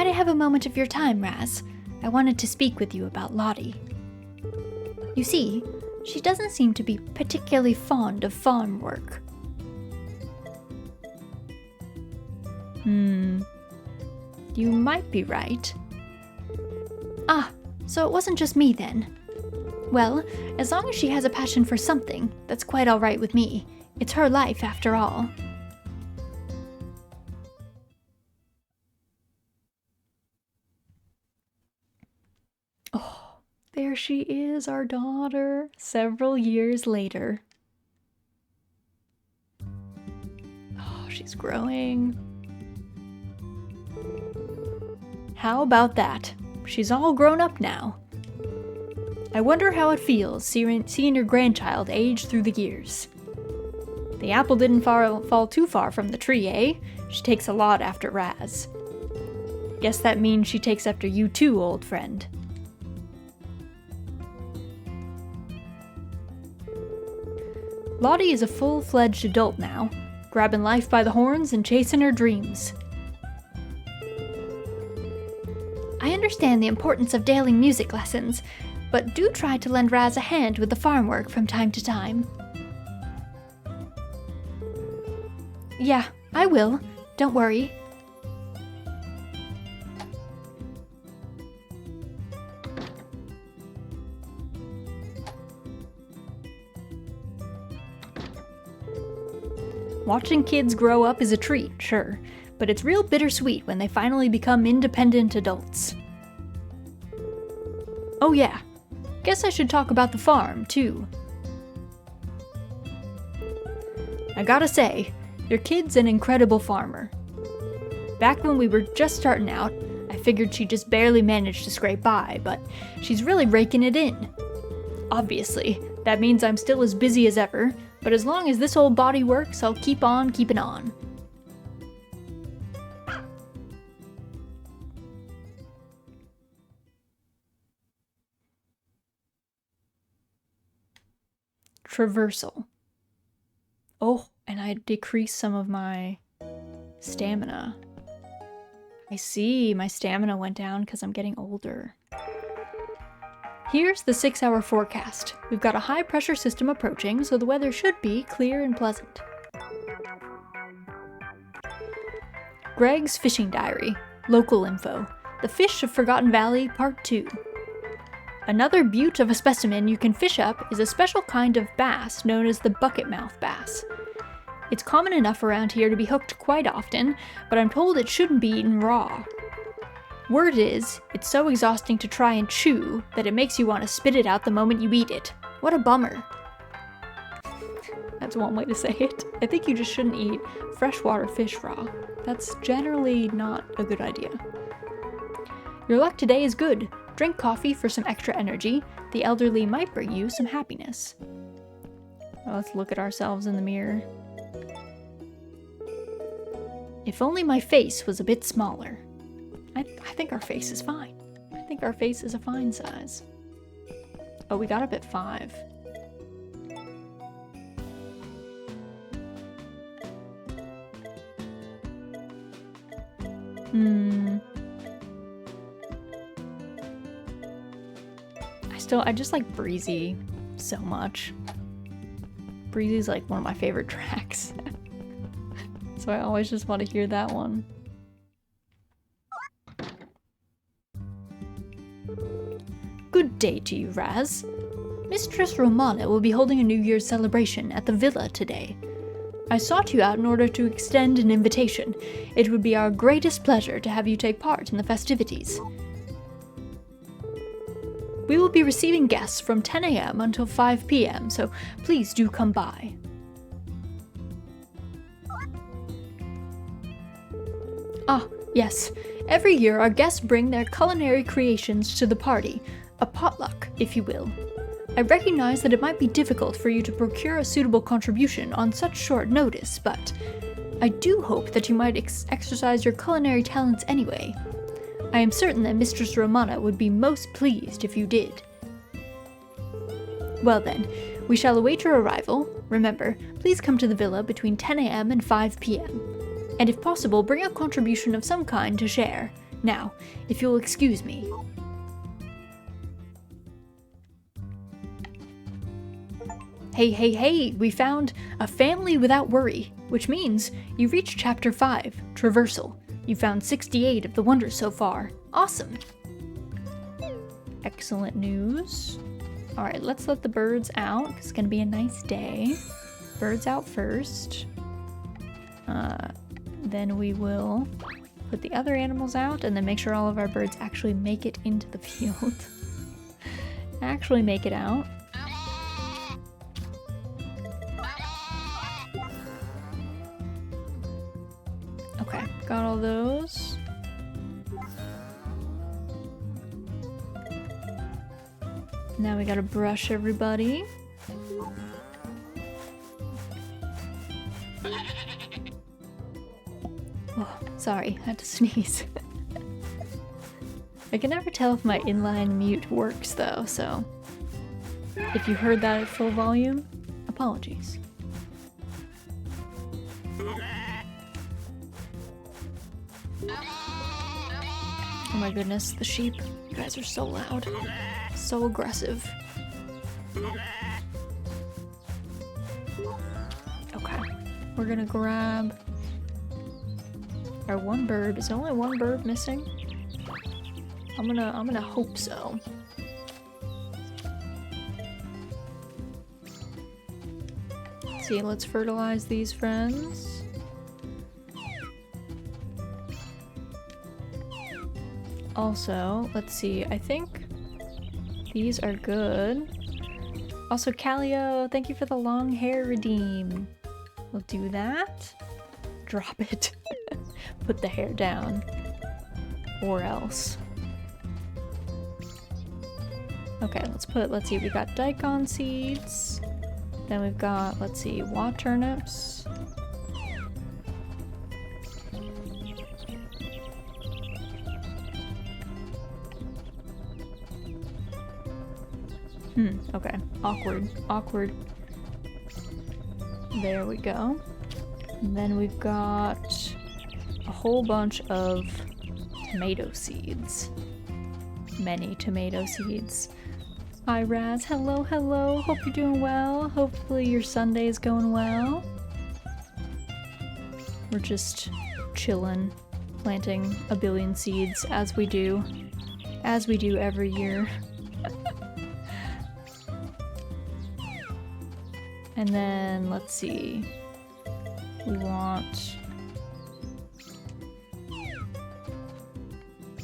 Might I have a moment of your time, Raz? I wanted to speak with you about Lottie. You see, she doesn't seem to be particularly fond of farm work. You might be right. Ah, so it wasn't just me then. Well, as long as she has a passion for something, that's quite alright with me. It's her life, after all. Oh, there she is, our daughter, several years later. Oh, she's growing. How about that? She's all grown up now. I wonder how it feels seeing your grandchild age through the years. The apple didn't fall too far from the tree, eh? She takes a lot after Raz. Guess that means she takes after you too, old friend. Lottie is a full-fledged adult now, grabbing life by the horns and chasing her dreams. I understand the importance of daily music lessons, but do try to lend Raz a hand with the farm work from time to time. Yeah, I will. Don't worry. Watching kids grow up is a treat, sure, but it's real bittersweet when they finally become independent adults. Oh yeah, guess I should talk about the farm, too. I gotta say, your kid's an incredible farmer. Back when we were just starting out, I figured she just barely managed to scrape by, but she's really raking it in. Obviously, that means I'm still as busy as ever, but as long as this old body works, I'll keep on keeping on. Traversal. Oh, and I decreased some of my stamina. I see, my stamina went down because I'm getting older. Here's the 6-hour forecast. We've got a high-pressure system approaching, so the weather should be clear and pleasant. Greg's Fishing Diary. Local info. The Fish of Forgotten Valley, Part 2. Another beaut of a specimen you can fish up is a special kind of bass known as the bucket-mouth bass. It's common enough around here to be hooked quite often, but I'm told it shouldn't be eaten raw. Word is, it's so exhausting to try and chew that it makes you want to spit it out the moment you eat it. What a bummer. That's one way to say it. I think you just shouldn't eat freshwater fish raw. That's generally not a good idea. Your luck today is good. Drink coffee for some extra energy. The elderly might bring you some happiness. Well, let's look at ourselves in the mirror. If only my face was a bit smaller. I think our face is fine. I think our face is a fine size. Oh, we got up at 5. I just like Breezy so much. Breezy's like one of my favorite tracks. So I always just want to hear that one. Good day to you, Raz. Mistress Romana will be holding a New Year's celebration at the villa today. I sought you out in order to extend an invitation. It would be our greatest pleasure to have you take part in the festivities. We will be receiving guests from 10 a.m. until 5 p.m., so please do come by. Ah, yes. Every year our guests bring their culinary creations to the party, a potluck, if you will. I recognize that it might be difficult for you to procure a suitable contribution on such short notice, but I do hope that you might exercise your culinary talents anyway. I am certain that Mistress Romana would be most pleased if you did. Well then, we shall await your arrival. Remember, please come to the villa between 10 a.m. and 5 p.m. And if possible, bring a contribution of some kind to share. Now, if you'll excuse me. Hey, we found a family without worry, which means you reached Chapter 5, Traversal. You found 68 of the wonders so far. Awesome! Excellent news. Alright, let's let the birds out, 'cause it's gonna be a nice day. Birds out first. Then we will put the other animals out, and then make sure all of our birds actually make it into the field. Actually make it out. Okay, got all those. Now we gotta brush everybody. Oh, sorry, I had to sneeze. I can never tell if my inline mute works though, so if you heard that at full volume, apologies. Oh my goodness, the sheep. You guys are so loud. So aggressive. Okay, we're gonna grab our one bird. Is there only one bird missing? I'm gonna hope so. Let's see, let's fertilize these friends. Also, let's see, I think these are good. Also, Calio, thank you for the long hair redeem. We'll do that. Drop it. Put the hair down. Or else. Okay, let's see, we got daikon seeds. Then we've got, let's see, wa turnips. Okay. Awkward. There we go. And then we've got a whole bunch of tomato seeds. Many tomato seeds. Hi Raz, hello. Hope you're doing well. Hopefully your Sunday is going well. We're just chillin', planting a billion seeds as we do every year. And then, let's see, we want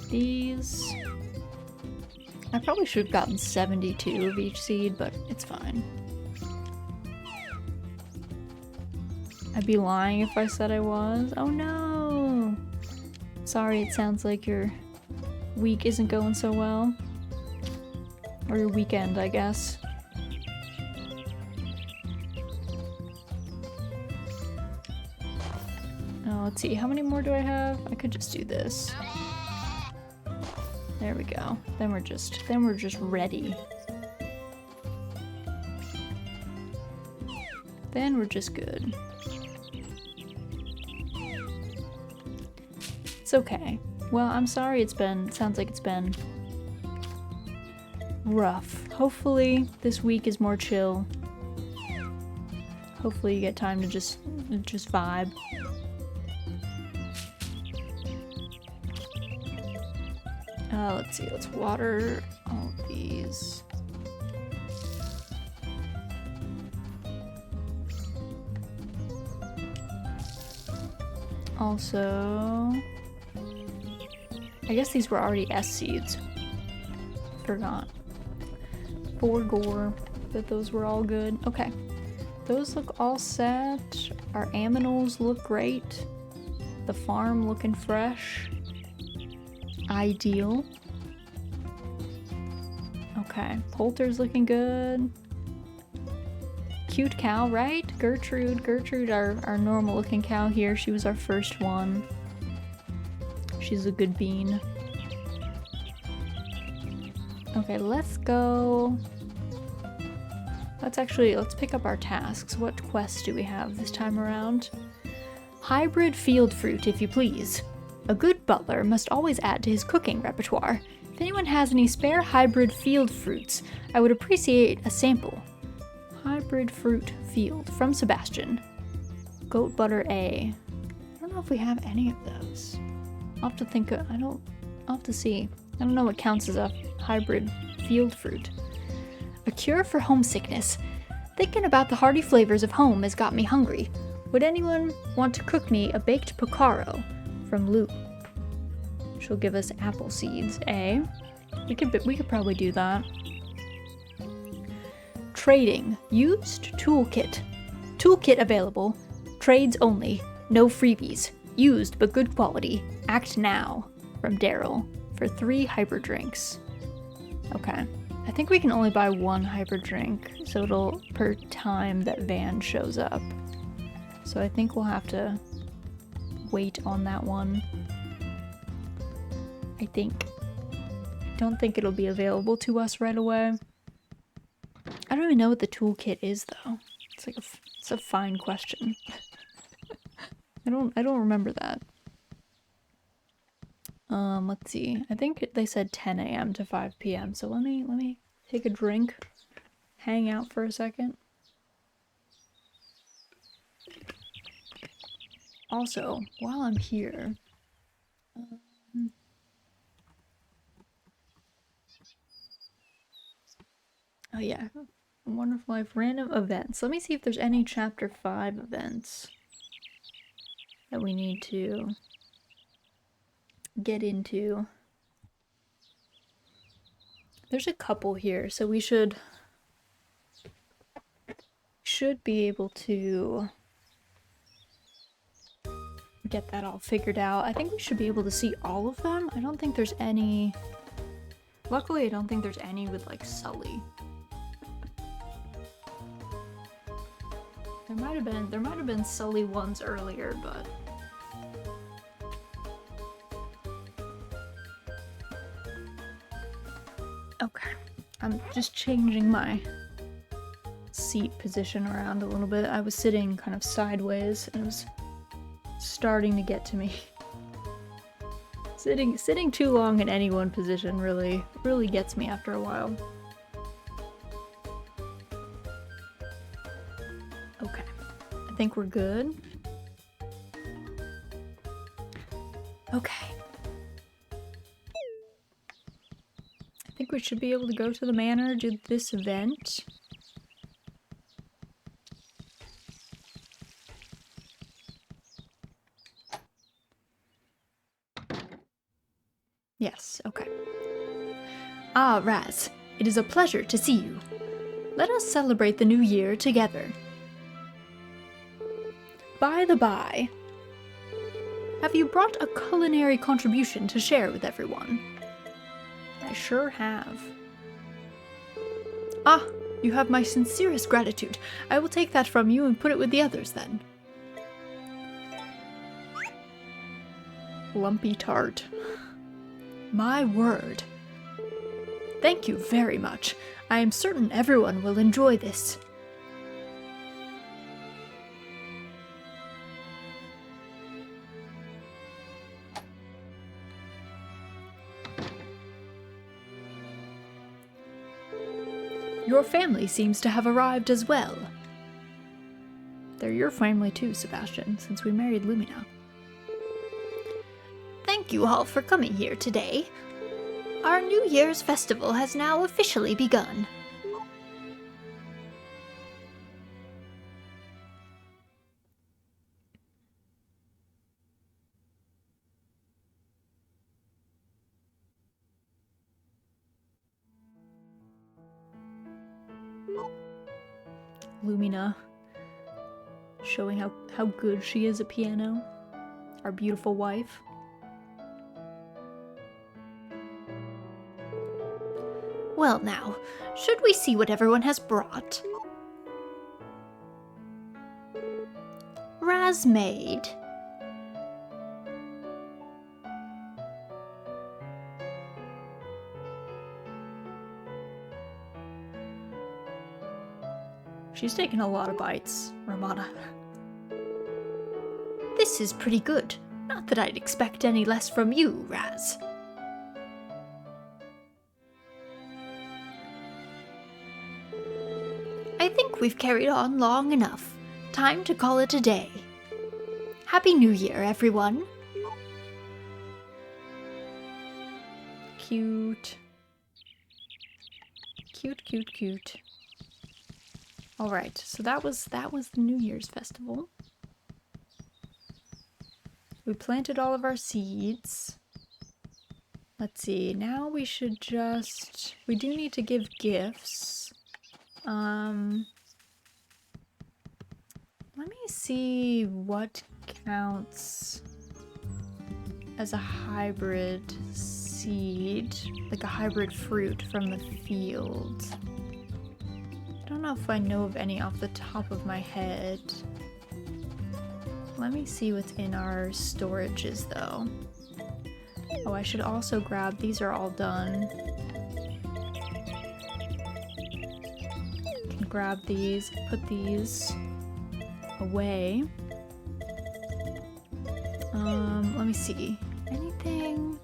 these. I probably should have gotten 72 of each seed, but it's fine. I'd be lying if I said I was. Oh no! Sorry, it sounds like your week isn't going so well. Or your weekend, I guess. Let's see, how many more do I have? I could just do this. There we go. Then we're just ready. Then we're just good. It's okay. Well, I'm sorry sounds like it's been rough. Hopefully this week is more chill. Hopefully you get time to just vibe. Let's see, let's water all of these. Also, I guess these were already S seeds. Forgot. Gore, that those were all good. Okay, those look all set. Our aminals look great. The farm looking fresh. Ideal. Okay, Poulter's looking good. Cute cow, right? Gertrude, our normal looking cow here. She was our first one. She's a good bean. Okay, let's go. Let's pick up our tasks. What quests do we have this time around? Hybrid field fruit, if you please. A good butler must always add to his cooking repertoire. If anyone has any spare hybrid field fruits, I would appreciate a sample. Hybrid fruit field from Sebastian. Goat butter A. I don't know if we have any of those. I'll have to think. I'll have to see. I don't know what counts as a hybrid field fruit. A cure for homesickness. Thinking about the hearty flavors of home has got me hungry. Would anyone want to cook me a baked picaro? From Lou. She'll give us apple seeds. A. We could probably do that. Trading. Used toolkit. Toolkit available. Trades only. No freebies. Used but good quality. Act now. From Daryl. For 3 hyper drinks. Okay. I think we can only buy 1 hyper drink, so it'll per time that Van shows up. So I think we'll have to wait on that one. I don't think it'll be available to us right away. I don't even know what the toolkit is though. It's a fine question. I don't remember that. Let's see. I think they said 10 a.m. to 5 p.m. So let me take a drink, hang out for a second. Also, while I'm here, oh yeah, A Wonderful Life random events. Let me see if there's any chapter 5 events that we need to get into. There's a couple here, so we should be able to get that all figured out. I think we should be able to see all of them. I don't think there's any. Luckily, I don't think there's any with like Sully. There might have been Sully ones earlier, but okay. I'm just changing my seat position around a little bit. I was sitting kind of sideways and it was starting to get to me. Sitting too long in any one position really gets me after a while. Okay. I think we're good. Okay. I think we should be able to go to the manor, do this event. Yes, okay. Ah, Raz, it is a pleasure to see you. Let us celebrate the new year together. By the by, have you brought a culinary contribution to share with everyone? I sure have. Ah, you have my sincerest gratitude. I will take that from you and put it with the others then. Lumpy tart. My word. Thank you very much. I am certain everyone will enjoy this. Your family seems to have arrived as well. They're your family too, Sebastian, since we married Lumina. Thank you all for coming here today. Our New Year's festival has now officially begun. Lumina, showing how good she is at piano. Our beautiful wife. Well now, should we see what everyone has brought? Raz made. She's taken a lot of bites, Ramada. This is pretty good. Not that I'd expect any less from you, Raz. I think we've carried on long enough. Time to call it a day. Happy New Year, everyone. Cute. Cute, cute, cute. Alright, so that was the New Year's festival. We planted all of our seeds. Let's see, now we should just... We do need to give gifts. Let me see what counts as a hybrid seed, like a hybrid fruit from the field. I don't know if I know of any off the top of my head. Let me see what's in our storages though. Oh, I should also grab, these are all done. Can grab these, put these away. Let me see. Anything?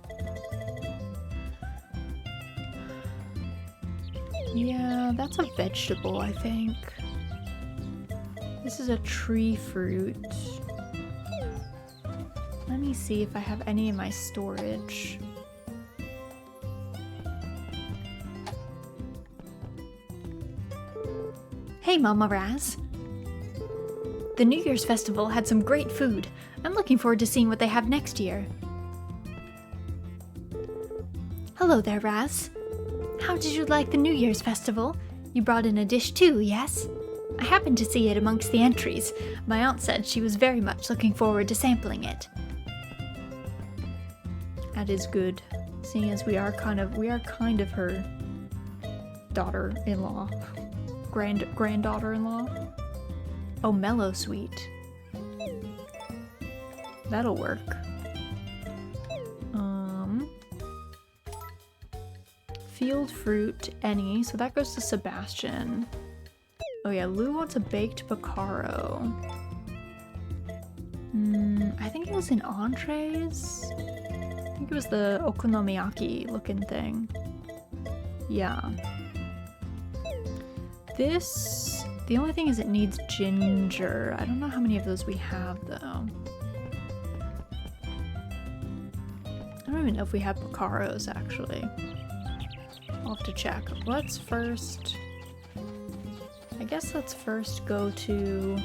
Yeah, that's a vegetable, I think. This is a tree fruit. Let me see if I have any in my storage. Hey, Mama Raz. The New Year's festival had some great food. I'm looking forward to seeing what they have next year. Hello there, Raz. How did you like the New Year's festival? You brought in a dish too, yes? I happened to see it amongst the entries. My aunt said she was very much looking forward to sampling it. That is good, seeing as we are kind of her daughter-in-law, granddaughter-in-law. Oh, mellow sweet. That'll work. Field fruit, any, so that goes to Sebastian. Oh yeah, Lou wants a baked Bacaro. I think it was in entrees? I think it was the okonomiyaki looking thing. Yeah. This, the only thing is it needs ginger. I don't know how many of those we have though. I don't even know if we have Bacaros actually. I'll have to check. Let's first... I guess let's first go to...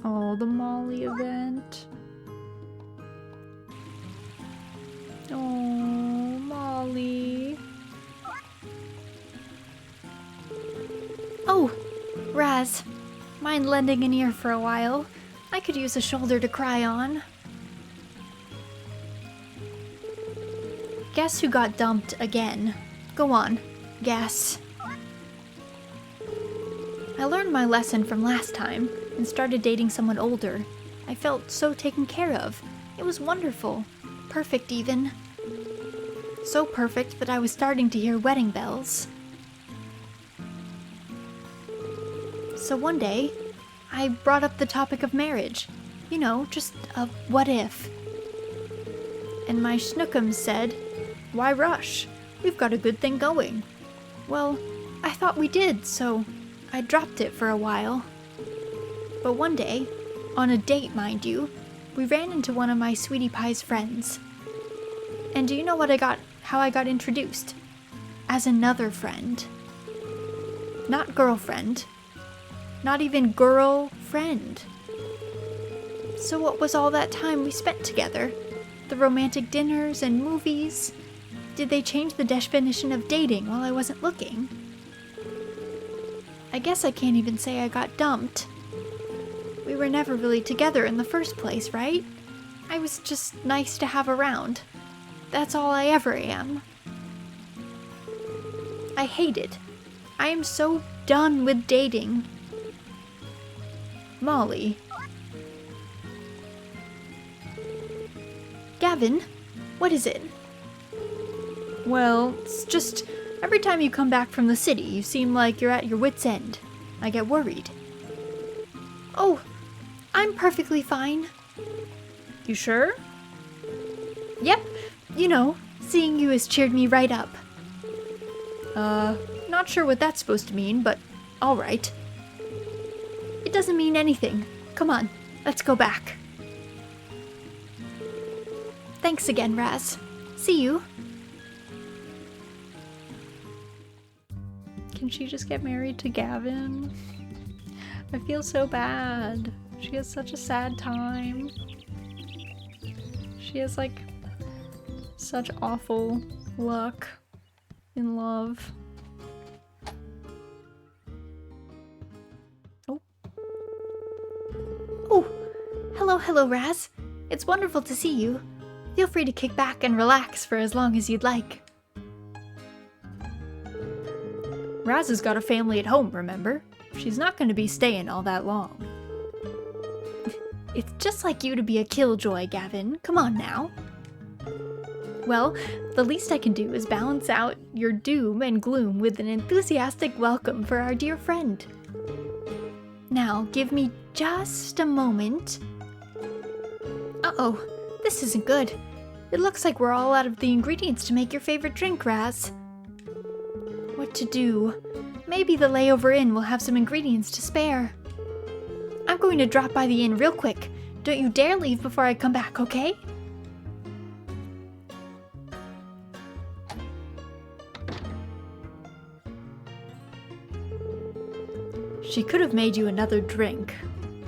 Oh, the Molly event. Oh, Molly. Oh, Raz. Mind lending an ear for a while? I could use a shoulder to cry on. Guess who got dumped again? Go on, guess. I learned my lesson from last time and started dating someone older. I felt so taken care of. It was wonderful. Perfect even. So perfect that I was starting to hear wedding bells. So one day, I brought up the topic of marriage. You know, just a what if. And my schnookums said, "Why rush? We've got a good thing going." Well, I thought we did, so I dropped it for a while. But one day, on a date mind you, we ran into one of my sweetie pie's friends. And do you know how I got introduced? As another friend. Not girlfriend. Not even girl-friend. So what was all that time we spent together? The romantic dinners and movies? Did they change the definition of dating while I wasn't looking? I guess I can't even say I got dumped. We were never really together in the first place, right? I was just nice to have around. That's all I ever am. I hate it. I am so done with dating. Molly. Gavin, what is it? Well, it's just every time you come back from the city, you seem like you're at your wit's end. I get worried. Oh, I'm perfectly fine. You sure? Yep, you know, seeing you has cheered me right up. Not sure what that's supposed to mean, but alright. It doesn't mean anything. Come on, let's go back. Thanks again, Raz. See you. Can she just get married to Gavin? I feel so bad. She has such a sad time. She has, like, such awful luck in love. Oh. Oh! Hello, Raz. It's wonderful to see you. Feel free to kick back and relax for as long as you'd like. Raz has got a family at home, remember? She's not going to be staying all that long. It's just like you to be a killjoy, Gavin. Come on now. Well, the least I can do is balance out your doom and gloom with an enthusiastic welcome for our dear friend. Now, give me just a moment. Uh-oh, this isn't good. It looks like we're all out of the ingredients to make your favorite drink, Raz. What to do? Maybe the layover inn will have some ingredients to spare. I'm going to drop by the inn real quick. Don't you dare leave before I come back, okay? She could have made you another drink.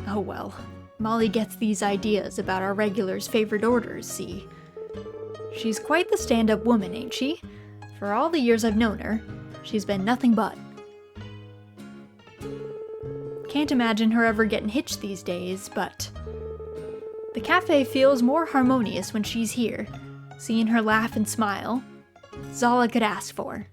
Oh well. Molly gets these ideas about our regulars' favorite orders, see? She's quite the stand-up woman, ain't she? For all the years I've known her, she's been nothing but. Can't imagine her ever getting hitched these days, but the cafe feels more harmonious when she's here. Seeing her laugh and smile is all I could ask for.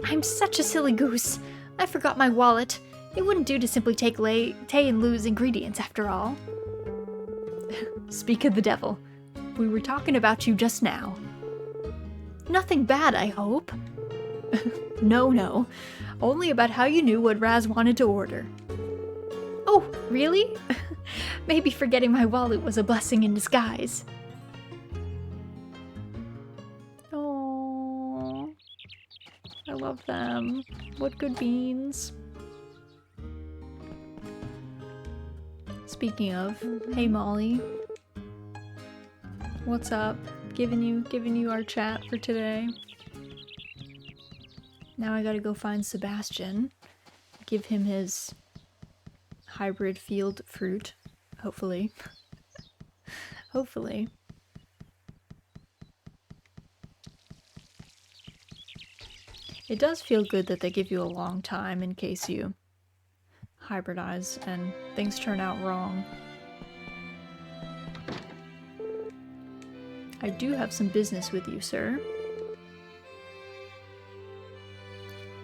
I'm such a silly goose. I forgot my wallet. It wouldn't do to simply take Tay and Lou's ingredients after all. Speak of the devil. We were talking about you just now. Nothing bad, I hope. No. Only about how you knew what Raz wanted to order. Oh, really? Maybe forgetting my wallet was a blessing in disguise. Oh, I love them. What good beans. Speaking of, hey Molly. What's up? Giving you our chat for today. Now I gotta go find Sebastian. Give him his hybrid field fruit. Hopefully. Hopefully. It does feel good that they give you a long time in case you hybridize and things turn out wrong. I do have some business with you, sir.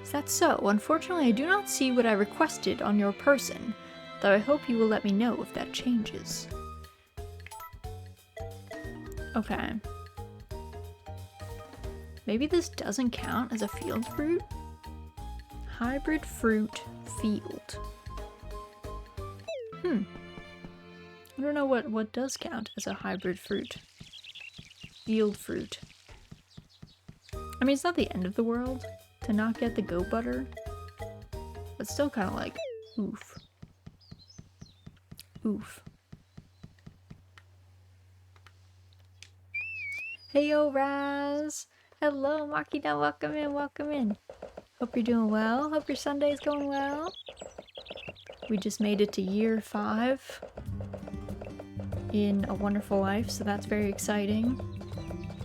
Is that so? Unfortunately, I do not see what I requested on your person, though I hope you will let me know if that changes. Okay. Maybe this doesn't count as a field fruit? Hybrid fruit field. I don't know what does count as a hybrid fruit. Field fruit. I mean, it's not the end of the world to not get the goat butter, but still kind of like, oof. Oof. Hey yo, Raz! Hello, Makina, welcome in. Hope you're doing well, hope your Sunday's going well. We just made it to year 5 in A Wonderful Life, so that's very exciting.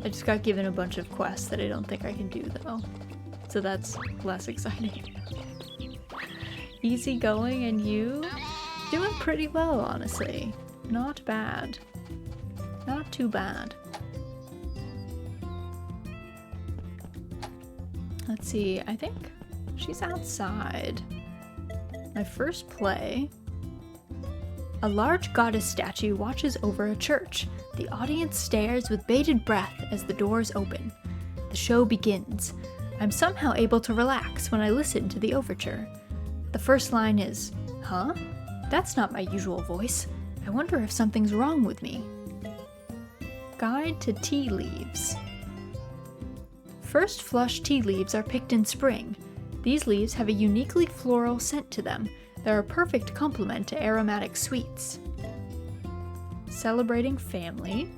I just got given a bunch of quests that I don't think I can do, though. So that's less exciting. Easy going, and you? Doing pretty well, honestly. Not bad. Not too bad. Let's see, I think she's outside. My first play. A large goddess statue watches over a church. The audience stares with bated breath as the doors open. The show begins. I'm somehow able to relax when I listen to the overture. The first line is, "Huh? That's not my usual voice. I wonder if something's wrong with me." Guide to tea leaves. First flush tea leaves are picked in spring. These leaves have a uniquely floral scent to them. They're a perfect complement to aromatic sweets. Celebrating family.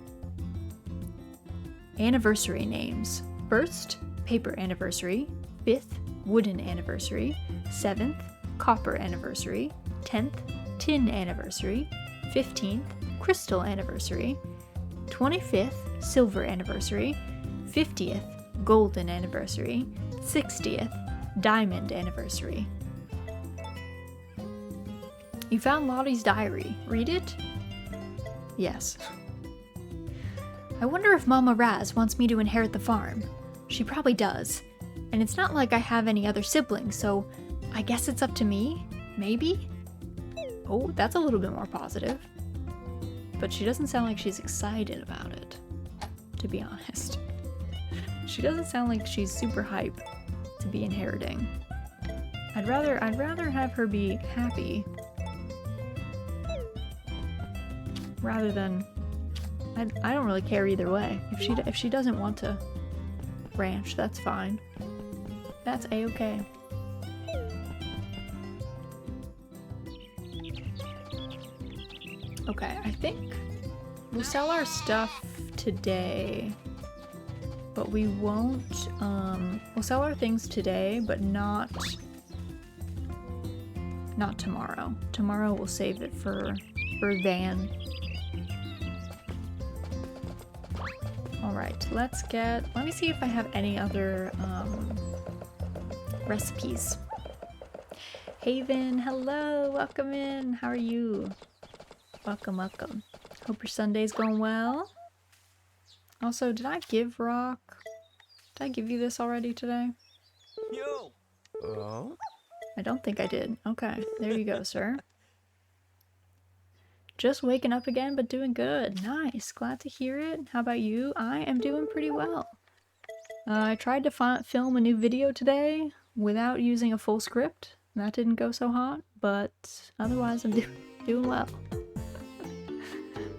Anniversary names. First, paper anniversary. 5th, wooden anniversary. 7th, copper anniversary. 10th, tin anniversary. 15th, crystal anniversary. 25th, silver anniversary. 50th, golden anniversary. 60th, diamond anniversary. You found Lottie's diary. Read it? Yes. I wonder if Mama Raz wants me to inherit the farm. She probably does. And it's not like I have any other siblings, so I guess it's up to me? Maybe? Oh, that's a little bit more positive. But she doesn't sound like she's excited about it, to be honest. She doesn't sound like she's super hype to be inheriting. I'd rather have her be happy rather than I don't really care either way. If she doesn't want to ranch, that's fine. That's a-okay. Okay, I think we'll sell our stuff today, but we won't, we'll sell our things today, but not tomorrow. Tomorrow we'll save it for Van. Alright, let me see if I have any other, recipes. Haven, hello, welcome in, how are you? Welcome, welcome. Hope your Sunday's going well. Also, did I give Rock? Did I give you this already today? Yo. I don't think I did. Okay, there you go, sir. Just waking up again, but doing good. Nice, glad to hear it. How about you? I am doing pretty well. I tried to film a new video today without using a full script. That didn't go so hot, but otherwise I'm doing well.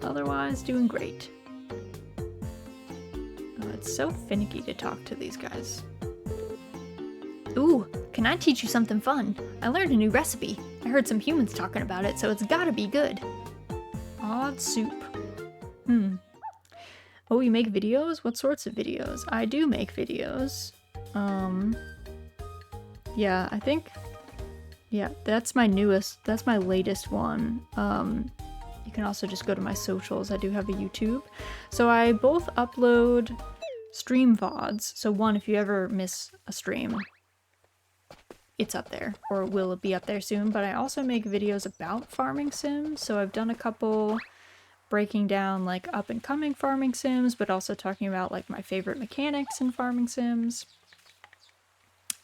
Otherwise, doing great. Oh, it's so finicky to talk to these guys. Ooh, can I teach you something fun? I learned a new recipe. I heard some humans talking about it, so it's gotta be good. Odd soup. Oh, you make videos? What sorts of videos? I do make videos. Yeah, I think... Yeah, that's my latest one. You can also just go to my socials. I do have a YouTube. So I both upload stream VODs. So one, if you ever miss a stream, it's up there, or will it be up there soon. But I also make videos about farming sims. So I've done a couple breaking down like up and coming farming sims, but also talking about like my favorite mechanics in farming sims.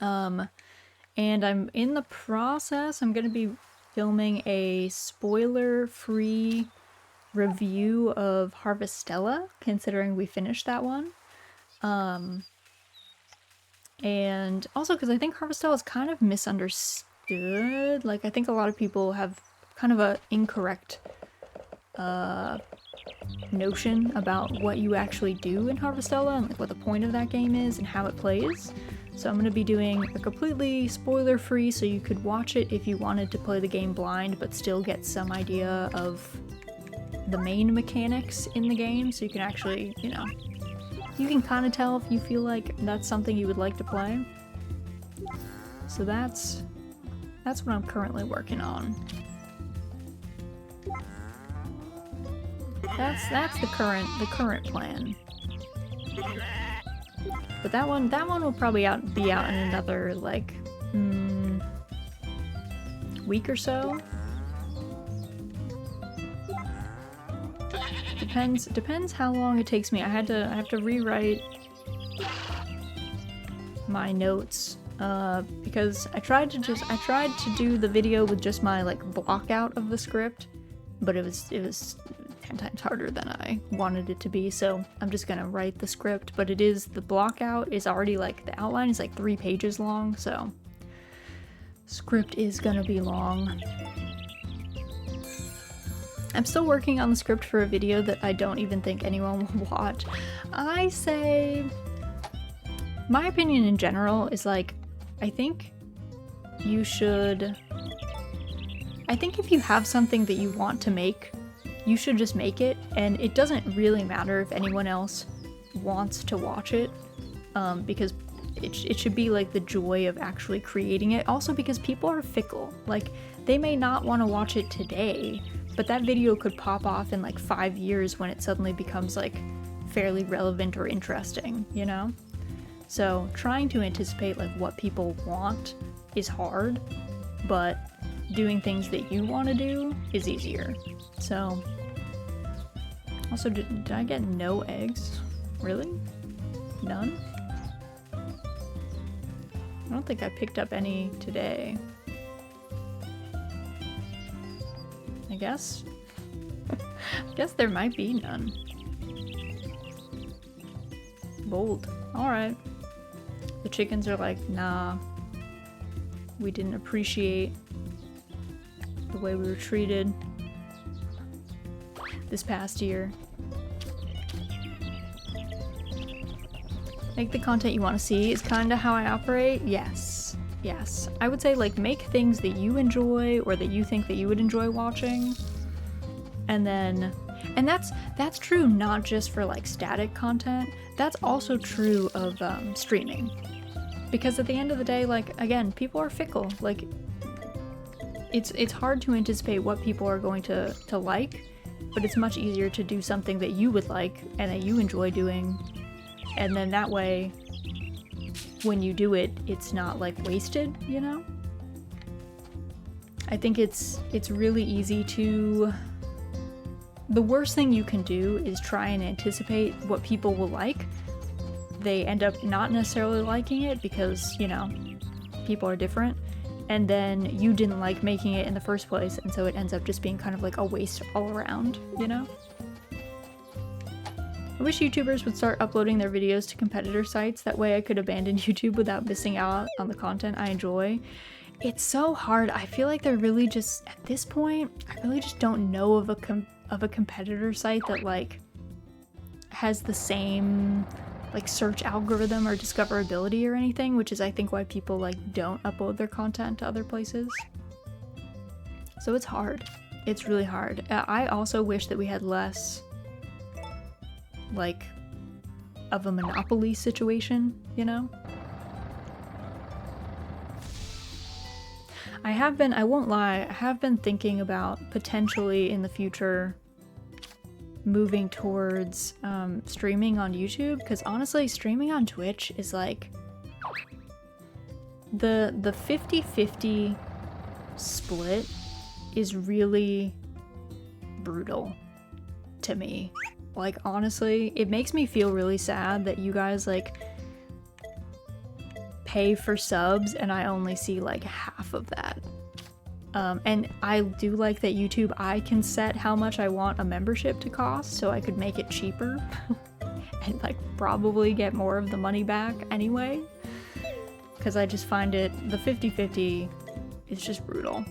And I'm in the process, I'm going to be filming a spoiler-free review of Harvestella, considering we finished that one. And also because I think Harvestella is kind of misunderstood. Like, I think a lot of people have kind of a incorrect notion about what you actually do in Harvestella and like what the point of that game is and how it plays. So I'm going to be doing a completely spoiler-free, so you could watch it if you wanted to play the game blind, but still get some idea of the main mechanics in the game, so you can actually, you know, you can kind of tell if you feel like that's something you would like to play. So that's what I'm currently working on. That's the current plan. But that one will probably be out in another like week or so. Depends how long it takes me. I have to rewrite my notes because I tried to do the video with just my like block out of the script, but it was 10 times harder than I wanted it to be, so I'm just gonna write the script. But it is, the block out is already like, the outline is like 3 pages long, so script is gonna be long. I'm still working on the script for a video that I don't even think anyone will watch. I say, my opinion in general is like, I think you should, I think if you have something that you want to make, you should just make it, and it doesn't really matter if anyone else wants to watch it, because it should be like the joy of actually creating it. Also because people are fickle, like they may not want to watch it today, but that video could pop off in like 5 years when it suddenly becomes like fairly relevant or interesting, you know? So trying to anticipate like what people want is hard, but doing things that you want to do is easier. So, also, did I get no eggs? Really? None? I don't think I picked up any today. I guess there might be none. Bold. Alright. The chickens are like, nah. We didn't appreciate the way we were treated this past year. Make the content you want to see is kind of how I operate. Yes. I would say like make things that you enjoy or that you think that you would enjoy watching. And that's true not just for like static content. That's also true of streaming. Because at the end of the day, like, again, people are fickle. Like, it's hard to anticipate what people are going to like, but it's much easier to do something that you would like and that you enjoy doing, and then that way, when you do it, it's not like wasted, you know? I think it's really easy to... The worst thing you can do is try and anticipate what people will like. They end up not necessarily liking it because, you know, people are different. And then you didn't like making it in the first place, and so it ends up just being kind of like a waste all around, you know? I wish YouTubers would start uploading their videos to competitor sites, that way I could abandon YouTube without missing out on the content I enjoy. It's so hard. I feel like they're really just, at this point, I really just don't know of a competitor site that like has the same like search algorithm or discoverability or anything, which is I think why people like don't upload their content to other places. So it's hard. It's really hard. I also wish that we had less like of a monopoly situation, you know? I won't lie, I have been thinking about potentially in the future moving towards streaming on YouTube, because honestly streaming on Twitch is like the 50-50 split is really brutal to me. Like honestly, it makes me feel really sad that you guys like pay for subs and I only see like half of that. And I do like that YouTube, I can set how much I want a membership to cost, so I could make it cheaper and like probably get more of the money back anyway. Because I just find it, the 50-50 is just brutal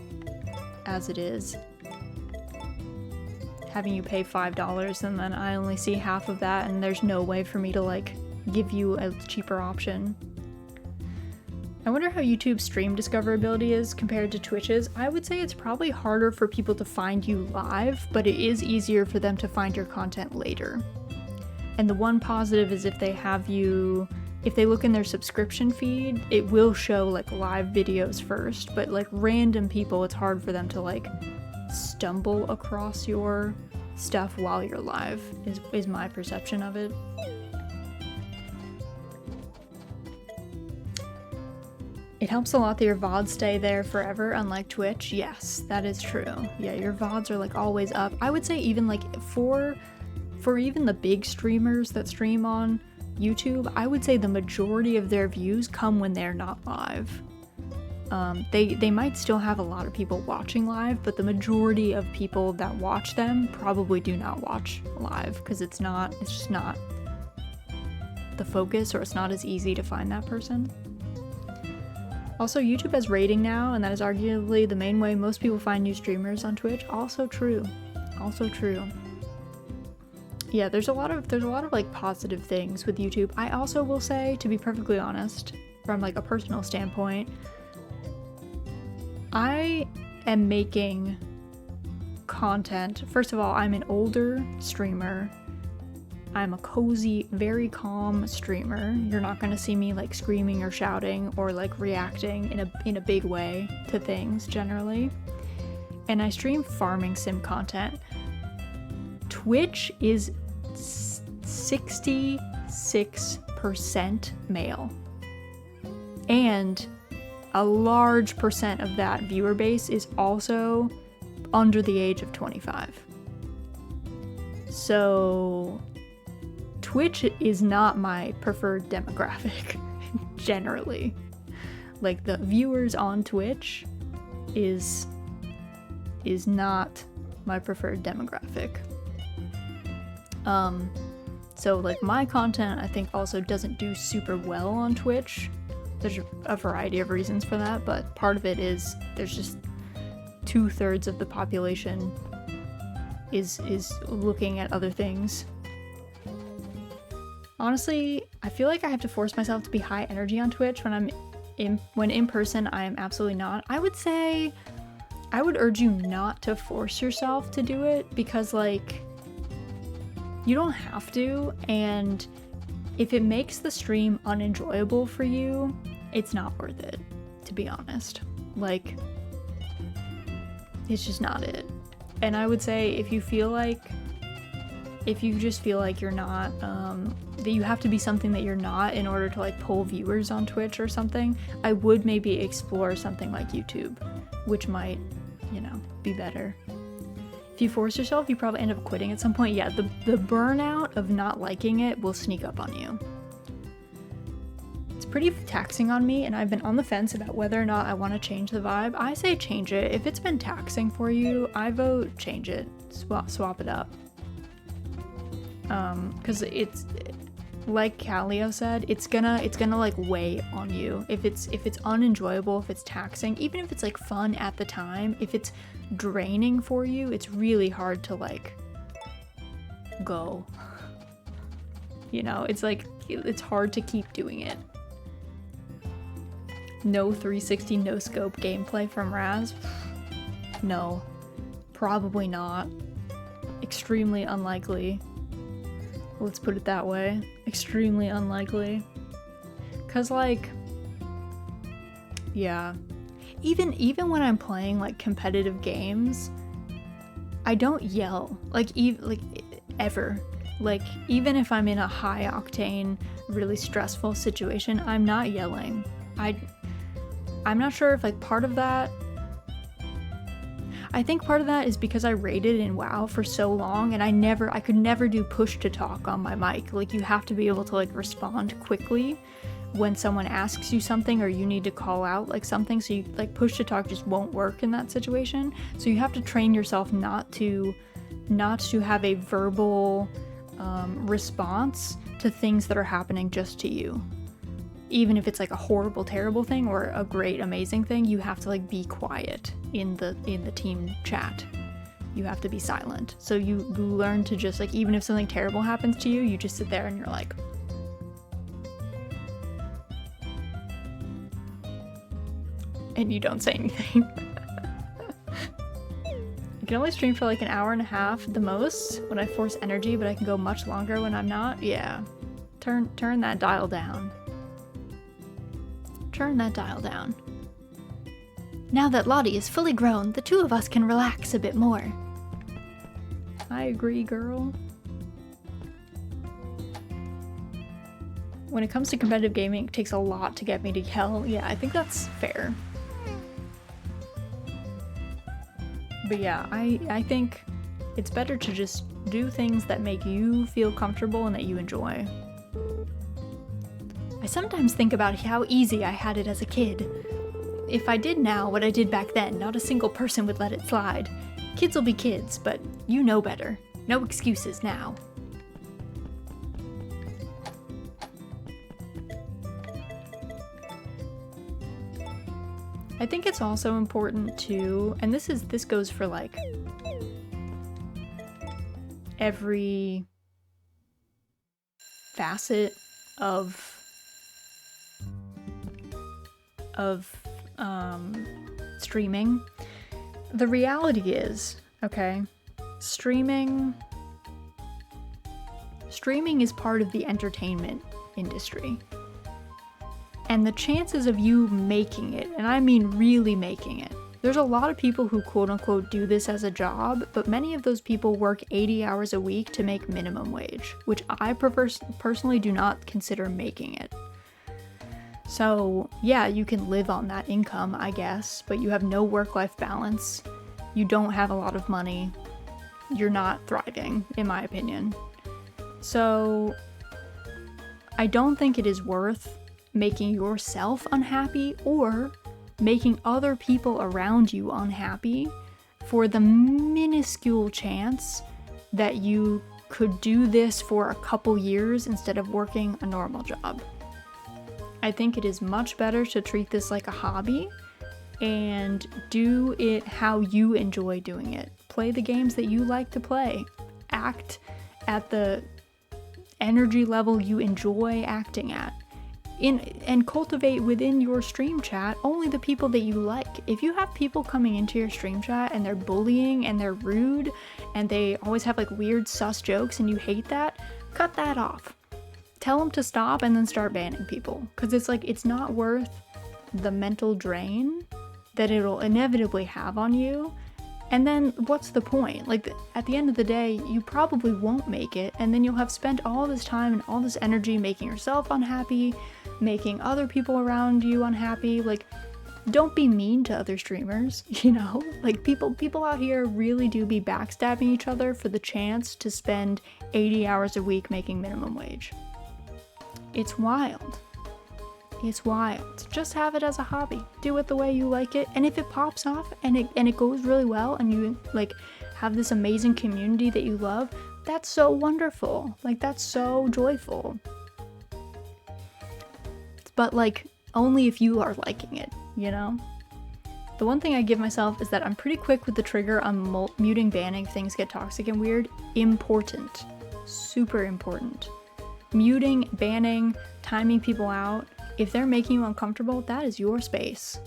as it is. Having you pay $5 and then I only see half of that, and there's no way for me to like give you a cheaper option. I wonder how YouTube's stream discoverability is compared to Twitch's. I would say it's probably harder for people to find you live, but it is easier for them to find your content later. And the one positive is if they have you, if they look in their subscription feed, it will show like live videos first, but like random people, it's hard for them to like stumble across your stuff while you're live, is my perception of it. It helps a lot that your VODs stay there forever, unlike Twitch. Yes, that is true. Yeah, your VODs are like always up. I would say even like for even the big streamers that stream on YouTube, I would say the majority of their views come when they're not live. They might still have a lot of people watching live, but the majority of people that watch them probably do not watch live because it's just not the focus, or it's not as easy to find that person. Also, YouTube has rating now, and that is arguably the main way most people find new streamers on Twitch. Also true. Yeah, there's a lot of like positive things with YouTube. I also will say, to be perfectly honest, from like a personal standpoint, I am making content. First of all, I'm an older streamer. I'm a cozy, very calm streamer. You're not gonna see me like screaming or shouting or like reacting in a big way to things generally. And I stream farming sim content. Twitch is 66% male. And a large percent of that viewer base is also under the age of 25. So Twitch is not my preferred demographic generally. Like the viewers on Twitch is not my preferred demographic. So like my content I think also doesn't do super well on Twitch. There's a variety of reasons for that, but part of it is there's just 2/3 of the population is looking at other things. Honestly, I feel like I have to force myself to be high energy on Twitch when in person I am absolutely not. I would say I would urge you not to force yourself to do it because like you don't have to, and if it makes the stream unenjoyable for you, it's not worth it, to be honest. Like, it's just not it. And I would say if you just feel like you're not, that you have to be something that you're not in order to like pull viewers on Twitch or something, I would maybe explore something like YouTube, which might, be better. If you force yourself, you probably end up quitting at some point. Yeah, the burnout of not liking it will sneak up on you. It's pretty taxing on me, and I've been on the fence about whether or not I want to change the vibe. I say change it. If it's been taxing for you, I vote change it. Swap it up. Because it's like Calio said, it's gonna like weigh on you. If it's unenjoyable, if it's taxing, even if it's like fun at the time, if it's draining for you, it's really hard to like go. It's like it's hard to keep doing it. No 360 no scope gameplay from Raz? No, probably not. Extremely unlikely. Let's put it that way. Extremely unlikely. Cause like, yeah. Even when I'm playing like competitive games, I don't yell. Ever. Like, even if I'm in a high octane, really stressful situation, I'm not yelling. I'm not sure if like part of that, I think part of that is because I raided in WoW for so long and I could never do push to talk on my mic. Like, you have to be able to like respond quickly when someone asks you something or you need to call out like something, so you like push to talk just won't work in that situation. So you have to train yourself not to have a verbal response to things that are happening just to you. Even if it's like a horrible, terrible thing or a great, amazing thing, you have to like be quiet in the team chat. You have to be silent. So you learn to just like, even if something terrible happens to you, you just sit there and you're like, and you don't say anything. I can only stream for like an hour and a half the most when I force energy, but I can go much longer when I'm not. Yeah. Turn that dial down. Turn that dial down. Now that Lottie is fully grown, the two of us can relax a bit more. I agree, girl. When it comes to competitive gaming, it takes a lot to get me to yell. Yeah, I think that's fair. But yeah, I think it's better to just do things that make you feel comfortable and that you enjoy. I sometimes think about how easy I had it as a kid. if I did now what I did back then, not a single person would let it slide. Kids will be kids, but you know better. No excuses now. I think it's also important to, and this goes for like every facet of streaming. The reality is, okay, streaming is part of the entertainment industry. And the chances of you making it, and I mean really making it, there's a lot of people who quote unquote do this as a job, but many of those people work 80 hours a week to make minimum wage, which I personally do not consider making it. So yeah, you can live on that income, I guess, but you have no work-life balance. You don't have a lot of money. You're not thriving, in my opinion. So I don't think it is worth making yourself unhappy or making other people around you unhappy for the minuscule chance that you could do this for a couple years instead of working a normal job. I think it is much better to treat this like a hobby and do it how you enjoy doing it. Play the games that you like to play. Act at the energy level you enjoy acting at. And cultivate within your stream chat only the people that you like. If you have people coming into your stream chat and they're bullying and they're rude and they always have like weird sus jokes and you hate that, cut that off. Tell them to stop and then start banning people. Because it's like, it's not worth the mental drain that it'll inevitably have on you. And then what's the point? Like, at the end of the day, you probably won't make it, and then you'll have spent all this time and all this energy making yourself unhappy, making other people around you unhappy. Like, don't be mean to other streamers, you know? Like, people out here really do be backstabbing each other for the chance to spend 80 hours a week making minimum wage. It's wild. It's wild. Just have it as a hobby. Do it the way you like it. And if it pops off and it goes really well and you like have this amazing community that you love, that's so wonderful. Like, that's so joyful. But like, only if you are liking it, you know? The one thing I give myself is that I'm pretty quick with the trigger on muting, banning if things get toxic and weird. Important. Super important. Muting, banning, timing people out. If they're making you uncomfortable, that is your space.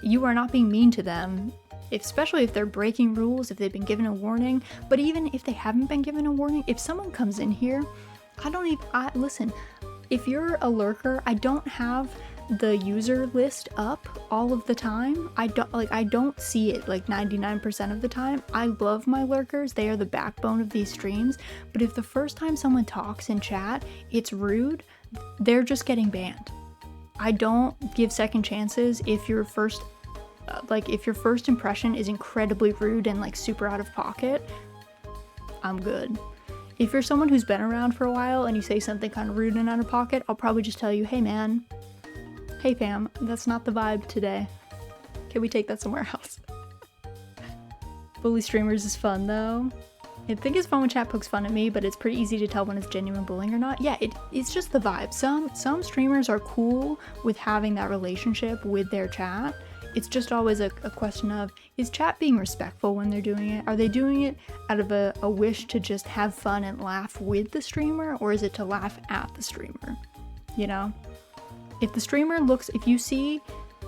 You are not being mean to them, especially if they're breaking rules, if they've been given a warning. But even if they haven't been given a warning, if someone comes in here, listen, if you're a lurker, I don't have the user list up all of the time. I don't see it like 99% of the time. I love my lurkers. They are the backbone of these streams. But if the first time someone talks in chat, it's rude, they're just getting banned. I don't give second chances if your first impression is incredibly rude and like super out of pocket. I'm good. If you're someone who's been around for a while and you say something kind of rude and out of pocket, I'll probably just tell you, hey man, hey fam, that's not the vibe today. Can we take that somewhere else? Bully streamers is fun though. I think it's fun when chat pokes fun at me, but it's pretty easy to tell when it's genuine bullying or not. Yeah, it's just the vibe. Some streamers are cool with having that relationship with their chat. It's just always a question of, is chat being respectful when they're doing it? Are they doing it out of a wish to just have fun and laugh with the streamer, or is it to laugh at the streamer? You know? If you see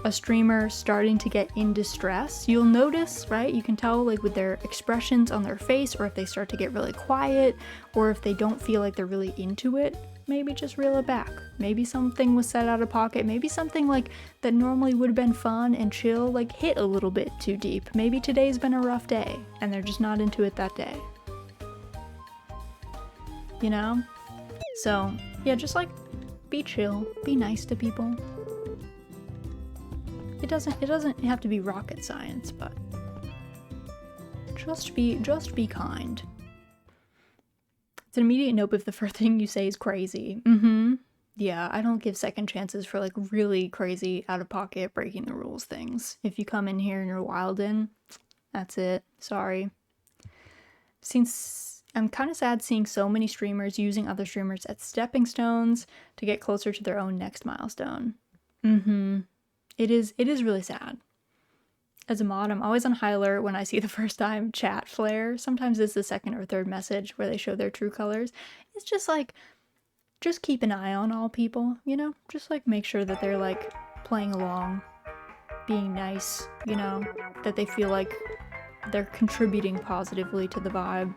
a streamer starting to get in distress, you'll notice, right? You can tell like with their expressions on their face, or if they start to get really quiet, or if they don't feel like they're really into it, maybe just reel it back. Maybe something was said out of pocket. Maybe something like that normally would have been fun and chill, like hit a little bit too deep. Maybe today's been a rough day and they're just not into it that day. You know? So yeah, just like be chill, be nice to people. It doesn't have to be rocket science, but just be kind. It's an immediate nope if the first thing you say is crazy. Yeah, I don't give second chances for like really crazy out of pocket breaking the rules things. If you come in here and you're wildin', that's it. Sorry. Since I'm kind of sad seeing so many streamers using other streamers as stepping stones to get closer to their own next milestone. It is really sad. As a mod, I'm always on high alert when I see the first time chat flare. Sometimes it's the second or third message where they show their true colors. It's just like, just keep an eye on all people, you know? Just like make sure that they're like playing along, being nice, you know? That they feel like they're contributing positively to the vibe.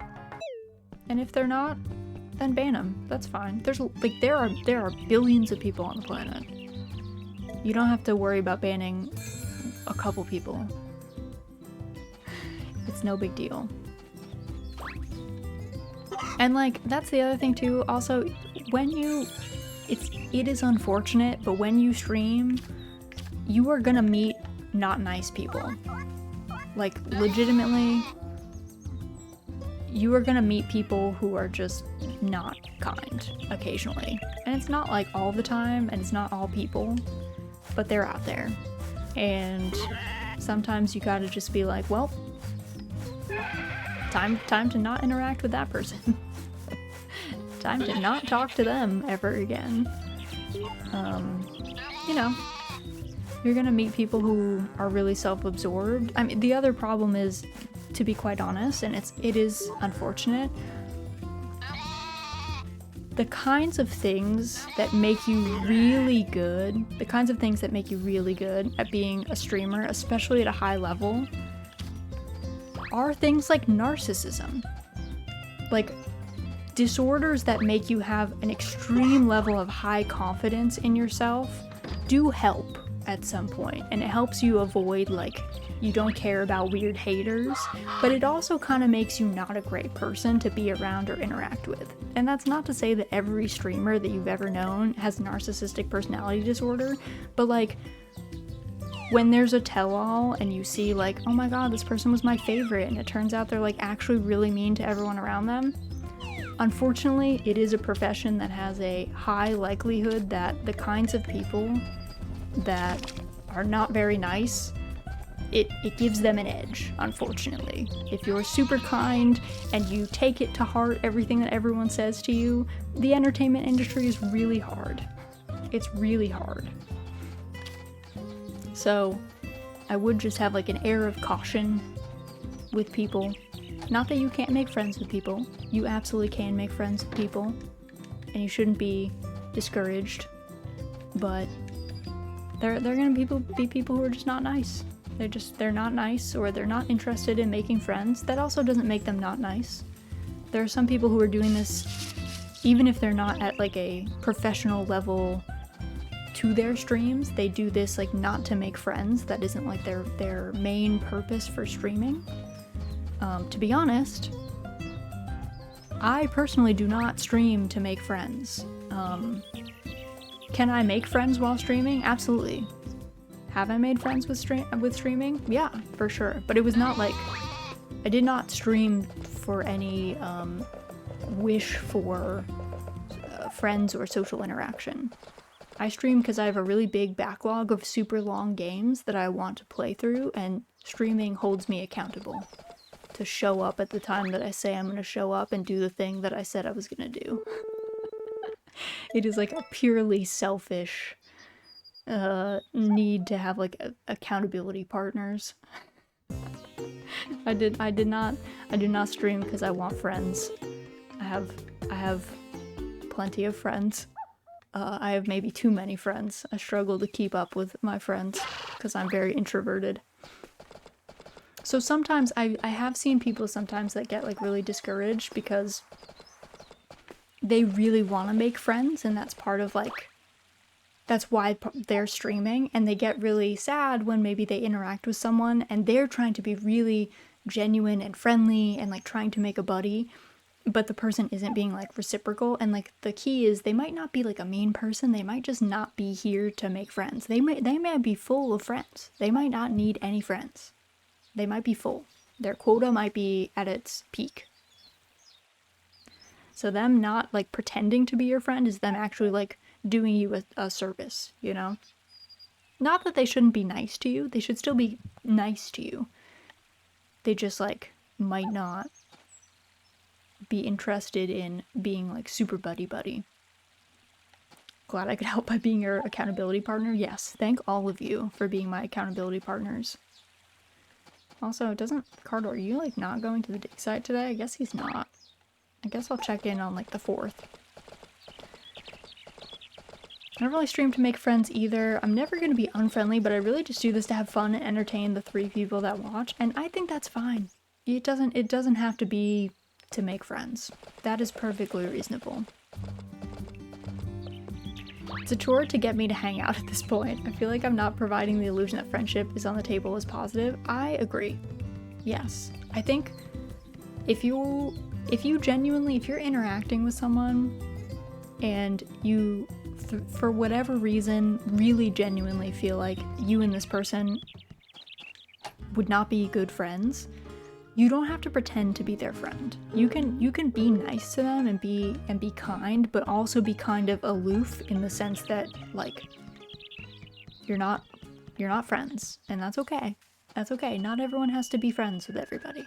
And if they're not, then ban them. That's fine. There's like there are billions of people on the planet. You don't have to worry about banning a couple people. It's no big deal. And like that's the other thing too. Also, when it is unfortunate, but when you stream, you are gonna meet not nice people. Like legitimately, you are gonna meet people who are just not kind occasionally. And it's not like all the time, and it's not all people, but they're out there. And sometimes you gotta just be like, well, time to not interact with that person. Time to not talk to them ever again. You know, you're gonna meet people who are really self-absorbed. I mean, the other problem is, to be quite honest, and it is unfortunate, the kinds of things that make you really good, at being a streamer, especially at a high level, are things like narcissism. Like, disorders that make you have an extreme level of high confidence in yourself do help at some point, and it helps you avoid, like, you don't care about weird haters, but it also kind of makes you not a great person to be around or interact with. And that's not to say that every streamer that you've ever known has narcissistic personality disorder, but like, when there's a tell-all and you see like, oh my god, this person was my favorite, and it turns out they're like actually really mean to everyone around them, unfortunately, it is a profession that has a high likelihood that the kinds of people that are not very nice, it gives them an edge, unfortunately. If you're super kind and you take it to heart everything that everyone says to you, the entertainment industry is really hard. It's really hard. So, I would just have like an air of caution with people. Not that you can't make friends with people. You absolutely can make friends with people, and you shouldn't be discouraged. But they're gonna be people who are just not nice. They're not nice, or they're not interested in making friends. That also doesn't make them not nice. There are some people who are doing this even if they're not at like a professional level to their streams. They do this like not to make friends. That isn't like their main purpose for streaming. To be honest, I personally do not stream to make friends. Can I make friends while streaming? Absolutely. Have I made friends with streaming? Yeah, for sure. But it was not like, I did not stream for any wish for friends or social interaction. I stream because I have a really big backlog of super long games that I want to play through, and streaming holds me accountable to show up at the time that I say I'm going to show up and do the thing that I said I was going to do. It is like a purely selfish need to have like accountability partners. I do not stream because I want friends. I have plenty of friends. I have maybe too many friends. I struggle to keep up with my friends because I'm very introverted. So sometimes I have seen people sometimes that get like really discouraged because they really want to make friends, and that's part of like, that's why they're streaming, and they get really sad when maybe they interact with someone and they're trying to be really genuine and friendly and like trying to make a buddy, but the person isn't being like reciprocal. And like the key is they might not be like a mean person, they might just not be here to make friends. They might be full of friends. They might not need any friends. They might be full. Their quota might be at its peak. So them not like pretending to be your friend is them actually like doing you a service, you know? Not that they shouldn't be nice to you, they should still be nice to you. They just, like, might not be interested in being, like, super buddy-buddy. Glad I could help by being your accountability partner. Yes, thank all of you for being my accountability partners. Also, Cardor, are you, like, not going to the dig site today? I guess he's not. I guess I'll check in on, like, the 4th. I don't really stream to make friends either. I'm never going to be unfriendly, but I really just do this to have fun and entertain the 3 people that watch, and I think that's fine. It doesn't have to be to make friends. That is perfectly reasonable. It's a chore to get me to hang out at this point. I feel like I'm not providing the illusion that friendship is on the table as positive. I agree. Yes. I think if you're interacting with someone and you, for whatever reason, really genuinely feel like you and this person would not be good friends, you don't have to pretend to be their friend. You can be nice to them and be kind, but also be kind of aloof in the sense that, like, you're not friends, and that's okay. That's okay. Not everyone has to be friends with everybody.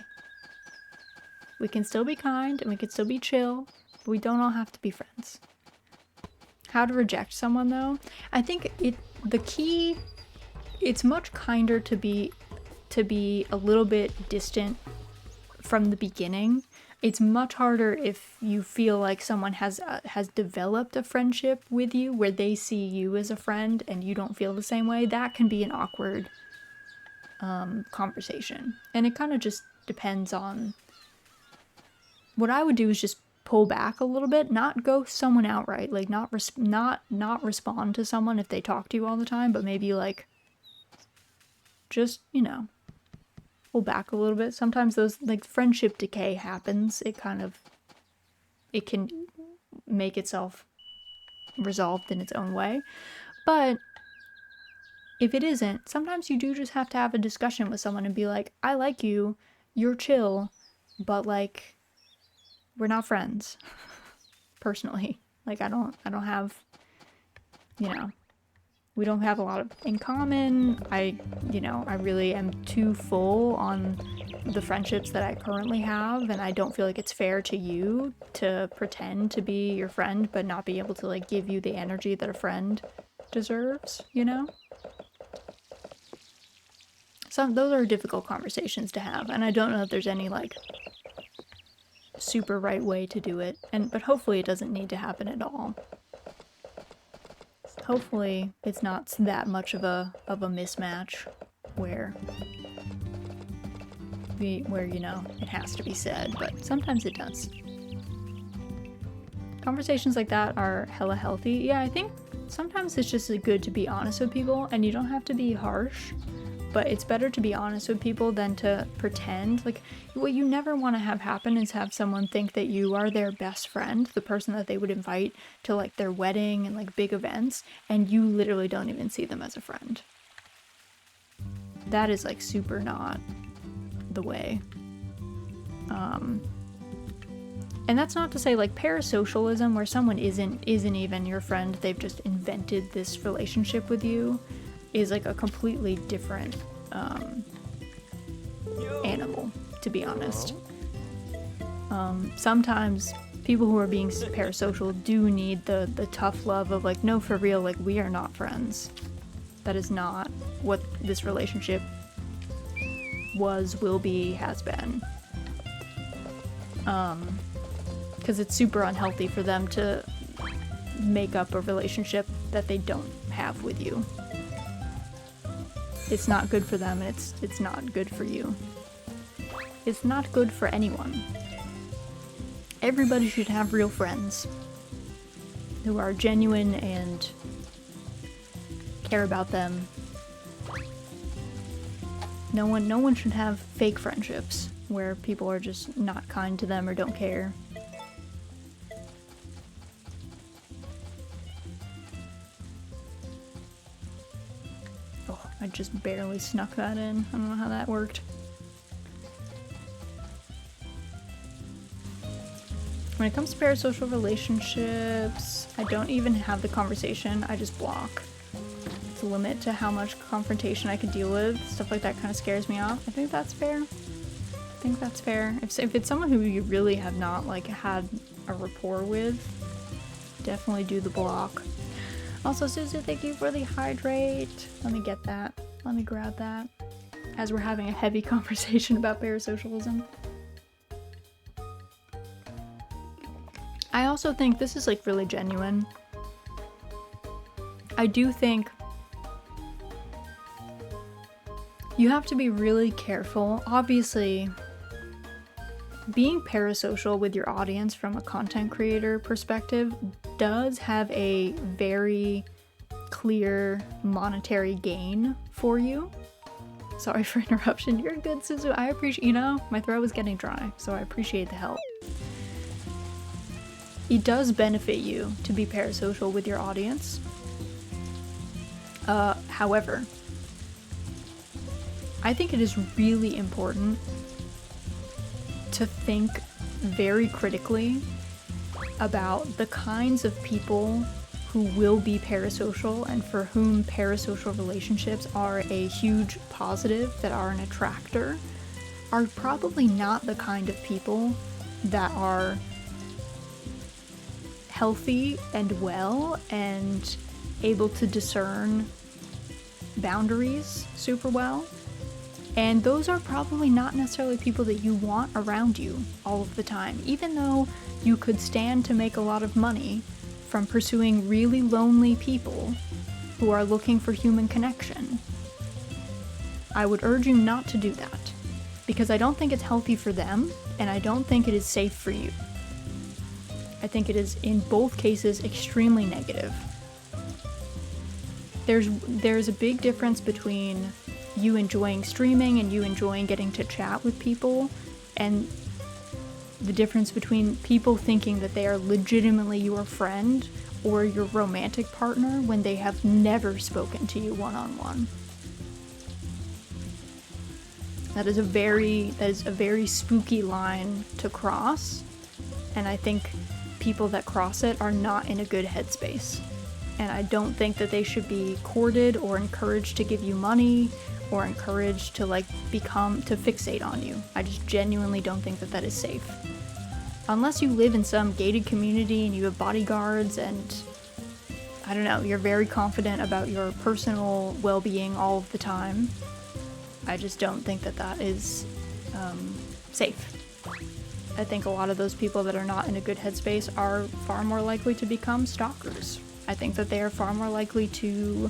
We can still be kind and we can still be chill, but we don't all have to be friends. How to reject someone, though? I think it's much kinder to be a little bit distant from the beginning. It's much harder if you feel like someone has developed a friendship with you where they see you as a friend and you don't feel the same way. That can be an awkward conversation, and it kind of just depends on. What I would do is just pull back a little bit, not ghost someone outright, like not respond to someone if they talk to you all the time, but maybe like just, you know, pull back a little bit. Sometimes those, like, friendship decay happens. It can make itself resolved in its own way. But if it isn't, sometimes you do just have to have a discussion with someone and be like, I like you, you're chill, but, like, we're not friends. Personally. Like, I don't have, you know, we don't have a lot in common. I really am too full on the friendships that I currently have, and I don't feel like it's fair to you to pretend to be your friend but not be able to, like, give you the energy that a friend deserves, you know? Those are difficult conversations to have, and I don't know if there's any, like, super right way to do it, but hopefully it doesn't need to happen at all. Hopefully it's not that much of a mismatch where you know, it has to be said, but sometimes it does. Conversations like that are hella healthy. Yeah, I think sometimes it's just good to be honest with people, and you don't have to be harsh, but it's better to be honest with people than to pretend. Like, what you never want to have happen is have someone think that you are their best friend, the person that they would invite to, like, their wedding and, like, big events, and you literally don't even see them as a friend. That is, like, super not the way. And that's not to say, like, parasocialism, where someone isn't even your friend, they've just invented this relationship with you, is, like, a completely different animal, to be honest. Sometimes people who are being parasocial do need the tough love of, like, no, for real, like, we are not friends. That is not what this relationship was, will be, has been. Because it's super unhealthy for them to make up a relationship that they don't have with you. It's not good for them, and it's not good for you. It's not good for anyone. Everybody should have real friends who are genuine and care about them. No one should have fake friendships where people are just not kind to them or don't care. I just barely snuck that in. I don't know how that worked. I'm it comes to parasocial relationships, I don't even have the conversation, I just block. It's a limit to how much confrontation I can deal with. Stuff like that kind of scares me off. I think that's fair. If it's someone who you really have not like had a rapport with, definitely do the block. Also, Suzu, thank you for the hydrate. Let me get that. Let me grab that. As we're having a heavy conversation about parasocialism. I also think this is like really genuine. I do think you have to be really careful. Obviously, being parasocial with your audience from a content creator perspective does have a very clear monetary gain for you. Sorry for interruption. You're good, Suzu. I appreciate, my throat was getting dry, so I appreciate the help. It does benefit you to be parasocial with your audience. However, I think it is really important to think very critically about the kinds of people who will be parasocial and for whom parasocial relationships are a huge positive, that are an attractor, are probably not the kind of people that are healthy and well and able to discern boundaries super well. And those are probably not necessarily people that you want around you all of the time, even though you could stand to make a lot of money from pursuing really lonely people who are looking for human connection. I would urge you not to do that, because I don't think it's healthy for them, and I don't think it is safe for you. I think it is, in both cases, extremely negative. There's a big difference between you enjoying streaming and you enjoying getting to chat with people, and the difference between people thinking that they are legitimately your friend or your romantic partner when they have never spoken to you one-on-one. That is a very spooky line to cross, and I think people that cross it are not in a good headspace. And I don't think that they should be courted or encouraged to give you money or encouraged to fixate on you. I just genuinely don't think that that is safe. Unless you live in some gated community and you have bodyguards and, I don't know, you're very confident about your personal well-being all of the time, I just don't think that that is safe. I think a lot of those people that are not in a good headspace are far more likely to become stalkers. I think that they are far more likely to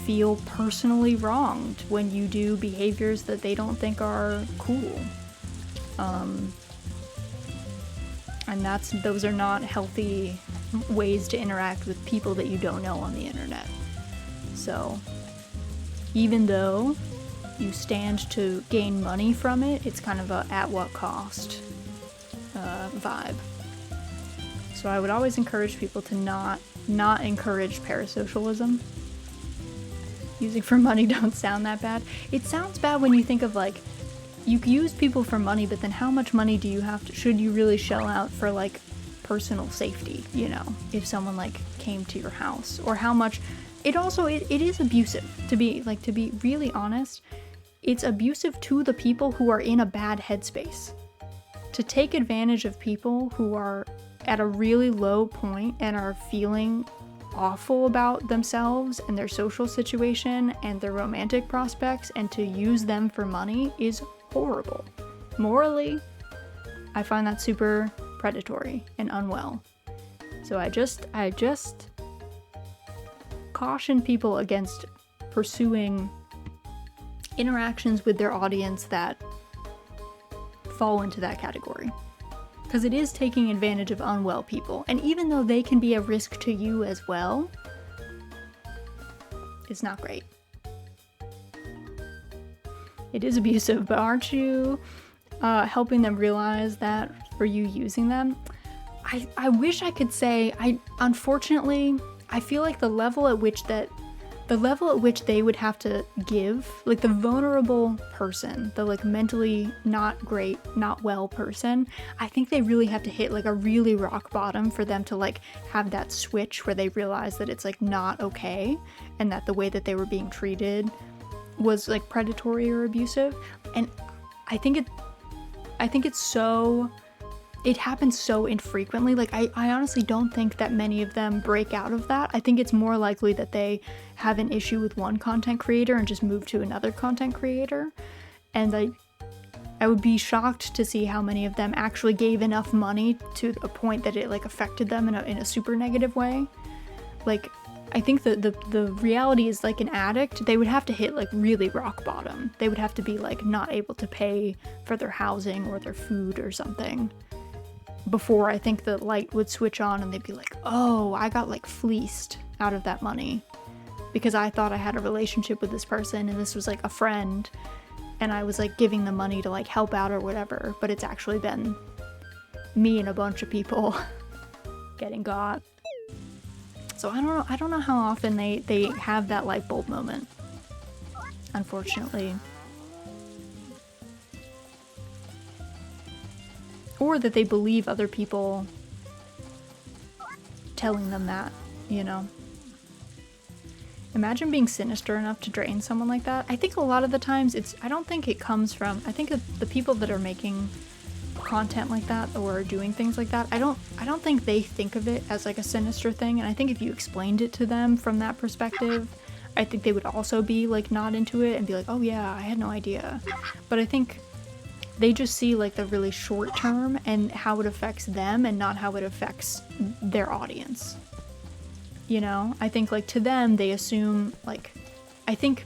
feel personally wronged when you do behaviors that they don't think are cool. And those are not healthy ways to interact with people that you don't know on the internet. So, even though you stand to gain money from it, it's kind of a at what cost vibe. So I would always encourage people to not encourage parasocialism. Using for money don't sound that bad. It sounds bad when you think of like, you use people for money, but then how much money do you should you really shell out for like personal safety, if someone like came to your house, or how much, it is abusive, to be really honest. It's abusive to the people who are in a bad headspace. To take advantage of people who are at a really low point and are feeling awful about themselves and their social situation and their romantic prospects, and to use them for money is horrible. Morally, I find that super predatory and unwell. So I just caution people against pursuing interactions with their audience that fall into that category. Because it is taking advantage of unwell people. And even though they can be a risk to you as well, it's not great. It is abusive, but aren't you helping them realize that for you using them? I wish I could say, unfortunately, I feel like the level at which that the level at which they would have to give, like the vulnerable person, the like mentally not great, not well person, I think they really have to hit like a really rock bottom for them to like have that switch where they realize that it's like not okay and that the way that they were being treated was like predatory or abusive. And I think it happens so infrequently. Like I honestly don't think that many of them break out of that. I think it's more likely that they have an issue with one content creator and just move to another content creator. And I would be shocked to see how many of them actually gave enough money to a point that it like affected them in a super negative way. Like I think the reality is like an addict, they would have to hit like really rock bottom. They would have to be like not able to pay for their housing or their food or something before I think the light would switch on and they'd be like, oh, I got like fleeced out of that money because I thought I had a relationship with this person and this was like a friend and I was like giving them money to like help out or whatever, but it's actually been me and a bunch of people getting got. So I don't know how often they have that light bulb moment, unfortunately. Or that they believe other people telling them that, you know? Imagine being sinister enough to drain someone like that. I think a lot of the times I don't think it comes from, I think the people that are making content like that or doing things like that, I don't think they think of it as like a sinister thing. And I think if you explained it to them from that perspective, I think they would also be like not into it and be like, oh yeah, I had no idea. But I think they just see like the really short term and how it affects them and not how it affects their audience. You know, I think like to them, they assume like, I think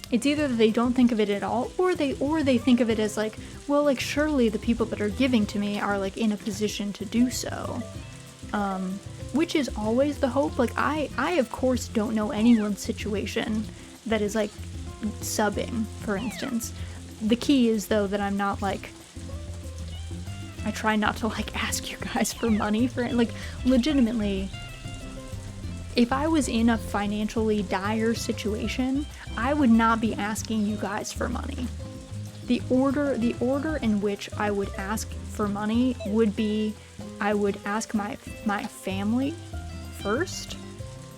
it's either that they don't think of it at all or they think of it as like, well, like surely the people that are giving to me are like in a position to do so. Which is always the hope. Like I of course don't know anyone's situation that is like subbing, for instance. The key is though that I'm not like, I try not to like ask you guys for money for it. Like legitimately, if I was in a financially dire situation, I would not be asking you guys for money. The order in which I would ask for money would be, I would ask my family first,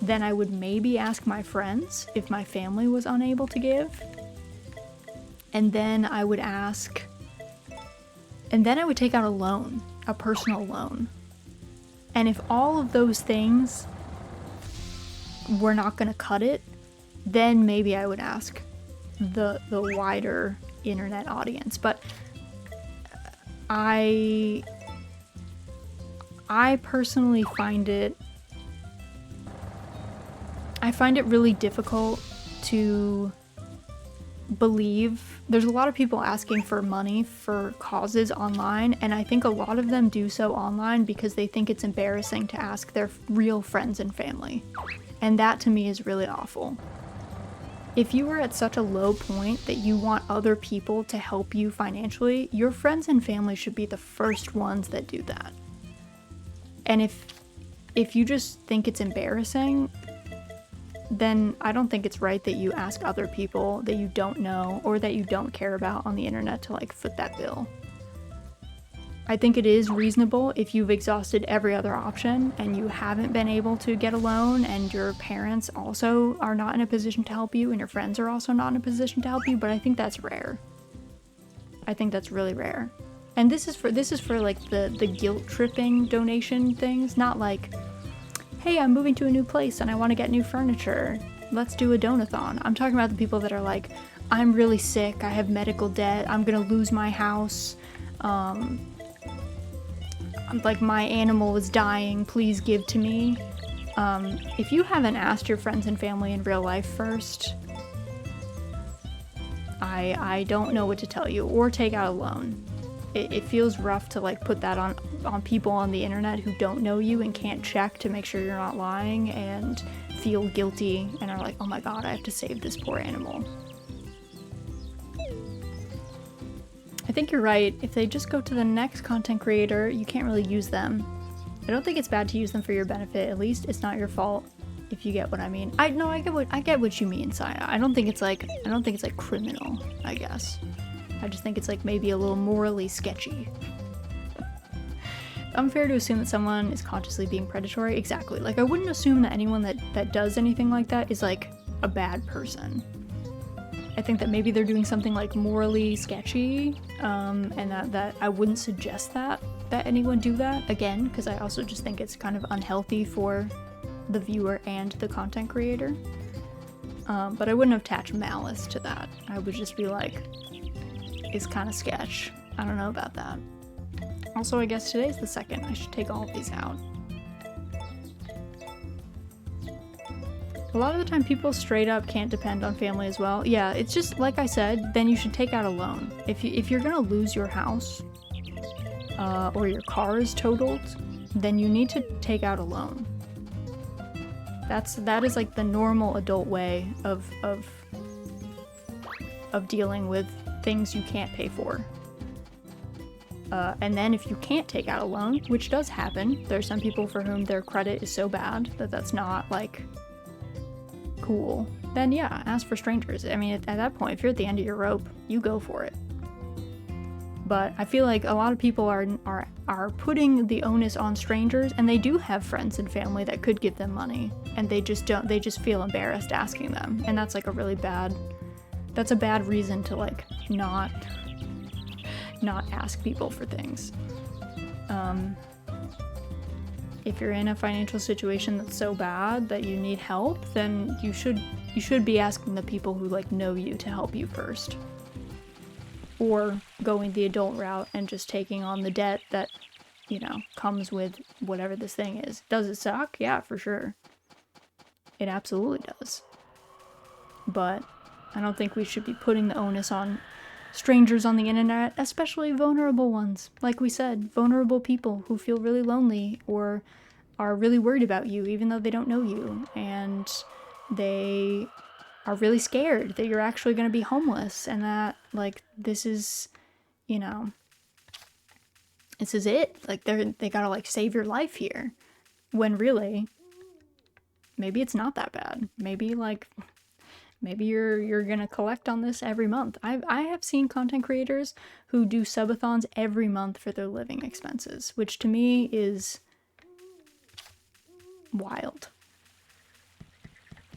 then I would maybe ask my friends if my family was unable to give. And then I would take out a loan, a personal loan. And if all of those things were not gonna cut it, then maybe I would ask the wider internet audience. But I personally find it really difficult to believe. There's a lot of people asking for money for causes online, and I think a lot of them do so online because they think it's embarrassing to ask their real friends and family. And that to me is really awful. If you are at such a low point that you want other people to help you financially, your friends and family should be the first ones that do that. And if you just think it's embarrassing, then I don't think it's right that you ask other people that you don't know or that you don't care about on the internet to like foot that bill. I think it is reasonable if you've exhausted every other option and you haven't been able to get a loan and your parents also are not in a position to help you and your friends are also not in a position to help you, but I think that's rare. I think that's really rare. And this is for like the guilt tripping donation things, not like, hey, I'm moving to a new place and I want to get new furniture. Let's do a donathon. I'm talking about the people that are like, I'm really sick, I have medical debt, I'm gonna lose my house, like my animal is dying, please give to me. If you haven't asked your friends and family in real life first, I don't know what to tell you. Or take out a loan. It feels rough to like put that on people on the internet who don't know you and can't check to make sure you're not lying and feel guilty and are like, oh my god, I have to save this poor animal. I think you're right. If they just go to the next content creator, you can't really use them. I don't think it's bad to use them for your benefit. At least it's not your fault If you get what I mean. I get what you mean, Saya. I don't think it's like criminal, I guess. I just think it's like maybe a little morally sketchy. Unfair to assume that someone is consciously being predatory. Exactly. Like, I wouldn't assume that anyone that does anything like that is like a bad person. I think that maybe they're doing something like morally sketchy, and that I wouldn't suggest that anyone do that, again, because I also just think it's kind of unhealthy for the viewer and the content creator. But I wouldn't attach malice to that. I would just be like, it's kind of sketch. I don't know about that. Also, I guess today's the 2nd. I should take all of these out. A lot of the time people straight up can't depend on family as well. Yeah, it's just like I said, then you should take out a loan. If you're gonna lose your house, or your car is totaled, then you need to take out a loan. That is like the normal adult way of dealing with things you can't pay for. And then if you can't take out a loan, which does happen, there's some people for whom their credit is so bad that that's not like cool, then yeah, ask for strangers. I mean, at that point, if you're at the end of your rope, you go for it. But I feel like a lot of people are putting the onus on strangers, and they do have friends and family that could give them money, and they just feel embarrassed asking them, and that's like a bad reason to like not ask people for things. If you're in a financial situation that's so bad that you need help, then you should be asking the people who like know you to help you first. Or going the adult route and just taking on the debt that, you know, comes with whatever this thing is. Does it suck? Yeah, for sure. It absolutely does. But I don't think we should be putting the onus on strangers on the internet, especially vulnerable ones. Like we said, vulnerable people who feel really lonely or are really worried about you even though they don't know you, and they are really scared that you're actually going to be homeless, and that like this is, you know, this is it. Like they gotta like save your life here, when really maybe it's not that bad. Maybe you're gonna collect on this every month. I have seen content creators who do subathons every month for their living expenses, which to me is wild.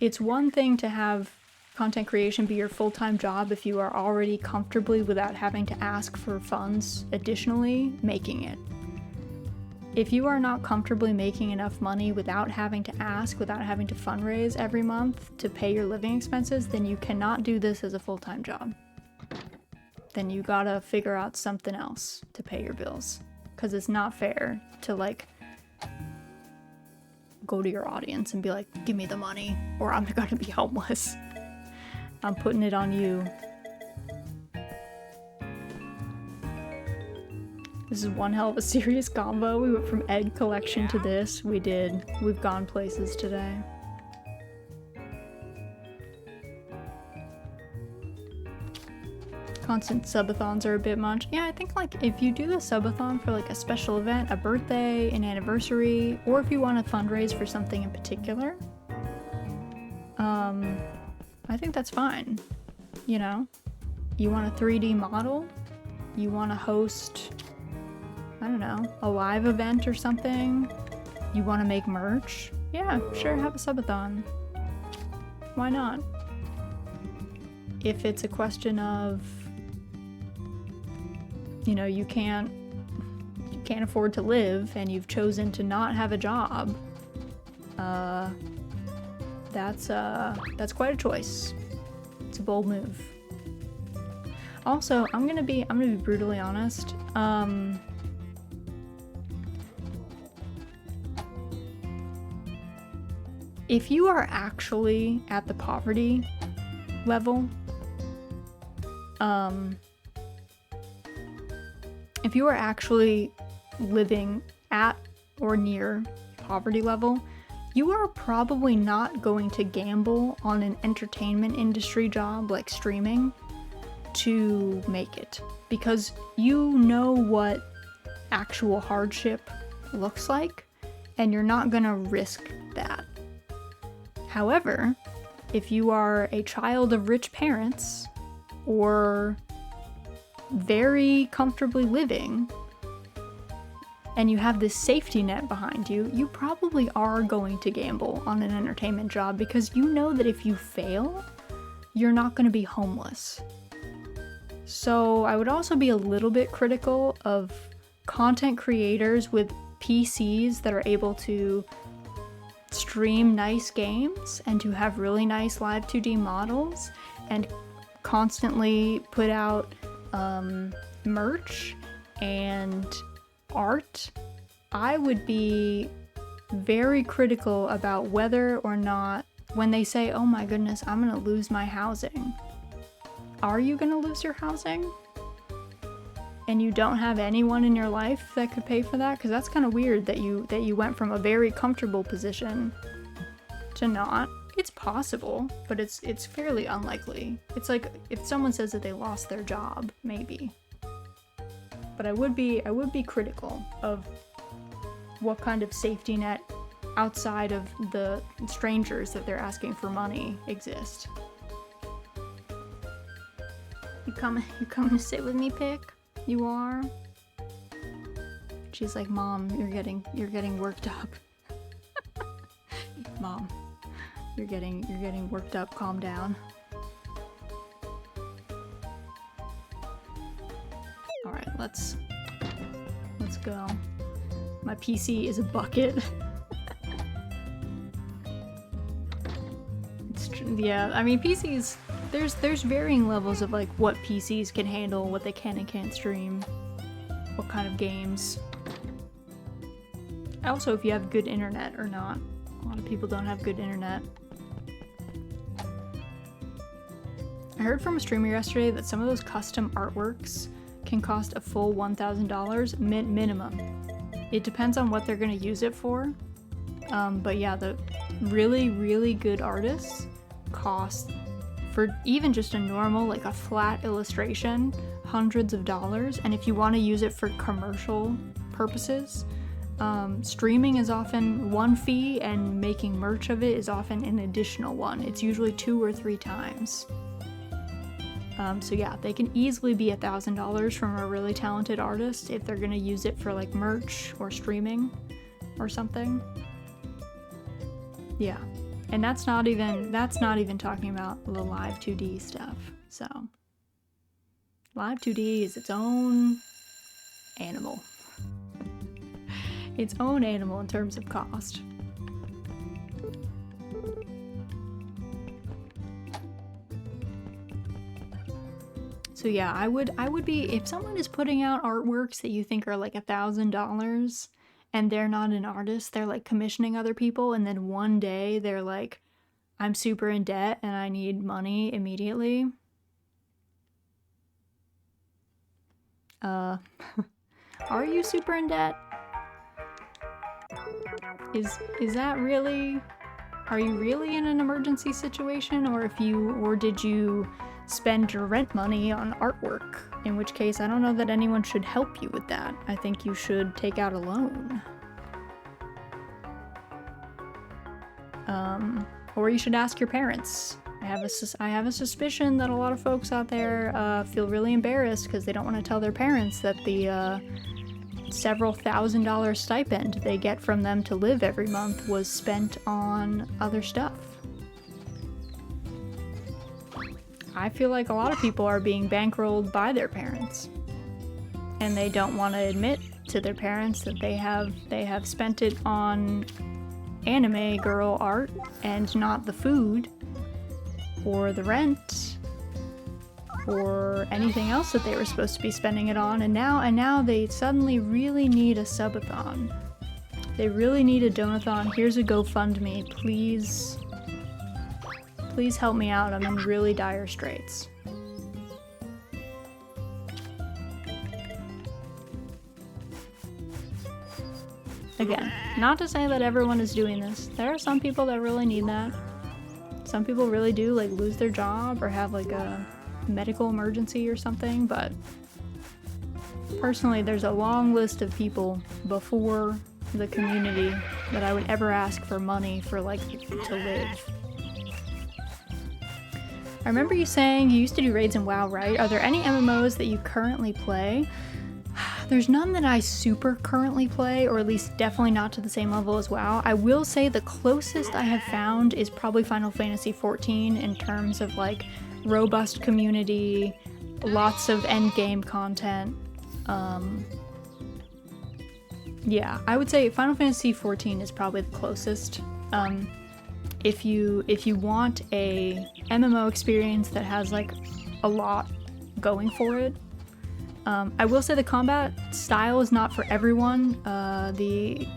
It's one thing to have content creation be your full-time job if you are already comfortably, without having to ask for funds additionally, making it. If you are not comfortably making enough money without having to ask, without having to fundraise every month to pay your living expenses, then you cannot do this as a full-time job. Then you gotta figure out something else to pay your bills. Because it's not fair to like go to your audience and be like, give me the money or I'm gonna be homeless. I'm putting it on you. This is one hell of a serious combo. We went from egg collection to this. We've gone places today. Constant subathons are a bit much. Yeah, I think like if you do a subathon for like a special event, a birthday, an anniversary, or if you want to fundraise for something in particular, I think that's fine. You know, you want a 3D model, you want to host, I don't know, a live event or something, you want to make merch, yeah, sure, have a subathon. Why not? If it's a question of, you know, you can't afford to live and you've chosen to not have a job, that's quite a choice. It's a bold move. Also, I'm gonna be brutally honest. If you are actually at the poverty level, if you are actually living at or near poverty level, you are probably not going to gamble on an entertainment industry job like streaming to make it, because you know what actual hardship looks like, and you're not gonna risk that. However, if you are a child of rich parents or very comfortably living and you have this safety net behind you, you probably are going to gamble on an entertainment job because you know that if you fail, you're not going to be homeless. So I would also be a little bit critical of content creators with PCs that are able to stream nice games and to have really nice live 2D models and constantly put out merch and art. I would be very critical about whether or not, when they say, oh my goodness, I'm gonna lose my housing. Are you gonna lose your housing? And you don't have anyone in your life that could pay for that? Because that's kind of weird that you went from a very comfortable position to not. It's possible, but it's fairly unlikely. It's like if someone says that they lost their job, maybe. But I would be critical of what kind of safety net outside of the strangers that they're asking for money exist. You come to sit with me, Pick? You are? She's like, Mom, you're getting worked up. Mom, you're getting worked up, calm down. Alright, let's go. My PC is a bucket. Yeah, I mean PCs, there's varying levels of like what PCs can handle, what they can and can't stream, what kind of games. Also, if you have good internet or not. A lot of people don't have good internet. I heard from a streamer yesterday that some of those custom artworks can cost a full $1,000 minimum. It depends on what they're gonna use it for. But yeah, the really, really good artists cost, for even just a normal, like a flat illustration, hundreds of dollars. And if you want to use it for commercial purposes, streaming is often one fee and making merch of it is often an additional one. It's usually 2 or 3 times. So yeah, they can easily be $1,000 from a really talented artist if they're gonna use it for like merch or streaming or something. Yeah. And that's not even talking about the live 2D stuff. So live 2D is its own animal. Its own animal in terms of cost. So yeah, I would be, if someone is putting out artworks that you think are like $1,000 and they're not an artist, they're like commissioning other people, and then one day they're like, I'm super in debt and I need money immediately. Are you super in debt? Is that really, are you really in an emergency situation, or did you spend your rent money on artwork? In which case, I don't know that anyone should help you with that. I think you should take out a loan. Or you should ask your parents. I have a suspicion that a lot of folks out there feel really embarrassed because they don't want to tell their parents that the several $1,000 stipend they get from them to live every month was spent on other stuff. I feel like a lot of people are being bankrolled by their parents, and they don't want to admit to their parents that they have spent it on anime girl art and not the food or the rent or anything else that they were supposed to be spending it on, and now they suddenly really need a subathon. They really need a donathon. Here's a GoFundMe, please. Please help me out, I'm in really dire straits. Again, not to say that everyone is doing this. There are some people that really need that. Some people really do like lose their job or have like a medical emergency or something, but personally there's a long list of people before the community that I would ever ask for money for like to live. I remember you saying you used to do raids in WoW, right? Are there any MMOs that you currently play? There's none that I super currently play, or at least definitely not to the same level as WoW. I will say the closest I have found is probably Final Fantasy XIV in terms of like robust community, lots of endgame content. Yeah, I would say Final Fantasy XIV is probably the closest. If you want a MMO experience that has like a lot going for it, I will say the combat style is not for everyone. The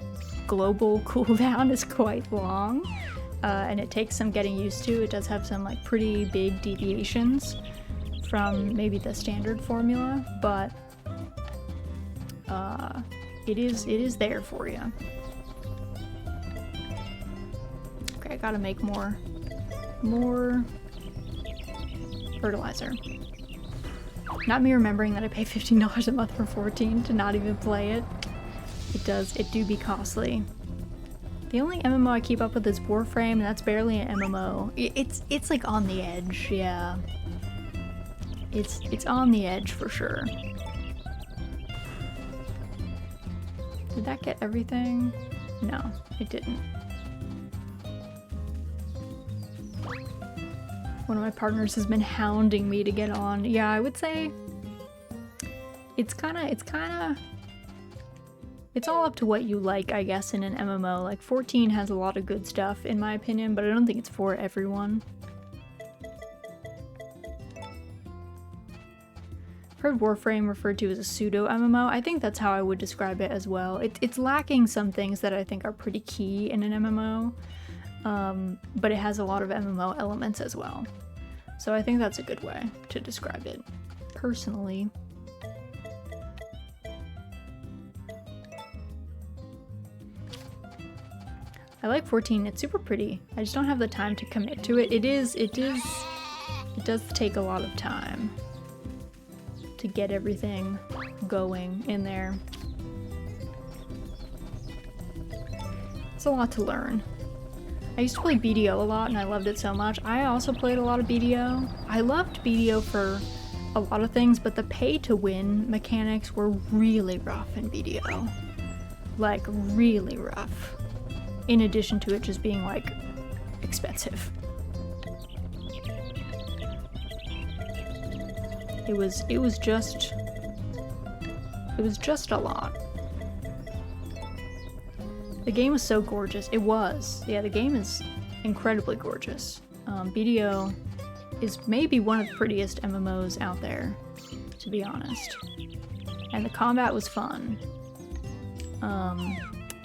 global cooldown is quite long, and it takes some getting used to. It does have some like pretty big deviations from maybe the standard formula, but it is there for you. Okay, I gotta make more fertilizer. Not me remembering that I pay $15 a month for 14 to not even play it. It do be costly. The only MMO I keep up with is Warframe, and that's barely an MMO. It's like on the edge, yeah. It's on the edge for sure. Did that get everything? No, it didn't. One of my partners has been hounding me to get on. Yeah, I would say it's all up to what you like, I guess, in an MMO. Like 14 has a lot of good stuff in my opinion, but I don't think it's for everyone. I've heard Warframe referred to as a pseudo MMO. I think that's how I would describe it as well. It's lacking some things that I think are pretty key in an MMO. But it has a lot of MMO elements as well. So I think that's a good way to describe it, personally. I like 14, it's super pretty. I just don't have the time to commit to it. It does take a lot of time to get everything going in there. It's a lot to learn. I used to play BDO a lot and I loved it so much. I also played a lot of BDO. I loved BDO for a lot of things, but the pay to win mechanics were really rough in BDO. Like, really rough. In addition to it just being, like, expensive. It was just a lot. The game was so gorgeous. It was. Yeah, the game is incredibly gorgeous. BDO is maybe one of the prettiest MMOs out there, to be honest. And the combat was fun.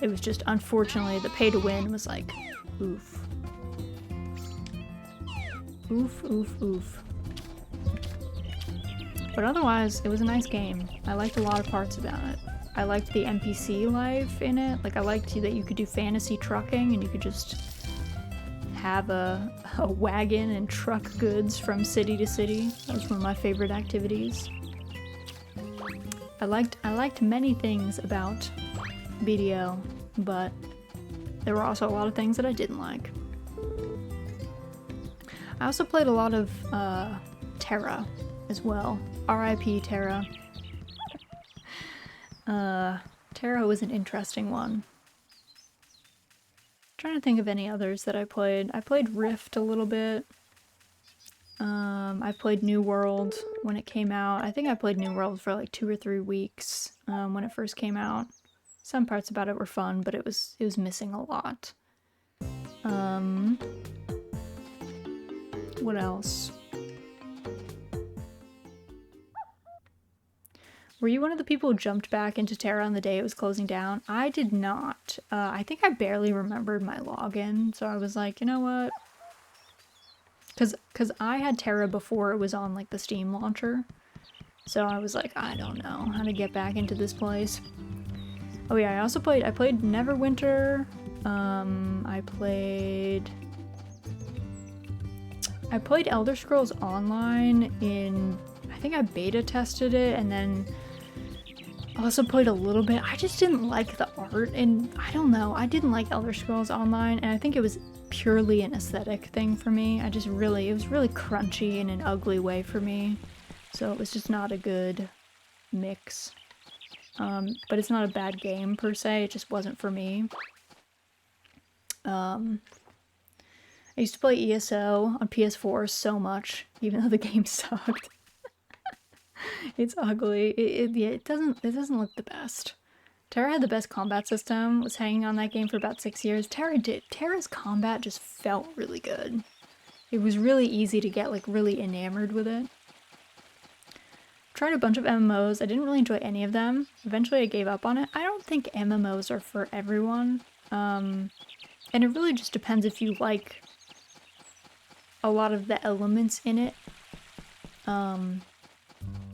It was just, unfortunately, the pay to win was like, oof. Oof, oof, oof. But otherwise, it was a nice game. I liked a lot of parts about it. I liked the NPC life in it. Like, I liked that you could do fantasy trucking and you could just have a wagon and truck goods from city to city. That was one of my favorite activities. I liked many things about BDO, but there were also a lot of things that I didn't like. I also played a lot of Terra as well. R.I.P. Terra. Terra was an interesting one. I'm trying to think of any others that I played. I played Rift a little bit. I played New World when it came out. I think I played New World for like 2 or 3 weeks when it first came out. Some parts about it were fun, but it was missing a lot. What else? Were you one of the people who jumped back into Terra on the day it was closing down? I did not. I think I barely remembered my login, so I was like, you know what? Because I had Terra before it was on like the Steam launcher. So I was like, I don't know how to get back into this place. Oh yeah, I played Neverwinter. I played Elder Scrolls Online in, I think I beta tested it, and then I also played a little bit. I just didn't like the art, and I don't know. I didn't like Elder Scrolls Online, and I think it was purely an aesthetic thing for me. It was really crunchy in an ugly way for me. So it was just not a good mix. But it's not a bad game per se, it just wasn't for me. I used to play ESO on PS4 so much, even though the game sucked. It's ugly. It doesn't look the best. Terra had the best combat system, was hanging on that game for about 6 years. Terra's combat just felt really good. It was really easy to get like really enamored with it. Tried a bunch of MMOs. I didn't really enjoy any of them. Eventually I gave up on it. I don't think MMOs are for everyone. And it really just depends if you like a lot of the elements in it.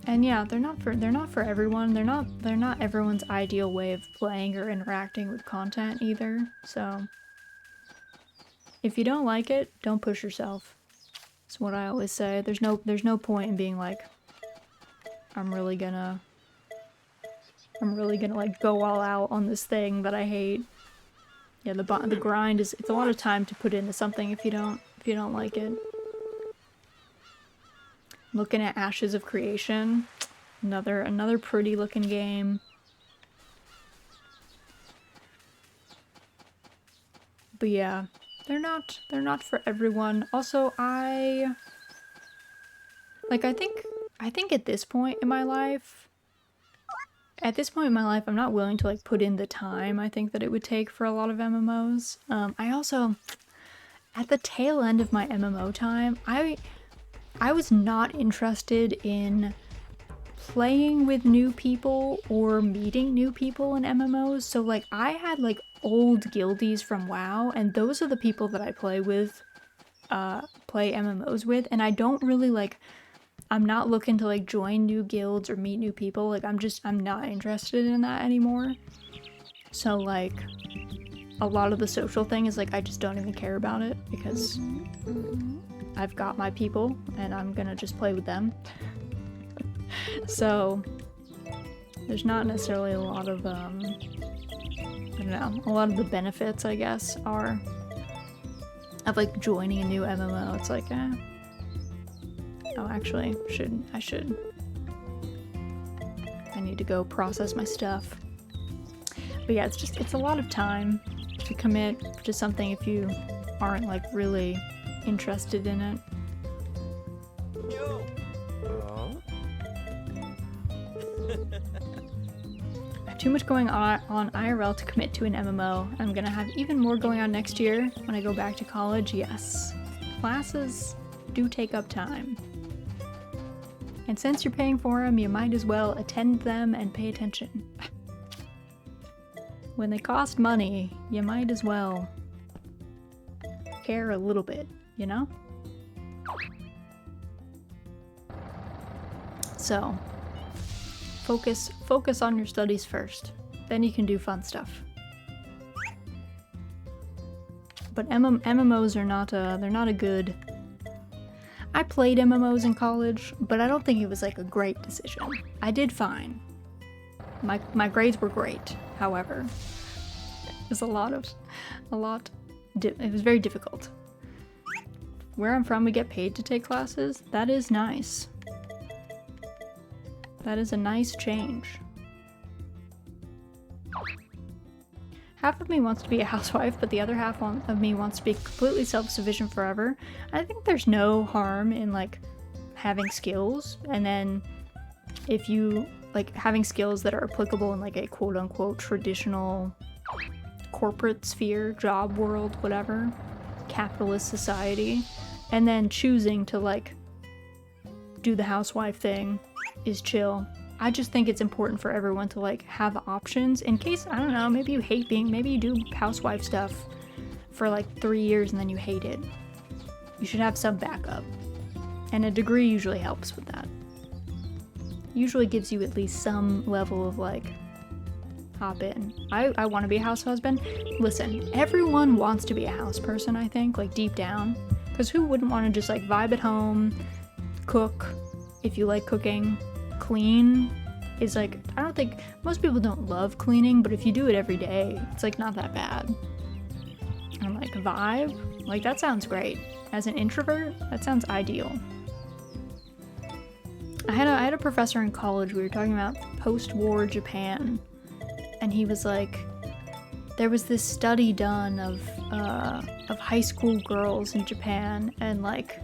And yeah, they're not for everyone. They're not everyone's ideal way of playing or interacting with content either. So if you don't like it, don't push yourself. That's what I always say. There's no point in being like, I'm really gonna like go all out on this thing that I hate. Yeah, the grind it's a lot of time to put into something if you don't like it. Looking at Ashes of Creation, another pretty looking game. But yeah, they're not for everyone. Also, I think at this point in my life, I'm not willing to like put in the time I think that it would take for a lot of MMOs. I also, at the tail end of my MMO time, I was not interested in playing with new people or meeting new people in MMOs. So like I had like old guildies from WoW, and those are the people that I play MMOs with, and I don't really like, I'm not looking to like join new guilds or meet new people. Like I'm not interested in that anymore. So like a lot of the social thing is like I just don't even care about it because I've got my people and I'm gonna just play with them. So there's not necessarily a lot of I don't know, a lot of the benefits I guess are of like joining a new MMO. It's like oh, actually, I should. I need to go process my stuff. But yeah, it's a lot of time to commit to something if you aren't like really interested in it. I have too much going on IRL to commit to an MMO. I'm gonna have even more going on next year when I go back to college. Yes, classes do take up time. And since you're paying for them, you might as well attend them and pay attention. When they cost money, you might as well care a little bit, you know? So, focus on your studies first. Then you can do fun stuff. But MMOs are not they're not a good... I played MMOs in college, but I don't think it was like a great decision. I did fine. My grades were great, however. It was it was very difficult. Where I'm from, we get paid to take classes. That is nice. That is a nice change. Half of me wants to be a housewife, but the other half of me wants to be completely self-sufficient forever. I think there's no harm in like having skills, and then if you like having skills that are applicable in like a quote-unquote traditional corporate sphere, job world, whatever, capitalist society, and then choosing to like do the housewife thing is chill. I just think it's important for everyone to like have options in case, I don't know, maybe you do housewife stuff for like 3 years and then you hate it. You should have some backup. And a degree usually helps with that. Usually gives you at least some level of like, hop in. I want to be a house husband. Listen, everyone wants to be a house person, I think, like deep down. Because who wouldn't want to just like vibe at home, cook, if you like cooking, clean, is like, I don't think, most people don't love cleaning, but if you do it every day, it's like not that bad. I'm like, vibe? Like, that sounds great. As an introvert, that sounds ideal. I had a professor in college, we were talking about post-war Japan, and he was like, there was this study done of high school girls in Japan, and like,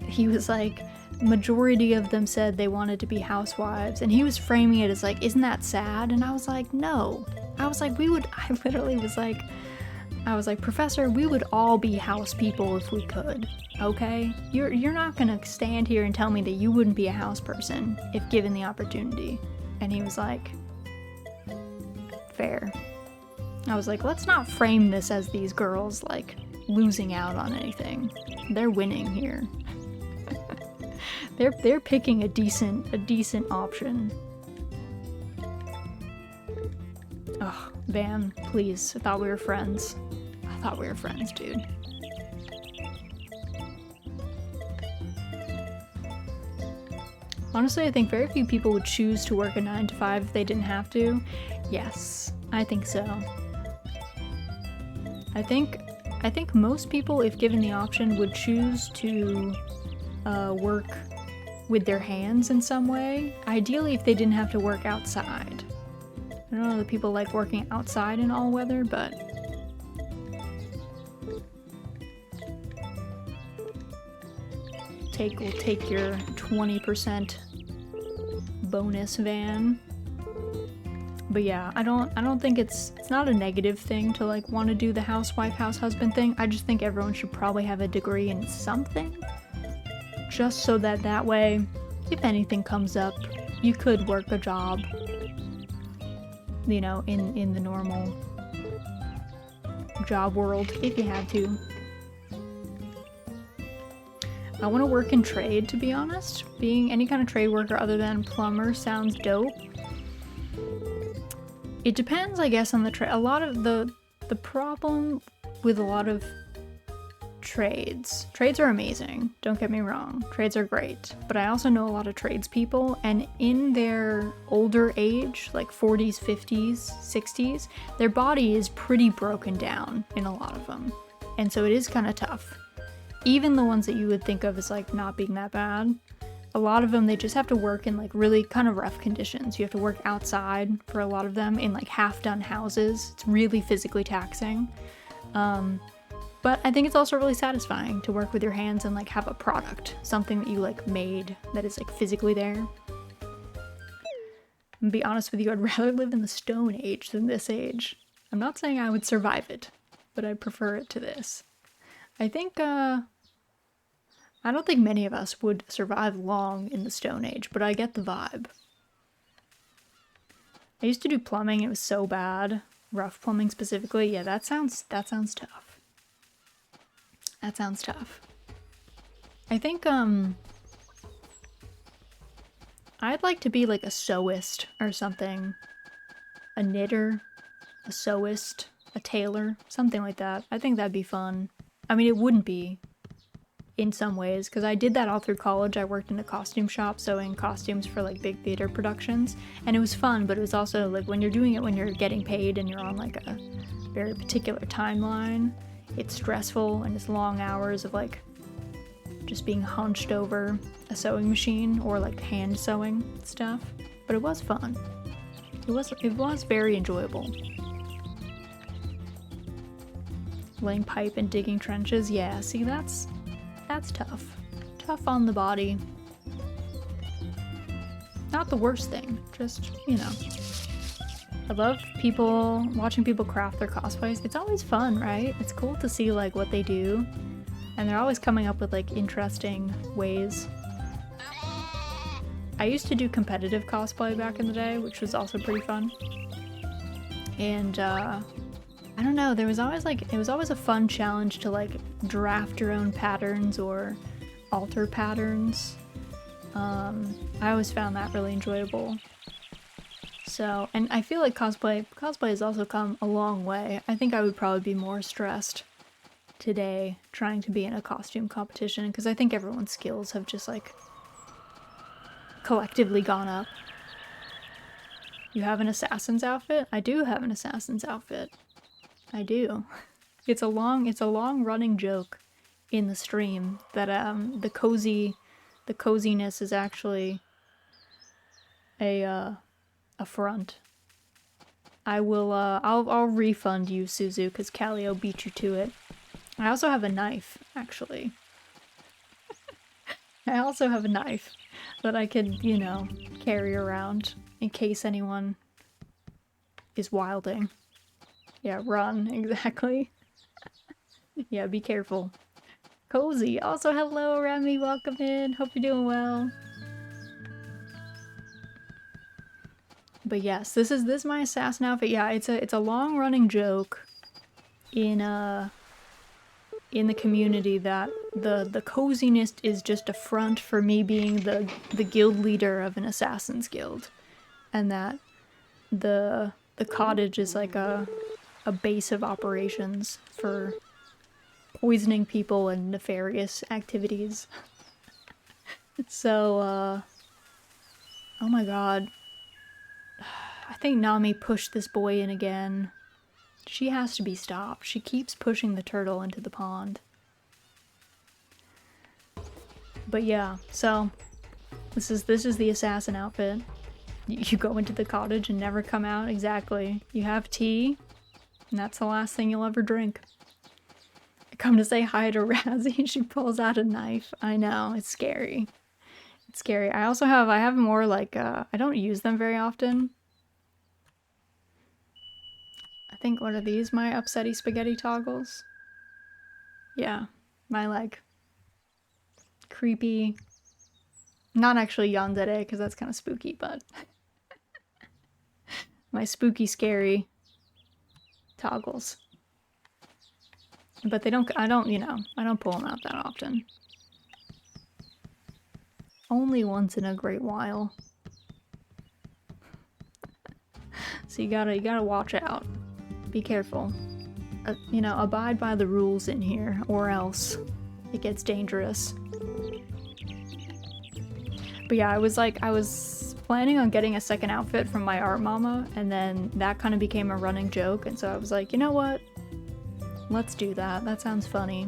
he was like, majority of them said they wanted to be housewives, and he was framing it as like, isn't that sad? And I was like, no. I was like, I was like, Professor, we would all be house people if we could, okay? You're not gonna stand here and tell me that you wouldn't be a house person if given the opportunity. And he was like, fair. I was like, let's not frame this as these girls like losing out on anything. They're winning here. They're picking a decent option. Ugh, Van, please. I thought we were friends. I thought we were friends, dude. Honestly, I think very few people would choose to work a 9 to 5 if they didn't have to. Yes, I think so. I think most people, if given the option, would choose to work with their hands in some way. Ideally, if they didn't have to work outside. I don't know that people like working outside in all weather, but we'll take your 20% bonus, Van. But yeah, I don't think it's not a negative thing to like want to do the housewife, house husband thing. I just think everyone should probably have a degree in something, just so that way, if anything comes up, you could work a job, you know, in the normal job world if you had to. I want to work in trade, to be honest. Being any kind of trade worker other than plumber sounds dope. It depends, I guess, on the trade. A lot of the problem with a lot of trades are amazing, don't get me wrong. Trades are great, but I also know a lot of tradespeople, and in their older age, like 40s, 50s, 60s, their body is pretty broken down in a lot of them. And so it is kind of tough. Even the ones that you would think of as like not being that bad, a lot of them, they just have to work in like really kind of rough conditions. You have to work outside for a lot of them in like half-done houses. It's really physically taxing. But I think it's also really satisfying to work with your hands and like have a product, something that you like made that is like physically there. And to be honest with you, I'd rather live in the Stone Age than this age. I'm not saying I would survive it, but I'd prefer it to this. I think, I don't think many of us would survive long in the Stone Age, but I get the vibe. I used to do plumbing, it was so bad. Rough plumbing specifically, yeah, that sounds tough. That sounds tough. I think, I'd like to be like a sewist or something. A knitter, a sewist, a tailor, something like that. I think that'd be fun. I mean, it wouldn't be in some ways, because I did that all through college. I worked in a costume shop sewing costumes for like big theater productions, and it was fun, but it was also like when you're doing it when you're getting paid and you're on like a very particular timeline, it's stressful and it's long hours of like just being hunched over a sewing machine or like hand sewing stuff. But it was fun. It was very enjoyable. Laying pipe and digging trenches, yeah, see, that's tough. Tough on the body. Not the worst thing, just, you know. I love watching people craft their cosplays. It's always fun, right? It's cool to see like what they do. And they're always coming up with like interesting ways. I used to do competitive cosplay back in the day, which was also pretty fun. And I don't know, it was always a fun challenge to like draft your own patterns or alter patterns. I always found that really enjoyable. So, and I feel like cosplay has also come a long way. I think I would probably be more stressed today trying to be in a costume competition, because I think everyone's skills have just like collectively gone up. You have an assassin's outfit? I do have an assassin's outfit. I do. It's a long running joke in the stream that the coziness is actually a front. I'll refund you, Suzu, because Calio beat you to it. I also have a knife, actually. I also have a knife that I could, you know, carry around in case anyone is wilding. Yeah, run, exactly. Yeah, be careful. Cozy. Also, hello, Remy. Welcome in. Hope you're doing well. But yes, this is my assassin outfit. Yeah, it's a long running joke in the community that the coziness is just a front for me being the guild leader of an assassin's guild, and that the cottage is like a base of operations for poisoning people and nefarious activities. So, oh my god. I think Nami pushed this boy in again. She has to be stopped. She keeps pushing the turtle into the pond. But yeah, so this is the assassin outfit. You go into the cottage and never come out. Exactly. You have tea, and that's the last thing you'll ever drink. I come to say hi to Razzie. She pulls out a knife. I know, it's scary. It's scary. I have more like, I don't use them very often. I think, what are these? My upsetty spaghetti toggles? Yeah, my like creepy, not actually yandere because that's kind of spooky, but my spooky, scary toggles. But I don't pull them out that often. Only once in a great while. So you gotta watch out. Be careful. You know, abide by the rules in here, or else it gets dangerous. But yeah, I was planning on getting a second outfit from my art mama, and then that kind of became a running joke, and so I was like, you know what? Let's do that. That sounds funny.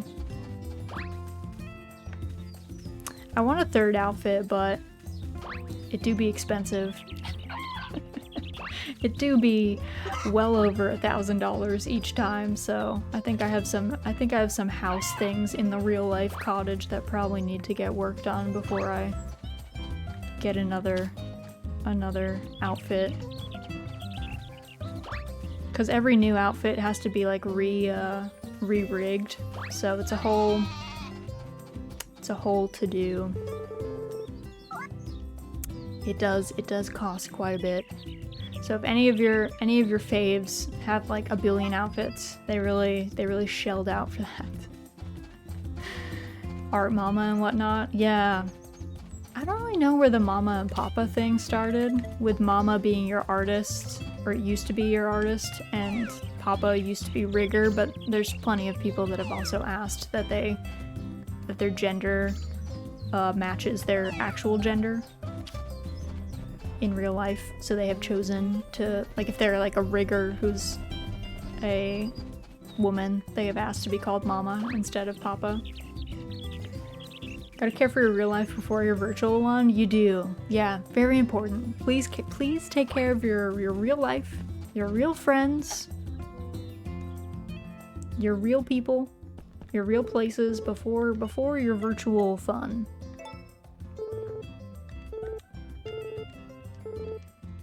I want a third outfit, but it do be expensive. It do be well over $1,000 each time, so I think I have some house things in the real life cottage that probably need to get worked on before I get another outfit. Because every new outfit has to be like re-rigged, so it's a whole to-do. It does cost quite a bit. So if any of your faves have like a billion outfits, they really shelled out for that. Art mama and whatnot. Yeah. I don't really know where the mama and papa thing started, with mama being your artist, or it used to be your artist, and papa used to be rigger, but there's plenty of people that have also asked that their gender matches their actual gender in real life, so they have chosen to, like, if they're like a rigger who's a woman, they have asked to be called mama instead of papa. Gotta care for your real life before your virtual one? You do. Yeah, very important. Please take care of your real life, your real friends, your real people, your real places before your virtual fun.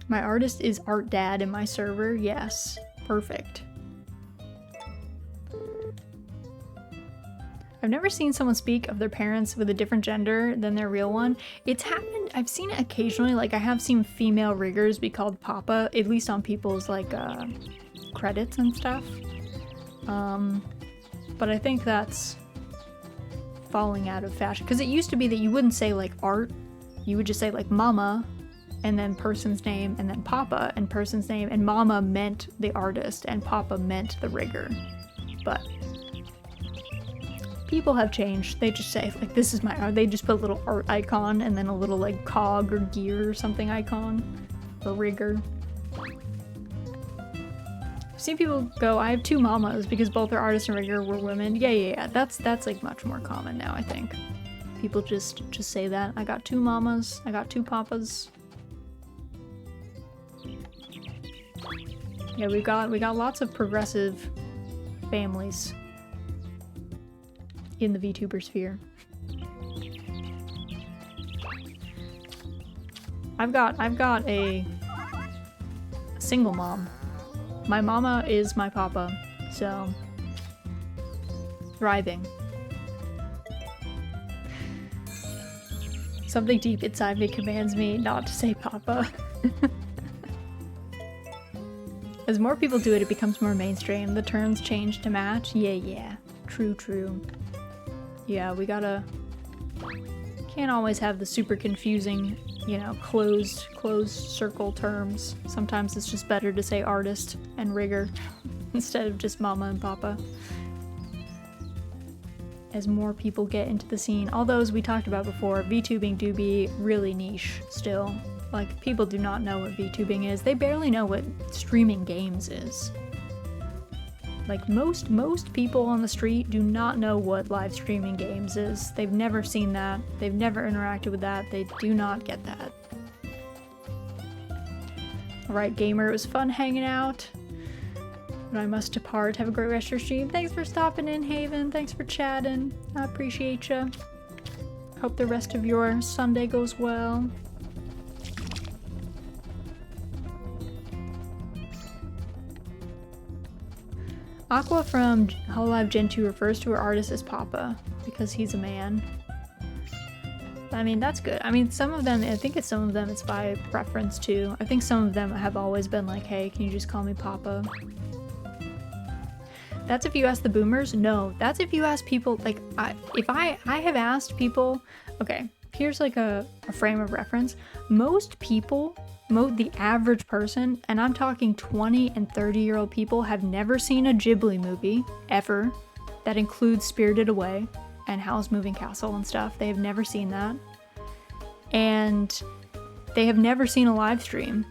My artist is Art Dad in my server. Yes. Perfect. I've never seen someone speak of their parents with a different gender than their real one. It's happened. I've seen it occasionally. Like, I have seen female riggers be called Papa, at least on people's, like, credits and stuff. But I think that's falling out of fashion. Because it used to be that you wouldn't say, like, art. You would just say, like, mama, and then person's name, and then papa, and person's name, and mama meant the artist, and papa meant the rigger. But people have changed. They just say, like, this is my art. They just put a little art icon, and then a little, like, cog or gear or something icon. Or rigger. seen people go, I have 2 mamas because both our artist and rigger were women. Yeah. That's like much more common now, I think. People just say that. I got 2 mamas, I got 2 papas. Yeah, we got lots of progressive families in the VTuber sphere. I've got a single mom. My mama is my papa, so thriving. Something deep inside me commands me not to say papa. As more people do it, it becomes more mainstream. The terms change to match. Yeah. True. Yeah, we gotta... Can't always have the super confusing, you know, closed circle terms. Sometimes it's just better to say artist and rigger instead of just mama and papa. As more people get into the scene, although as we talked about before, VTubing do be really niche still. Like, people do not know what VTubing is. They barely know what streaming games is. Like, most people on the street do not know what live streaming games is. They've never seen that. They've never interacted with that. They do not get that. Alright, gamer, it was fun hanging out. But I must depart. Have a great rest of your stream. Thanks for stopping in, Haven. Thanks for chatting. I appreciate you. Hope the rest of your Sunday goes well. Aqua from Hololive Gen 2 refers to her artist as Papa because he's a man. I mean, that's good. I mean, some of them, I think some of them it's by preference too. I think some of them have always been like, hey, can you just call me Papa? That's if you ask the boomers? No, that's if you ask people, like, I have asked people, okay, here's like a frame of reference. Most people, the average person, and I'm talking 20 and 30-year-old people, have never seen a Ghibli movie, ever, that includes Spirited Away and Howl's Moving Castle and stuff. They have never seen that. And they have never seen a live stream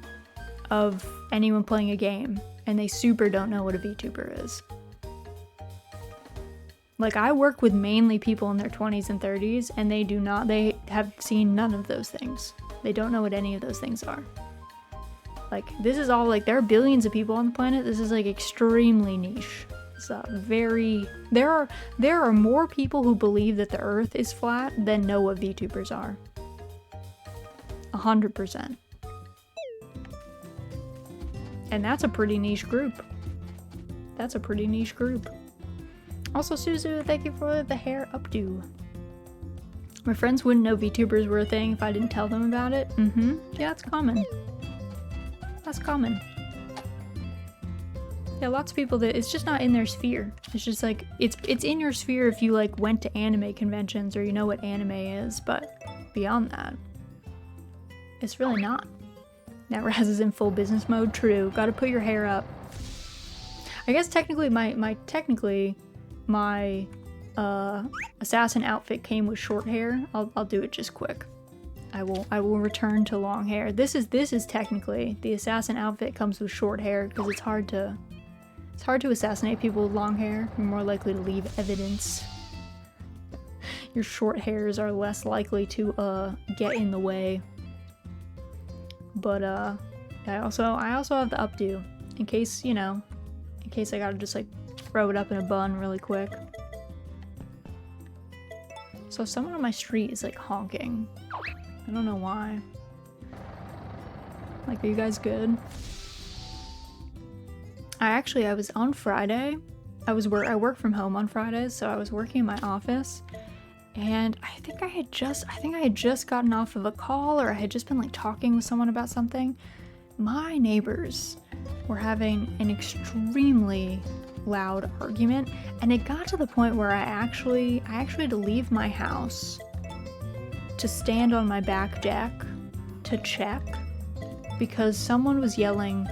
of anyone playing a game, and they super don't know what a VTuber is. Like, I work with mainly people in their 20s and 30s, and they have seen none of those things. They don't know what any of those things are. Like, this is all, like, there are billions of people on the planet. This is, like, extremely niche. It's there are more people who believe that the Earth is flat than know what VTubers are. 100%. And that's a pretty niche group. Also, Suzu, thank you for the hair updo. My friends wouldn't know VTubers were a thing if I didn't tell them about it. Yeah, that's common. That's common. Yeah, lots of people that it's just not in their sphere. It's just like, it's in your sphere if you like went to anime conventions or you know what anime is, but beyond that, it's really not. Now Raz is in full business mode, true. Gotta put your hair up. I guess technically my assassin outfit came with short hair. I'll do it just quick. I will return to long hair. This is technically the assassin outfit comes with short hair because it's hard to assassinate people with long hair. You're more likely to leave evidence. Your short hairs are less likely to get in the way. But I also have the updo in case, you know, in case I gotta just like throw it up in a bun really quick. So someone on my street is like honking. I don't know why. Like, are you guys good? I was on Friday. I work from home on Fridays, so I was working in my office, and I think I had just gotten off of a call, or I had just been like talking with someone about something. My neighbors were having an extremely loud argument, and it got to the point where I actually had to leave my house to stand on my back deck to check because someone was yelling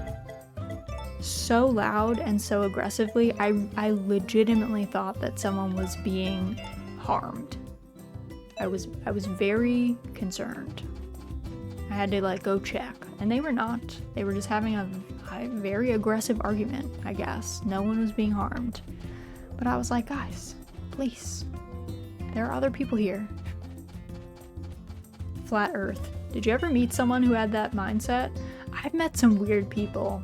so loud and so aggressively. I legitimately thought that someone was being harmed. I was very concerned. I had to like go check, and they were not. They were just having a very aggressive argument, I guess. No one was being harmed. But I was like, guys, please. There are other people here. Flat Earth. Did you ever meet someone who had that mindset? I've met some weird people.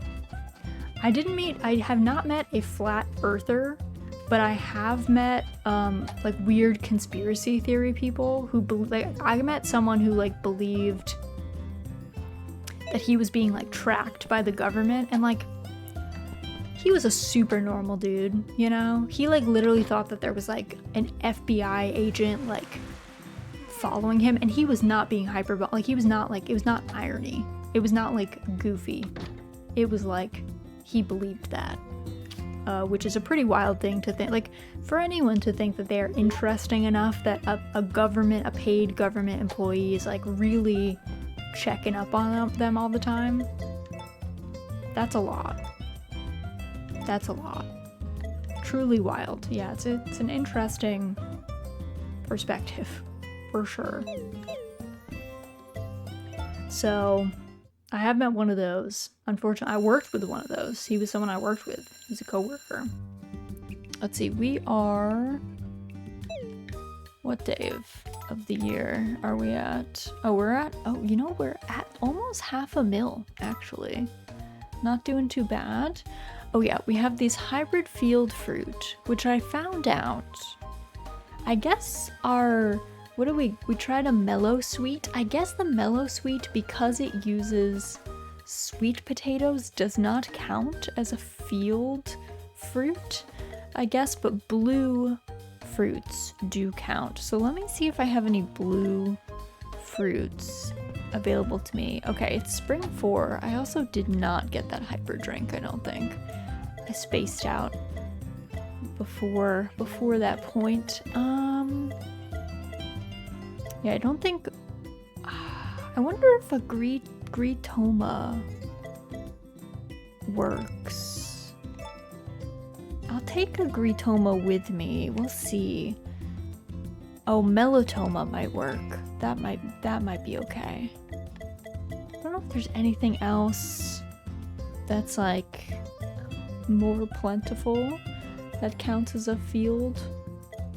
I have not met a flat earther, but I have met like weird conspiracy theory people who I met someone who like believed that he was being like tracked by the government, and like he was a super normal dude, you know? He like literally thought that there was like an FBI agent like following him, and he was not being hyperbolic. Like he was not like, it was not irony. It was not like goofy. It was like he believed that, which is a pretty wild thing to think. Like for anyone to think that they're interesting enough that a paid government employee is like really checking up on them all the time. That's a lot. That's a lot. Truly wild. Yeah, it's an interesting perspective, for sure. So, I have met one of those. Unfortunately, I worked with one of those. He was someone I worked with. He's a coworker. Let's see, we are... What day of the year are we at? Oh, we're at almost 500,000, actually. Not doing too bad. Oh yeah, we have these hybrid field fruit, which I found out. I guess we tried a mellow sweet. I guess the mellow sweet, because it uses sweet potatoes, does not count as a field fruit, I guess, but blue fruits do count. So let me see if I have any blue fruits available to me. Okay, it's spring 4. I also did not get that hyper drink, I don't think. I spaced out before that point. Yeah, I don't think... I wonder if a Greetoma works. I'll take a Greetoma with me. We'll see. Oh, Melotoma might work. That might be okay. I don't know if there's anything else that's like more plentiful that counts as a field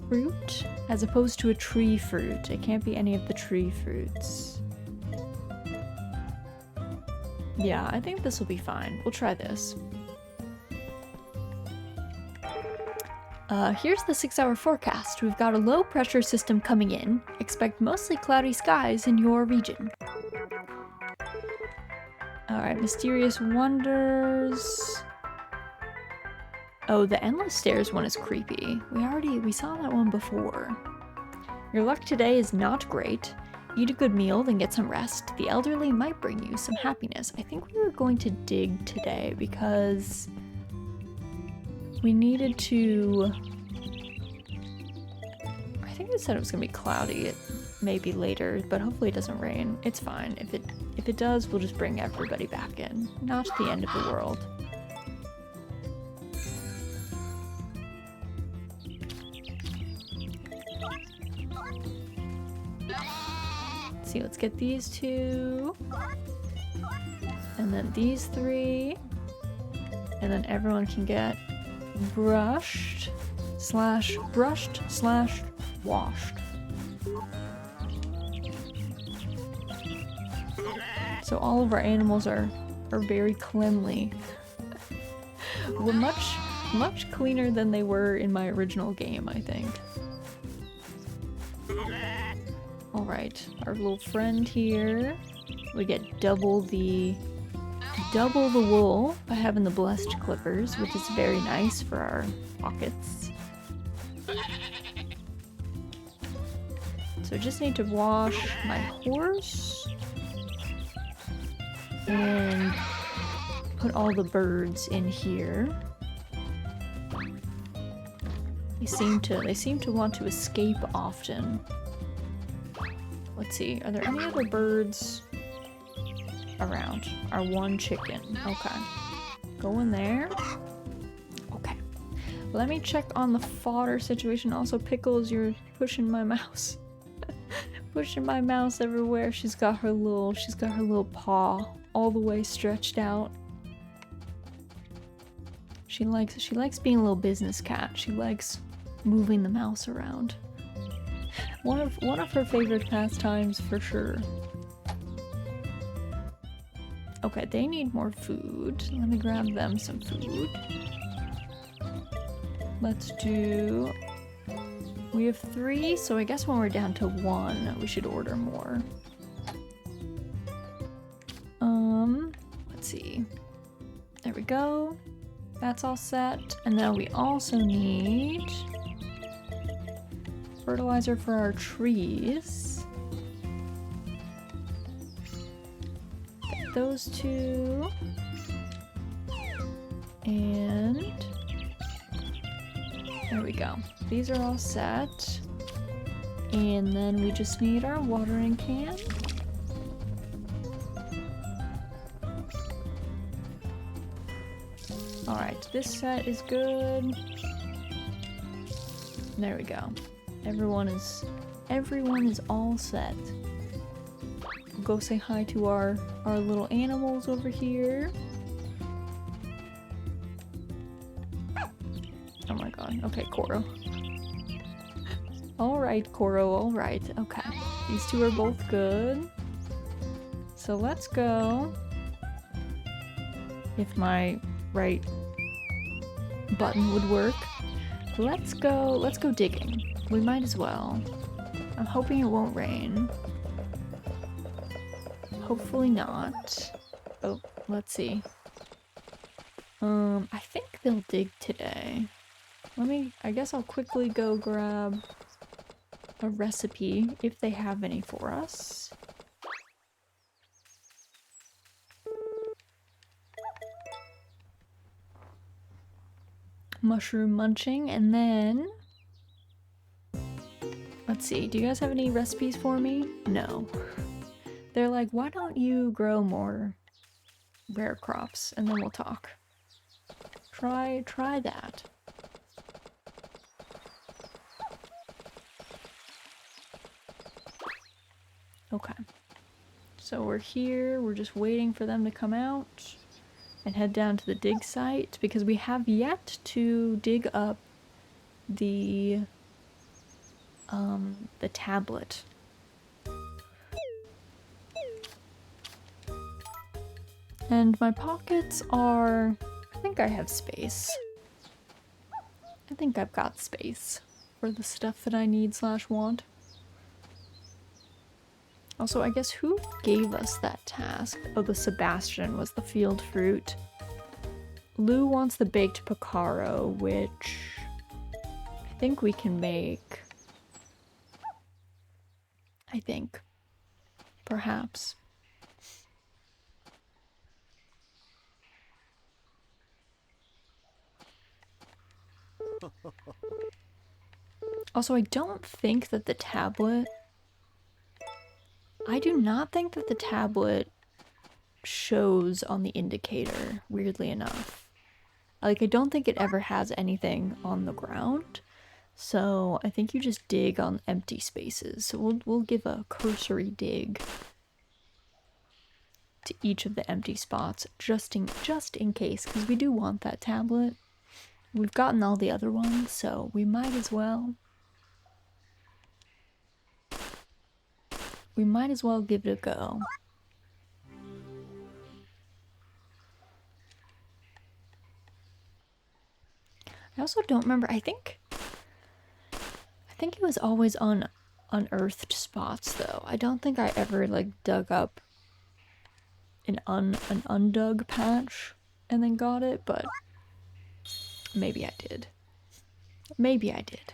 fruit as opposed to a tree fruit. It can't be any of the tree fruits. Yeah, I think this will be fine. We'll try this. Here's the 6-hour forecast. We've got a low pressure system coming in. Expect mostly cloudy skies in your region. Alright, Mysterious Wonders. Oh, the Endless Stairs one is creepy. We saw that one before. Your luck today is not great. Eat a good meal, then get some rest. The elderly might bring you some happiness. I think we were going to dig today because we needed to... I think it said it was gonna be cloudy. It may be later, but hopefully it doesn't rain. It's fine. If it does, we'll just bring everybody back in. Not the end of the world. Let's get these 2, and then these 3, and then everyone can get brushed slash washed. So all of our animals are very cleanly. We're much cleaner than they were in my original game, I think. Alright, our little friend here. We get double the wool by having the blessed clippers, which is very nice for our pockets. So I just need to wash my horse and put all the birds in here. They seem to want to escape often. Let's see, are there any other birds around? Our one chicken. Okay. Go in there. Okay. Let me check on the fodder situation. Also, Pickles, you're pushing my mouse. Pushing my mouse everywhere. She's got her little paw all the way stretched out. She likes being a little business cat. She likes moving the mouse around. One of her favorite pastimes for sure. Okay, they need more food. Let me grab them some food. Let's do... We have 3, so I guess when we're down to 1, we should order more. Let's see. There we go. That's all set. And now we also need fertilizer for our trees. Get those 2. And there we go. These are all set. And then we just need our watering can. Alright, this set is good. There we go. Everyone is all set. We'll go say hi to our little animals over here. Oh my god. Okay, Koro. Alright, Koro, alright. Okay. These 2 are both good. So let's go. If my right button would work. Let's go digging. We might as well. I'm hoping it won't rain. Hopefully not. Oh, let's see. I think they'll dig today. I guess I'll quickly go grab a recipe if they have any for us. Mushroom munching, and then let's see, do you guys have any recipes for me? No. They're like, why don't you grow more rare crops and then we'll talk. Try that. Okay. So we're here, we're just waiting for them to come out and head down to the dig site because we have yet to dig up the tablet. And my pockets are... I think I have space. I think I've got space for the stuff that I need / want. Also, I guess who gave us that task? Oh, the Sebastian was the field fruit. Lou wants the baked Picaro, which I think we can make. I think. Perhaps. Also, I don't think that the tablet... I do not think that the tablet shows on the indicator, weirdly enough. Like, I don't think it ever has anything on the ground, so I think you just dig on empty spaces. So we'll give a cursory dig to each of the empty spots, just in case, because we do want that tablet. We've gotten all the other ones, so we might as well. We might as well give it a go. I also don't remember, I think it was always on unearthed spots though. I don't think I ever like dug up an undug patch and then got it, but maybe I did. Maybe I did.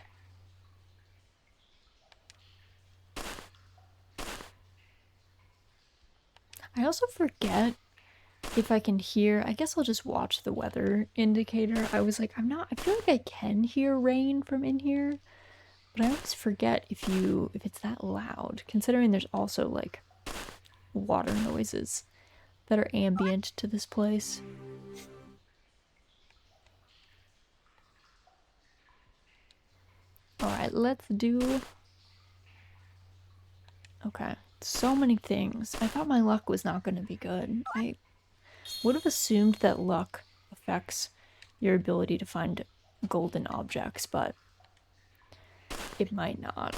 I also forget if I can hear, I guess I'll just watch the weather indicator. I was like, I feel like I can hear rain from in here, but I always forget if it's that loud, considering there's also like water noises that are ambient to this place. Alright, let's do... Okay. So many things. I thought my luck was not going to be good. I would have assumed that luck affects your ability to find golden objects, but it might not.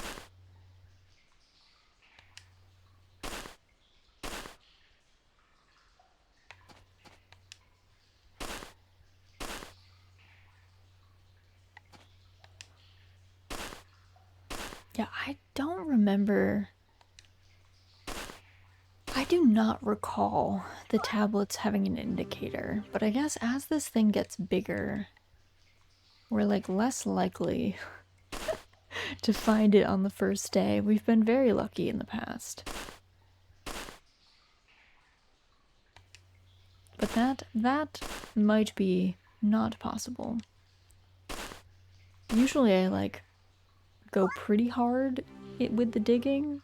Yeah, I don't remember. I do not recall the tablets having an indicator, but I guess as this thing gets bigger, we're like less likely to find it on the first day. We've been very lucky in the past. But that might be not possible. Usually I like go pretty hard with the digging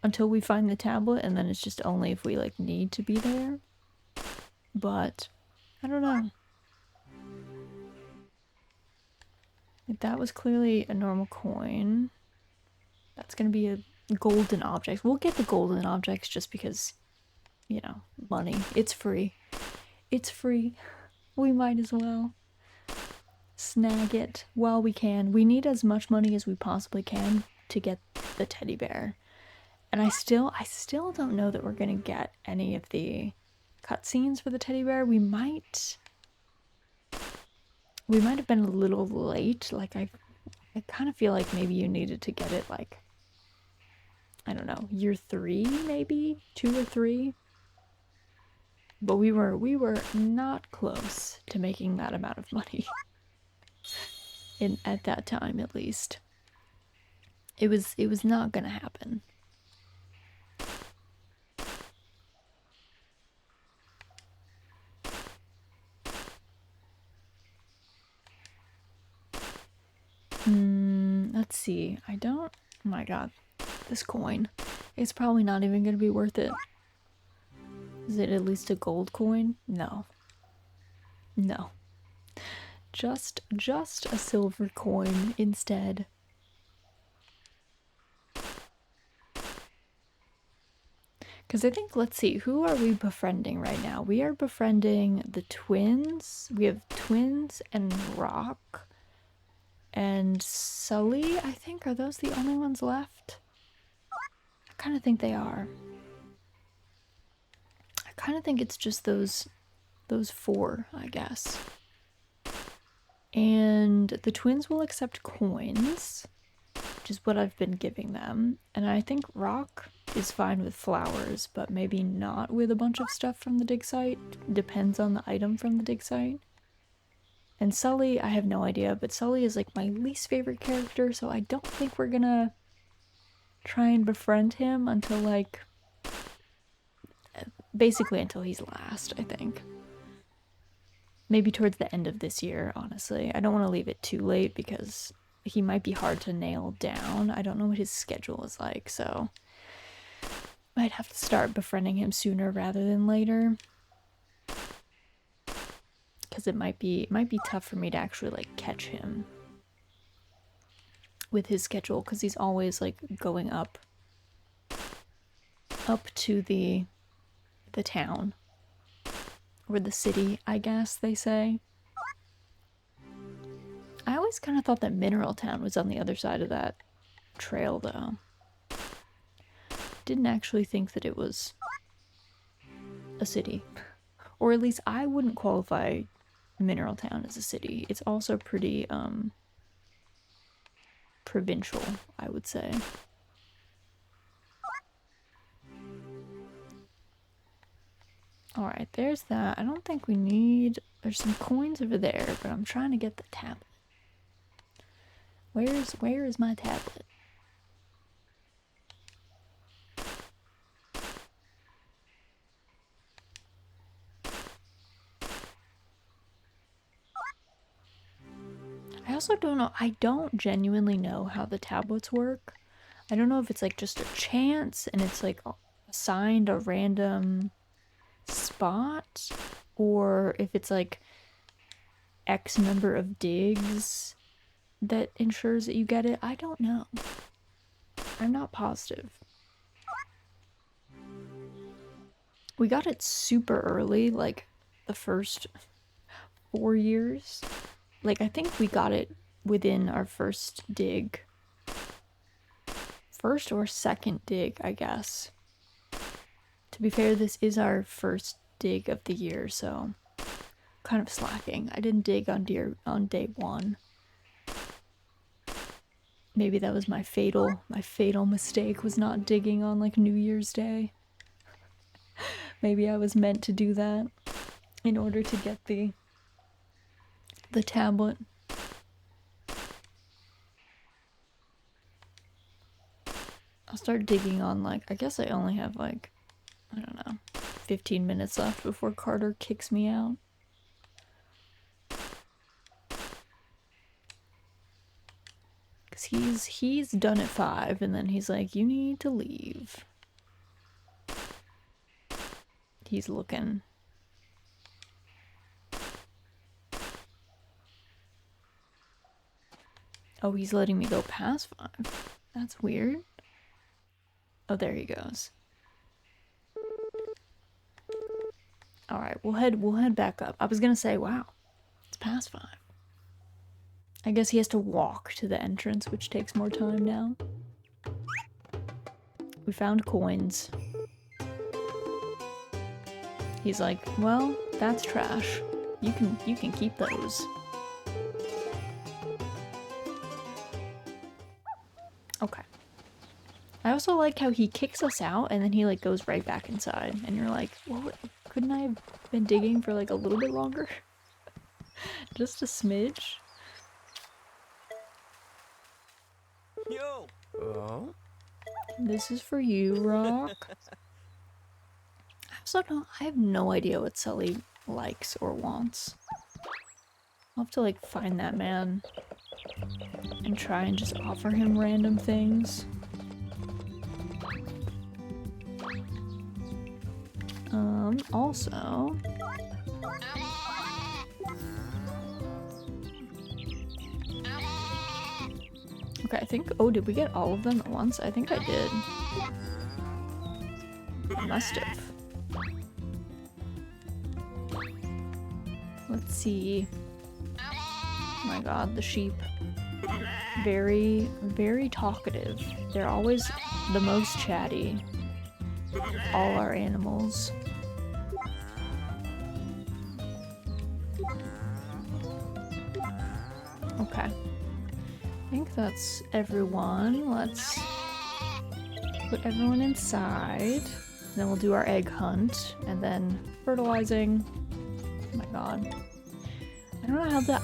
until we find the tablet, and then it's just only if we like need to be there. But I don't know. That was clearly a normal coin. That's gonna be a golden object. We'll get the golden objects just because, you know, money. It's free. It's free. We might as well snag it while we can. We need as much money as we possibly can to get the teddy bear. And I still don't know that we're gonna get any of the cutscenes for the teddy bear. We might have been a little late. Like I kind of feel like maybe you needed to get it like, I don't know, year 3 maybe, 2 or 3. But we were not close to making that amount of money. At that time at least. It was not gonna happen. Let's see. Oh my god. This coin. It's probably not even gonna be worth it. Is it at least a gold coin? No. No. Just a silver coin instead. Because I think, let's see, who are we befriending right now? We are befriending the twins. We have twins and Rock. And Sully, I think. Are those the only ones left? I kind of think they are. I kind of think it's just those 4, I guess. And the twins will accept coins, which is what I've been giving them. And I think Rock is fine with flowers, but maybe not with a bunch of stuff from the dig site. Depends on the item from the dig site. And Sully, I have no idea, but Sully is like my least favorite character, so I don't think we're gonna try and befriend him until like, basically until he's last, I think. Maybe towards the end of this year, honestly. I don't want to leave it too late because he might be hard to nail down. I don't know what his schedule is like, so might have to start befriending him sooner rather than later. Because it might be tough for me to actually like catch him with his schedule, because he's always like going up to the town, or the city, I guess they say. I always kind of thought that Mineral Town was on the other side of that trail, though. Didn't actually think that it was a city. Or at least I wouldn't qualify Mineral Town as a city. It's also pretty, provincial, I would say. Alright, there's that. I don't think we need... There's some coins over there, but I'm trying to get the tablet. Where is my tablet? I also don't know. I don't genuinely know how the tablets work. I don't know if it's like just a chance and it's like assigned a random spot, or if it's like X number of digs that ensures that you get it. I don't know. I'm not positive. We got it super early, like the first 4 years. Like, I think we got it within our first dig. First or second dig, I guess. To be fair, this is our first dig of the year, so kind of slacking. I didn't dig on day 1. Maybe that was my fatal mistake, was not digging on like New Year's Day. Maybe I was meant to do that in order to get the tablet. I'll start digging on like, I guess I only have like, I don't know, 15 minutes left before Carter kicks me out. Cause he's done at 5 and then he's like, you need to leave. He's looking. Oh, he's letting me go past 5. That's weird. Oh, there he goes. Alright, we'll head back up. I was gonna say, wow, it's past 5. I guess he has to walk to the entrance, which takes more time now. We found coins. He's like, well, that's trash. You can keep those. Okay. I also like how he kicks us out and then he like goes right back inside and you're like, well, couldn't I have been digging for like a little bit longer? Just a smidge. Yo. Oh. This is for you, Rock. I have no idea what Sully likes or wants. I'll have to like find that man and try and just offer him random things. Also... Okay, I think... Oh, did we get all of them at once? I think I did. I must have. Let's see. Oh my god, the sheep. Very, very talkative. They're always the most chatty. All our animals. Okay. I think that's everyone. Let's put everyone inside. Then we'll do our egg hunt. And then fertilizing. Oh my god.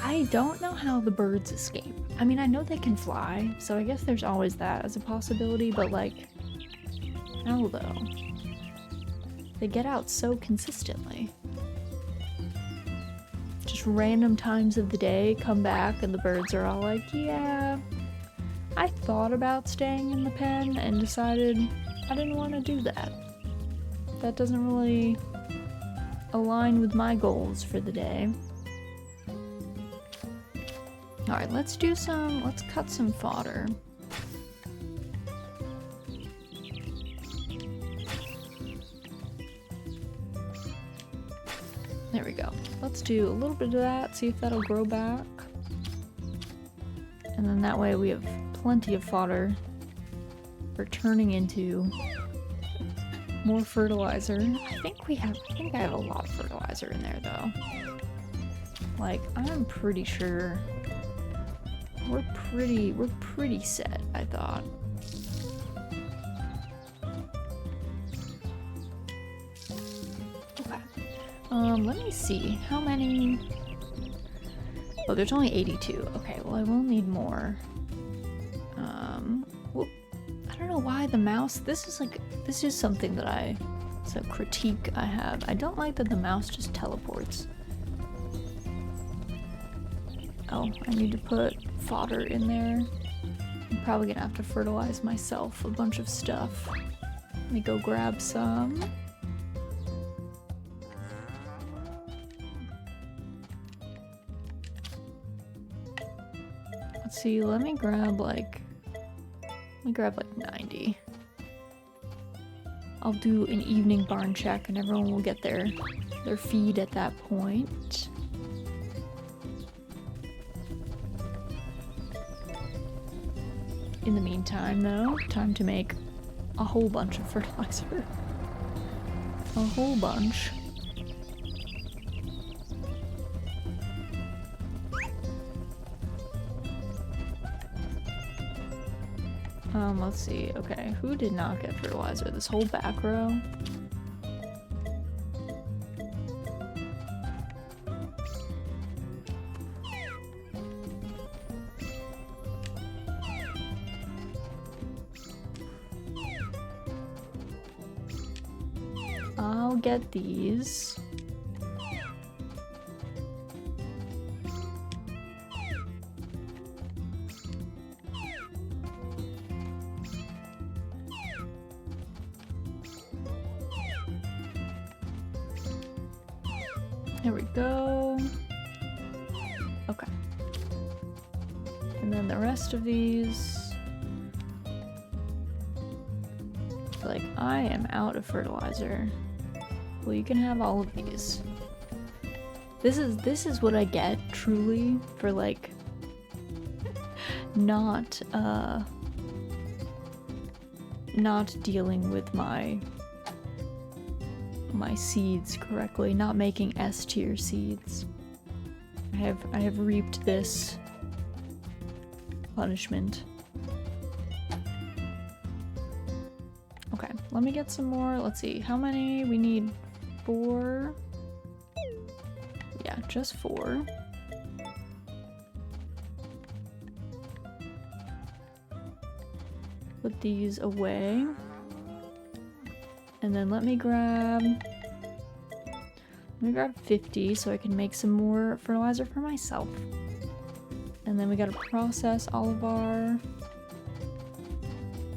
I don't know how the birds escape. I mean, I know they can fly, so I guess there's always that as a possibility, but like, how though? They get out so consistently. Just random times of the day, come back and the birds are all like, yeah, I thought about staying in the pen and decided I didn't want to do that. That doesn't really align with my goals for the day. Alright, let's cut some fodder. There we go. Let's do a little bit of that, see if that'll grow back. And then that way we have plenty of fodder for turning into more fertilizer. I think I have a lot of fertilizer in there though. Like, I'm pretty sure we're pretty set, I thought. Okay. Let me see. How many? Oh, there's only 82. Okay, well I will need more. Whoop. I don't know why the mouse, this is something that it's a critique I have. I don't like that the mouse just teleports. Oh, I need to put fodder in there. I'm probably gonna have to fertilize myself a bunch of stuff. Let me go grab some. Let's see, let me grab like 90. I'll do an evening barn check and everyone will get their feed at that point. In the meantime, though, time to make a whole bunch of fertilizer. A whole bunch. Let's see. Okay, who did not get fertilizer? This whole back row? I'll get these. There we go. Okay. And then the rest of these. Like, I am out of fertilizer. Well, you can have all of these. This is what I get, truly, for like not dealing with my seeds correctly, not making S tier seeds. I have reaped this punishment. Okay, let me get some more. Let's see, how many? We need 4. Yeah, just 4. Put these away. And then let me grab 50 so I can make some more fertilizer for myself. And then we gotta process all of our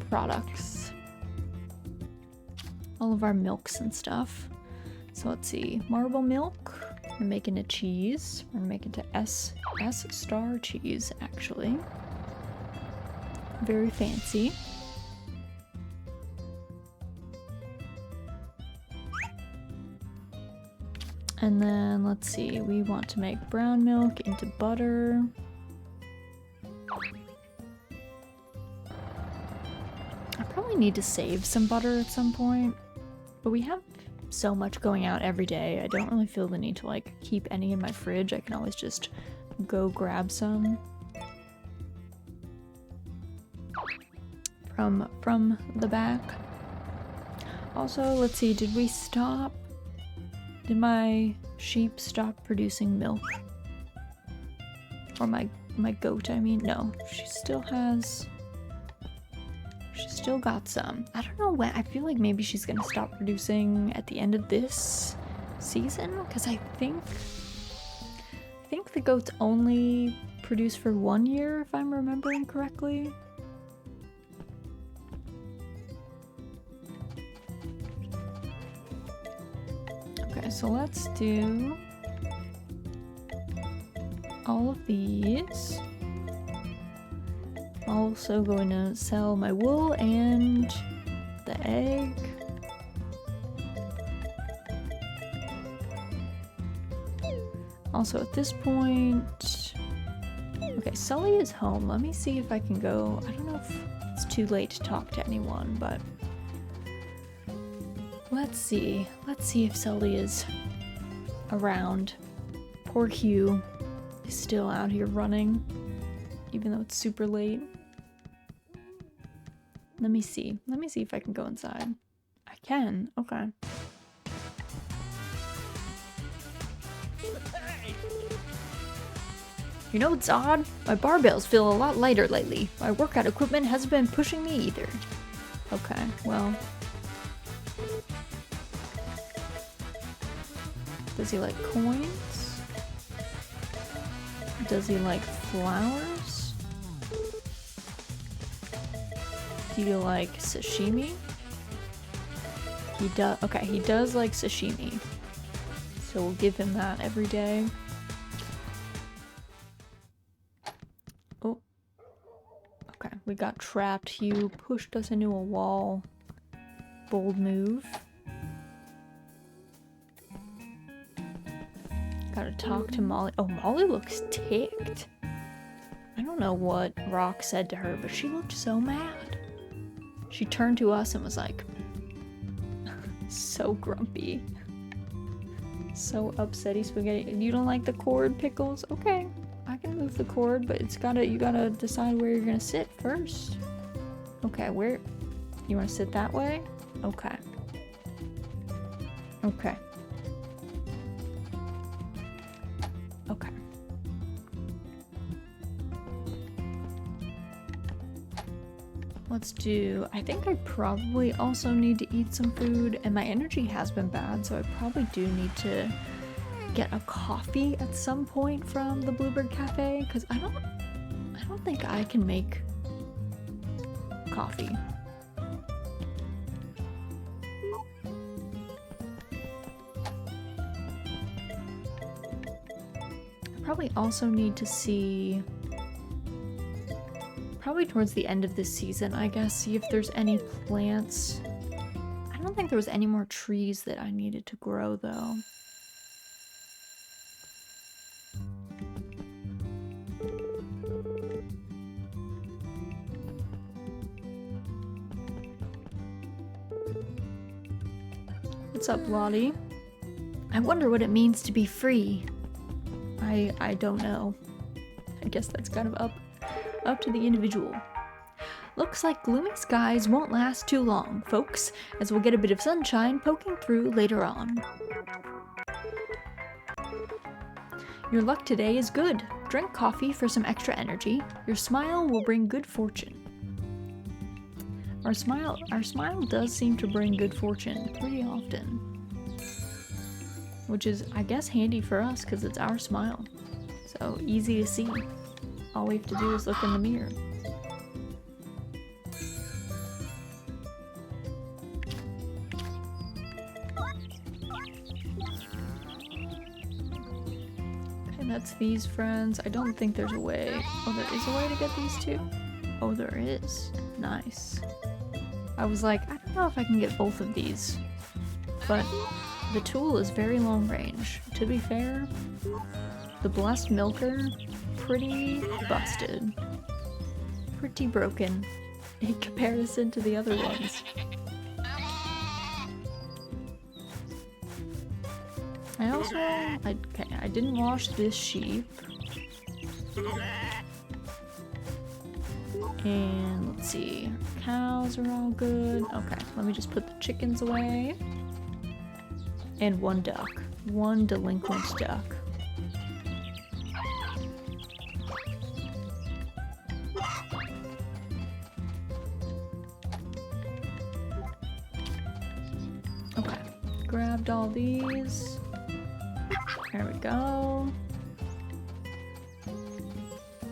products. All of our milks and stuff. So let's see, marble milk. We're making a cheese. We're gonna make it to S star cheese, actually. Very fancy. And then let's see, we want to make brown milk into butter. I probably need to save some butter at some point, but we have so much going out every day. I don't really feel the need to like keep any in my fridge. I can always just go grab some from the back. Also, let's see, did my sheep stop producing milk? Or my goat, I mean? No, she still got some. I don't know when. I feel like maybe she's gonna stop producing at the end of this season, because I think the goats only produce for 1 year, if I'm remembering correctly. Okay, so let's do all of these. Also going to sell my wool and the egg. Also at this point, okay, Sully is home. Let me see if I can go. I don't know if it's too late to talk to anyone, but let's see if Sully is around. Poor Hugh is still out here running, even though it's super late. Let me see if I can go inside. I can, okay. You know what's odd? My barbells feel a lot lighter lately. My workout equipment hasn't been pushing me either. Okay, well. Does he like coins? Does he like flowers? Do you like sashimi? He does. Okay, he does like sashimi. So we'll give him that every day. Oh. Okay, we got trapped. Hugh pushed us into a wall. Bold move. Gotta talk to Molly. Oh, Molly looks ticked. I don't don't know what Rock said to her, but she looked so mad. She turned to us and was like, so grumpy. So upsetty spaghetti. You don't like the cord, Pickles? Okay, I can move the cord, but you gotta decide where you're gonna sit first. Okay, where? You wanna sit that way? Okay. Okay. Okay. Let's do, I think I probably also need to eat some food, and my energy has been bad, so I probably do need to get a coffee at some point from the Bluebird Cafe, because I don't think I can make coffee. I probably also need to see, probably towards the end of this season, I guess, see if there's any plants. I don't think there was any more trees that I needed to grow, though. What's up, Lottie? I wonder what it means to be free. I don't know. I guess that's kind of up to the individual. Looks like gloomy skies won't last too long, folks, as we'll get a bit of sunshine poking through later on. Your luck today is good. Drink coffee for some extra energy. Your smile will bring good fortune. Our smile does seem to bring good fortune pretty often. Which is, I guess, handy for us because it's our smile. So easy to see. All we have to do is look in the mirror. Okay, that's these friends. I don't think there's a way. Oh, there is a way to get these two? Oh, there is. Nice. I was like, I don't know if I can get both of these. But the tool is very long range. To be fair, the Blessed Milker, pretty busted. Pretty broken in comparison to the other ones. I didn't wash this sheep. And let's see, cows are all good. Okay, let me just put the chickens away. And one duck. One delinquent duck. Okay, grabbed all these. There we go.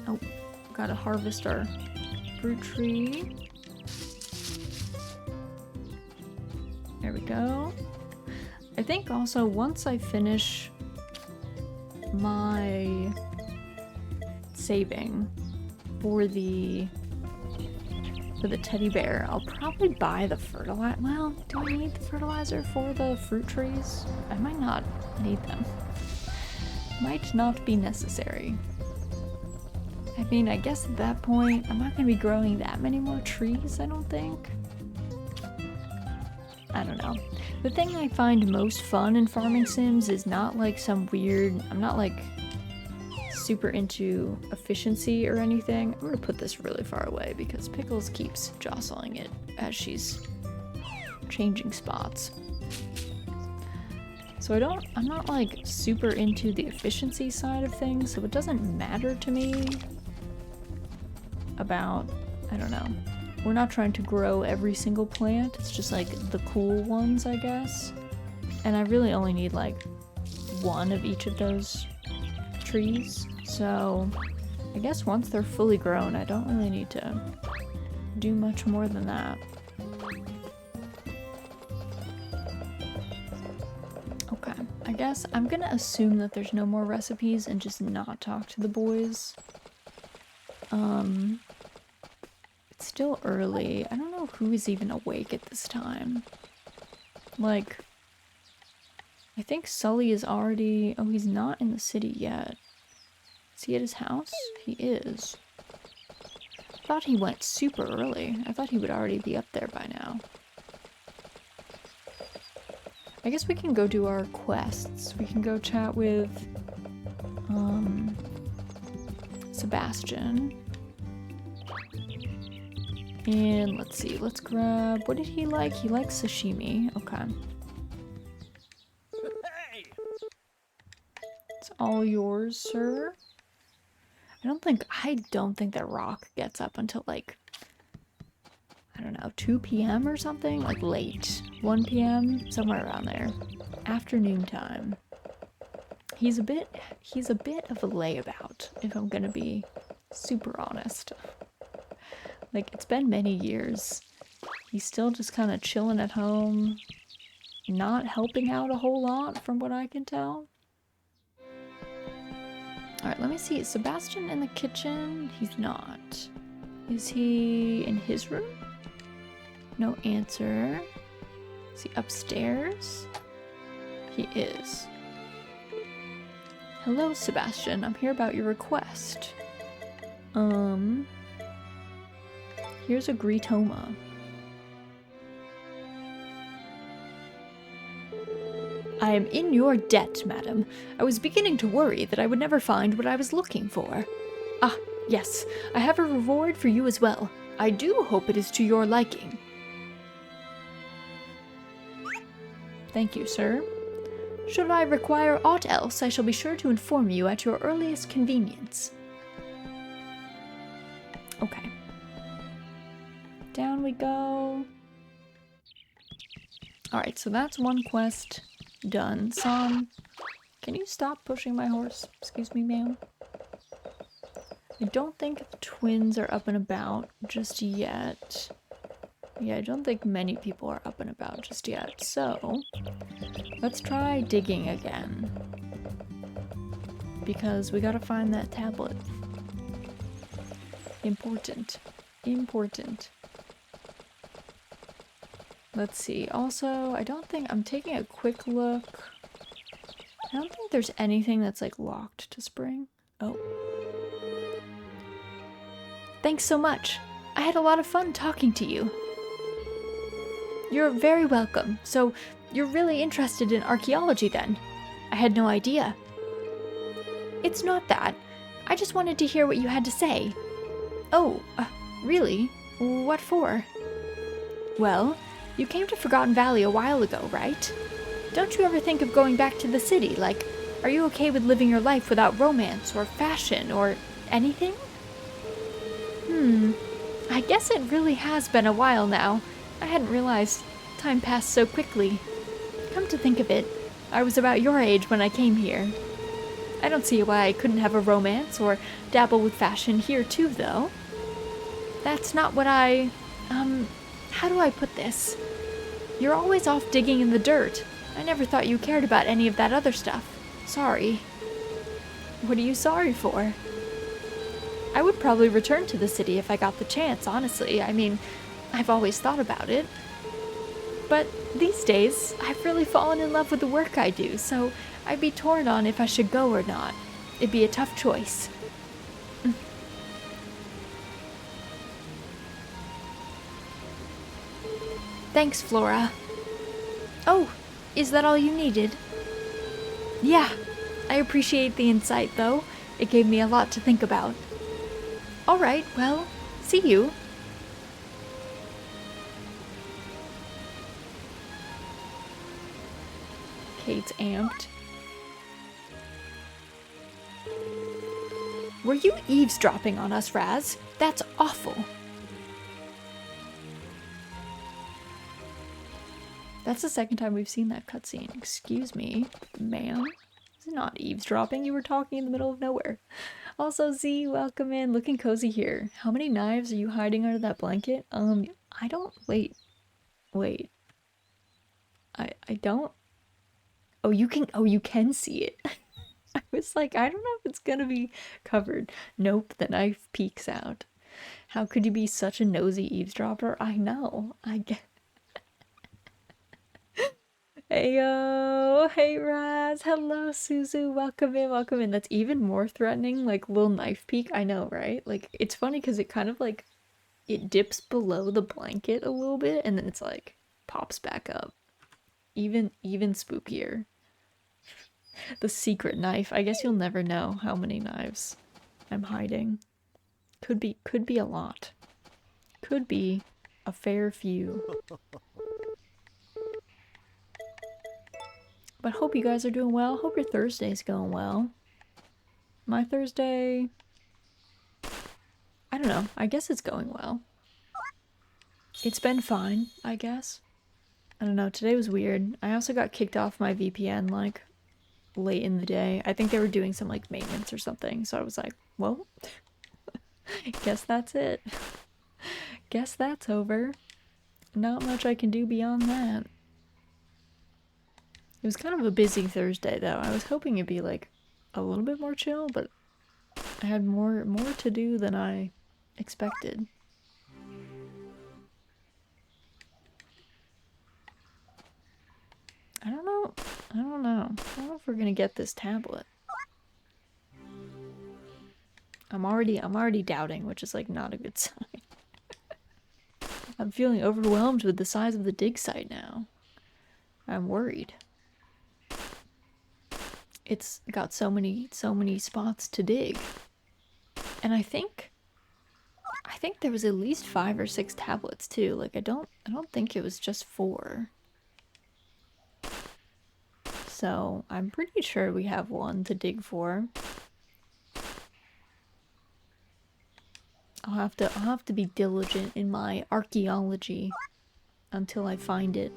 Oh, gotta harvest our fruit tree. There we go. I think also once I finish my saving for the teddy bear, I'll probably buy the fertilizer. Well, do I need the fertilizer for the fruit trees? I might not need them. Might not be necessary. I mean, I guess at that point, I'm not going to be growing that many more trees, I don't think. I don't know. The thing I find most fun in farming sims is not like some weird, I'm not like super into efficiency or anything. I'm gonna put this really far away because Pickles keeps jostling it as she's changing spots. So I'm not like super into the efficiency side of things, so it doesn't matter to me about, I don't know. We're not trying to grow every single plant, it's just like the cool ones, I guess. And I really only need like one of each of those trees, so I guess once they're fully grown, I don't really need to do much more than that. Okay, I guess I'm gonna assume that there's no more recipes and just not talk to the boys. It's still early. I don't know who is even awake at this time. Like, I think Sully is already... Oh, he's not in the city yet. Is he at his house? He is. thought he went super early. I thought he would already be up there by now. I guess we can go do our quests. We can go chat with, Sebastian. And let's see, let's grab, what did he like? He likes sashimi. Okay. It's all yours, sir. I don't think that Rock gets up until like, I don't know, 2 p.m. or something? Like late. 1 p.m. Somewhere around there. Afternoon time. He's a bit of a layabout, if I'm gonna be super honest. Like, it's been many years. He's still just kind of chilling at home, not helping out a whole lot from what I can tell. Alright, let me see. Is Sebastian in the kitchen? He's not. Is he in his room? No answer. Is he upstairs? He is. Hello, Sebastian. I'm here about your request. Here's a Greetoma. I am in your debt, madam. I was beginning to worry that I would never find what I was looking for. Ah, yes, I have a reward for you as well. I do hope it is to your liking. Thank you, sir. Should I require aught else, I shall be sure to inform you at your earliest convenience. Okay. Down we go. Alright, so that's one quest done. Son, can you stop pushing my horse? Excuse me, ma'am. I don't think the twins are up and about just yet. Yeah, I don't think many people are up and about just yet. So, let's try digging again. Because we gotta find that tablet. Important. Important. Let's see. Also, I don't think I'm taking a quick look. I don't think there's anything that's like locked to spring. Oh. Thanks so much. I had a lot of fun talking to you. You're very welcome. So, you're really interested in archaeology then? I had no idea. It's not that. I just wanted to hear what you had to say. Oh, really? What for? Well, you came to Forgotten Valley a while ago, right? Don't you ever think of going back to the city? Like, are you okay with living your life without romance or fashion or anything? I guess it really has been a while now. I hadn't realized time passed so quickly. Come to think of it, I was about your age when I came here. I don't see why I couldn't have a romance or dabble with fashion here too, though. That's not what how do I put this? You're always off digging in the dirt. I never thought you cared about any of that other stuff. Sorry. What are you sorry for? I would probably return to the city if I got the chance, honestly. I mean, I've always thought about it. But these days, I've really fallen in love with the work I do, so I'd be torn on if I should go or not. It'd be a tough choice. Thanks, Flora. Oh, is that all you needed? Yeah, I appreciate the insight, though. It gave me a lot to think about. Alright, well, see you. Kate's amped. Were you eavesdropping on us, Raz? That's awful. That's the second time we've seen that cutscene. Excuse me, ma'am. This is not eavesdropping. You were talking in the middle of nowhere. Also, Z, welcome in. Looking cozy here. How many knives are you hiding under that blanket? I don't... Wait. I don't... Oh, you can see it. I was like, I don't know if it's gonna be covered. Nope, the knife peeks out. How could you be such a nosy eavesdropper? I know. I get... Heyo, hey Raz, hello Suzu, welcome in. That's even more threatening, like little knife peek. I know, right? Like, it's funny because it kind of like it dips below the blanket a little bit and then it's like pops back up. Even spookier. The secret knife. I guess you'll never know how many knives I'm hiding. Could be a lot. Could be a fair few. But hope you guys are doing well. Hope your Thursday's going well. My Thursday, I don't know. I guess it's going well. It's been fine, I guess. I don't know. Today was weird. I also got kicked off my VPN like late in the day. I think they were doing some like maintenance or something. So I was like, well, guess that's it. Guess that's over. Not much I can do beyond that. It was kind of a busy Thursday though. I was hoping it'd be like a little bit more chill, but I had more to do than I expected. I don't know. I don't know if we're gonna get this tablet. I'm already doubting, which is like not a good sign. I'm feeling overwhelmed with the size of the dig site now. I'm worried. It's got so many spots to dig. And I think there was at least 5 or 6 tablets too. Like I don't think it was just 4. So I'm pretty sure we have one to dig for. I'll have to be diligent in my archaeology until I find it.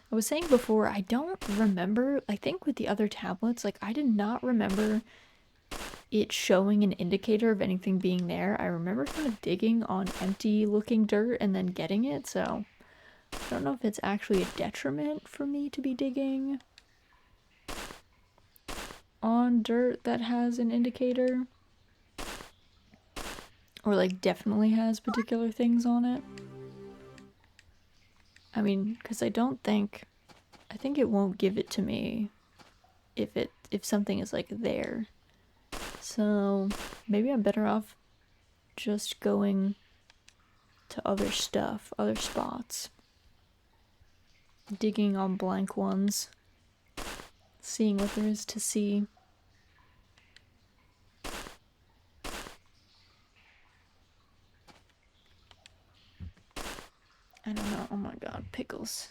I was saying before, I don't remember, I think with the other tablets, like I did not remember it showing an indicator of anything being there. I remember kind of digging on empty looking dirt and then getting it, so I don't know if it's actually a detriment for me to be digging on dirt that has an indicator. Or like definitely has particular things on it. I mean, because I think it won't give it to me if something is like there. So maybe I'm better off just going to other stuff, other spots. Digging on blank ones. Seeing what there is to see. I don't know. Oh my god, Pickles.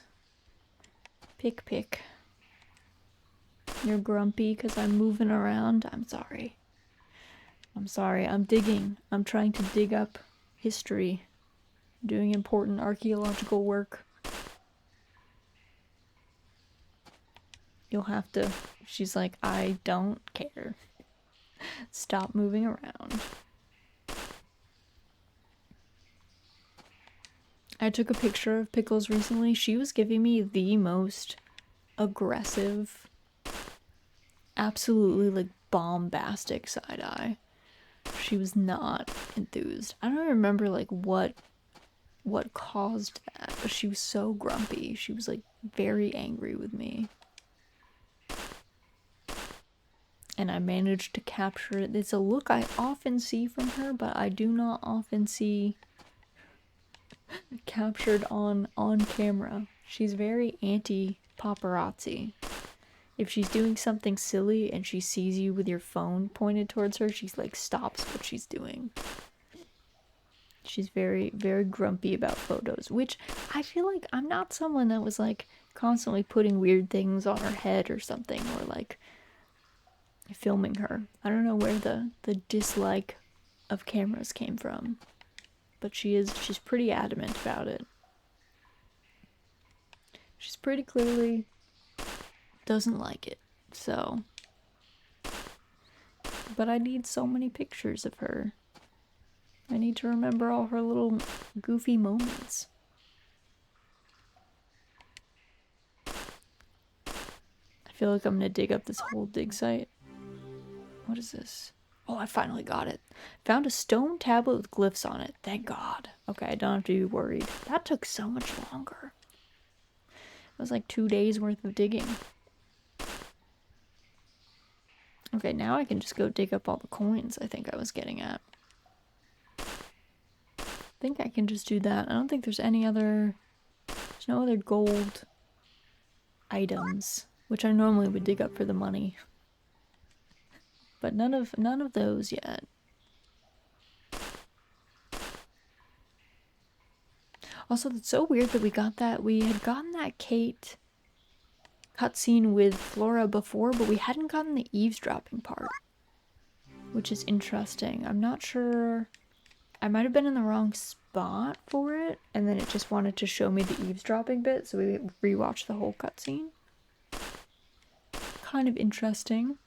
Pick. You're grumpy because I'm moving around. I'm sorry. I'm digging. I'm trying to dig up history. Doing important archaeological work. You'll have to... She's like, I don't care. Stop moving around. I took a picture of Pickles recently. She was giving me the most aggressive, absolutely like bombastic side eye. She was not enthused. I don't remember like what caused that, but she was so grumpy. She was like very angry with me. And I managed to capture it. It's a look I often see from her, but I do not often see captured on camera. She's very anti-paparazzi. If she's doing something silly and she sees you with your phone pointed towards her, she's like stops what she's doing. She's very, very grumpy about photos, which I feel like I'm not someone that was like constantly putting weird things on her head or something, or like filming her. I don't know where the dislike of cameras came from, but she's pretty adamant about it. She's pretty clearly doesn't like it, so. But I need so many pictures of her. I need to remember all her little goofy moments. I feel like I'm gonna dig up this whole dig site. What is this? Oh, I finally got it. Found a stone tablet with glyphs on it. Thank God. Okay, I don't have to be worried. That took so much longer. It was like 2 days worth of digging. Okay, now I can just go dig up all the coins I think I was getting at. I think I can just do that. I don't think there's any other... There's no other gold items, which I normally would dig up for the money. But none of those yet. Also, it's so weird that we got that. We had gotten that Kate cutscene with Flora before, but we hadn't gotten the eavesdropping part, which is interesting. I'm not sure. I might have been in the wrong spot for it, and then it just wanted to show me the eavesdropping bit, so we rewatched the whole cutscene. Kind of interesting.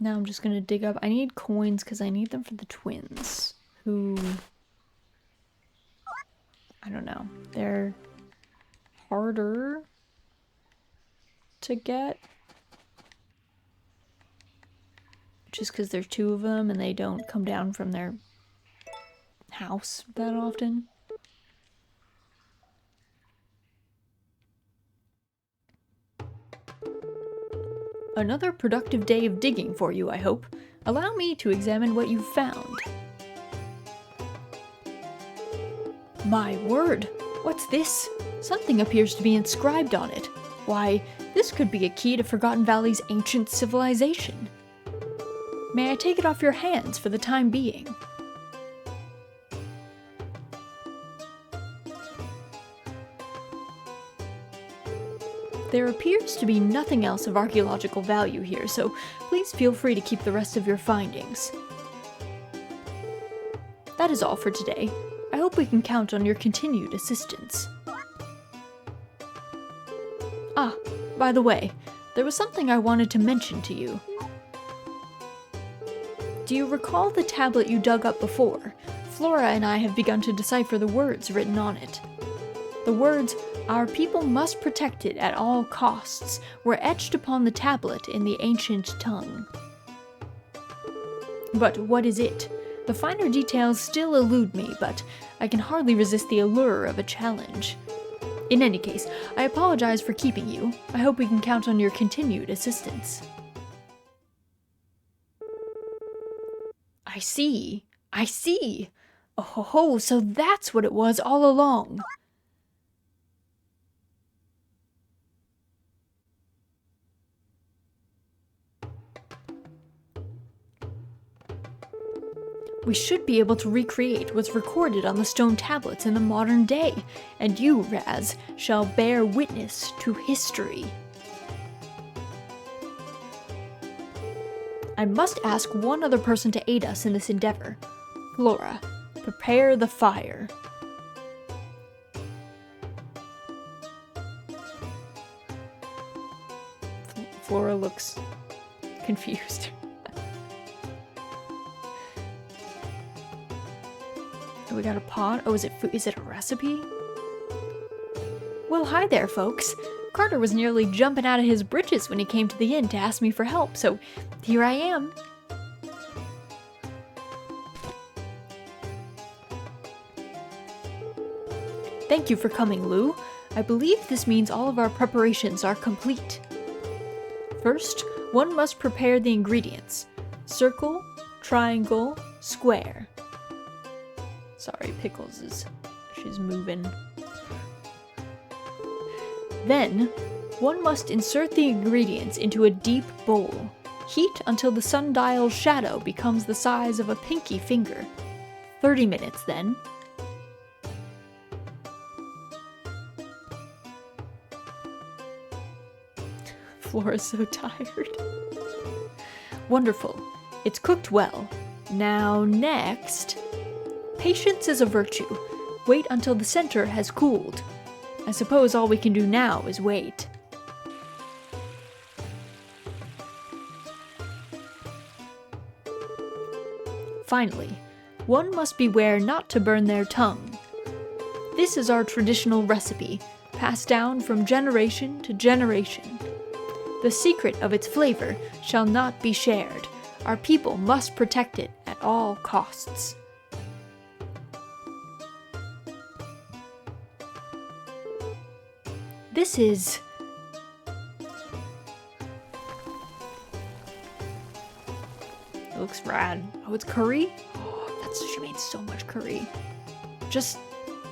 Now I'm just gonna dig up. I need coins because I need them for the twins, who, I don't know, they're harder to get, just because there's two of them and they don't come down from their house that often. Another productive day of digging for you, I hope. Allow me to examine what you've found. My word! What's this? Something appears to be inscribed on it. Why, this could be a key to Forgotten Valley's ancient civilization. May I take it off your hands for the time being? There appears to be nothing else of archaeological value here, so please feel free to keep the rest of your findings. That is all for today. I hope we can count on your continued assistance. Ah, by the way, there was something I wanted to mention to you. Do you recall the tablet you dug up before? Flora and I have begun to decipher the words written on it. The words, "Our people must protect it at all costs," were etched upon the tablet in the ancient tongue. But what is it? The finer details still elude me, but I can hardly resist the allure of a challenge. In any case, I apologize for keeping you. I hope we can count on your continued assistance. I see. I see. Oh ho ho, so that's what it was all along. We should be able to recreate what's recorded on the stone tablets in the modern day, and you, Raz, shall bear witness to history. I must ask one other person to aid us in this endeavor. Flora, prepare the fire. Flora looks confused. We got a pot. Oh, is it a recipe? Well, hi there, folks. Carter was nearly jumping out of his britches when he came to the inn to ask me for help, so here I am. Thank you for coming, Lou. I believe this means all of our preparations are complete. First, one must prepare the ingredients. Circle, triangle, square. Sorry, Pickles she's moving. Then, one must insert the ingredients into a deep bowl. Heat until the sundial's shadow becomes the size of a pinky finger. 30 minutes then. Flora's so tired. Wonderful. It's cooked well. Now next... Patience is a virtue. Wait until the center has cooled. I suppose all we can do now is wait. Finally, one must beware not to burn their tongue. This is our traditional recipe, passed down from generation to generation. The secret of its flavor shall not be shared. Our people must protect it at all costs. This is... It looks rad. Oh, it's curry? Oh, she made so much curry. Just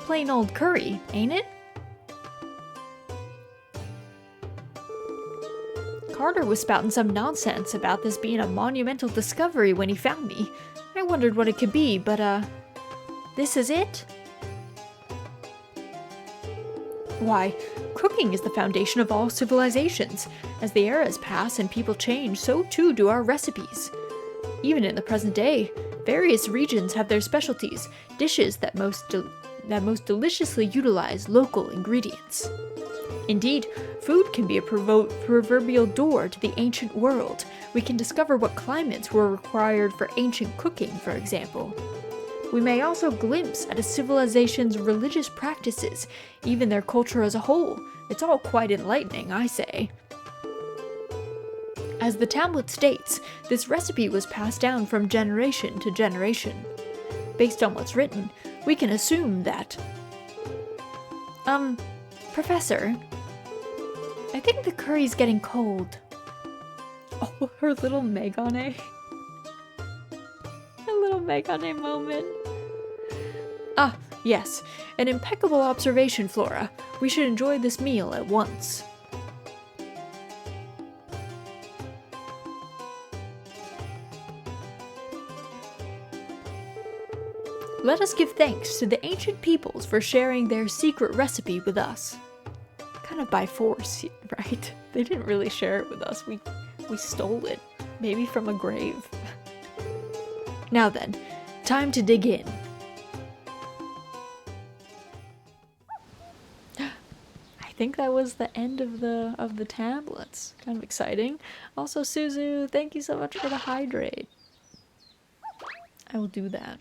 plain old curry, ain't it? Carter was spouting some nonsense about this being a monumental discovery when he found me. I wondered what it could be, but, this is it? Why, cooking is the foundation of all civilizations. As the eras pass and people change, so too do our recipes. Even in the present day, various regions have their specialties, dishes that most deliciously utilize local ingredients. Indeed, food can be a proverbial door to the ancient world. We can discover what climates were required for ancient cooking, for example. We may also glimpse at a civilization's religious practices, even their culture as a whole. It's all quite enlightening, I say. As the tablet states, this recipe was passed down from generation to generation. Based on what's written, we can assume that... Professor, I think the curry's getting cold. Oh, her little Megane. A little Megane moment. Ah, yes. An impeccable observation, Flora. We should enjoy this meal at once. Let us give thanks to the ancient peoples for sharing their secret recipe with us. Kind of by force, right? They didn't really share it with us. We stole it. Maybe from a grave. Now then, time to dig in. I think that was the end of the tablets. Kind of exciting. Also, Suzu, thank you so much for the hydrate. I will do that.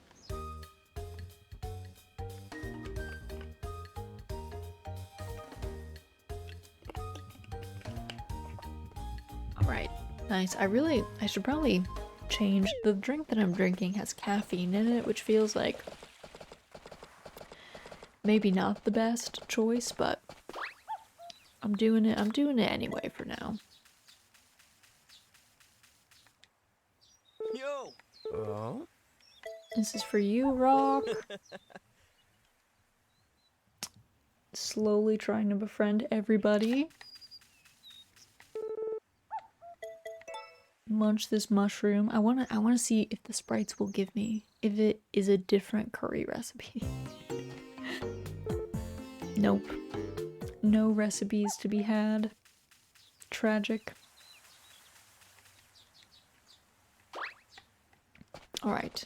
Alright, nice. I should probably change. The drink that I'm drinking has caffeine in it, which feels like maybe not the best choice, but I'm doing it anyway for now. Yo. Oh. This is for you, Rock. Slowly trying to befriend everybody. Munch this mushroom. I wanna see if the sprites will give me if it is a different curry recipe. Nope. No recipes to be had. Tragic. Alright.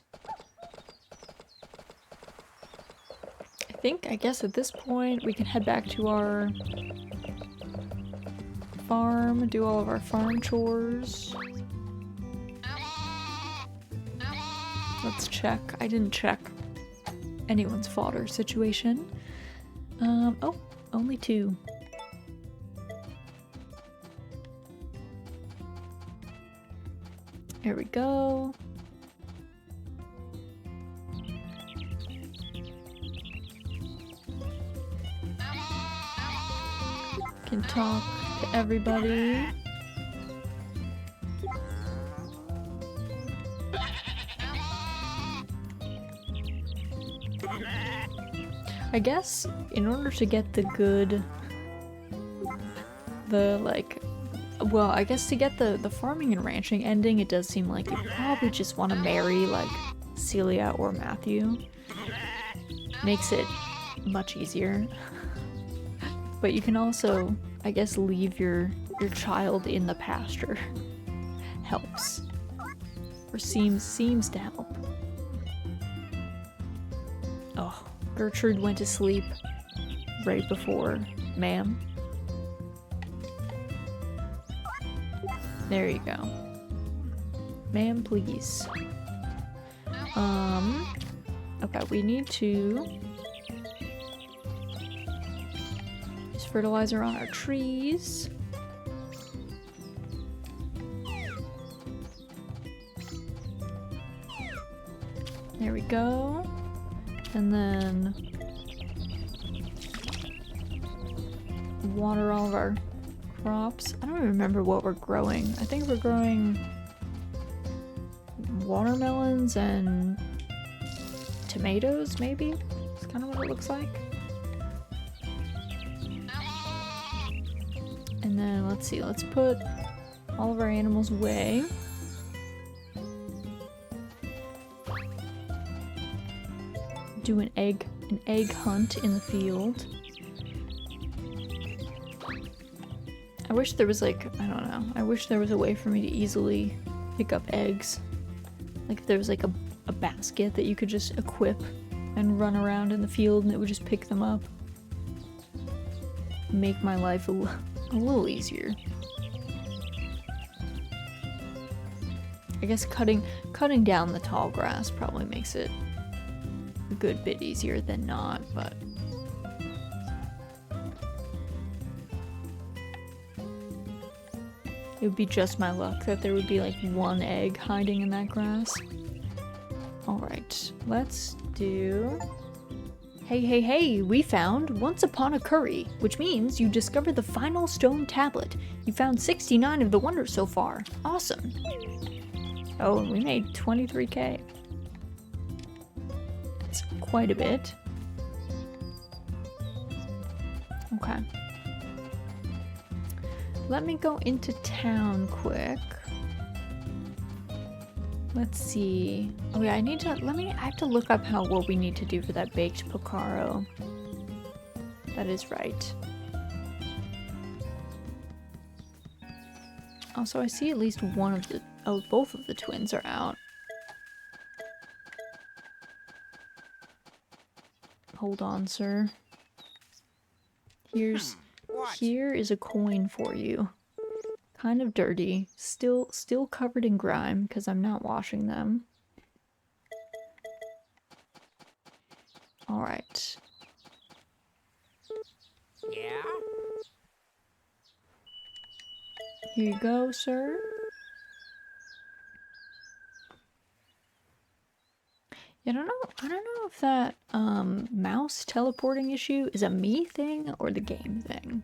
I guess at this point we can head back to our farm, do all of our farm chores. Let's check. I didn't check anyone's fodder situation. Oh, only 2. There we go. Can talk to everybody. I guess in order to get the good, I guess to get the farming and ranching ending, it does seem like you probably just want to marry like Celia or Matthew. Makes it much easier. But you can also, I guess, leave your child in the pasture. Helps. Or seems to help. Oh, Gertrude went to sleep right before ma'am. There you go. Ma'am, please. Okay, we need to use fertilizer on our trees. There we go. And then water all of our crops. I don't even remember what we're growing. I think we're growing watermelons and tomatoes, maybe? That's kind of what it looks like. And then, let's see, let's put all of our animals away. Do an egg hunt in the field. I wish there was like, I don't know, I wish there was a way for me to easily pick up eggs. Like if there was like a basket that you could just equip and run around in the field and it would just pick them up. Make my life a little easier. I guess cutting down the tall grass probably makes it a good bit easier than not, but it would be just my luck that there would be like one egg hiding in that grass. Alright, let's do... Hey, we found Once Upon a Curry, which means you discovered the final stone tablet. You found 69 of the wonders so far. Awesome. Oh, and we made 23k. That's quite a bit. Okay. Let me go into town quick. Let's see. Oh yeah, I have to look up what we need to do for that baked Pocaro. That is right. Also, I see at least one of the, both of the twins are out. Hold on, sir. Here is a coin for you. Kind of dirty. Still covered in grime because I'm not washing them. Alright. Yeah? Here you go, sir. I don't know if that mouse teleporting issue is a me thing or the game thing.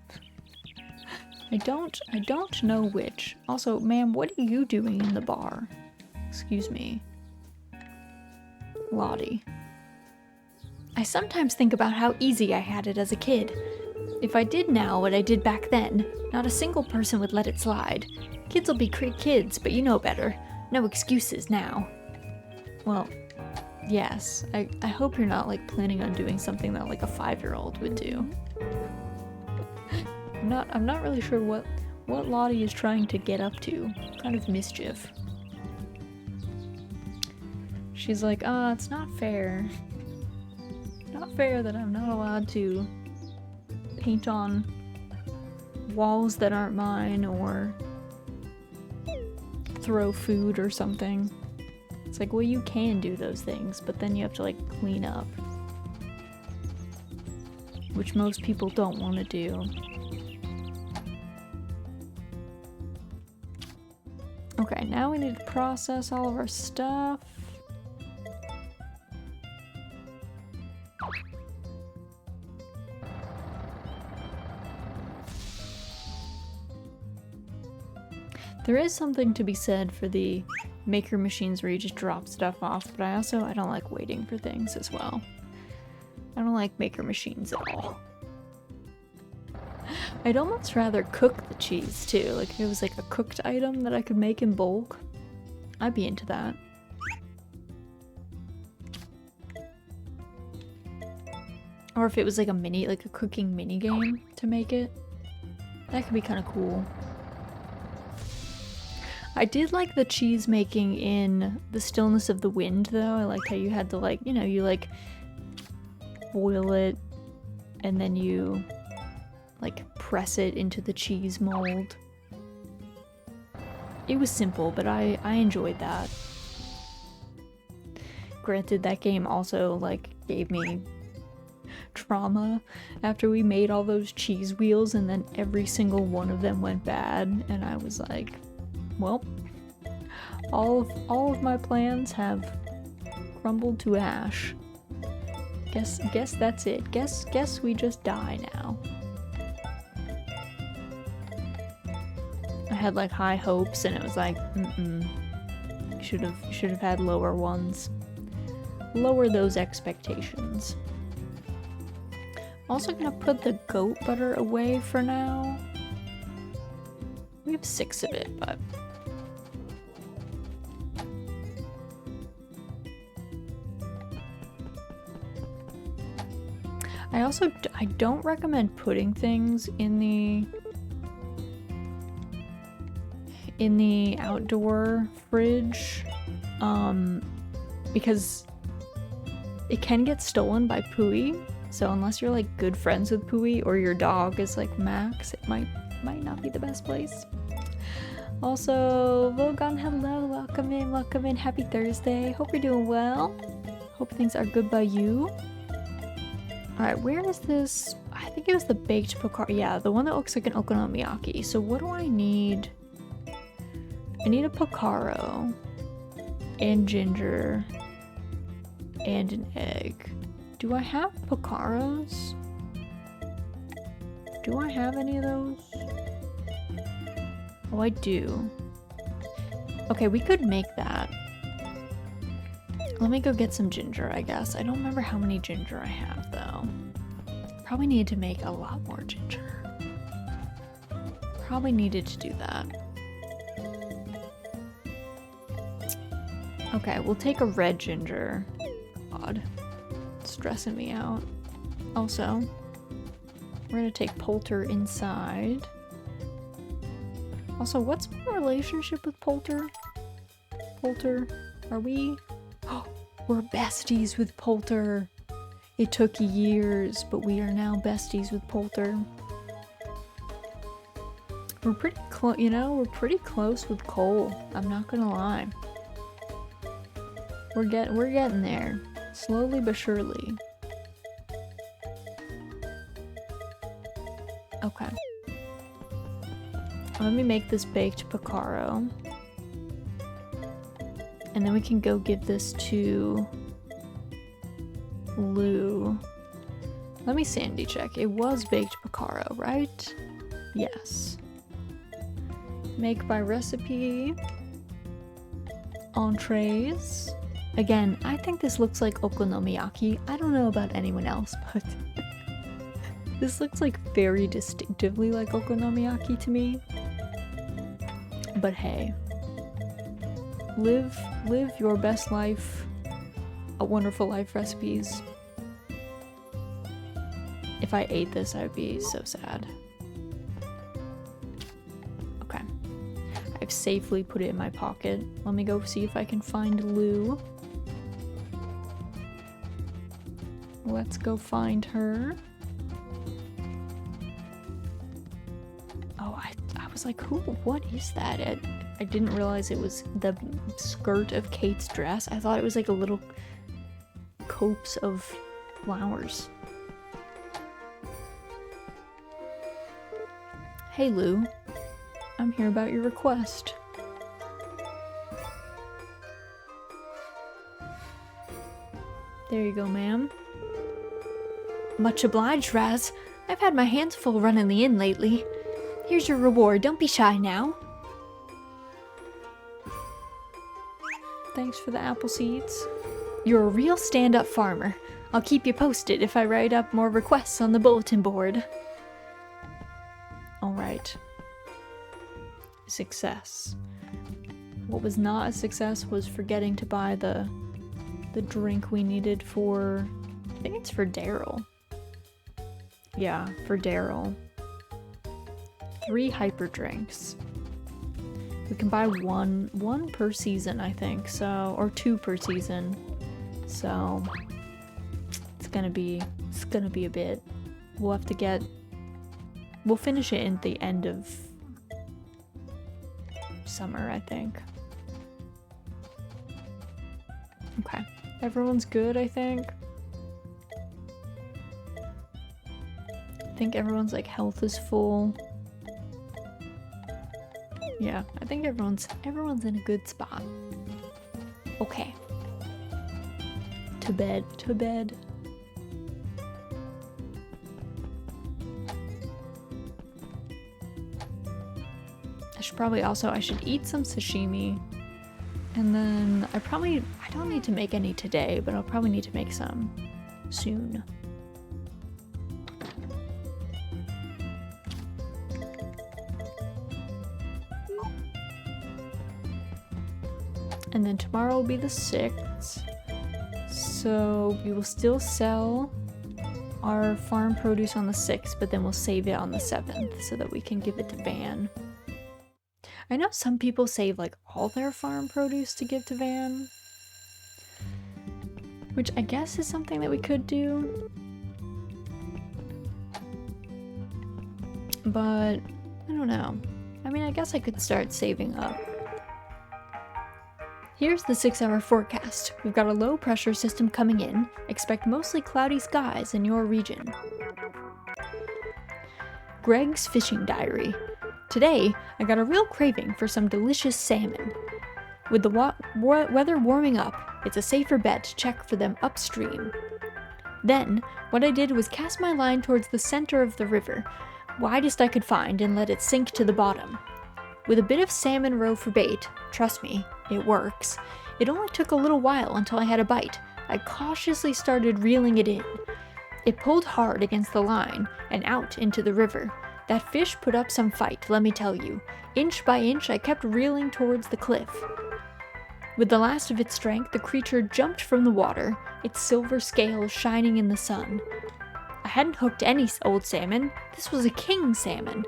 I don't know which. Also, ma'am, what are you doing in the bar? Excuse me. Lottie. I sometimes think about how easy I had it as a kid. If I did now what I did back then, not a single person would let it slide. Kids will be kids, but you know better. No excuses now. Well, yes. I hope you're not like planning on doing something that like a 5-year-old would do. I'm not really sure what Lottie is trying to get up to. Kind of mischief. She's like, it's not fair. Not fair that I'm not allowed to paint on walls that aren't mine or throw food or something. It's like, well, you can do those things, but then you have to like clean up. Which most people don't want to do. Okay, now we need to process all of our stuff. There is something to be said for the maker machines where you just drop stuff off, but I don't like waiting for things as well. I don't like maker machines at all. I'd almost rather cook the cheese too, like if it was like a cooked item that I could make in bulk, I'd be into that. Or if it was like a cooking mini game to make it, that could be kind of cool. I did like the cheese making in The Stillness of the Wind though. I liked how you had to like, you like boil it and then you like press it into the cheese mold. It was simple, but I enjoyed that. Granted, that game also like gave me trauma after we made all those cheese wheels and then every single one of them went bad and I was like, well, all of my plans have crumbled to ash. Guess that's it. Guess we just die now. I had like high hopes and it was like, should have had lower ones. Lower those expectations. I'm also gonna put the goat butter away for now. We have 6 of it, but I don't recommend putting things in the outdoor fridge because it can get stolen by Pooey. So unless you're like good friends with Pooey or your dog is like Max, it might not be the best place. Also, Vogon, hello, welcome in, happy Thursday. Hope you're doing well. Hope things are good by you. Alright, where is this? I think it was the baked picaro. Yeah, the one that looks like an okonomiyaki. So what do I need? I need a picaro and ginger and an egg. Do I have picaros? Do I have any of those? Oh, I do. Okay, we could make that. Let me go get some ginger, I guess. I don't remember how many ginger I have, though. Probably need to make a lot more ginger. Probably needed to do that. Okay, we'll take a red ginger. God. It's stressing me out. Also, we're gonna take Poulter inside. Also, what's my relationship with Poulter? Poulter, are we? Oh, we're besties with Poulter. It took years, but we are now besties with Poulter. We're pretty close, you know, we're pretty close with Cole. I'm not gonna lie. We're getting there. Slowly but surely. Okay. Let me make this baked picaro. And then we can go give this to Lou. Let me sanity check. It was baked picaro, right? Yes. Make by recipe. Entrees. Again, I think this looks like okonomiyaki. I don't know about anyone else, but this looks like very distinctively like okonomiyaki to me. But hey, live your best life. A Wonderful Life recipes. If I ate this, I'd be so sad. Okay. I've safely put it in my pocket. Let me go see if I can find Lou. Let's go find her. Oh, I was like, who? What is that? I didn't realize it was the skirt of Kate's dress. I thought it was like a little copse of flowers. Hey Lou, I'm here about your request. There you go, ma'am. Much obliged, Raz. I've had my hands full running the inn lately. Here's your reward, don't be shy now. Thanks for the apple seeds. You're a real stand-up farmer. I'll keep you posted if I write up more requests on the bulletin board. Alright. Success. What was not a success was forgetting to buy the drink we needed for... I think it's for Daryl. Yeah, for Daryl. 3 hyper drinks. We can buy one per season, I think, so, or 2 per season. So it's gonna be a bit. We'll finish it at the end of summer, I think. Okay. Everyone's good, I think. I think everyone's like health is full. Yeah, I think everyone's in a good spot. Okay. To bed. I should eat some sashimi. And then I don't need to make any today, but I'll probably need to make some soon. And then tomorrow will be the 6th. So we will still sell our farm produce on the 6th, but then we'll save it on the 7th so that we can give it to Van. I know some people save like all their farm produce to give to Van, which I guess is something that we could do. But I don't know. I mean, I guess I could start saving up. Here's the 6-hour forecast. We've got a low pressure system coming in. Expect mostly cloudy skies in your region. Greg's fishing diary. Today, I got a real craving for some delicious salmon. With the weather warming up, it's a safer bet to check for them upstream. Then, what I did was cast my line towards the center of the river, widest I could find, and let it sink to the bottom. With a bit of salmon roe for bait, trust me, it works. It only took a little while until I had a bite. I cautiously started reeling it in. It pulled hard against the line and out into the river. That fish put up some fight, let me tell you. Inch by inch, I kept reeling towards the cliff. With the last of its strength, the creature jumped from the water, its silver scales shining in the sun. I hadn't hooked any old salmon. This was a king salmon.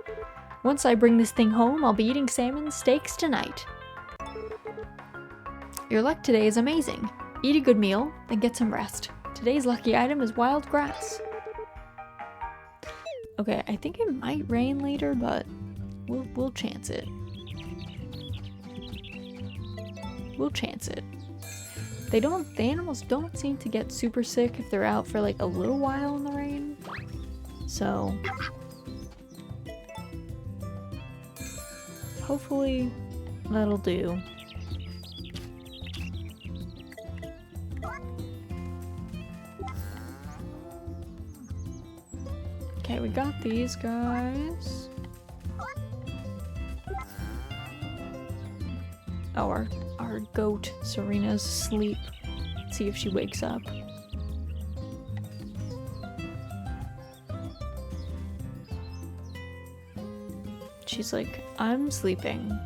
Once I bring this thing home, I'll be eating salmon steaks tonight. Your luck today is amazing. Eat a good meal, then get some rest. Today's lucky item is wild grass. Okay, I think it might rain later, but we'll chance it. We'll chance it. The animals don't seem to get super sick if they're out for like a little while in the rain. So hopefully that'll do. Okay, we got these guys. Oh, our goat, Serena's asleep. Let's see if she wakes up. She's like, I'm sleeping.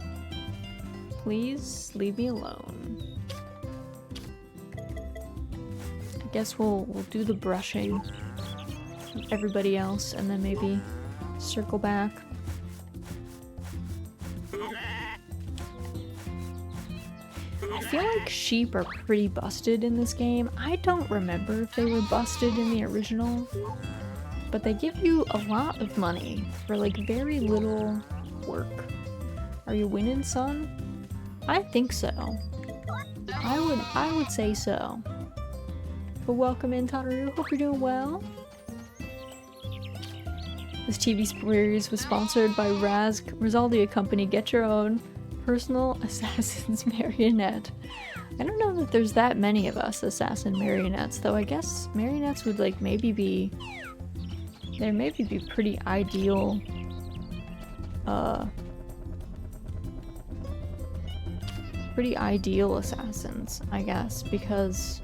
Please leave me alone. I guess we'll do the brushing. Everybody else, and then maybe circle back. I feel like sheep are pretty busted in this game. I don't remember if they were busted in the original, but they give you a lot of money for like very little work. Are you winning, son? I think so. I would say so. But welcome in, Tataru. Hope you're doing well. This TV series was sponsored by Rizaldia Company. Get your own personal assassin's marionette. I don't know that there's that many of us assassin marionettes, though. I guess marionettes would like maybe be pretty ideal. Pretty ideal assassins, I guess, because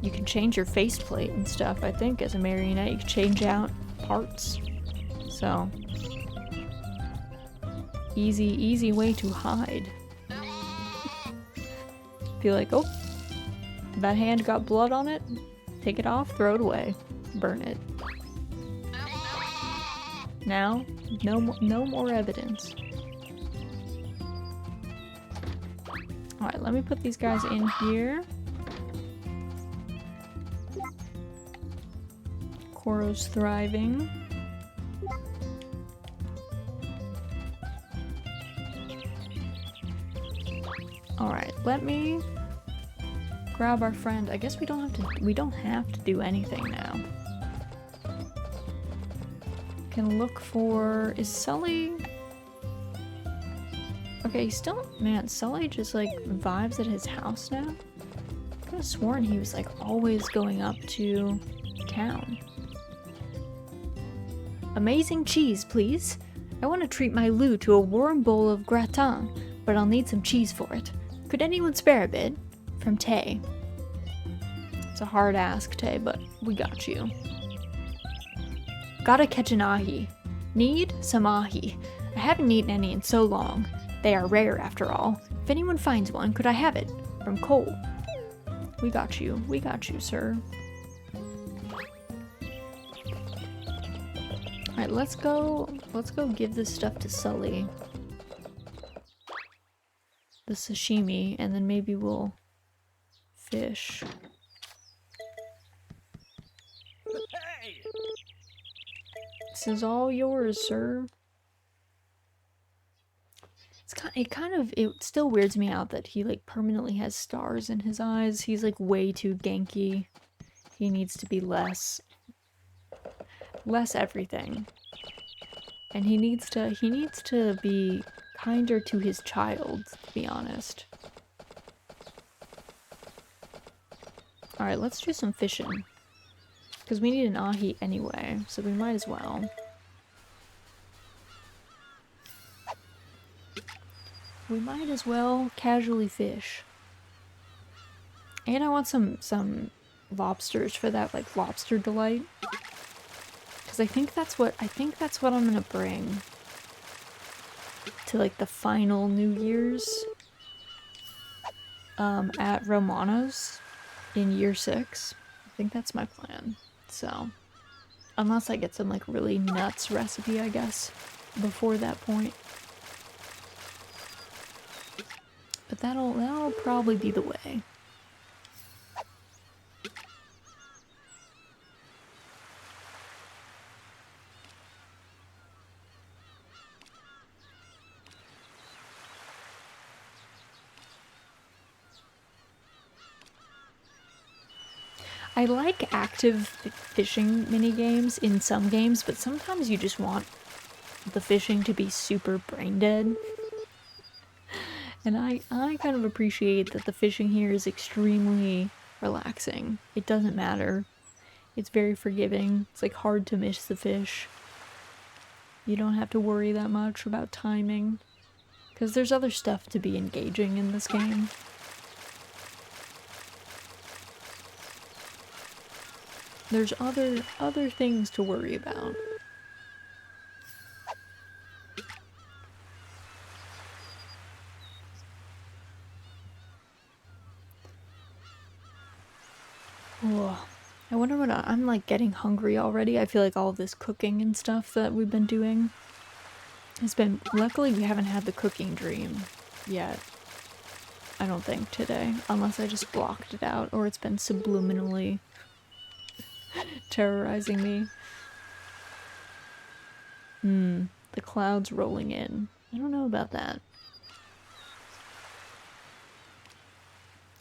you can change your faceplate and stuff, I think, as a marionette. You can change out parts. So, easy way to hide. Feel like, oh, that hand got blood on it? Take it off, throw it away, burn it. Now, no more evidence. Alright, let me put these guys in here. Koro's thriving. Alright, let me grab our friend. I guess we don't have to do anything now. Can look for, is Sully? Okay, still, man, Sully just like vibes at his house now. I could have sworn he was like always going up to town. Amazing cheese, please. I want to treat my Lou to a warm bowl of gratin, but I'll need some cheese for it. Could anyone spare a bit? From Tay. It's a hard ask, Tay, but we got you. Gotta catch an ahi. Need some ahi. I haven't eaten any in so long. They are rare after all. If anyone finds one, could I have it? From Cole. We got you, sir. Alright, let's go give this stuff to Sully. The sashimi, and then maybe we'll fish. Hey! This is all yours, sir. It still weirds me out that he like permanently has stars in his eyes. He's like way too ganky. He needs to be less everything. And he needs to be kinder to his child, to be honest. Alright, let's do some fishing. Because we need an ahi anyway, so we might as well. We might as well casually fish. And I want some lobsters for that, like, lobster delight. Because I think that's what I'm gonna bring to, like, the final New Year's at Romano's in year 6. I think that's my plan. So, unless I get some, like, really nuts recipe, I guess, before that point. But that'll probably be the way. I like active fishing mini games in some games, but sometimes you just want the fishing to be super brain dead. And I kind of appreciate that the fishing here is extremely relaxing. It doesn't matter. It's very forgiving. It's like hard to miss the fish. You don't have to worry that much about timing. Because there's other stuff to be engaging in this game. There's other things to worry about. Oh, I wonder what I'm like getting hungry already. I feel like all of this cooking and stuff that we've been doing has been, luckily we haven't had the cooking dream yet. I don't think today, unless I just blocked it out or it's been subliminally terrorizing me. The clouds rolling in. I don't know about that.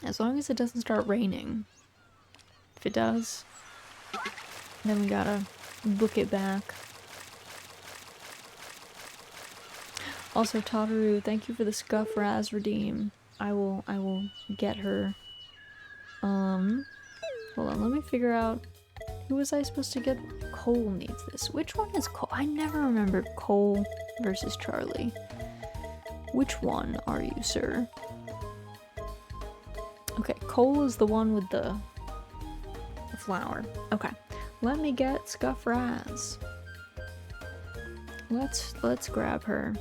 As long as it doesn't start raining. If it does, then we gotta book it back. Also, Tataru, thank you for the Scuff Raz redeem. I will get her. Hold on, let me figure out who was I supposed to get. Cole needs this. Which one is Cole? I never remembered Cole versus Charlie. Which one are you, sir? Okay, Cole is the one with the flower. Okay, let me get Scuff Raz. Let's grab her.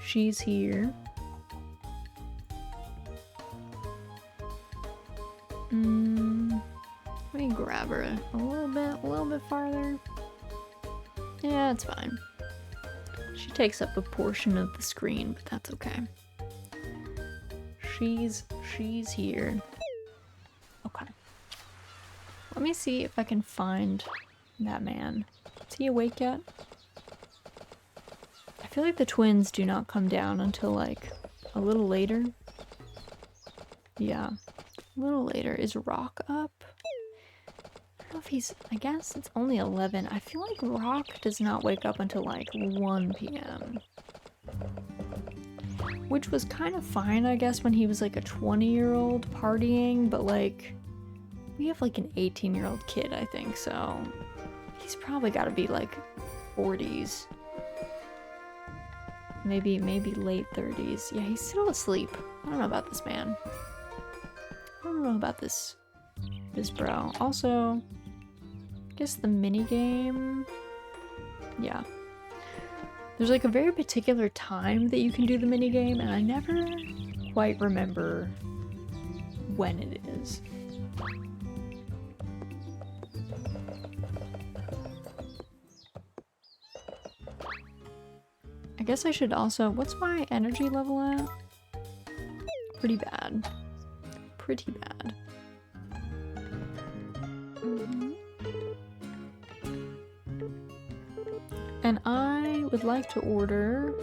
She's here. Let me grab her a little bit farther. Yeah, it's fine. She takes up a portion of the screen, but that's okay. She's here. Okay. Let me see if I can find that man. Is he awake yet? I feel like the twins do not come down until like a little later. Yeah. A little later. Is Rock up? I don't know if he's... I guess it's only 11. I feel like Rock does not wake up until like 1 p.m. Which was kind of fine, I guess, when he was like a 20-year-old partying, but like... We have like an 18-year-old kid, I think, so he's probably got to be like 40s. Maybe late 30s. Yeah, he's still asleep. I don't know about this man. I don't know about this bro. Also, I guess the mini game. Yeah. There's like a very particular time that you can do the mini game, and I never quite remember when it is. I guess I should also... What's my energy level at? Pretty bad. Pretty bad. And I would like to order...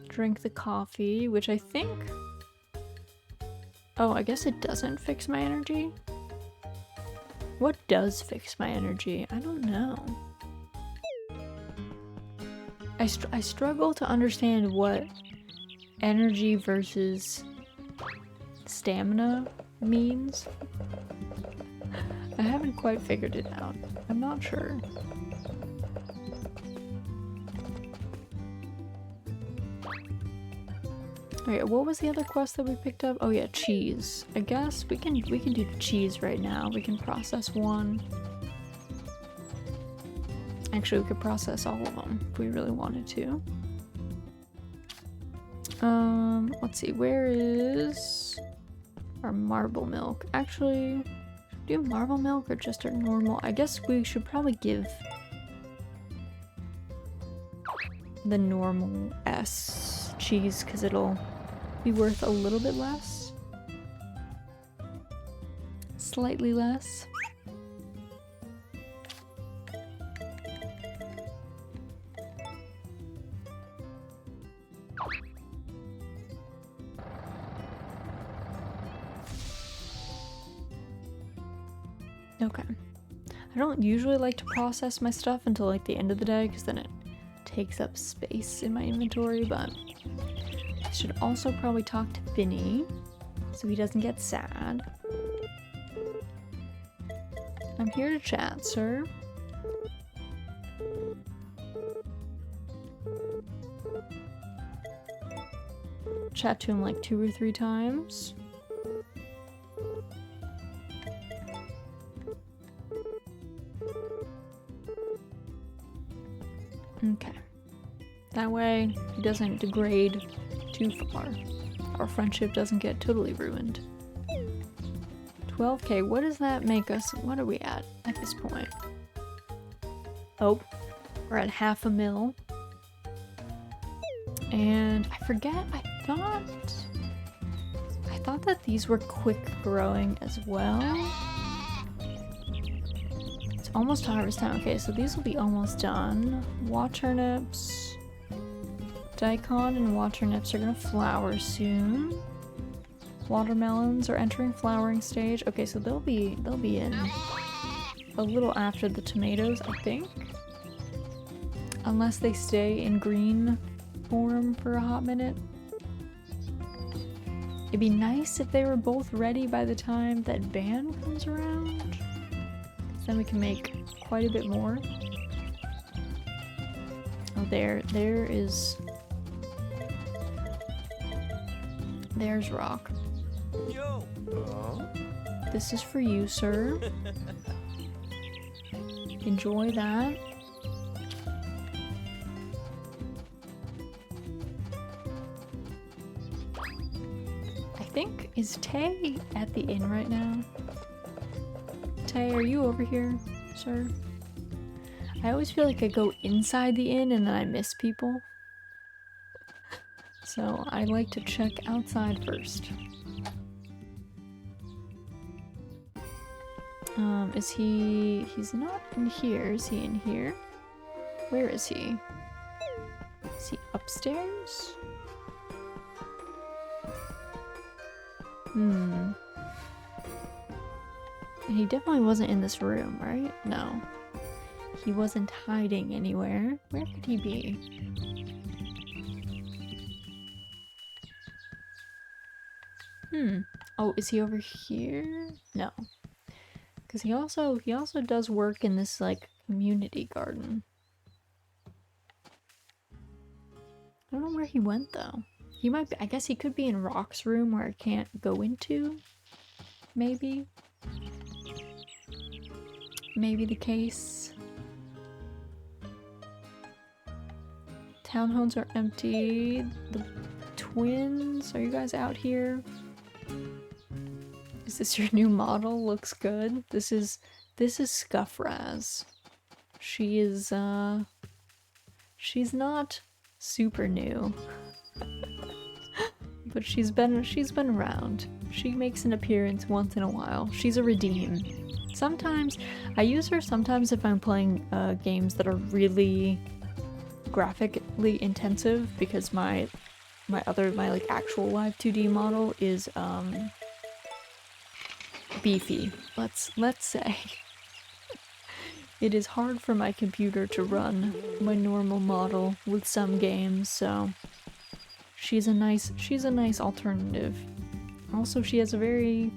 Drink the coffee, which I think... Oh, I guess it doesn't fix my energy? What does fix my energy? I don't know. I struggle to understand what energy versus stamina means. I haven't quite figured it out. I'm not sure. Okay, what was the other quest that we picked up? Oh yeah, cheese. I guess we can do the cheese right now. We can process one. Actually, we could process all of them if we really wanted to. Let's see, where is our marble milk? Actually, should we do marble milk or just our normal? I guess we should probably give the normal S cheese because it'll be worth a little bit less. Slightly less. Okay. I don't usually like to process my stuff until like the end of the day because then it takes up space in my inventory, but I should also probably talk to Vinny so he doesn't get sad. I'm here to chat, sir. Chat to him like 2 or 3 times. Okay. That way he doesn't degrade too far. Our friendship doesn't get totally ruined. 12k, what does that make us? What are we at this point? Oh, we're at 500,000. And I forget, I thought that these were quick growing as well. It's almost harvest time. Okay, so these will be almost done. Watt turnips. Daikon and watt turnips are gonna flower soon. Watermelons are entering flowering stage. Okay, so they'll be in a little after the tomatoes, I think. Unless they stay in green form for a hot minute. It'd be nice if they were both ready by the time that Van comes around. So then we can make quite a bit more. Oh, there's Rock. Yo. This is for you, sir. Enjoy that. I think, is Tay at the inn right now? Tay, are you over here, sir? I always feel like I go inside the inn and then I miss people. So I like to check outside first. He's not in here. Is he in here? Where is he? Is he upstairs? And he definitely wasn't in this room, right? No. He wasn't hiding anywhere. Where could he be? Oh, is he over here? No. Because he also does work in this, like, community garden. I don't know where he went, though. He might be, I guess he could be in Rock's room where I can't go into. Maybe. Maybe the case. Townhomes are empty. The twins, are you guys out here? Is this your new model? Looks good. This is Scuffraz. She is she's not super new. But she's been around. She makes an appearance once in a while. She's a redeem. Sometimes I use her sometimes if I'm playing games that are really graphically intensive, because my like actual live 2D model is beefy. Let's say. It is hard for my computer to run my normal model with some games, so she's a nice alternative. Also, she has a very,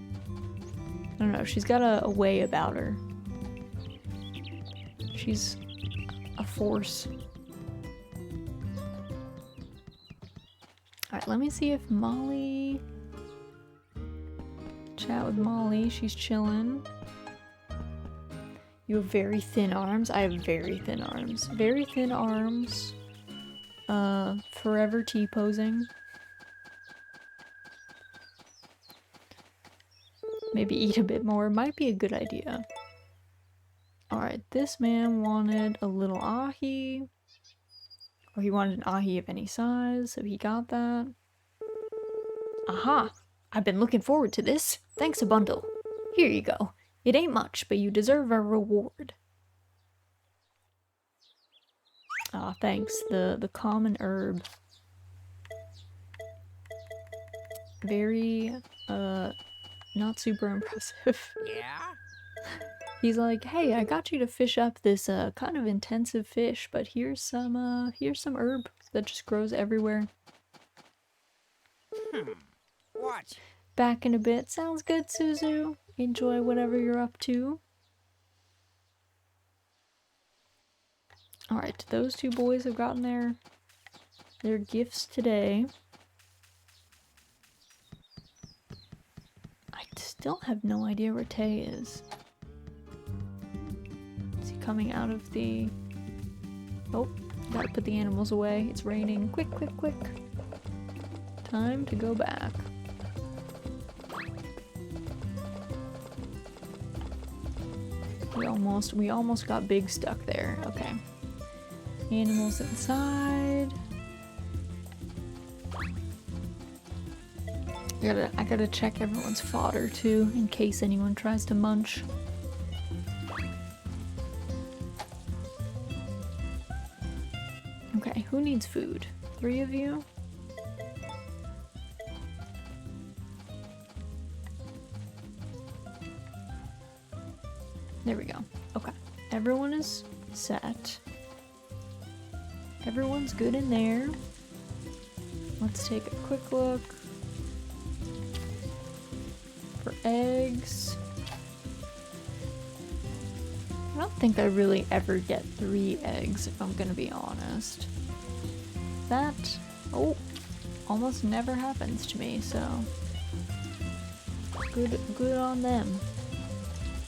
I don't know, she's got a way about her. She's a force. Alright, let me see if Molly... Chat with Molly, she's chilling. You have very thin arms? I have very thin arms. Very thin arms. Forever T-posing. Maybe eat a bit more. Might be a good idea. Alright, this man wanted a little ahi. Or he wanted an ahi of any size, so he got that. Aha! I've been looking forward to this. Thanks a bundle. Here you go. It ain't much, but you deserve a reward. Ah, thanks. The common herb. Very, not super impressive. Yeah? He's like, hey, I got you to fish up this, kind of intensive fish, but here's some herb that just grows everywhere. What? Back in a bit. Sounds good, Suzu. Enjoy whatever you're up to. Alright, those two boys have gotten their gifts today. I still have no idea where Tay is. Is he coming out of the... Oh, gotta put the animals away. It's raining. Quick, quick, quick. Time to go back. We almost got Big stuck there. Okay. Animals inside. I gotta check everyone's fodder too, in case anyone tries to munch. Okay, who needs food? 3 of you? There we go. Okay. Everyone is set. Everyone's good in there. Let's take a quick look for eggs. I don't think I really ever get 3 eggs, if I'm gonna be honest. That, oh, almost never happens to me, so good on them.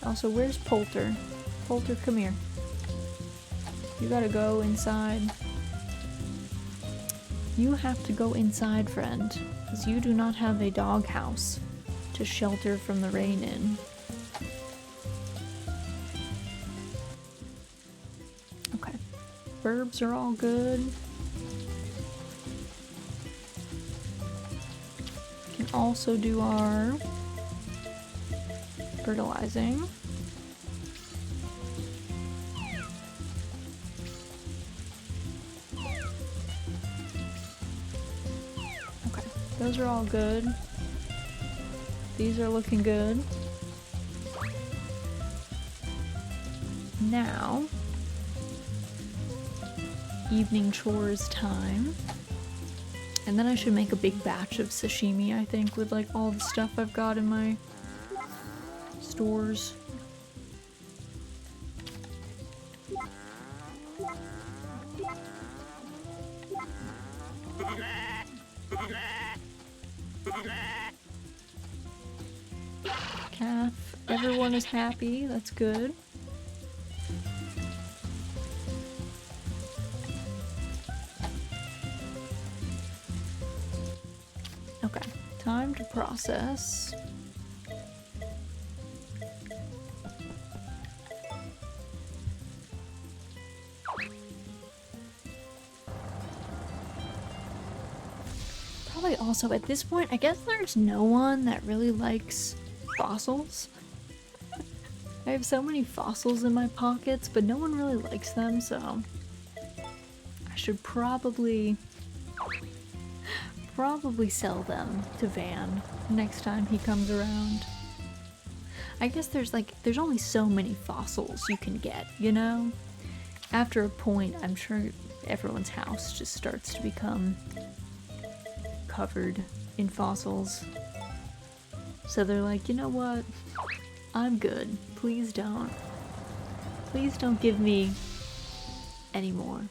Also, where's Poulter? Poulter, come here. You gotta go inside. You have to go inside, friend, because you do not have a doghouse to shelter from the rain in. Okay. Verbs are all good. Can also do our fertilizing. Okay, those are all good. These are looking good. Now, evening chores time. And then I should make a big batch of sashimi, I think, with like all the stuff I've got in my stores. Calf. Everyone is happy. That's good. Okay, time to process. Probably also at this point, I guess there's no one that really likes fossils. I have so many fossils in my pockets, but no one really likes them, so I should probably sell them to Van next time he comes around. I guess there's only so many fossils you can get, you know? After a point, I'm sure everyone's house just starts to become covered in fossils. So they're like, you know what? I'm good. Please don't. Please don't give me any more.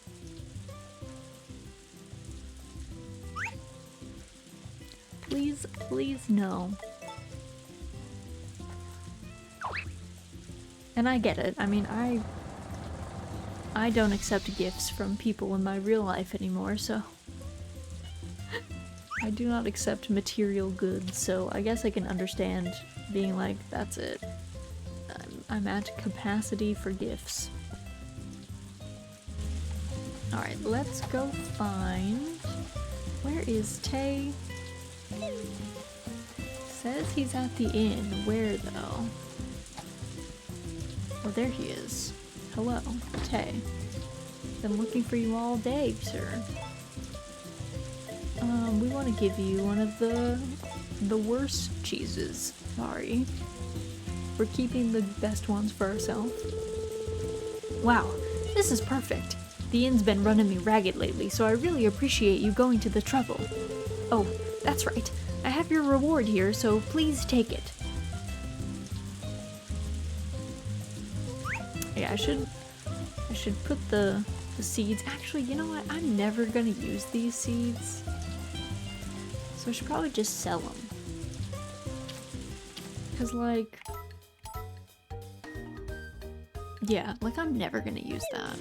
Please, please no. And I get it. I mean, I don't accept gifts from people in my real life anymore, so I do not accept material goods, so I guess I can understand being like, that's it. I'm at capacity for gifts. Alright, let's go find... Where is Tay? Says he's at the inn. Where, though? Oh, there he is. Hello, Tay. Been looking for you all day, sir. We want to give you one of the worst cheeses. Sorry. We're keeping the best ones for ourselves. Wow, this is perfect. The inn's been running me ragged lately, so I really appreciate you going to the trouble. Oh, that's right. I have your reward here, so please take it. Yeah, I should put the seeds. Actually, you know what? I'm never gonna use these seeds. So I should probably just sell them. Cause like... Yeah, like I'm never gonna use that.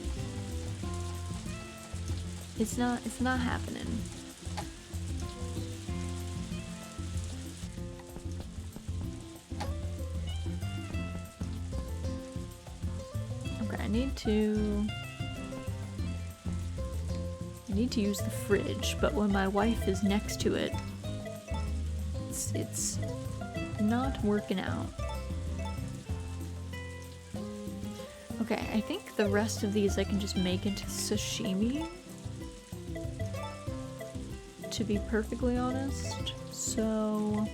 It's not happening. Okay, I need to use the fridge, but when my wife is next to it, it's not working out. Okay, I think the rest of these I can just make into sashimi, to be perfectly honest. So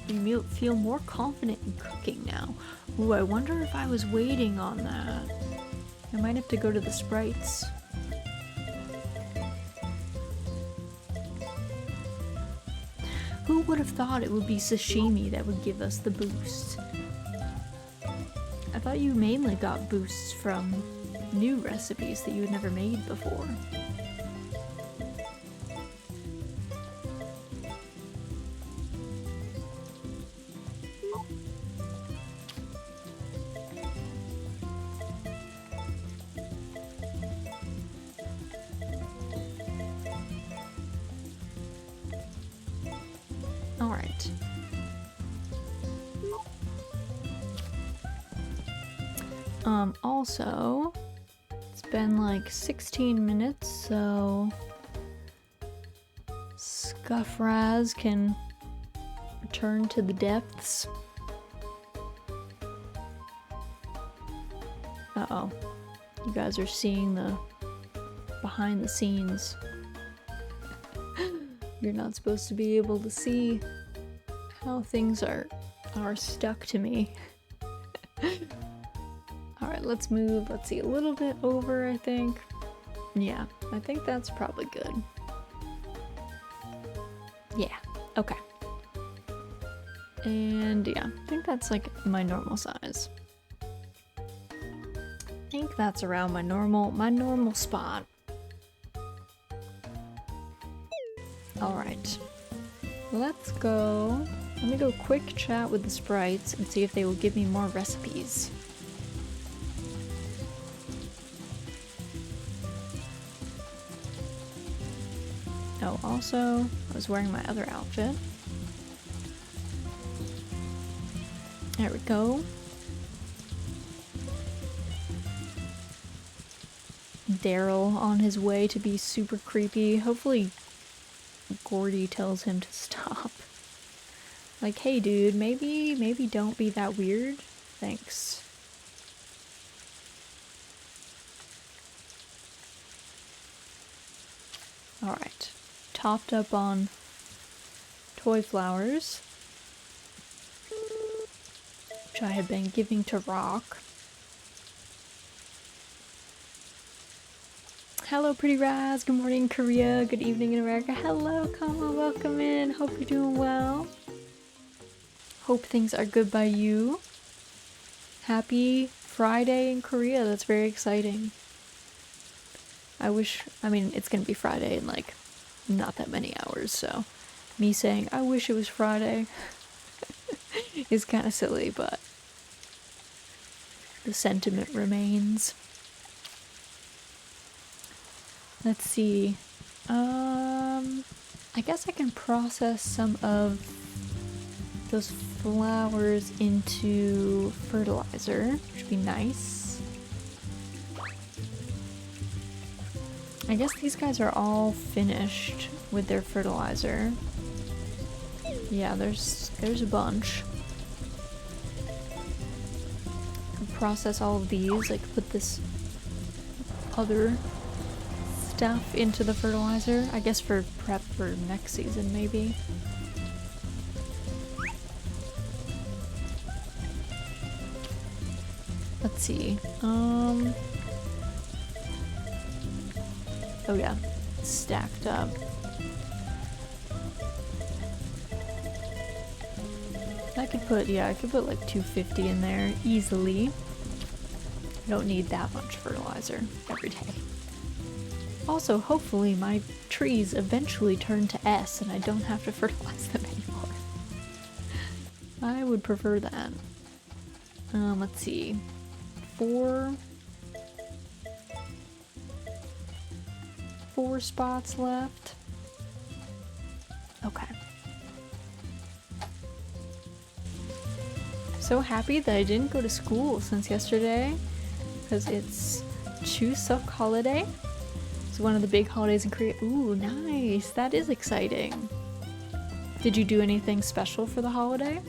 you feel more confident in cooking now. Ooh, I wonder if I was waiting on that. I might have to go to the sprites. Who would have thought it would be sashimi that would give us the boost? I thought you mainly got boosts from new recipes that you had never made before. Alright. Also, it's been like 16 minutes, so Scuffraz can return to the depths. Uh-oh. You guys are seeing the behind the scenes. You're not supposed to be able to see how things are stuck to me. Alright, let's move, let's see, a little bit over, I think. Yeah, I think that's probably good. Yeah, okay. And yeah, I think that's like my normal size. I think that's around my normal spot. Alright. Let's go. Let me go quick chat with the sprites and see if they will give me more recipes. Oh, also, I was wearing my other outfit. There we go. Daryl on his way to be super creepy. Hopefully Gordy tells him to stop. Like, hey dude, maybe don't be that weird. Thanks. Alright. Topped up on toy flowers, which I have been giving to Rock. Hello, Pretty Raz. Good morning, Korea. Good evening in America. Hello, Kama. Welcome in. Hope you're doing well. Hope things are good by you. Happy Friday in Korea. That's very exciting. I mean, it's gonna be Friday in like not that many hours, so me saying I wish it was Friday is kind of silly, but the sentiment remains. Let's see. I guess I can process some of those flowers into fertilizer, which would be nice. I guess these guys are all finished with their fertilizer. Yeah, there's a bunch. I'll process all of these, like put this other stuff into the fertilizer, I guess for prep for next season maybe. Let's see. Oh yeah, it's stacked up. I could put like 250 in there easily. I don't need that much fertilizer every day. Also, hopefully my trees eventually turn to S and I don't have to fertilize them anymore. I would prefer that. Let's see. 4 spots left. Okay. So happy that I didn't go to school since yesterday because it's Chuseok holiday. It's one of the big holidays in Korea. Ooh, nice. That is exciting. Did you do anything special for the holiday?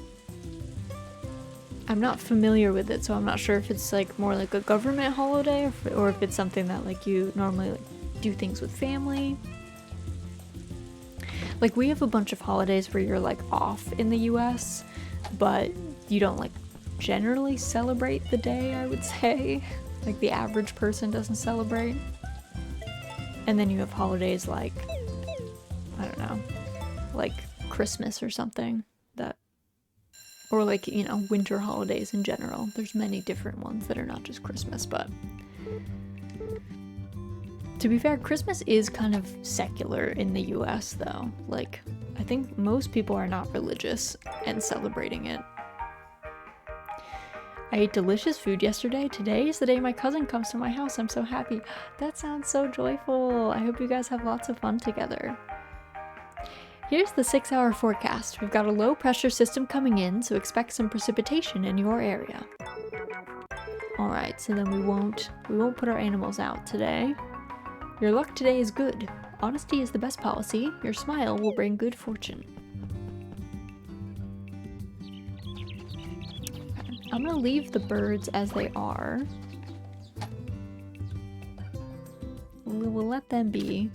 I'm not familiar with it, so I'm not sure if it's like more like a government holiday or if it's something that like you normally like, do things with family. Like we have a bunch of holidays where you're like off in the US, but you don't like generally celebrate the day, I would say. Like the average person doesn't celebrate. And then you have holidays like, I don't know, like Christmas or something that, or like, you know, winter holidays in general. There's many different ones that are not just Christmas, but to be fair, Christmas is kind of secular in the US though. Like, I think most people are not religious and celebrating it. I ate delicious food yesterday. Today is the day my cousin comes to my house. I'm so happy. That sounds so joyful. I hope you guys have lots of fun together. Here's the 6-hour forecast. We've got a low pressure system coming in, so expect some precipitation in your area. Alright, so then we won't put our animals out today. Your luck today is good. Honesty is the best policy. Your smile will bring good fortune. I'm gonna leave the birds as they are. We'll let them be.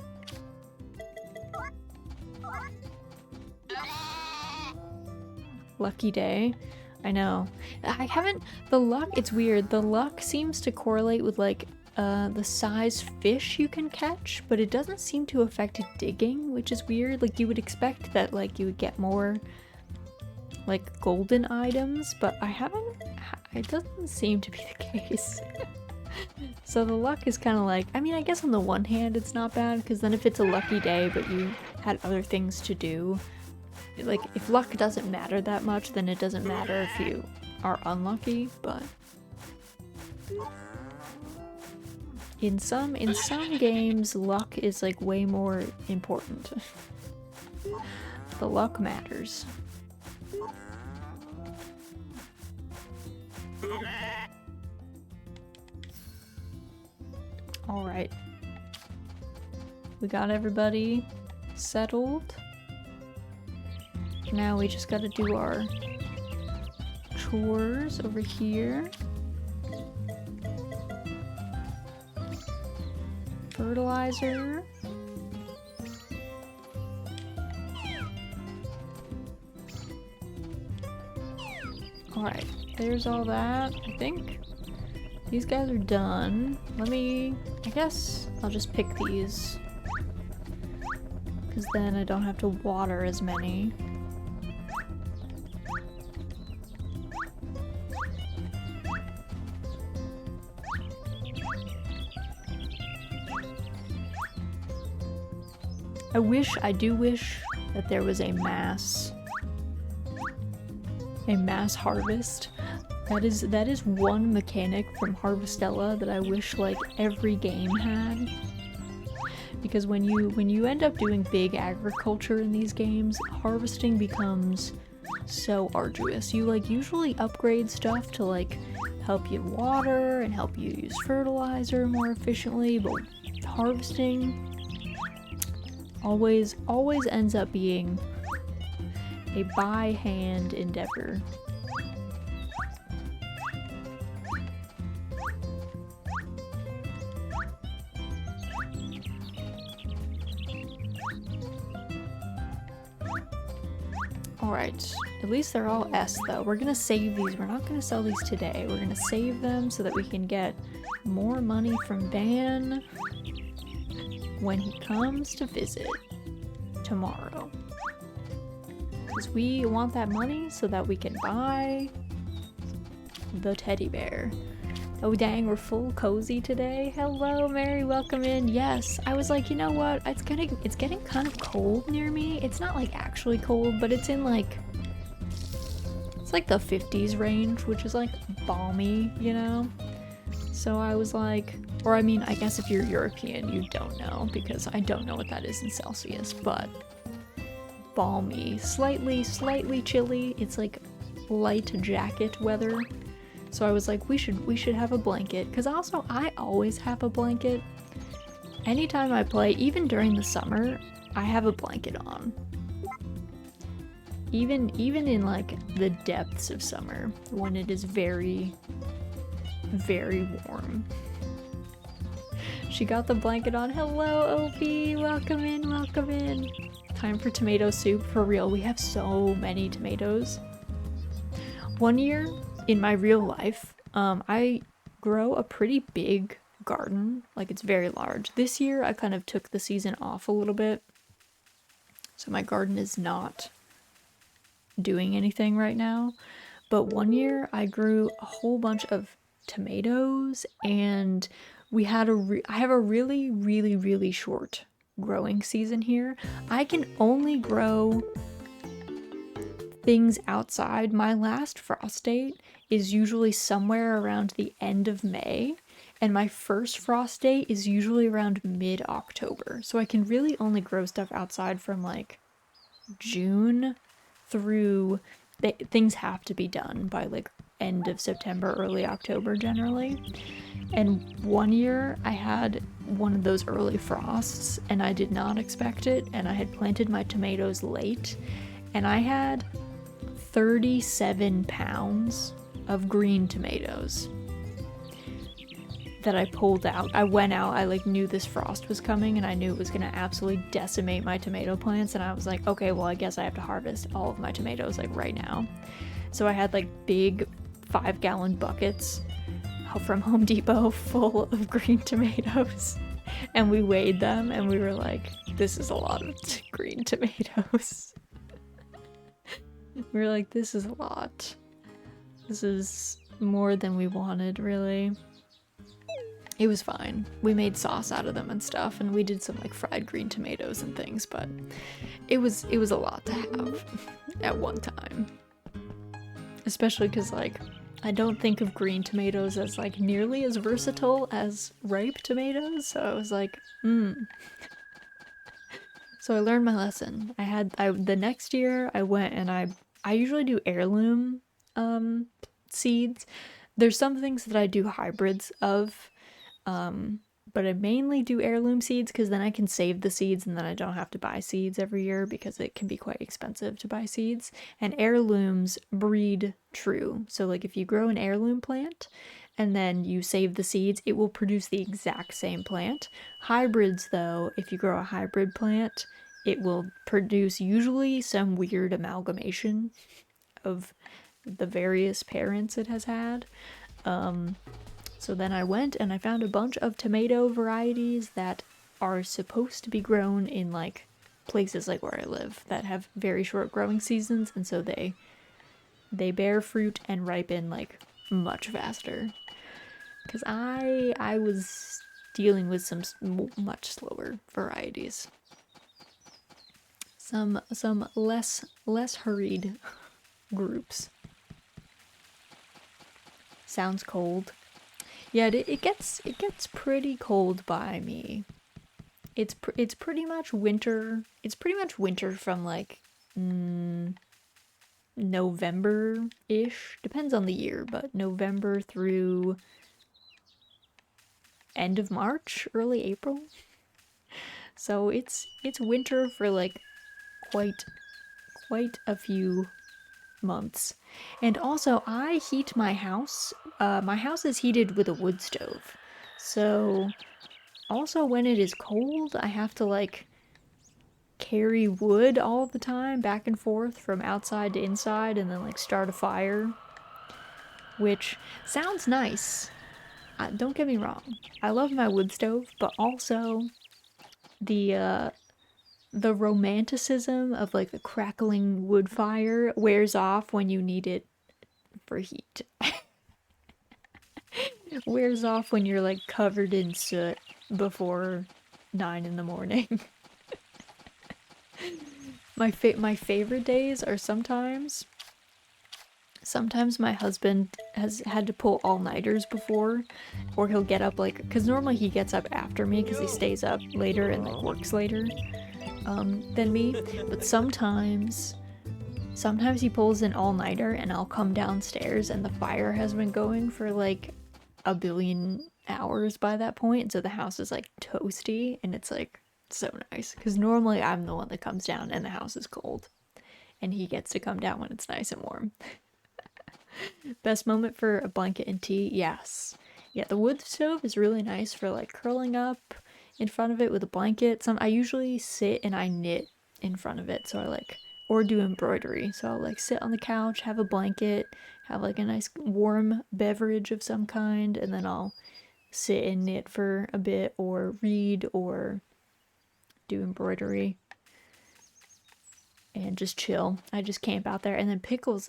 Lucky day. I know. I haven't, the luck, it's weird. The luck seems to correlate with like the size fish you can catch, but it doesn't seem to affect digging, which is weird. Like you would expect that like you would get more like golden items, but it doesn't seem to be the case. So the luck is kind of like, I mean, I guess on the one hand it's not bad, because then if it's a lucky day but you had other things to do, like if luck doesn't matter that much, then it doesn't matter if you are unlucky. But in some games, luck is like way more important. The luck matters. All right, we got everybody settled. Now we just gotta do our chores over here. Fertilizer. Alright, there's all that, I think. These guys are done. I guess I'll just pick these, because then I don't have to water as many. I do wish that there was a mass harvest. That is one mechanic from Harvestella that I wish like every game had. Because when you end up doing big agriculture in these games, harvesting becomes so arduous. You like usually upgrade stuff to like help you water and help you use fertilizer more efficiently, but harvesting always ends up being a by hand endeavor. Alright, at least they're all S though. We're gonna save these. We're not gonna sell these today. We're gonna save them so that we can get more money from Ban when he comes to visit tomorrow. Because we want that money so that we can buy the teddy bear. Oh dang, we're full cozy today. Hello, Mary, welcome in. Yes, I was like, you know what? It's getting kind of cold near me. It's not like actually cold, but it's in like, it's like the 50s range, which is like balmy, you know? So I was like, or I mean, I guess if you're European, you don't know, because I don't know what that is in Celsius, but balmy, slightly chilly. It's like light jacket weather. So I was like, we should have a blanket, because also I always have a blanket. Anytime I play, even during the summer, I have a blanket on. Even in like the depths of summer, when it is very, very warm. She got the blanket on. Hello, Opie, welcome in, welcome in. Time for tomato soup, for real. We have so many tomatoes. One year, in my real life, I grow a pretty big garden, like it's very large. This year I kind of took the season off a little bit, so my garden is not doing anything right now. But one year I grew a whole bunch of tomatoes, and I have a really short growing season here. I can only grow things outside. My last frost date is usually somewhere around the end of May, and my first frost date is usually around mid-October. So I can really only grow stuff outside from like June through, things have to be done by like end of September, early October generally. And one year I had one of those early frosts and I did not expect it, and I had planted my tomatoes late, and I had 37 pounds of green tomatoes that I pulled out. I went out, I like knew this frost was coming and I knew it was gonna absolutely decimate my tomato plants, and I was like, okay, well I guess I have to harvest all of my tomatoes like right now. So I had like big 5-gallon buckets from Home Depot full of green tomatoes. And we weighed them and we were like, this is a lot of green tomatoes. We were like, this is a lot. This is more than we wanted, really. It was fine. We made sauce out of them and stuff, and we did some like fried green tomatoes and things, but it was a lot to have at one time. Especially because like I don't think of green tomatoes as like nearly as versatile as ripe tomatoes, so I was like, So I learned my lesson. The next year I went and I usually do heirloom seeds. There's some things that I do hybrids of, but I mainly do heirloom seeds because then I can save the seeds and then I don't have to buy seeds every year because it can be quite expensive to buy seeds. And heirlooms breed true. So like if you grow an heirloom plant and then you save the seeds, it will produce the exact same plant. Hybrids though, if you grow a hybrid plant, it will produce usually some weird amalgamation of the various parents it has had. So then I went and I found a bunch of tomato varieties that are supposed to be grown in like places like where I live that have very short growing seasons, and so they bear fruit and ripen like much faster. Because I was dealing with some much slower varieties. Some less hurried groups. Sounds cold. Yeah, it gets pretty cold by me. It's pretty much winter. It's pretty much winter from like November-ish. Depends on the year, but November through end of March, early April. So it's winter for like quite a few months. And also I heat my house. My house is heated with a wood stove. So also when it is cold, I have to like carry wood all the time back and forth from outside to inside and then like start a fire, which sounds nice. Don't get me wrong. I love my wood stove, but also the romanticism of like the crackling wood fire wears off when you need it for heat. Wears off when you're like covered in soot before 9 in the morning. My favorite days are sometimes my husband has had to pull all-nighters before, or he'll get up like, because normally he gets up after me because he stays up later and like works later than me, but sometimes he pulls an all-nighter and I'll come downstairs and the fire has been going for like a billion hours by that point, so the house is like toasty and it's like so nice because normally I'm the one that comes down and the house is cold and he gets to come down when it's nice and warm. Best moment for a blanket and tea? Yes. Yeah, the wood stove is really nice for like curling up in front of it with a blanket. I usually sit and I knit in front of it, so I like, or do embroidery. So I'll like sit on the couch, have a blanket, have like a nice warm beverage of some kind, and then I'll sit and knit for a bit or read or do embroidery and just chill. I just camp out there. And then Pickles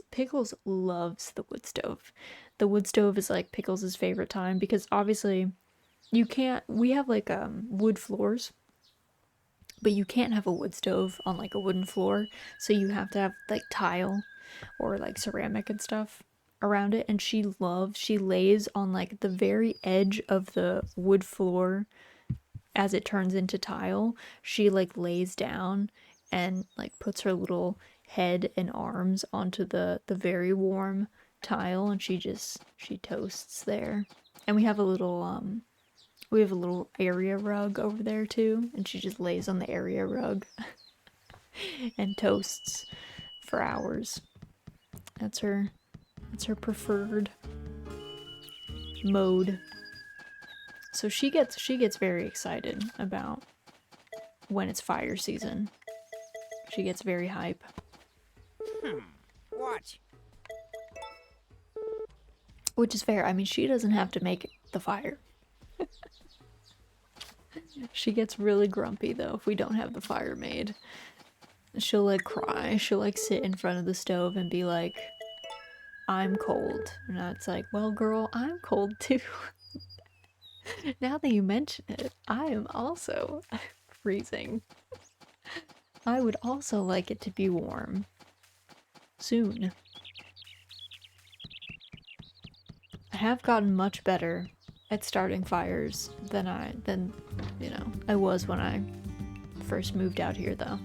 loves the wood stove. The wood stove is like Pickles' favorite time because obviously we have like wood floors, but you can't have a wood stove on like a wooden floor, so you have to have like tile or like ceramic and stuff around it. And she lays on like the very edge of the wood floor as it turns into tile. She like lays down and like puts her little head and arms onto the very warm tile, and she toasts there. And we have a little area rug over there too, and she just lays on the area rug and toasts for hours. That's her preferred mode. So she gets very excited about when it's fire season. She gets very hype. Watch. Which is fair. I mean, she doesn't have to make the fire. She gets really grumpy though if we don't have the fire made. She'll like cry. She'll like sit in front of the stove and be like, I'm cold. And it's like, well, girl, I'm cold too. Now that you mention it, I am also freezing. I would also like it to be warm. Soon. I have gotten much better at starting fires than I was when I first moved out here though.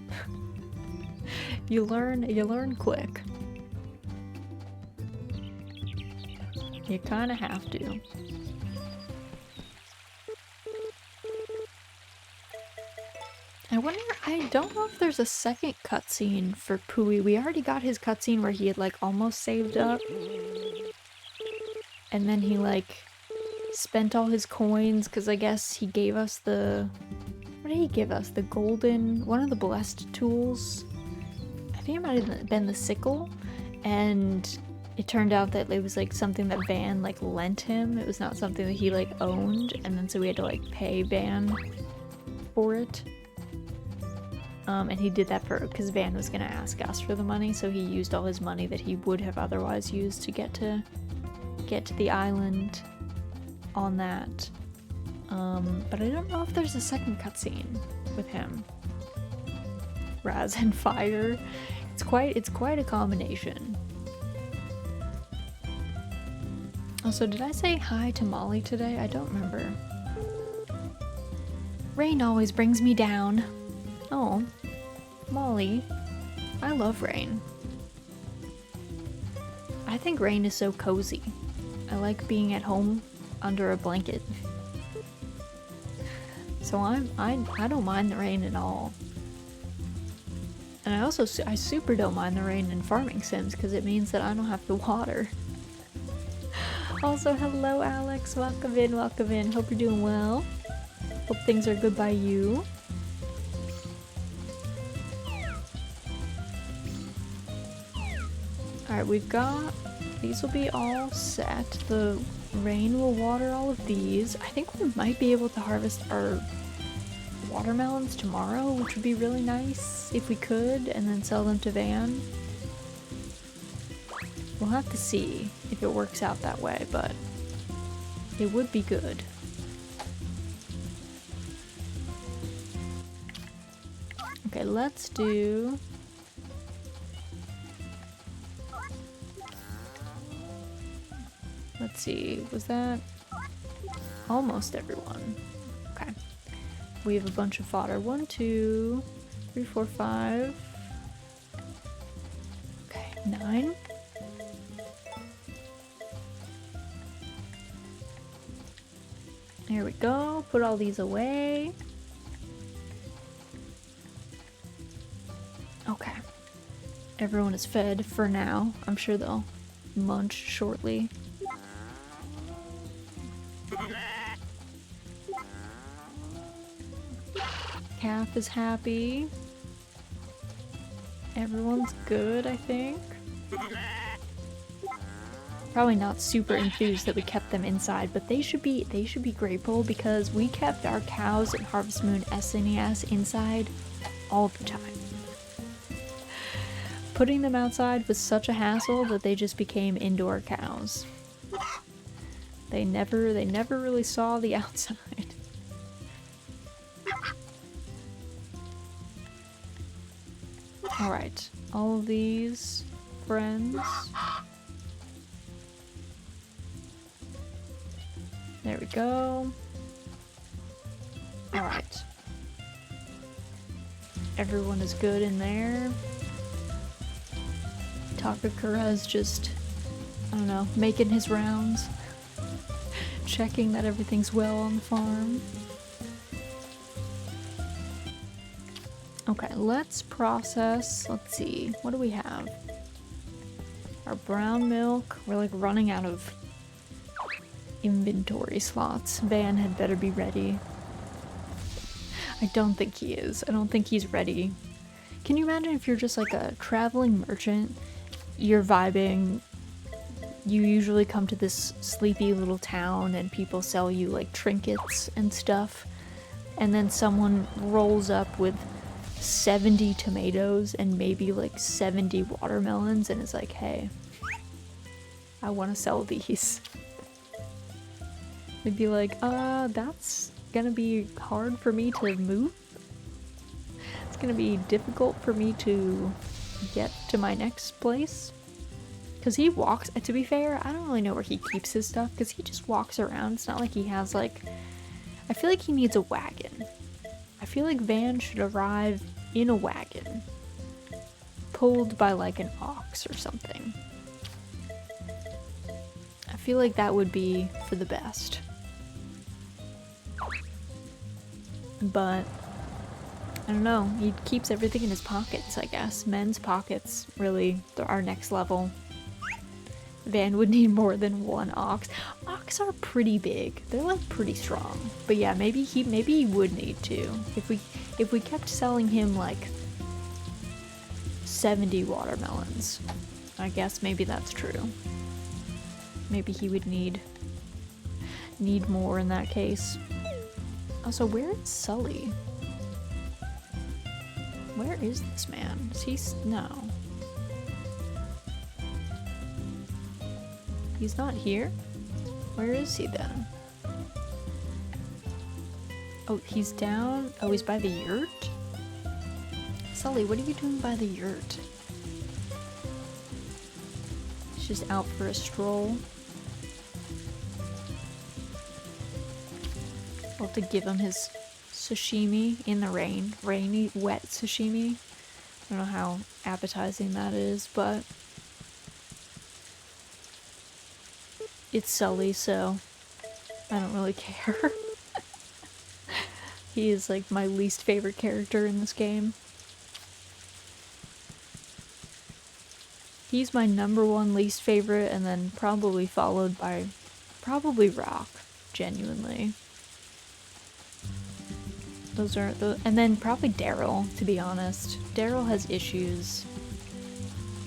You learn quick. You kind of have to. I don't know if there's a second cutscene for Pui. We already got his cutscene where he had like almost saved up. And then he like spent all his coins because I guess he gave us the... What did he give us? The golden... One of the blessed tools? I think it might have been the sickle. And it turned out that it was like something that Van like lent him. It was not something that he like owned. And then so we had to like pay Van for it. And he did that because Van was gonna ask us for the money, so he used all his money that he would have otherwise used to get to the island on that. But I don't know if there's a second cutscene with him. Raz and fire. It's quite a combination. Also, did I say hi to Molly today? I don't remember. Rain always brings me down. Oh, Molly. I love Rain. I think Rain is so cozy. I like being at home under a blanket. So I don't mind the rain at all. And I super don't mind the rain in Farming Sims because it means that I don't have to water. Also, hello Alex, welcome in, welcome in. Hope you're doing well. Hope things are good by you. Alright, we've got... These will be all set. The rain will water all of these. I think we might be able to harvest our watermelons tomorrow, which would be really nice if we could, and then sell them to Van. We'll have to see if it works out that way, but it would be good. Okay, let's do... Let's see, was that almost everyone? Okay. We have a bunch of fodder. 1, 2, 3, 4, 5. Okay, 9. There we go. Put all these away. Okay. Everyone is fed for now. I'm sure they'll munch shortly. Calf is happy. Everyone's good, I think. Probably not super enthused that we kept them inside, but they should be grateful because we kept our cows at Harvest Moon SNES inside all the time. Putting them outside was such a hassle that they just became indoor cows. They never really saw the outside. Alright, all of these friends. There we go. Alright. Everyone is good in there. Takakura's just, I don't know, making his rounds. Checking that everything's well on the farm. Okay, let's process. Let's see, what do we have? Our brown milk. We're like running out of inventory slots. Van had better be ready. I don't think he is. I don't think he's ready. Can you imagine if you're just like a traveling merchant? You're vibing you usually come to this sleepy little town and people sell you like trinkets and stuff. And then someone rolls up with 70 tomatoes and maybe like 70 watermelons and is like, hey, I want to sell these. They'd be like, that's gonna be hard for me to move. It's gonna be difficult for me to get to my next place. Because he walks, to be fair, I don't really know where he keeps his stuff because he just walks around. It's not like he has like, I feel like he needs a wagon. I feel like Van should arrive in a wagon, pulled by like an ox or something. I feel like that would be for the best. But I don't know, he keeps everything in his pockets, I guess. Men's pockets, really, they're our next level. Van would need more than one ox. Ox are pretty big. They're like pretty strong. But yeah, maybe he would need to. If we kept selling him like 70 watermelons, I guess maybe that's true. Maybe he would need more in that case. Also, where is Sully? Where is this man? Is he no. He's not here? Where is he then? Oh, he's down. Oh, he's by the yurt? Sully, what are you doing by the yurt? He's just out for a stroll. We'll have to give him his sashimi in the rain. Rainy, wet sashimi. I don't know how appetizing that is, but it's Sully, so I don't really care. He is like my least favorite character in this game. He's my #1 least favorite, and then probably followed by probably Rock, genuinely. Those are the, and then probably Daryl, to be honest. Daryl has issues,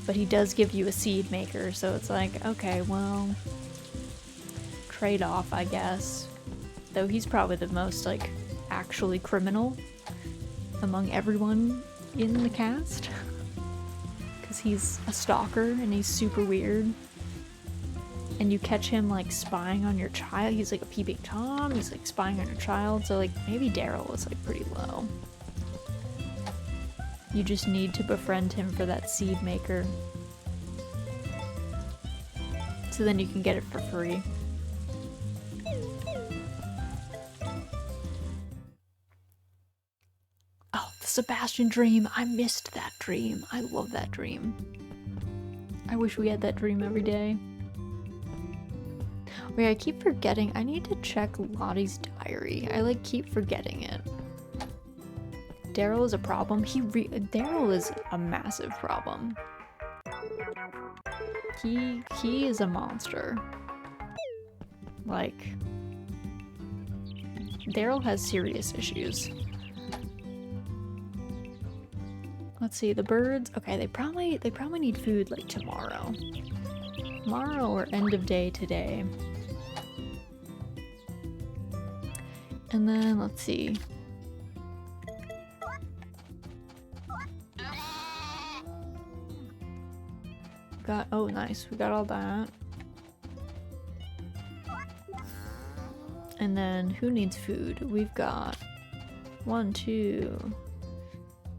but he does give you a seed maker, so it's like, okay, well, trade-off, I guess. Though he's probably the most, like, actually criminal among everyone in the cast. Because he's a stalker and he's super weird. And you catch him, like, spying on your child. He's like a peeping Tom. He's, like, spying on your child. So, like, maybe Daryl is, like, pretty low. You just need to befriend him for that seed maker. So then you can get it for free. Oh, the Sebastian dream. I missed that dream. I love that dream. I wish we had that dream every day. Wait, I keep forgetting. I need to check Lottie's diary. I like keep forgetting it. Daryl is a problem. Daryl is a massive problem. He is a monster. Like, Daryl has serious issues. Let's see, the birds. Okay, they probably need food like tomorrow. Tomorrow or end of day today. And then, let's see. Oh nice, we got all that. And then, who needs food? We've got 1, 2,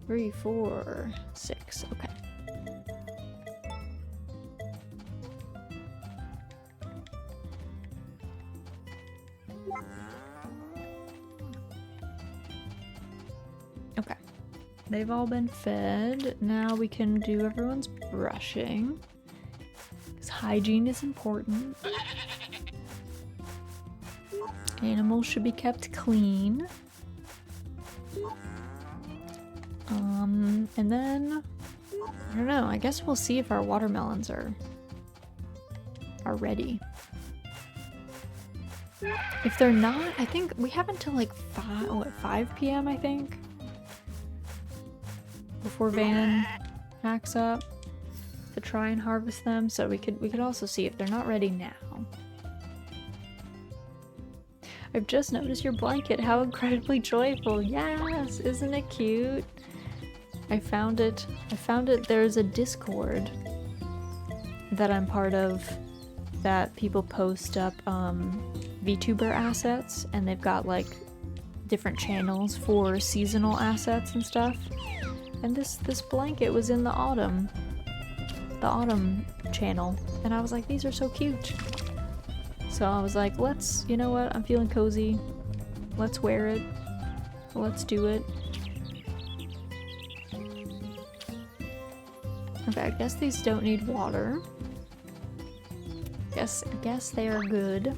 3, 4, 6, okay. Okay, they've all been fed. Now we can do everyone's brushing. Because hygiene is important. Animals should be kept clean. And then, I don't know, I guess we'll see if our watermelons are ready. If they're not, I think we have until like 5 p.m. I think? Before Van packs up. If to try and harvest them, so we could also see if they're not ready now. I've just noticed your blanket. How incredibly joyful. Yes, isn't it cute? I found it. There's a Discord that I'm part of that people post up VTuber assets, and they've got like different channels for seasonal assets and stuff. And this blanket was in the autumn channel, and I was like, these are so cute. So I was like, you know what, I'm feeling cozy. Let's wear it. Let's do it. Okay, I guess these don't need water. I guess they are good.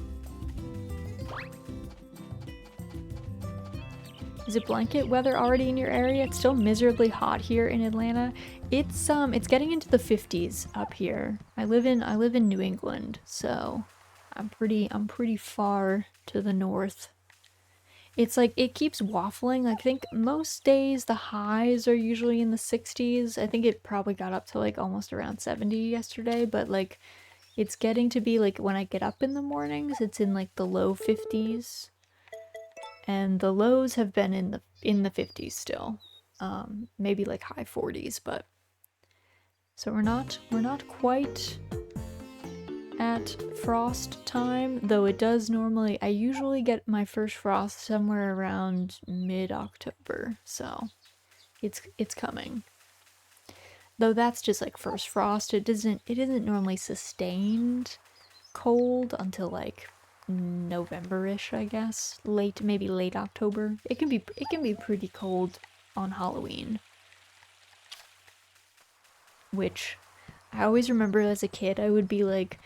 Is it blanket weather already in your area? It's still miserably hot here in Atlanta. It's getting into the 50s up here. I live in New England, so I'm pretty far to the north. It's like it keeps waffling. I think most days the highs are usually in the 60s. I think it probably got up to like almost around 70 yesterday, but like it's getting to be like when I get up in the mornings, it's in like the low 50s. And the lows have been in the 50s still. Maybe like high 40s, but so we're not quite at frost time, though it does normally, I usually get my first frost somewhere around mid-October, so it's coming. Though that's just like first frost, it isn't normally sustained cold until like November-ish, I guess. Maybe late October. It can be pretty cold on Halloween. Which I always remember as a kid, I would be like,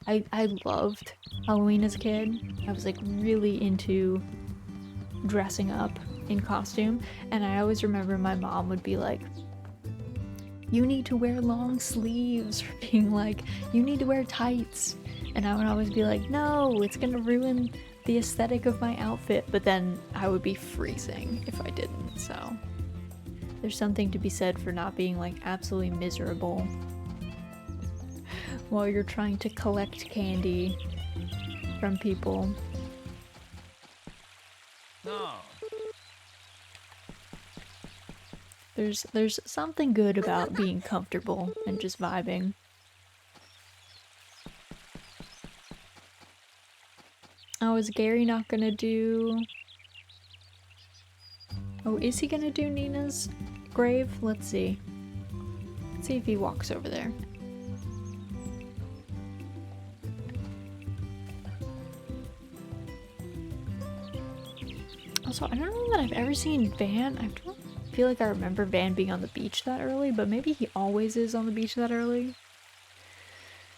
I loved Halloween as a kid. I was like really into dressing up in costume, and I always remember my mom would be like, you need to wear long sleeves, or being like, you need to wear tights. And I would always be like, no, it's gonna ruin the aesthetic of my outfit, but then I would be freezing if I didn't, so there's something to be said for not being like absolutely miserable while you're trying to collect candy from people. No. There's something good about being comfortable and just vibing. Oh, is Gary not gonna do... Oh, is he gonna do Nina's grave? Let's see. Let's see if he walks over there. Also, I don't know that I've ever seen Van. I don't feel like I remember Van being on the beach that early, but maybe he always is on the beach that early.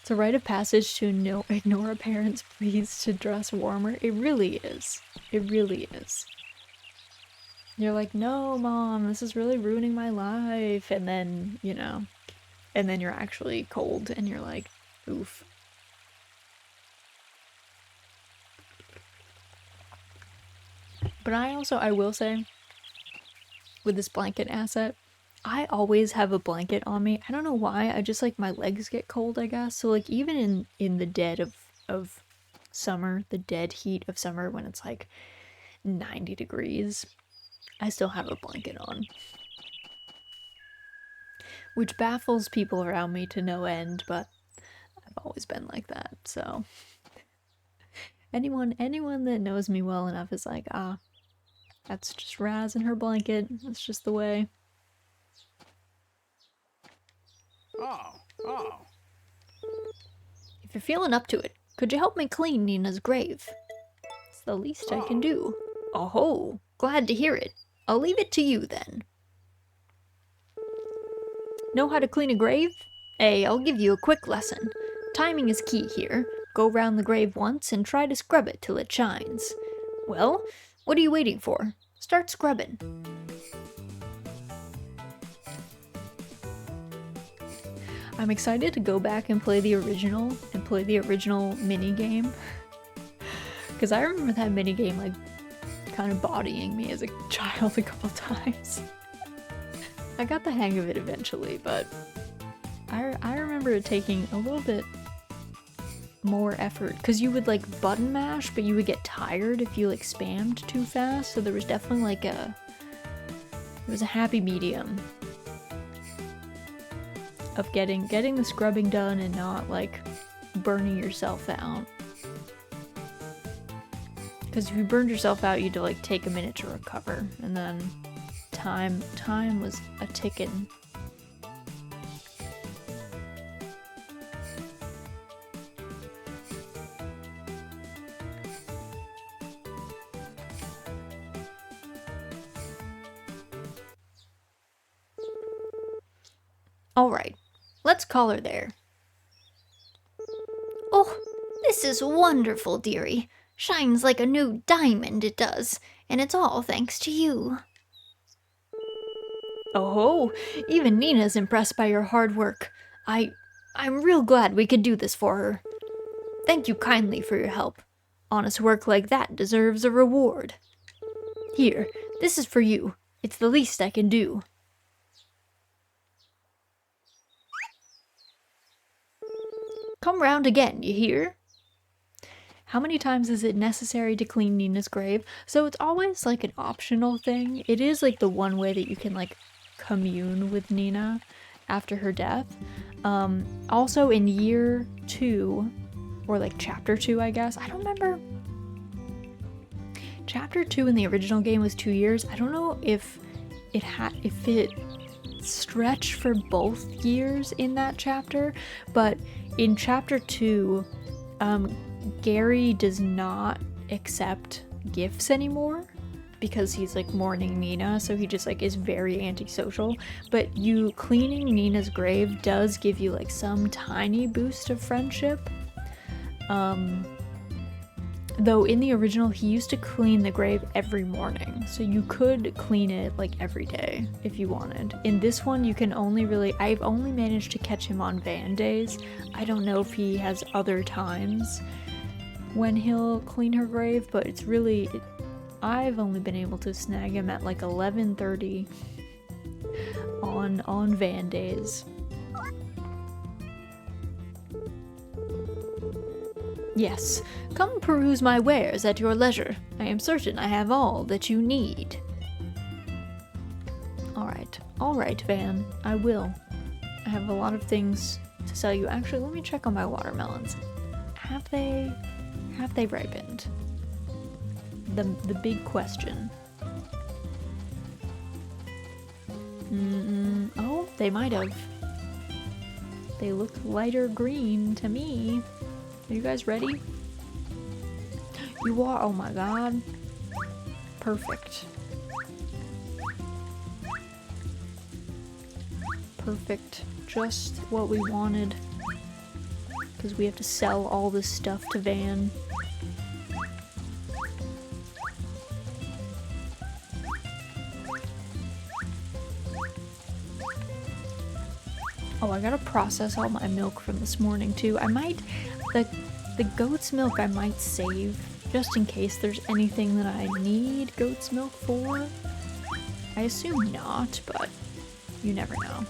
It's a rite of passage to ignore a parent's pleas to dress warmer. It really is. It really is. You're like, no, Mom, this is really ruining my life. And then, you know, and then you're actually cold and you're like, oof. But I will say, with this blanket asset, I always have a blanket on me. I don't know why. I just like my legs get cold, I guess. So like even in the dead of summer, the dead heat of summer when it's like 90 degrees, I still have a blanket on. Which baffles people around me to no end, but I've always been like that. So anyone that knows me well enough is like, ah, that's just Raz and her blanket. That's just the way. Oh. If you're feeling up to it, could you help me clean Nina's grave? It's the least I can do. Oh-ho, glad to hear it. I'll leave it to you then. Know how to clean a grave? Hey, I'll give you a quick lesson. Timing is key here. Go round the grave once and try to scrub it till it shines. Well, what are you waiting for? Start scrubbing. I'm excited to go back and play the original mini game. Because I remember that mini game like kind of bodying me as a child a couple times. I got the hang of it eventually, but I remember it taking a little bit more effort because you would like button mash, but you would get tired if you like spammed too fast. So there was definitely like it was a happy medium of getting the scrubbing done and not like burning yourself out. Because if you burned yourself out, you had to like take a minute to recover, and then time was a ticking. Alright, let's call her there. Oh, this is wonderful, dearie. Shines like a new diamond, it does. And it's all thanks to you. Oh, even Nina's impressed by your hard work. I'm real glad we could do this for her. Thank you kindly for your help. Honest work like that deserves a reward. Here, this is for you. It's the least I can do. Come round again, you hear? How many times is it necessary to clean Nina's grave? So it's always like an optional thing. It is like the one way that you can like commune with Nina after her death. Also in year 2, or like chapter 2, I guess. I don't remember. Chapter 2 in the original game was 2 years. I don't know if it stretched for both years in that chapter, but in chapter 2, Gary does not accept gifts anymore because he's like mourning Nina, so he just like is very antisocial. But you cleaning Nina's grave does give you like some tiny boost of friendship. Though in the original he used to clean the grave every morning, so you could clean it like every day if you wanted. In this one you can only I've only managed to catch him on van days. I don't know if he has other times when he'll clean her grave, but it's really I've only been able to snag him at like 11:30 on van days. Yes, come peruse my wares at your leisure. I am certain I have all that you need. Alright, Van, I will. I have a lot of things to sell you. Actually, let me check on my watermelons. Have they ripened? The big question. Oh, they might have. They look lighter green to me. Are you guys ready? You are? Oh my god. Perfect. Perfect. Just what we wanted. Because we have to sell all this stuff to Van. Oh, I gotta process all my milk from this morning too. I might... The goat's milk I might save, just in case there's anything that I need goat's milk for. I assume not, but you never know.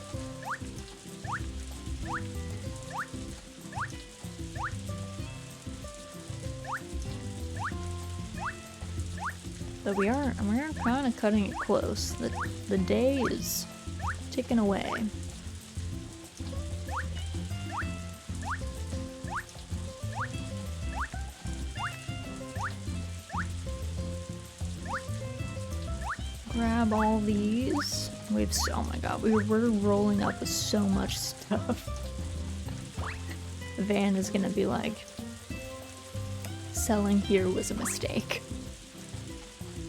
But we are kind of cutting it close. The day is ticking away. Grab all these. Oh my god, we're rolling up with so much stuff. The van is gonna be like, selling here was a mistake.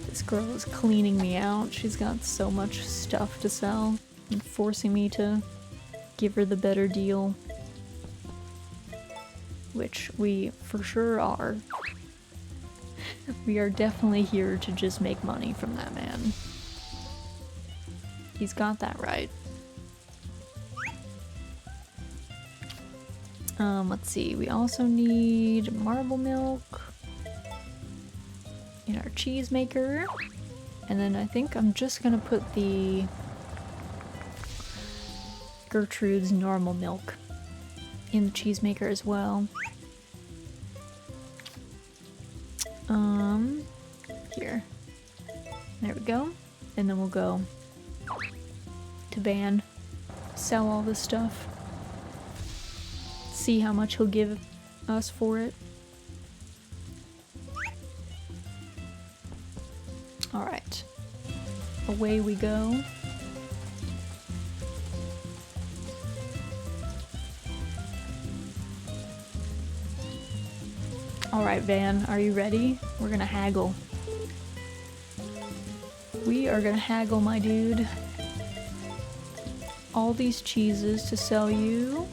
This girl is cleaning me out. She's got so much stuff to sell and forcing me to give her the better deal. Which we for sure are. We are definitely here to just make money from that man. He's got that right. Let's see. We also need marble milk in our cheese maker. And then I think I'm just gonna put the Gertrude's normal milk in the cheesemaker as well. Here. There we go. And then we'll go to Van, sell all this stuff, see how much he'll give us for it. Alright. Away we go. Alright, Van, are you ready? We're gonna haggle. We are gonna haggle, my dude. All these cheeses to sell you.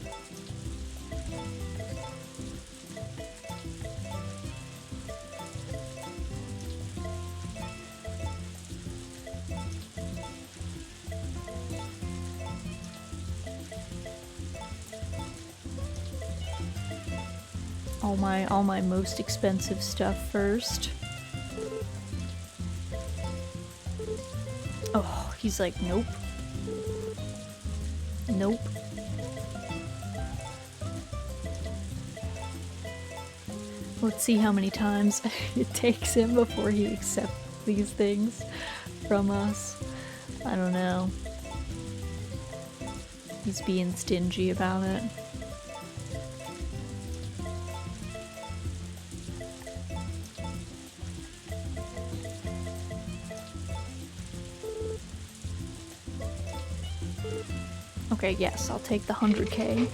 All my most expensive stuff first. Oh, he's like, nope. Nope. Let's see how many times it takes him before he accepts these things from us. I don't know. He's being stingy about it. Okay, yes, I'll take the 100k.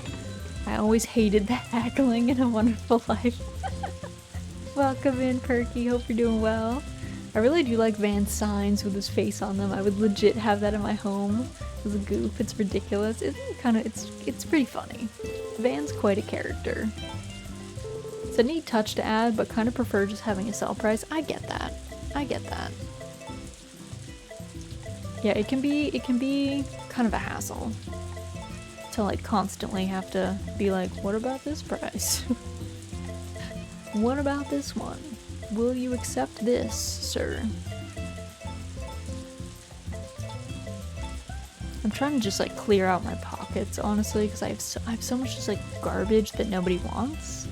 I always hated the haggling in A Wonderful Life. Welcome in, Perky. Hope you're doing well. I really do like Van's signs with his face on them. I would legit have that in my home as a goof. It's ridiculous. It's pretty funny. Van's quite a character. It's a neat touch to add, but kind of prefer just having a sell price. I get that. I get that. Yeah, it can be kind of a hassle to like constantly have to be like, what about this price? What about this one? Will you accept this, sir? I'm trying to just like clear out my pockets, honestly, because I have so much just like garbage that nobody wants.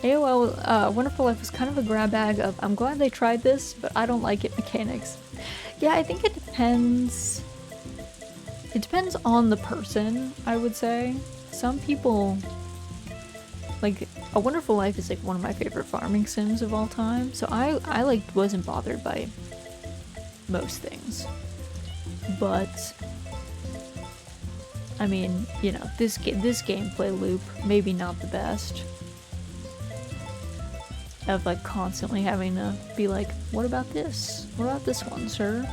AOL Wonderful Life was kind of a grab bag of, I'm glad they tried this, but I don't like it mechanics. Yeah, I think it depends. It depends on the person, I would say. Some people, like, A Wonderful Life is like one of my favorite farming sims of all time, so I like wasn't bothered by most things. But I mean, you know, this gameplay loop, maybe not the best. Of like constantly having to be like, what about this? What about this one, sir?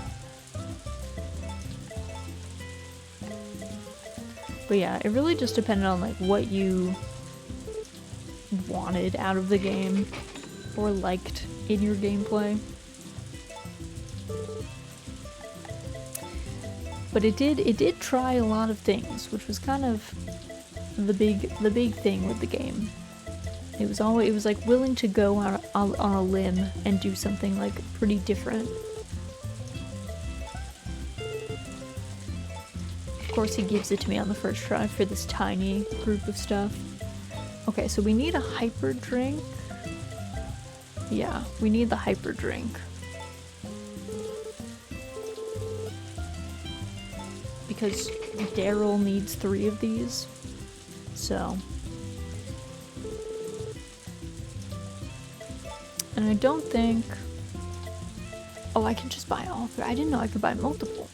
But yeah, it really just depended on like what you wanted out of the game or liked in your gameplay. But it did try a lot of things, which was kind of the big thing with the game. It was like willing to go on a limb and do something like pretty different. Of course he gives it to me on the first try for this tiny group of stuff. Okay, so we need a hyper drink. Yeah, we need the hyper drink. Because Daryl needs 3 of these. So. And I don't think... Oh, I can just buy all 3. I didn't know I could buy multiple.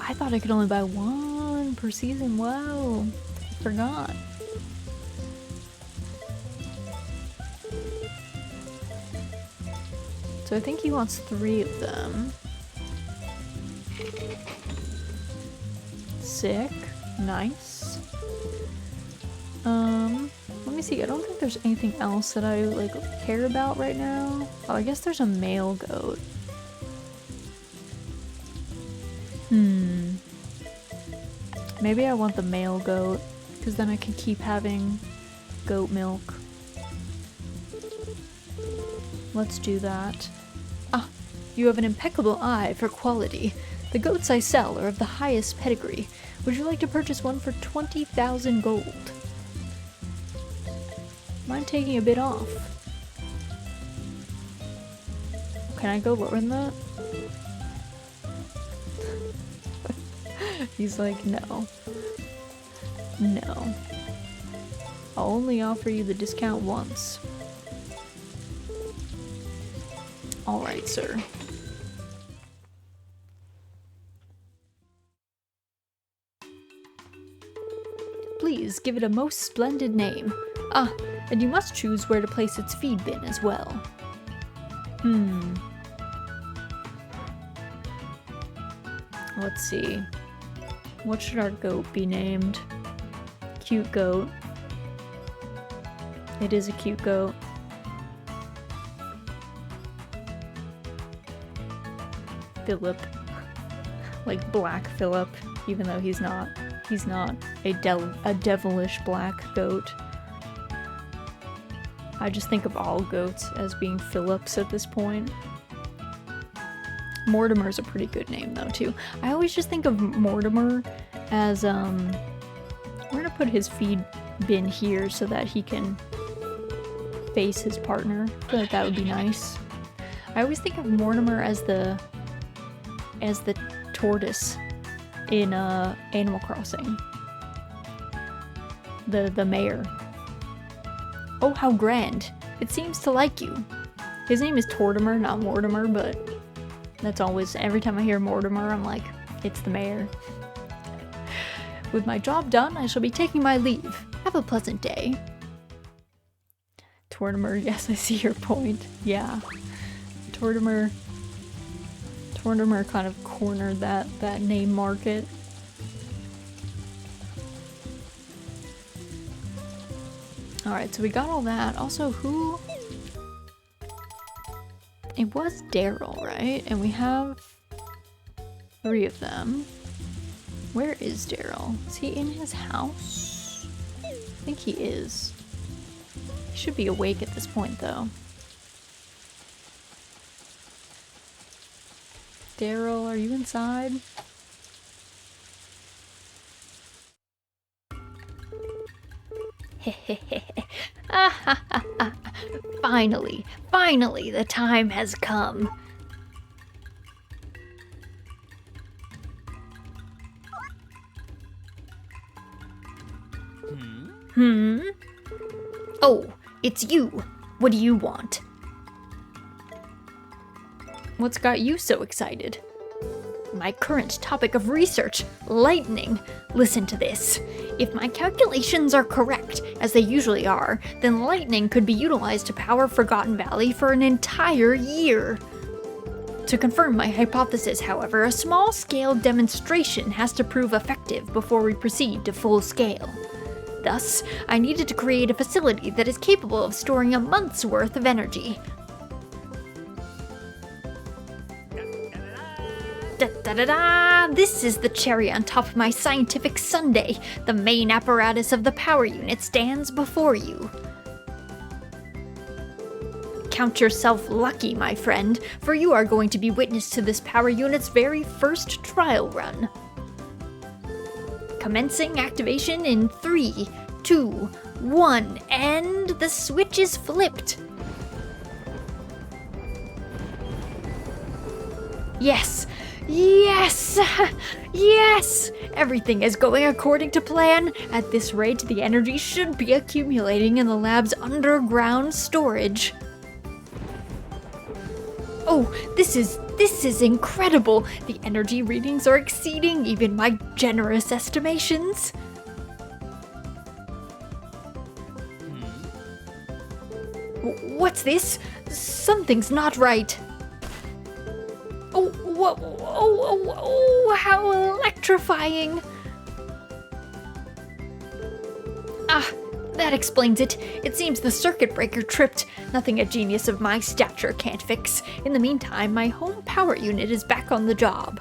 I thought I could only buy 1 per season. Whoa. I forgot. So I think he wants 3 of them. Sick. Nice. Let me see. I don't think there's anything else that I like care about right now. Oh, I guess there's a male goat. Maybe I want the male goat, because then I can keep having goat milk. Let's do that. Ah, you have an impeccable eye for quality. The goats I sell are of the highest pedigree. Would you like to purchase one for 20,000 gold? Mind taking a bit off? Can I go lower than that? He's like, no. No. I'll only offer you the discount once. Alright, sir. Please give it a most splendid name. Ah, and you must choose where to place its feed bin as well. Let's see. What should our goat be named? Cute goat. It is a cute goat. Philip. Like Black Philip, even though he's not a devilish black goat. I just think of all goats as being Philips at this point. Mortimer's a pretty good name though too. I always just think of Mortimer as we're gonna put his feed bin here so that he can face his partner. I feel like that would be nice. I always think of Mortimer as the tortoise in Animal Crossing. The mayor. Oh, how grand. It seems to like you. His name is Tortimer, not Mortimer, but that's always, every time I hear Mortimer, I'm like, it's the mayor. With my job done, I shall be taking my leave. Have a pleasant day. Tortimer, yes, I see your point. Yeah. Tortimer kind of cornered that name market. Alright, so we got all that. Also, who... It was Daryl, right? And we have 3 of them. Where is Daryl? Is he in his house? I think he is. He should be awake at this point, though. Daryl, are you inside? Finally, the time has come. Oh, it's you. What do you want? What's got you so excited? My current topic of research, lightning. Listen to this. If my calculations are correct, as they usually are, then lightning could be utilized to power Forgotten Valley for an entire year. To confirm my hypothesis, however, a small-scale demonstration has to prove effective before we proceed to full-scale. Thus, I needed to create a facility that is capable of storing a month's worth of energy. Da-da-da-da! This is the cherry on top of my scientific sundae. The main apparatus of the power unit stands before you. Count yourself lucky, my friend, for you are going to be witness to this power unit's very first trial run. Commencing activation in 3, 2, 1, and the switch is flipped. Yes! Yes! Yes! Everything is going according to plan. At this rate, the energy should be accumulating in the lab's underground storage. Oh, this is incredible! The energy readings are exceeding even my generous estimations. What's this? Something's not right. Oh, whoa, oh, how electrifying! Ah, that explains it. It seems the circuit breaker tripped. Nothing a genius of my stature can't fix. In the meantime, my home power unit is back on the job.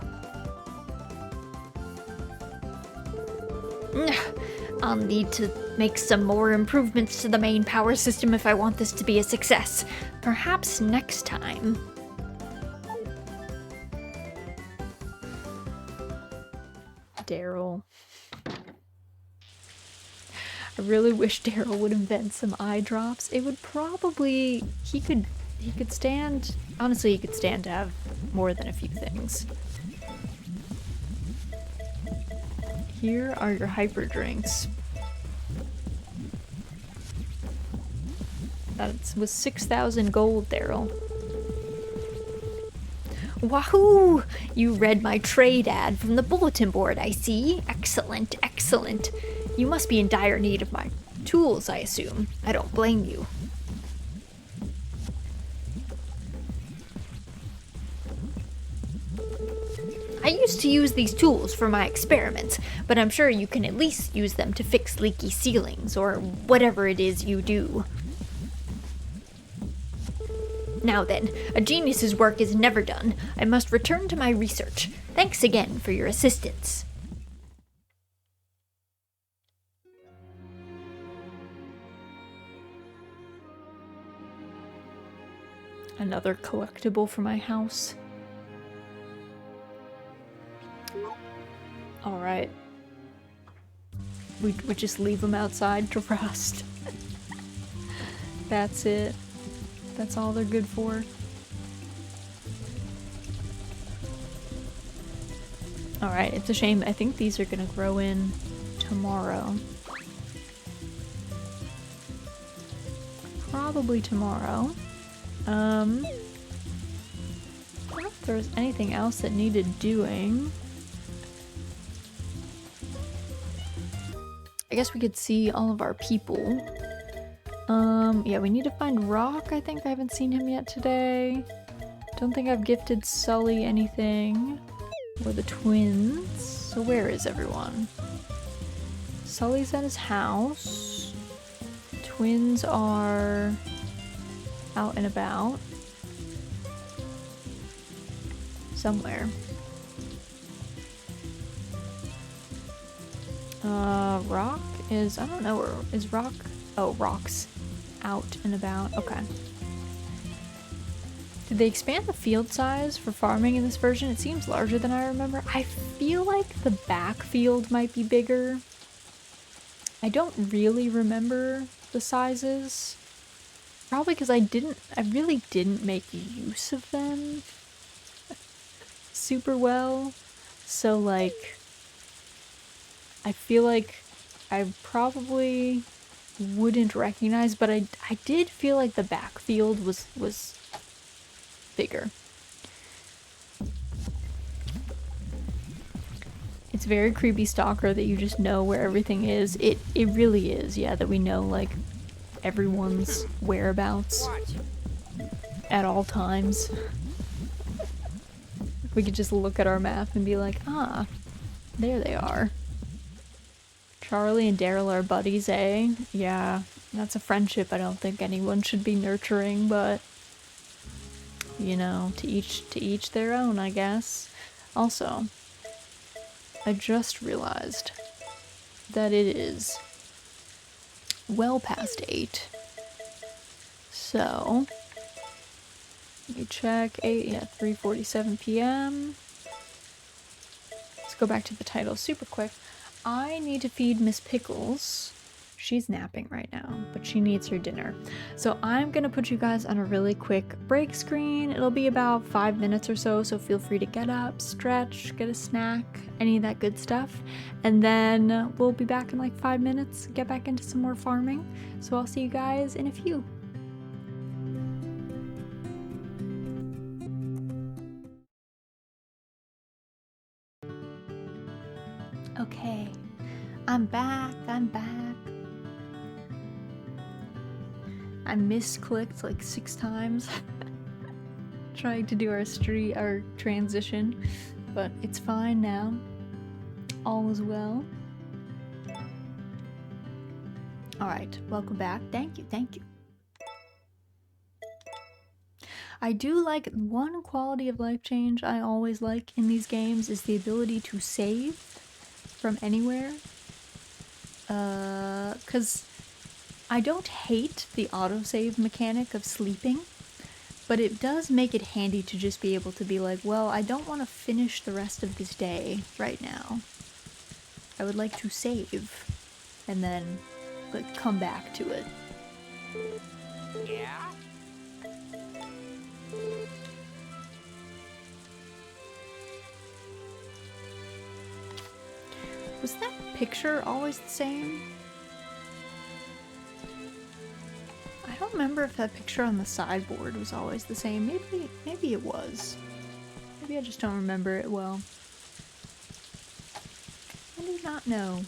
I'll need to make some more improvements to the main power system if I want this to be a success. Perhaps next time. Daryl. I really wish Daryl would invent some eye drops. It would probably... He could stand... Honestly, he could stand to have more than a few things. Here are your hyper drinks. That was 6,000 gold, Daryl. Wahoo! You read my trade ad from the bulletin board, I see. Excellent, excellent. You must be in dire need of my tools, I assume. I don't blame you. I used to use these tools for my experiments, but I'm sure you can at least use them to fix leaky ceilings, or whatever it is you do. Now then, a genius's work is never done. I must return to my research. Thanks again for your assistance. Another collectible for my house. Alright. We just leave them outside to rust. That's it. That's all they're good for. Alright, it's a shame. I think these are gonna grow in tomorrow. Probably tomorrow. I don't know if there was anything else that needed doing. I guess we could see all of our people. Yeah, we need to find Rock. I think I haven't seen him yet today. Don't think I've gifted Sully anything. Or the twins. So where is everyone? Sully's at his house. Twins are out and about. Somewhere. Rock is, I don't know where, is Rock? Oh, Rock's out and about. Okay. Did they expand the field size for farming in this version? It seems larger than I remember. I feel like the backfield might be bigger. I don't really remember the sizes. Probably because I really didn't make use of them super well. So like, I feel like I probably wouldn't recognize, but I did feel like the backfield was bigger. It's very creepy stalker that you just know where everything is. It really is, yeah, that we know like everyone's whereabouts at all times. We could just look at our map and be like, ah, there they are. Charlie and Daryl are buddies, eh? Yeah, that's a friendship I don't think anyone should be nurturing, but you know, to each their own, I guess. Also, I just realized that it is well past 8. So, let me check. 3:47 p.m. Let's go back to the title super quick. I need to feed Miss Pickles. She's napping right now, but she needs her dinner. So I'm gonna put you guys on a really quick break screen. It'll be about 5 minutes or so feel free to get up, stretch, get a snack, any of that good stuff. And then we'll be back in like 5 minutes, get back into some more farming. So I'll see you guys in a few. Okay, I'm back. I misclicked like 6 times trying to do our transition, but it's fine now. All is well. Alright, welcome back. Thank you. I do like one quality of life change I always like in these games is the ability to save from anywhere. Because I don't hate the autosave mechanic of sleeping, but it does make it handy to just be able to be like, well, I don't want to finish the rest of this day right now. I would like to save and then like come back to it. Yeah? Was that picture always the same? I don't remember if that picture on the sideboard was always the same. Maybe it was. Maybe I just don't remember it well. I do not know.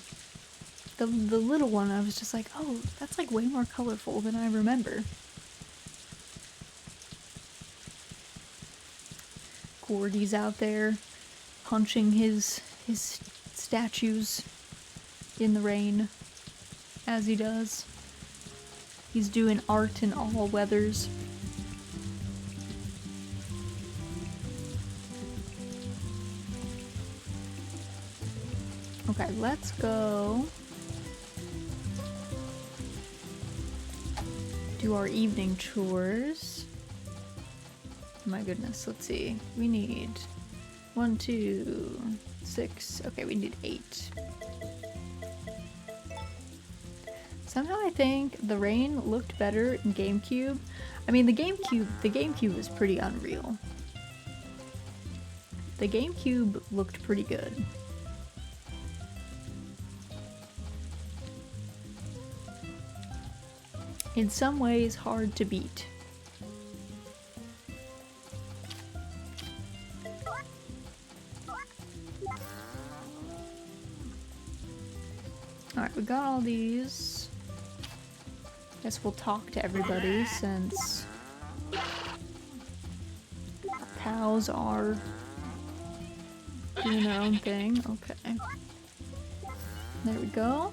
The little one, I was just like, oh, that's like way more colorful than I remember. Gordy's out there punching his statues in the rain, as he does. He's doing art in all weathers. Okay, let's go do our evening chores. My goodness, let's see. We need 1, 2, 6. Okay, we need 8. Somehow I think the rain looked better in GameCube. I mean, the GameCube is pretty unreal. The GameCube looked pretty good. In some ways, hard to beat. Alright, we got all these. Guess we'll talk to everybody since cows are doing their own thing. Okay. There we go.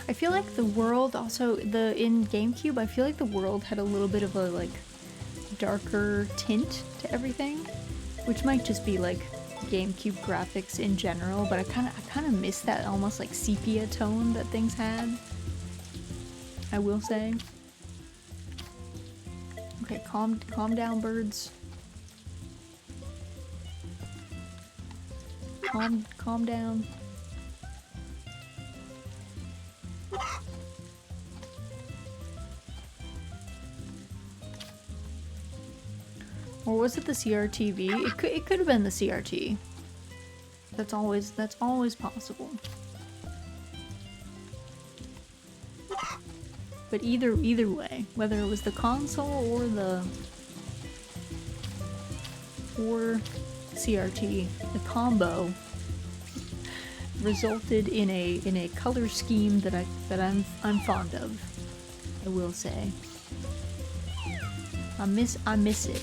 I feel like the world also, in GameCube, I feel like the world had a little bit of a, like, darker tint to everything, which might just be, like, GameCube graphics in general, but I kind of miss that almost, like, sepia tone that things had, I will say. Okay, calm down, birds. Calm down. Or was it the CRTV? It could have been the CRT. That's always possible. But either way, whether it was the console or CRT, the combo resulted in a color scheme that I'm fond of. I will say. I miss it.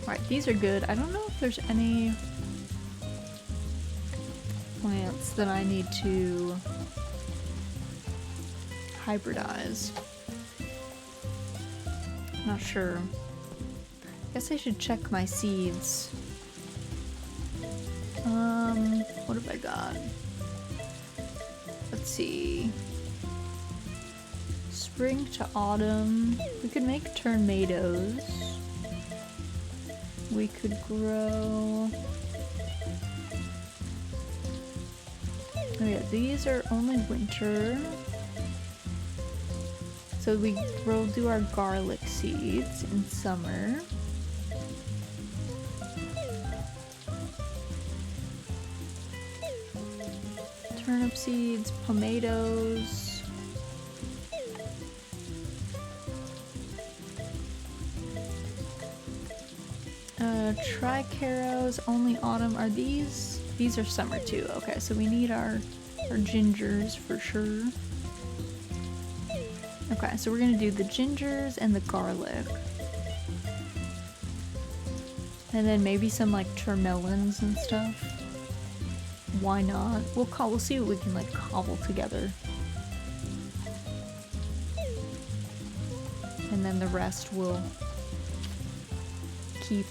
Alright, these are good. I don't know if there's any plants that I need to hybridize. Not sure. Guess I should check my seeds. What have I got? Let's see. Spring to autumn. We could make tornadoes. We could grow... Oh yeah, these are only winter. So we'll do our garlic seeds in summer. Turnip seeds, tomatoes. Tricaros, only autumn. Are these? These are summer too. Okay, so we need our gingers for sure. Okay, so we're gonna do the gingers and the garlic. And then maybe some like termelons and stuff. Why not? We'll see what we can like cobble together. And then the rest will keep.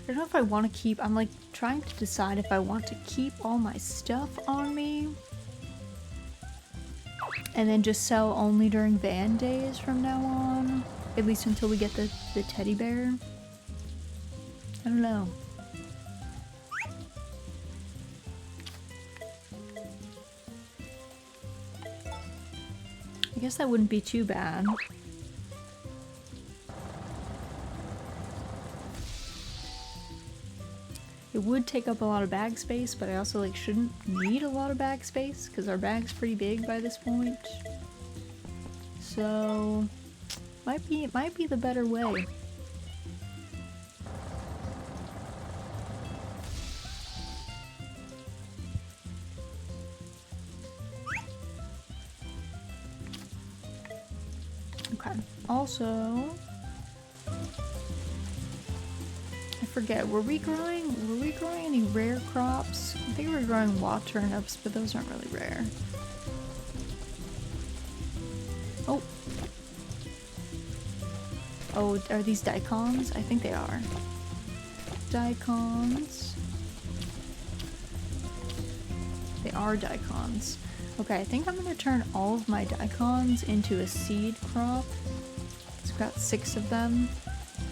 I don't know if I want to keep, I'm like trying to decide if I want to keep all my stuff on me and then just sell only during van days from now on, at least until we get the teddy bear. I don't know. I guess that wouldn't be too bad. It would take up a lot of bag space, but I also like shouldn't need a lot of bag space because our bag's pretty big by this point. So it might be the better way. Okay. Also, I forget, were we growing any rare crops? I think we were growing wild turnips, but those aren't really rare. Oh. Oh, are these daikons? I think they are. Daikons. They are daikons. Okay, I think I'm gonna turn all of my daikons into a seed crop. So we've got 6 of them.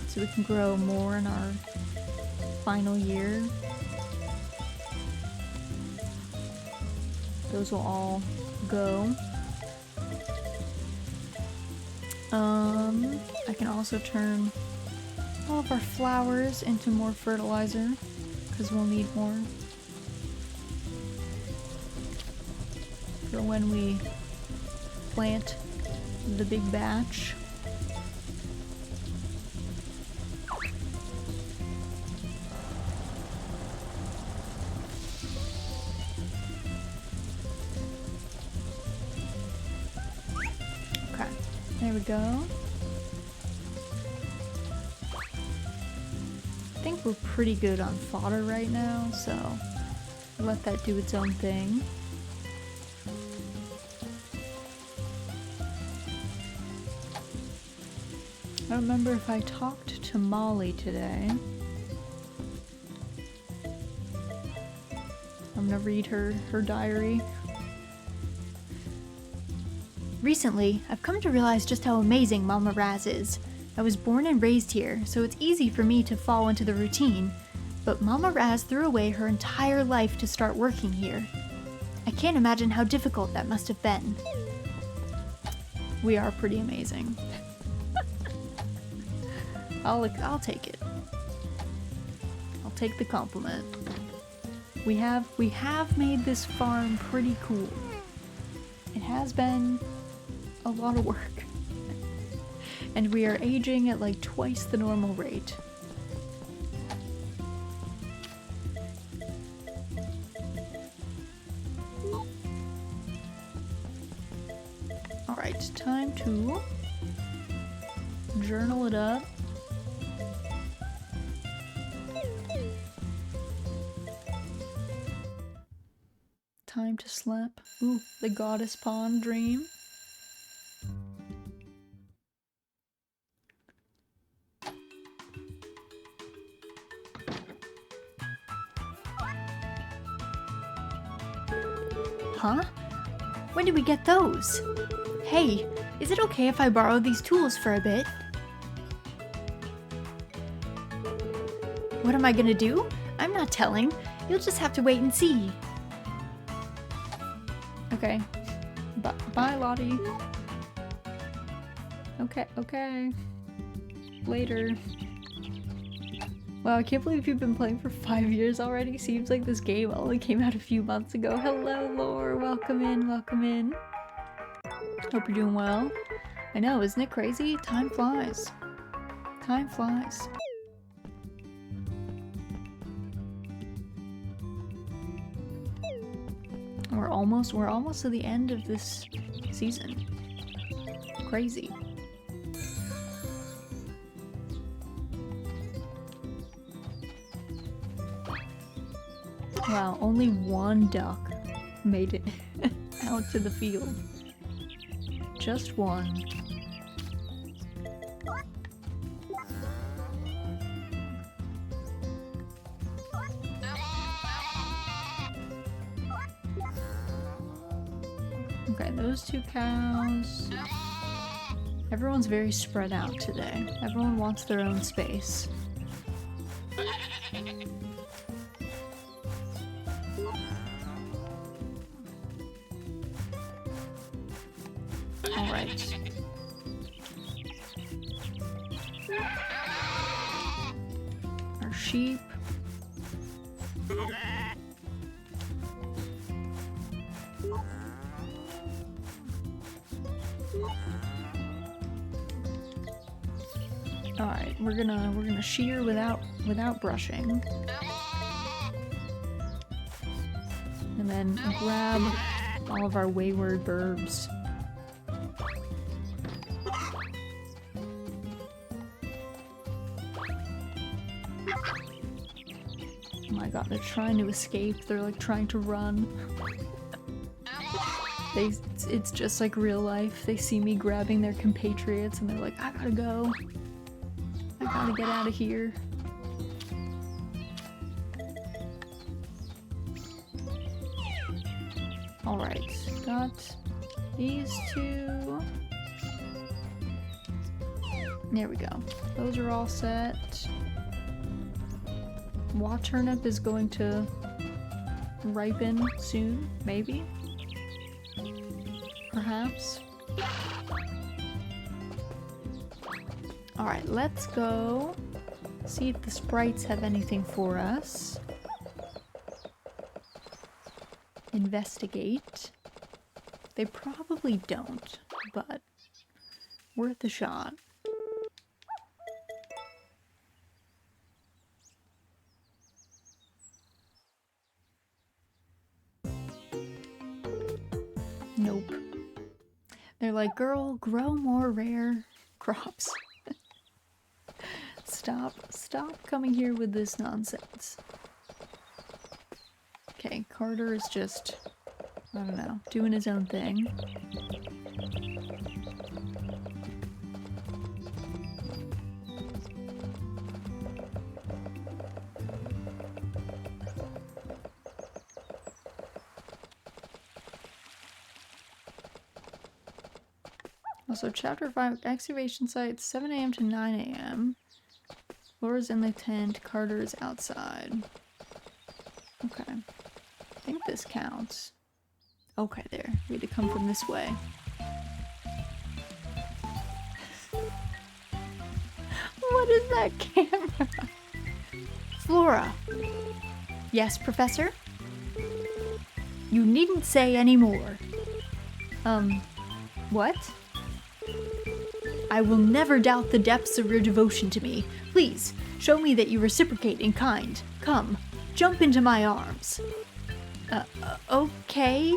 So we can grow more in our final year. Those will all go. I can also turn all of our flowers into more fertilizer because we'll need more for when we plant the big batch. There we go. I think we're pretty good on fodder right now, so I'll let that do its own thing. I don't remember if I talked to Molly today. I'm gonna read her diary. Recently, I've come to realize just how amazing Mama Raz is. I was born and raised here, so it's easy for me to fall into the routine, but Mama Raz threw away her entire life to start working here. I can't imagine how difficult that must have been. We are pretty amazing. I'll take it. I'll take the compliment. We have made this farm pretty cool. It has been a lot of work. And we are aging at like twice the normal rate. Alright, time to journal it up. Time to slap. Ooh, the goddess pond dream. Huh? When did we get those? Hey, is it okay if I borrow these tools for a bit? What am I gonna do? I'm not telling. You'll just have to wait and see. Okay. Bye, Lottie. Okay. Later. Wow, I can't believe you've been playing for 5 years already. Seems like this game only came out a few months ago. Hello, Lore. Welcome in. Hope you're doing well. I know, isn't it crazy? Time flies. Time flies. We're almost to the end of this season. Crazy. Wow, only one duck made it out to the field. Just one. Okay, those two cows. Everyone's very spread out today. Everyone wants their own space. Alright. Our sheep. Alright, we're gonna shear without brushing. And then grab all of our wayward burbs. Oh my god, they're trying to escape. They're like trying to run. It's just like real life. They see me grabbing their compatriots and they're like, I gotta go. I gotta get out of here. Alright, got these two. There we go. Those are all set. Wa turnip is going to ripen soon, maybe? Perhaps? Alright, let's go see if the sprites have anything for us. Investigate. They probably don't, but worth a shot. Nope. They're like, girl, grow more rare crops. Stop coming here with this nonsense. Okay, Carter is just, I don't know, doing his own thing. Also, Chapter 5, excavation site, 7 a.m. to 9 a.m. Laura's in the tent, Carter's outside. Okay. I think this counts. Okay, there. We had to come from this way. What is that camera? Flora. Yes, Professor? You needn't say any more. What? I will never doubt the depths of your devotion to me. Please, show me that you reciprocate in kind. Come, jump into my arms. Okay.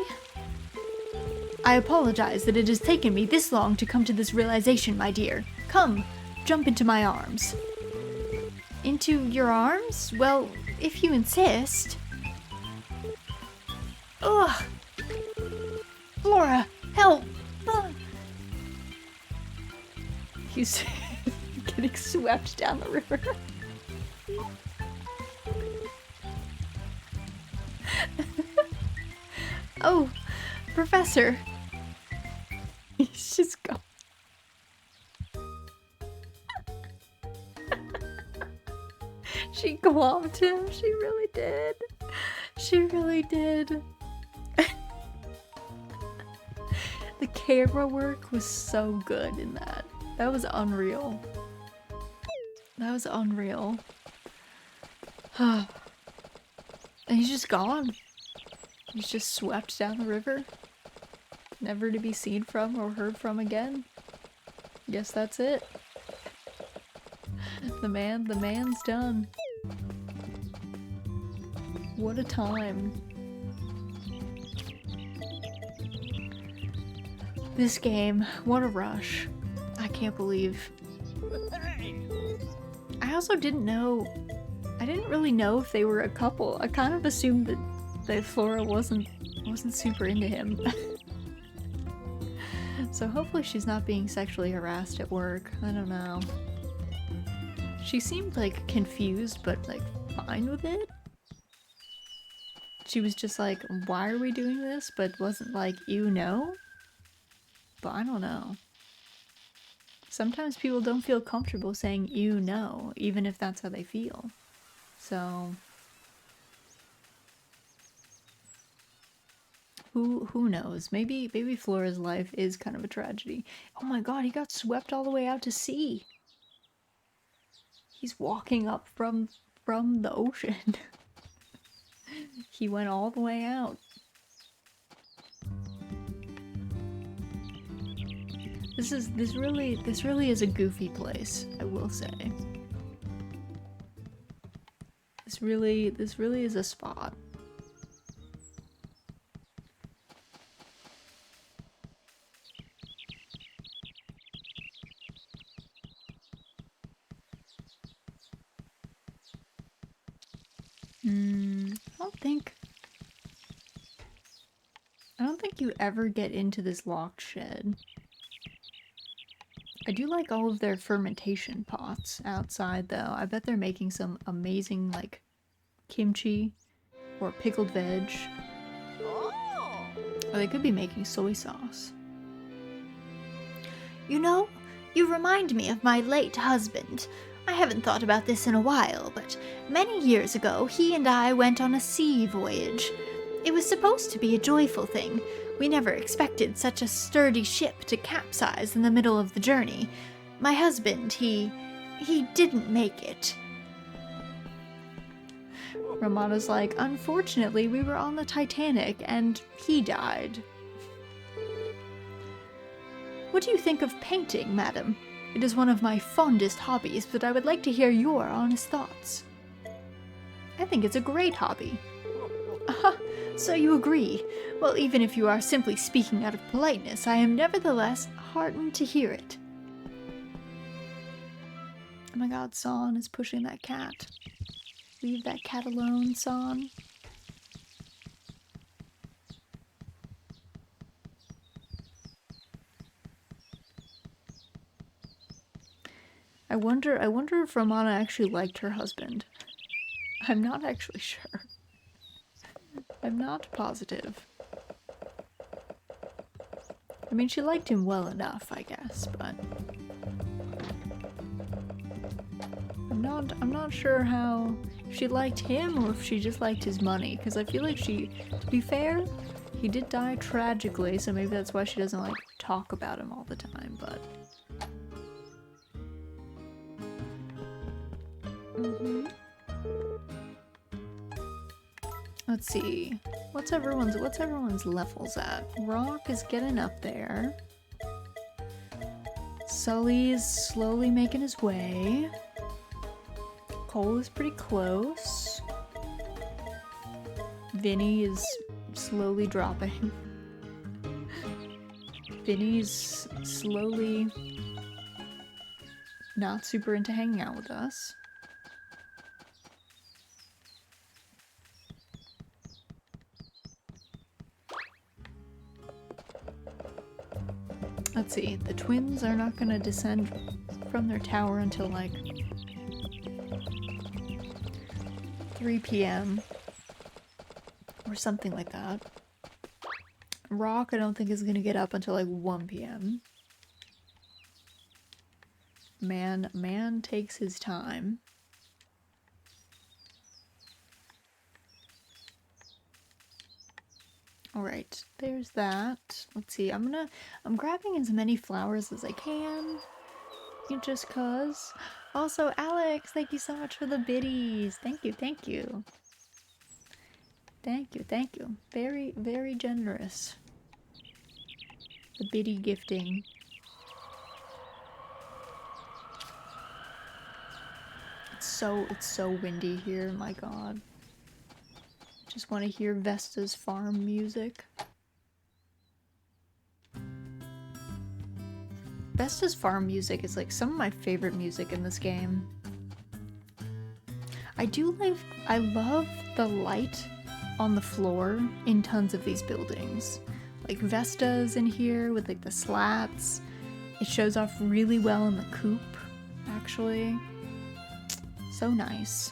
I apologize that it has taken me this long to come to this realization, my dear. Come, jump into my arms. Into your arms? Well, if you insist. Ugh! Flora, help! He's getting swept down the river. Oh, Professor. He's just gone. She glommed him. She really did. She really did. The camera work was so good in that. That was unreal. That was unreal. And he's just gone. He's just swept down the river. Never to be seen from or heard from again. Guess that's it. The man's done. What a time. This game, what a rush. I can't believe. Hey! I also didn't know, I didn't really know if they were a couple. I kind of assumed that Flora wasn't super into him. So hopefully she's not being sexually harassed at work. I don't know. She seemed like confused, but like fine with it. She was just like, why are we doing this? But wasn't like, you know? But I don't know. Sometimes people don't feel comfortable saying you know, even if that's how they feel. So who knows? Maybe Flora's life is kind of a tragedy. Oh my god, he got swept all the way out to sea. He's walking up from the ocean. He went all the way out. This really is a goofy place, I will say. This really is a spot. I don't think you ever get into this locked shed. I do like all of their fermentation pots outside though. I bet they're making some amazing like kimchi or pickled veg. Oh! Or they could be making soy sauce. You know, you remind me of my late husband. I haven't thought about this in a while, but many years ago he and I went on a sea voyage. It was supposed to be a joyful thing. We never expected such a sturdy ship to capsize in the middle of the journey. My husband, he didn't make it. Romana's like, unfortunately, we were on the Titanic and he died. What do you think of painting, madam? It is one of my fondest hobbies, but I would like to hear your honest thoughts. I think it's a great hobby. Aha, so you agree. Well, even if you are simply speaking out of politeness, I am nevertheless heartened to hear it. Oh my god, San is pushing that cat. Leave that cat alone, San. I wonder if Romana actually liked her husband. I'm not actually sure. I'm not positive. I mean, she liked him well enough, I guess, but I'm not sure how she liked him or if she just liked his money, because I feel like to be fair, he did die tragically, so maybe that's why she doesn't like talk about him all the time, but let's see. What's everyone's levels at? Rock is getting up there. Sully's slowly making his way. Cole is pretty close. Vinny is slowly dropping. Vinny's slowly not super into hanging out with us. Let's see, the twins are not gonna descend from their tower until like 3 p.m. or something like that. Rock, I don't think is gonna get up until like 1 p.m. Man takes his time. Alright, there's that. Let's see, I'm grabbing as many flowers as I can. Just cause. Also, Alex, thank you so much for the biddies. Thank you, thank you. Thank you, thank you. Very, very generous. The biddy gifting. It's so windy here, my god. Just want to hear Vesta's farm music. Vesta's farm music is like some of my favorite music in this game. I love the light on the floor in tons of these buildings. Like Vesta's in here with like the slats. It shows off really well in the coop, actually. So nice.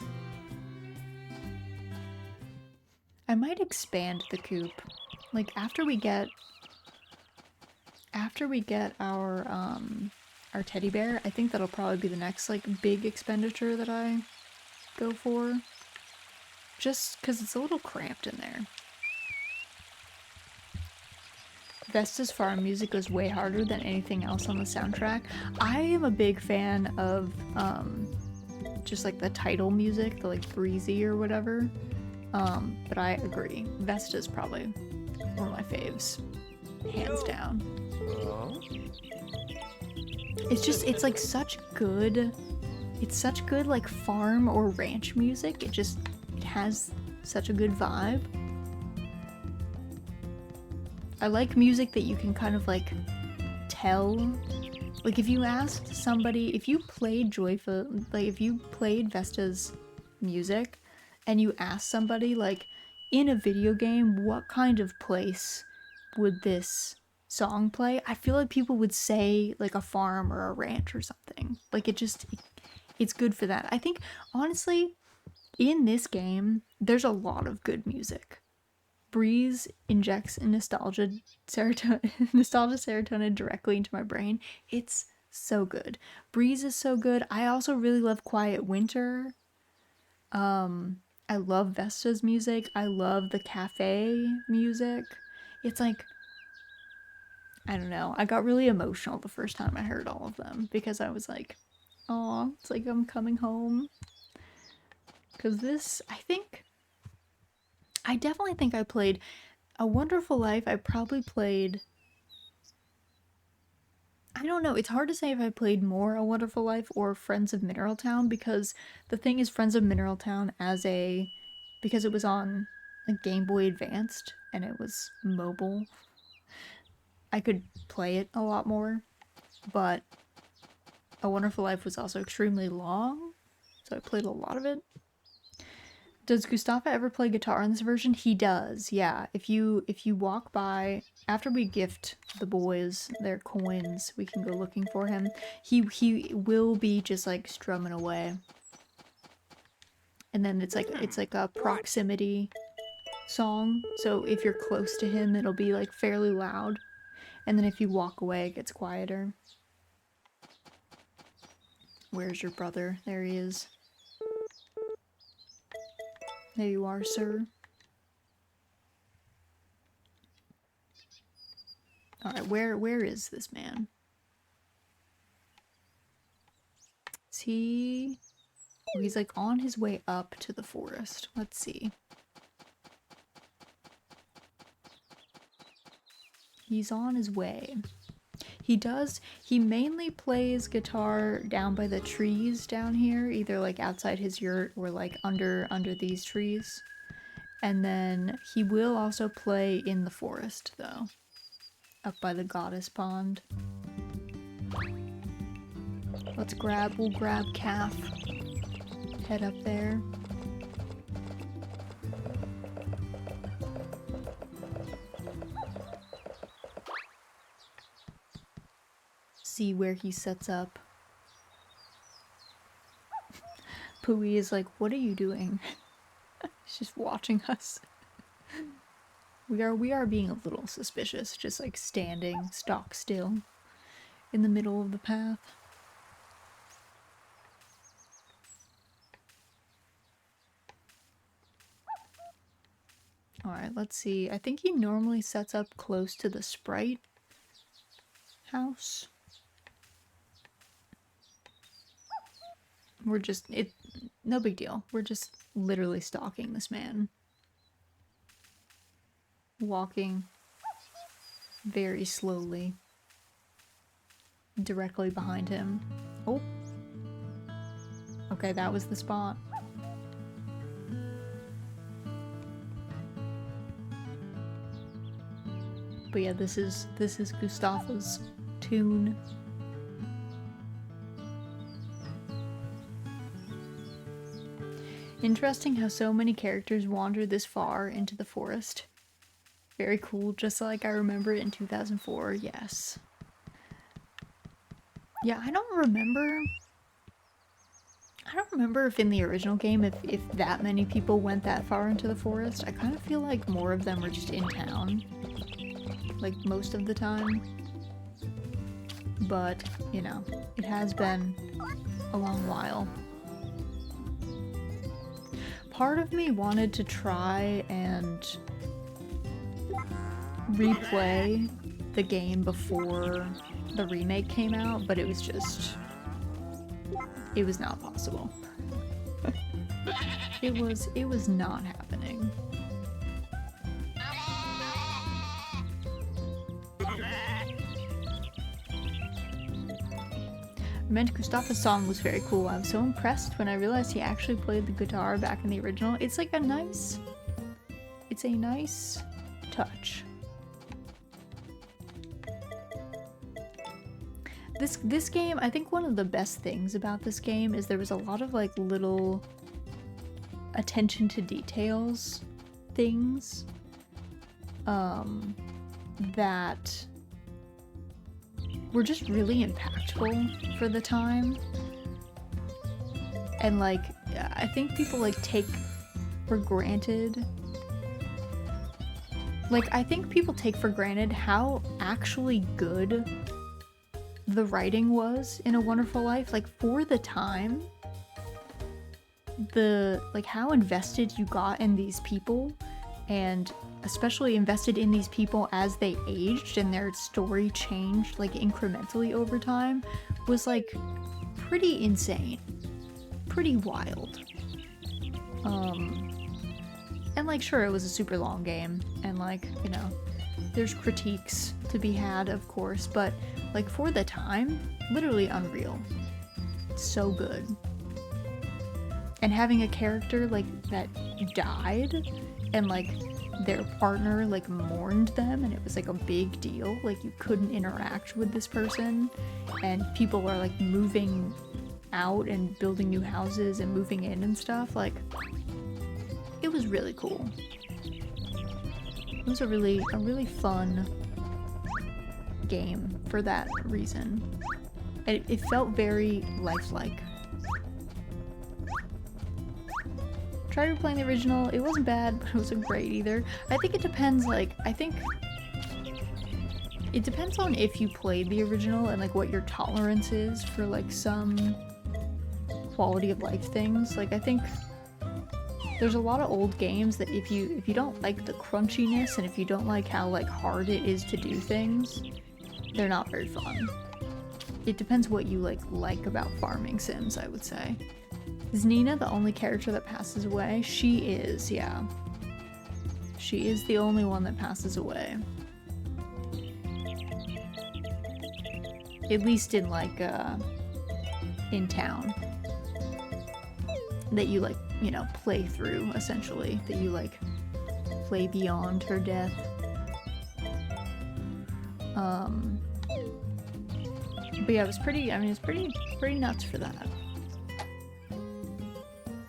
I might expand the coop. Like after we get our teddy bear, I think that'll probably be the next like big expenditure that I go for. Just because it's a little cramped in there. Vesta's farm music goes way harder than anything else on the soundtrack. I am a big fan of just like the title music, the like breezy or whatever. But I agree. Vesta's probably one of my faves. Hands down. It's like such good like farm or ranch music. It has such a good vibe. I like music that you can kind of like tell. Like if you asked somebody, if you played Vesta's music and you asked somebody like in a video game, what kind of place would this song play? I feel like people would say like a farm or a ranch or something. Like it's good for that. I think honestly in this game there's a lot of good music. Breeze injects nostalgia serotonin directly into my brain. It's so good. Breeze is so good. I also really love Quiet Winter. I love Vesta's music. I love the cafe music. It's like, I don't know. I got really emotional the first time I heard all of them because I was like, "Aw, it's like I'm coming home." Because this, I definitely think I played A Wonderful Life. I probably played, I don't know. It's hard to say if I played more A Wonderful Life or Friends of Mineral Town, because the thing is Friends of Mineral Town because it was on a Game Boy Advanced and it was mobile, I could play it a lot more, but A Wonderful Life was also extremely long, so I played a lot of it. Does Gustafa ever play guitar in this version? He does, yeah. If you walk by, after we gift the boys their coins, we can go looking for him. He will be just like strumming away. And then it's like a proximity song, so if you're close to him it'll be like fairly loud. And then if you walk away it gets quieter. Where's your brother? There he is. There you are, sir. Alright, where is this man? Is he... Oh, he's like on his way up to the forest. Let's see. He's on his way. He mainly plays guitar down by the trees down here, either like outside his yurt or like under these trees. And then he will also play in the forest though, up by the goddess pond. We'll grab Calf. Head up there. See where he sets up. Pui is like, what are you doing? He's just watching us. We are being a little suspicious, just like standing stock still in the middle of the path. Alright, let's see. I think he normally sets up close to the Sprite house. No big deal. We're just literally stalking this man. Walking very slowly directly behind him. Oh. Okay, that was the spot. But yeah, this is Gustafa's tune. Interesting how so many characters wander this far into the forest. Very cool, just like I remember it in 2004, yes. Yeah, I don't remember if in the original game if that many people went that far into the forest. I kind of feel like more of them were just in town, like most of the time. But, you know, it has been a long while. Part of me wanted to try and replay the game before the remake came out, but it was not possible. it was not happening. I meant Gustafa's song was very cool. I was so impressed when I realized he actually played the guitar back in the original. It's like a nice touch. This game, I think one of the best things about this game is there was a lot of like little attention to details things that were just really impactful for the time. And like, I think people like take for granted, how actually good the writing was in A Wonderful Life. Like, for the time, how invested you got in these people, and especially invested in these people as they aged and their story changed like incrementally over time, was like pretty insane, pretty wild. And like, sure, it was a super long game, and like, you know, there's critiques to be had, of course, but like for the time, literally unreal. So good. And having a character like that died, and like their partner like mourned them, and it was like a big deal. Like, you couldn't interact with this person, and people are like moving out and building new houses and moving in and stuff. Like, it was really cool. It was a really fun game for that reason. It felt very lifelike. Tried replaying the original. It wasn't bad, but it wasn't great either. I think it depends, like, it depends on if you played the original and like what your tolerance is for like some quality of life things. Like, I think there's a lot of old games that if you don't like the crunchiness, and if you don't like how like hard it is to do things, they're not very fun. It depends what you like about farming sims, I would say. Is Nina the only character that passes away? She is, yeah. She is the only one that passes away. At least in like in town. That you like, you know, play through, essentially. That you like play beyond her death. But yeah, it was pretty nuts for that.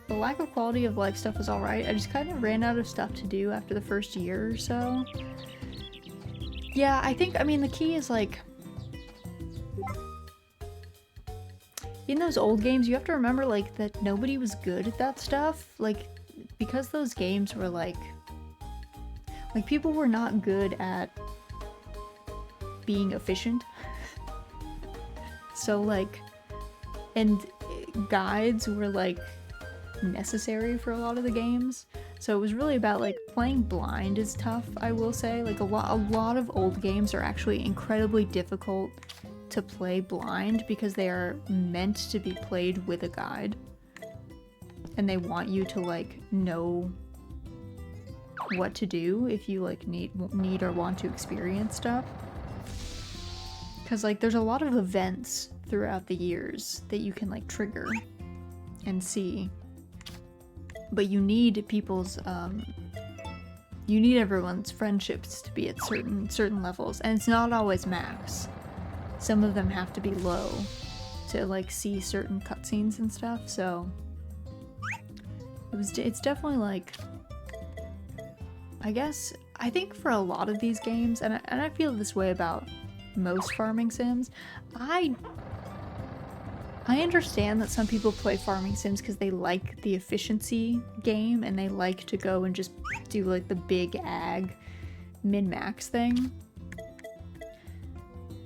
The lack of quality of life stuff was alright. I just kind of ran out of stuff to do after the first year or so. Yeah, I mean, the key is like, in those old games, you have to remember like that nobody was good at that stuff. Like, because those games were like people were not good at being efficient. So like, and guides were like necessary for a lot of the games. So it was really about like playing blind is tough, I will say. Like a lot of old games are actually incredibly difficult to play blind because they are meant to be played with a guide. And they want you to like know what to do if you like need or want to experience stuff. Cause like there's a lot of events throughout the years that you can like trigger. and see. But you need people's you need everyone's friendships to be at certain levels, and it's not always max. Some of them have to be low to like see certain cutscenes and stuff. So it's definitely like, I think for a lot of these games, and I feel this way about most farming sims, I understand that some people play farming sims because they like the efficiency game and they like to go and just do like the big ag min-max thing.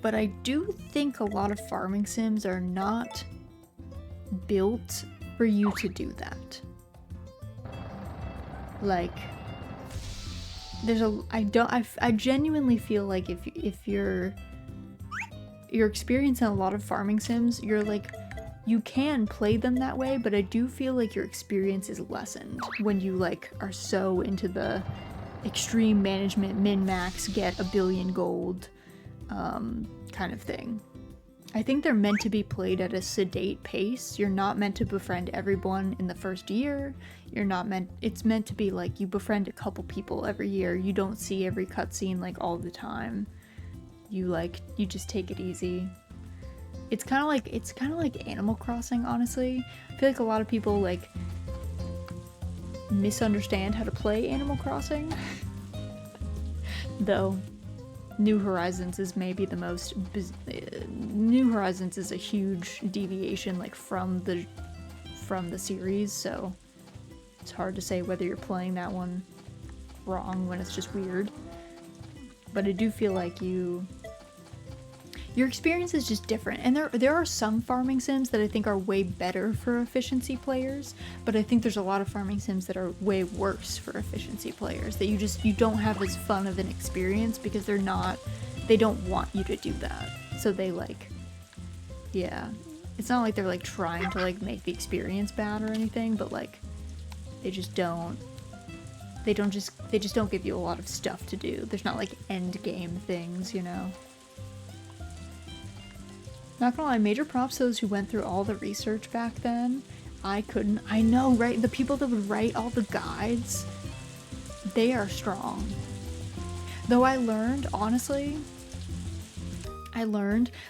But I do think a lot of farming sims are not built for you to do that. Like, I genuinely feel like if your experience in a lot of farming sims, you're like, you can play them that way, but I do feel like your experience is lessened when you like are so into the extreme management, min-max, get a billion gold kind of thing. I think they're meant to be played at a sedate pace. You're not meant to befriend everyone in the first year. It's meant to be like you befriend a couple people every year. You don't see every cutscene like all the time. You just take it easy. It's kind of like Animal Crossing, honestly. I feel like a lot of people like misunderstand how to play Animal Crossing. Though New Horizons is maybe the most New Horizons is a huge deviation like from the series, so it's hard to say whether you're playing that one wrong when it's just weird. But I do feel like your experience is just different, and there are some farming sims that I think are way better for efficiency players, but I think there's a lot of farming sims that are way worse for efficiency players, that you don't have as fun of an experience because they don't want you to do that. So they like, yeah, it's not like they're like trying to like make the experience bad or anything, but like they just don't give you a lot of stuff to do. There's not like end game things, you know. Not gonna lie, major props to those who went through all the research back then. I couldn't. I know, right? The people that would write all the guides, they are strong. Though I learned, honestly,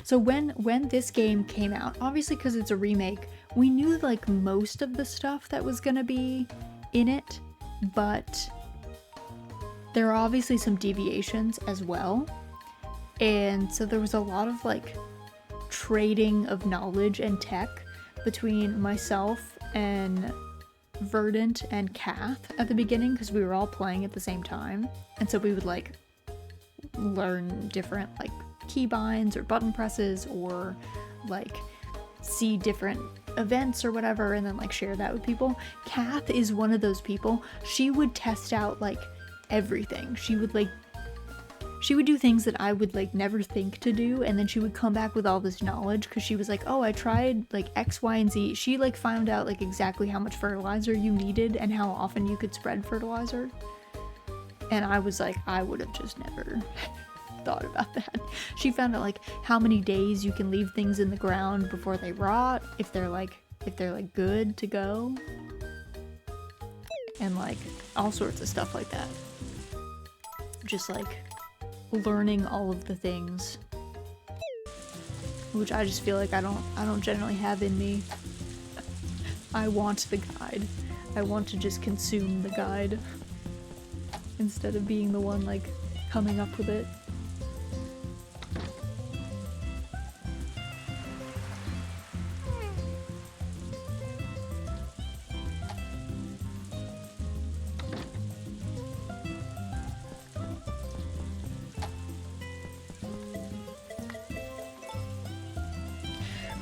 so when this game came out, obviously because it's a remake, we knew like most of the stuff that was gonna be in it, but there are obviously some deviations as well. And so there was a lot of like trading of knowledge and tech between myself and Verdant and Kath at the beginning, because we were all playing at the same time, and so we would like learn different like keybinds or button presses, or like see different events or whatever, and then like share that with people. Kath is one of those people. She would test out like everything. She would do things that I would like never think to do, and then she would come back with all this knowledge because she was like, oh, I tried like X, Y, and Z. She like found out like exactly how much fertilizer you needed and how often you could spread fertilizer. And I was like, I would have just never thought about that. She found out like how many days you can leave things in the ground before they rot, if they're like good to go, and like all sorts of stuff like that. Just like learning all of the things, which I just feel like I don't generally have in me. I want the guide. I want to just consume the guide instead of being the one like coming up with it.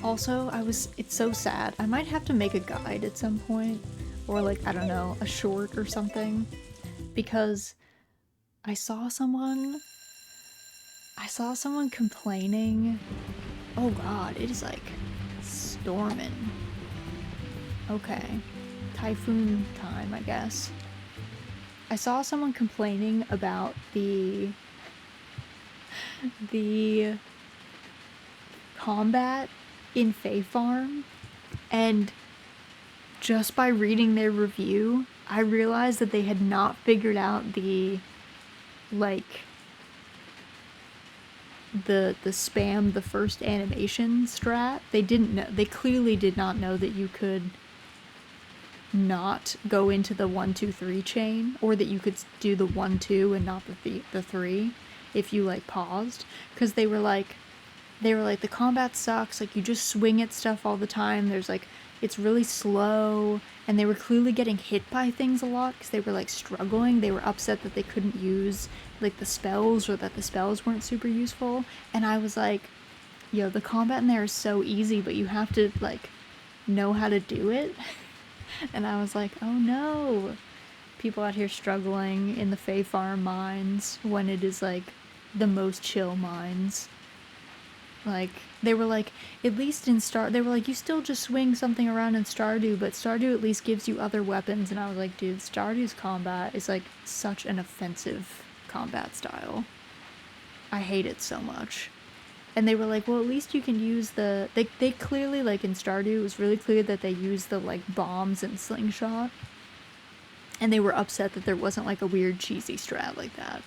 Also, it's so sad. I might have to make a guide at some point, or like, I don't know, a short or something, because I saw someone complaining. Oh god, it is like storming. Okay, typhoon time, I guess. I saw someone complaining about the combat in Fae Farm, and just by reading their review, I realized that they had not figured out the, like, the spam the first animation strat. They didn't know, they clearly did not know that you could not go into the 1 2 3 chain, or that you could do the 1 2 and not the 3 if you like paused, because they were like the combat sucks, like you just swing at stuff all the time, there's like, it's really slow, and they were clearly getting hit by things a lot because they were like struggling. They were upset that they couldn't use like the spells, or that the spells weren't super useful. And I was like, yo, the combat in there is so easy, but you have to like know how to do it. And I was like, oh no, people out here struggling in the Fae Farm mines when it is like the most chill mines. Like, they were like, at least in they were like, you still just swing something around in Stardew, but Stardew at least gives you other weapons. And I was like, dude, Stardew's combat is like such an offensive combat style. I hate it so much. And they were like, well, at least you can use the, they clearly, like in Stardew, it was really clear that they used the like bombs and slingshot. And they were upset that there wasn't like a weird cheesy strat like that.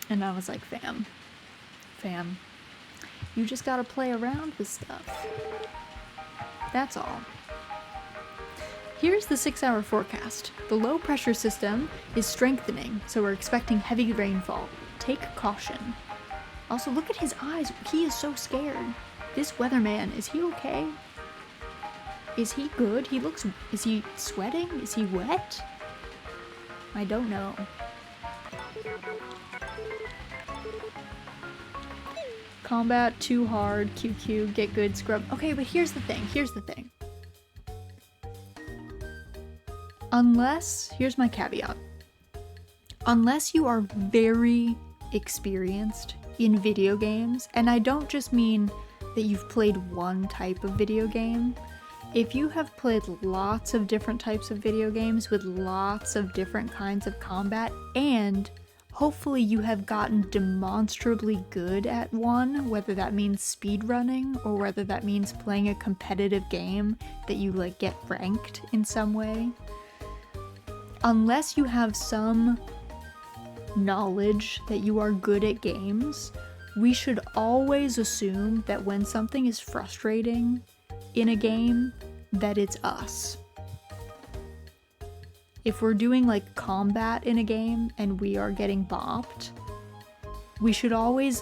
And I was like, fam. You just gotta play around with stuff. That's all. Here's the 6-hour forecast. The low pressure system is strengthening, so we're expecting heavy rainfall. Take caution. Also, look at his eyes. He is so scared. This weatherman, is he okay? Is he good? Is he sweating? Is he wet? I don't know. Combat too hard, QQ, get good, scrub. Okay, but here's the thing. Here's my caveat. Unless you are very experienced in video games, and I don't just mean that you've played one type of video game. If you have played lots of different types of video games with lots of different kinds of combat, and hopefully you have gotten demonstrably good at one, whether that means speedrunning or whether that means playing a competitive game that you like get ranked in some way. Unless you have some knowledge that you are good at games, we should always assume that when something is frustrating in a game, that it's us. If we're doing like combat in a game and we are getting bopped, we should always,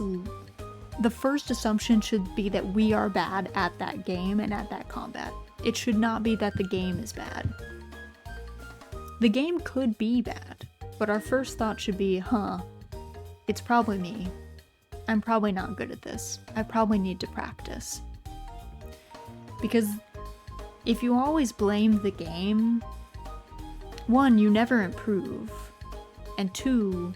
the first assumption should be that we are bad at that game and at that combat. It should not be that the game is bad. The game could be bad, but our first thought should be, it's probably me. I'm probably not good at this. I probably need to practice. Because if you always blame the game, 1, you never improve, and 2,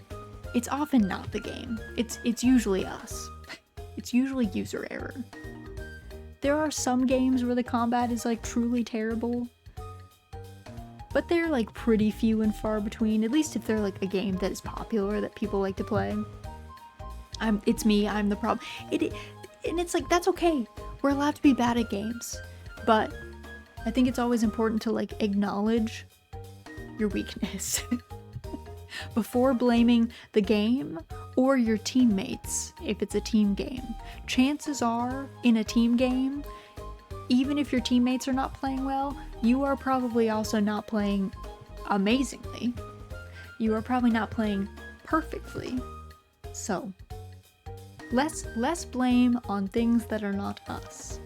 it's often not the game. It's usually us. It's usually user error. There are some games where the combat is like truly terrible, but they're like pretty few and far between, at least if they're like a game that is popular that people like to play. It's me, I'm the problem. And it's like, that's okay. We're allowed to be bad at games, but I think it's always important to like acknowledge your weakness before blaming the game or your teammates if it's a team game. Chances are, in a team game, even if your teammates are not playing well, you are probably also not playing amazingly. You are probably not playing perfectly. So, less blame on things that are not us.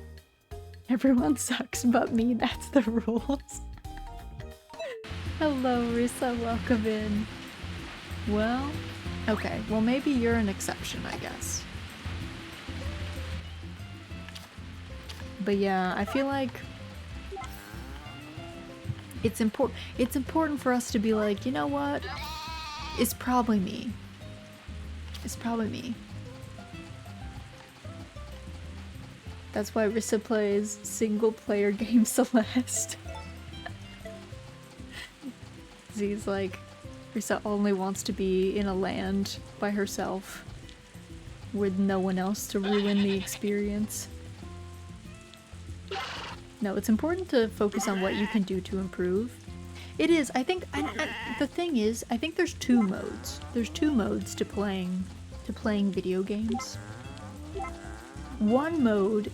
Everyone sucks but me, that's the rules. Hello, Rissa, welcome in. Well, okay, well maybe you're an exception, I guess. But yeah, I feel like it's important for us to be like, you know what? It's probably me. It's probably me. That's why Rissa plays single-player game Celeste. He's like, Rissa only wants to be in a land by herself with no one else to ruin the experience. No, it's important to focus on what you can do to improve. It is, I think, and the thing is, I think there's two modes. There's two modes to playing video games. One mode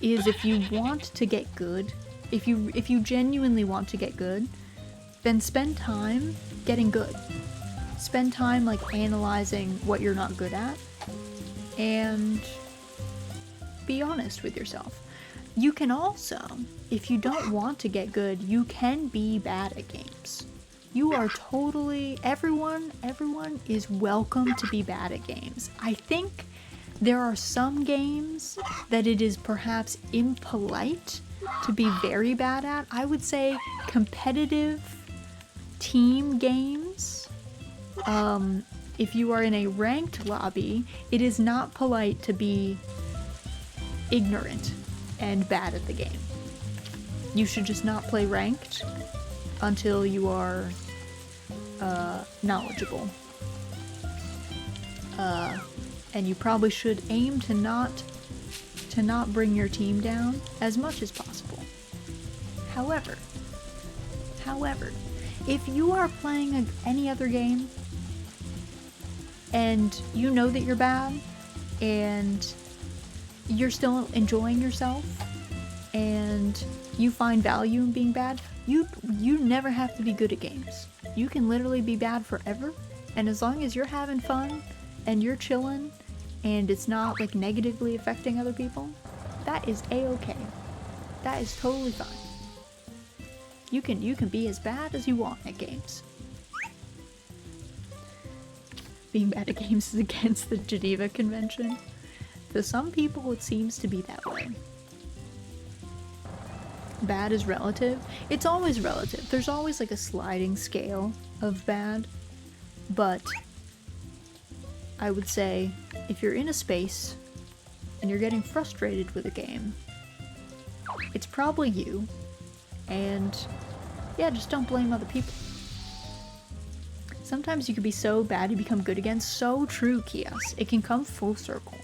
is if you want to get good, if you genuinely want to get good, then spend time getting good. Spend time like analyzing what you're not good at and be honest with yourself. You can also, if you don't want to get good, you can be bad at games. You are totally, everyone is welcome to be bad at games. I think there are some games that it is perhaps impolite to be very bad at. I would say competitive team games. If you are in a ranked lobby, it is not polite to be ignorant and bad at the game. You should just not play ranked until you are knowledgeable. And you probably should aim to not bring your team down as much as possible. However, if you are playing any other game and you know that you're bad and you're still enjoying yourself and you find value in being bad, you never have to be good at games. You can literally be bad forever, and as long as you're having fun and you're chilling and it's not like negatively affecting other people, that is a-okay. That is totally fine. You can be as bad as you want at games. Being bad at games is against the Geneva Convention. To some people, it seems to be that way. Bad is relative. It's always relative. There's always like a sliding scale of bad. But I would say if you're in a space and you're getting frustrated with a game, it's probably you. And yeah, just don't blame other people. Sometimes you can be so bad you become good again. So true, Kias. It can come full circle.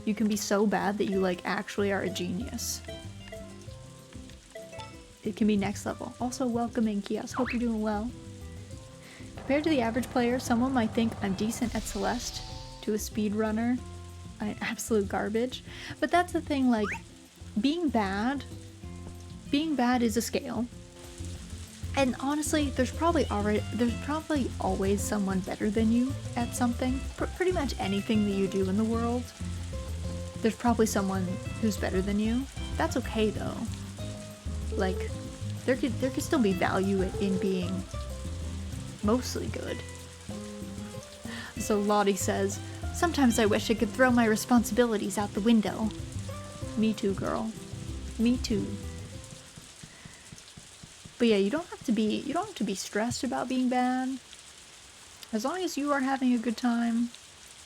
You can be so bad that you like actually are a genius. It can be next level. Also, welcome in, Kias. Hope you're doing well. Compared to the average player, someone might think I'm decent at Celeste. To a speedrunner, I'm absolute garbage. But that's the thing, like, being bad is a scale. And honestly, there's probably always someone better than you at something. Pretty much anything that you do in the world, there's probably someone who's better than you. That's okay though. Like, there could still be value in being mostly good. So Lottie says, sometimes I wish I could throw my responsibilities out the window. Me too, girl. Me too. But yeah, you don't have to be stressed about being bad. As long as you are having a good time,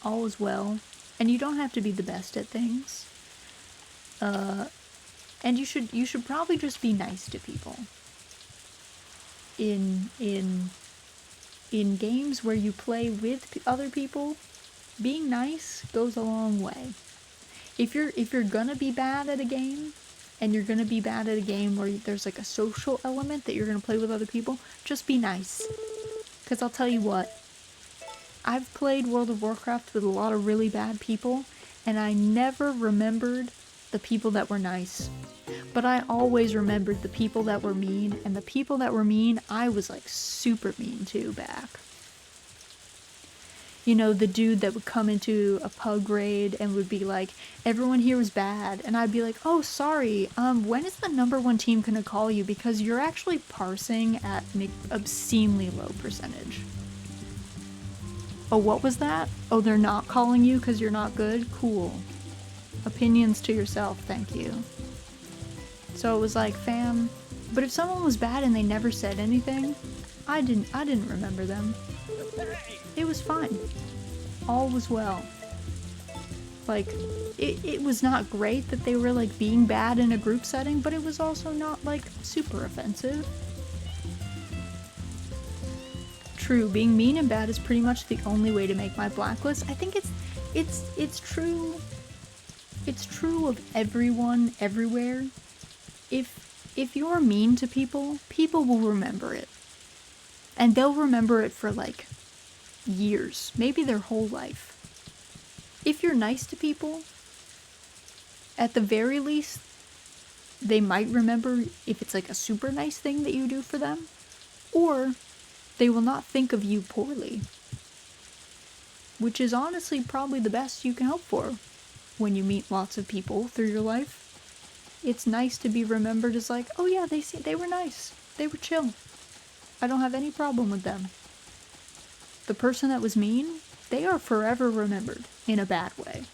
all is well. And you don't have to be the best at things. And you should probably just be nice to people. In games where you play with other people, being nice goes a long way. If you're gonna be bad at a game, and you're gonna be bad at a game where there's like a social element that you're gonna play with other people, just be nice. Because I'll tell you what, I've played World of Warcraft with a lot of really bad people, and I never remembered the people that were nice. But I always remembered the people that were mean, and the people that were mean, I was like super mean to back. You know, the dude that would come into a pug raid and would be like, everyone here was bad. And I'd be like, oh, sorry, when is the number one team gonna call you? Because you're actually parsing at an obscenely low percentage. Oh, what was that? Oh, they're not calling you because you're not good? Cool. Opinions to yourself, thank you. So it was like, fam, but if someone was bad and they never said anything, I didn't remember them. It was fine. All was well. Like, it was not great that they were like being bad in a group setting, but it was also not like super offensive. True, being mean and bad is pretty much the only way to make my blacklist. I think it's true. It's true of everyone everywhere. If if you're mean to people, people will remember it. And they'll remember it for like years, maybe their whole life. If you're nice to people, at the very least, they might remember if it's like a super nice thing that you do for them, or they will not think of you poorly. Which is honestly probably the best you can hope for when you meet lots of people through your life. It's nice to be remembered as like, oh yeah, they were nice. They were chill. I don't have any problem with them. The person that was mean, they are forever remembered in a bad way.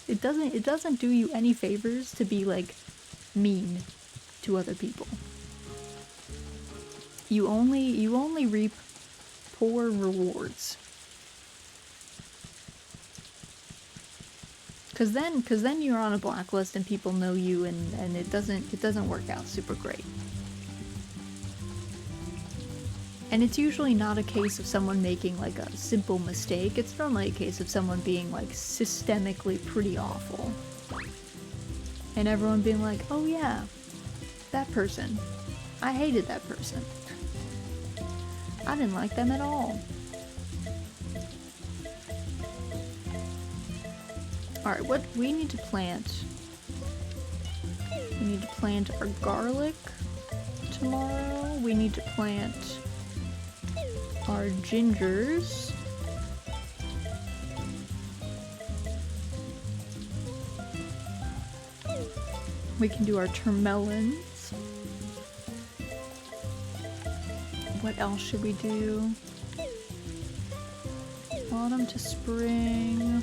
It doesn't do you any favors to be like mean to other people. You only reap poor rewards. Cause then you're on a blacklist and people know you and it doesn't work out super great. And it's usually not a case of someone making like a simple mistake. It's normally a case of someone being like systemically pretty awful. And everyone being like, oh yeah, that person. I hated that person. I didn't like them at all. Alright, what we need to plant? We need to plant our garlic tomorrow. We need to plant our gingers. We can do our termelons. What else should we do? Autumn to spring.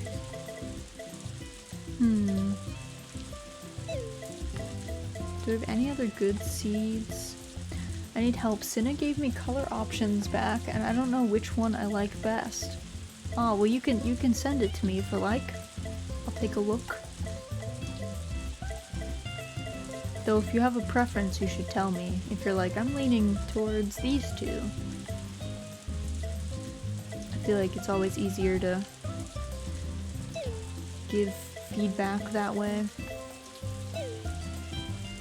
Do we have any other good seeds? I need help. Cinna gave me color options back, and I don't know which one I like best. Oh, well you can send it to me if you like. I'll take a look. Though if you have a preference, you should tell me. If you're like, I'm leaning towards these two. I feel like it's always easier to give feedback that way.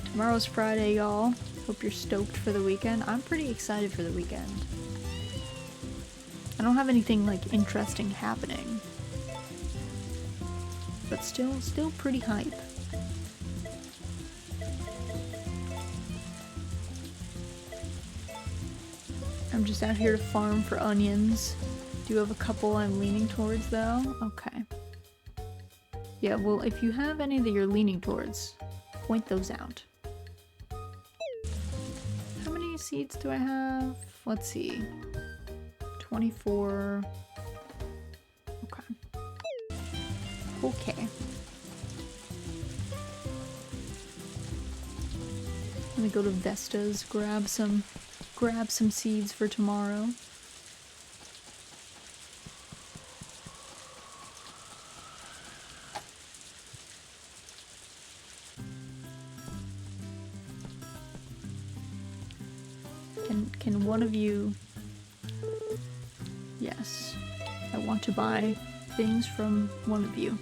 Tomorrow's Friday, y'all. Hope you're stoked for the weekend. I'm pretty excited for the weekend. I don't have anything like interesting happening, but still pretty hype. I'm just out here to farm for onions. Do have a couple I'm leaning towards though. Okay. Yeah, well, if you have any that you're leaning towards, point those out. How many seeds do I have? Let's see. 24. Okay. Okay. Let me go to Vesta's, grab some seeds for tomorrow. Can one of you... Yes. I want to buy things from one of you.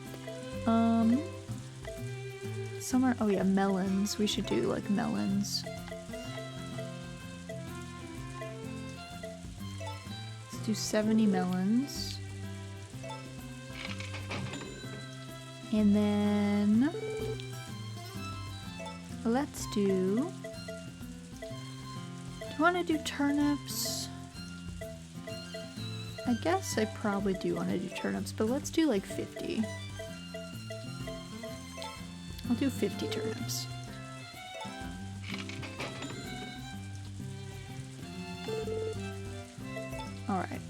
Somewhere... Oh yeah, melons. We should do like melons. Let's do 70 melons. And then... Let's do... Do you want to do turnips? I guess I probably do want to do turnips, but let's do like 50. I'll do 50 turnips. Alright.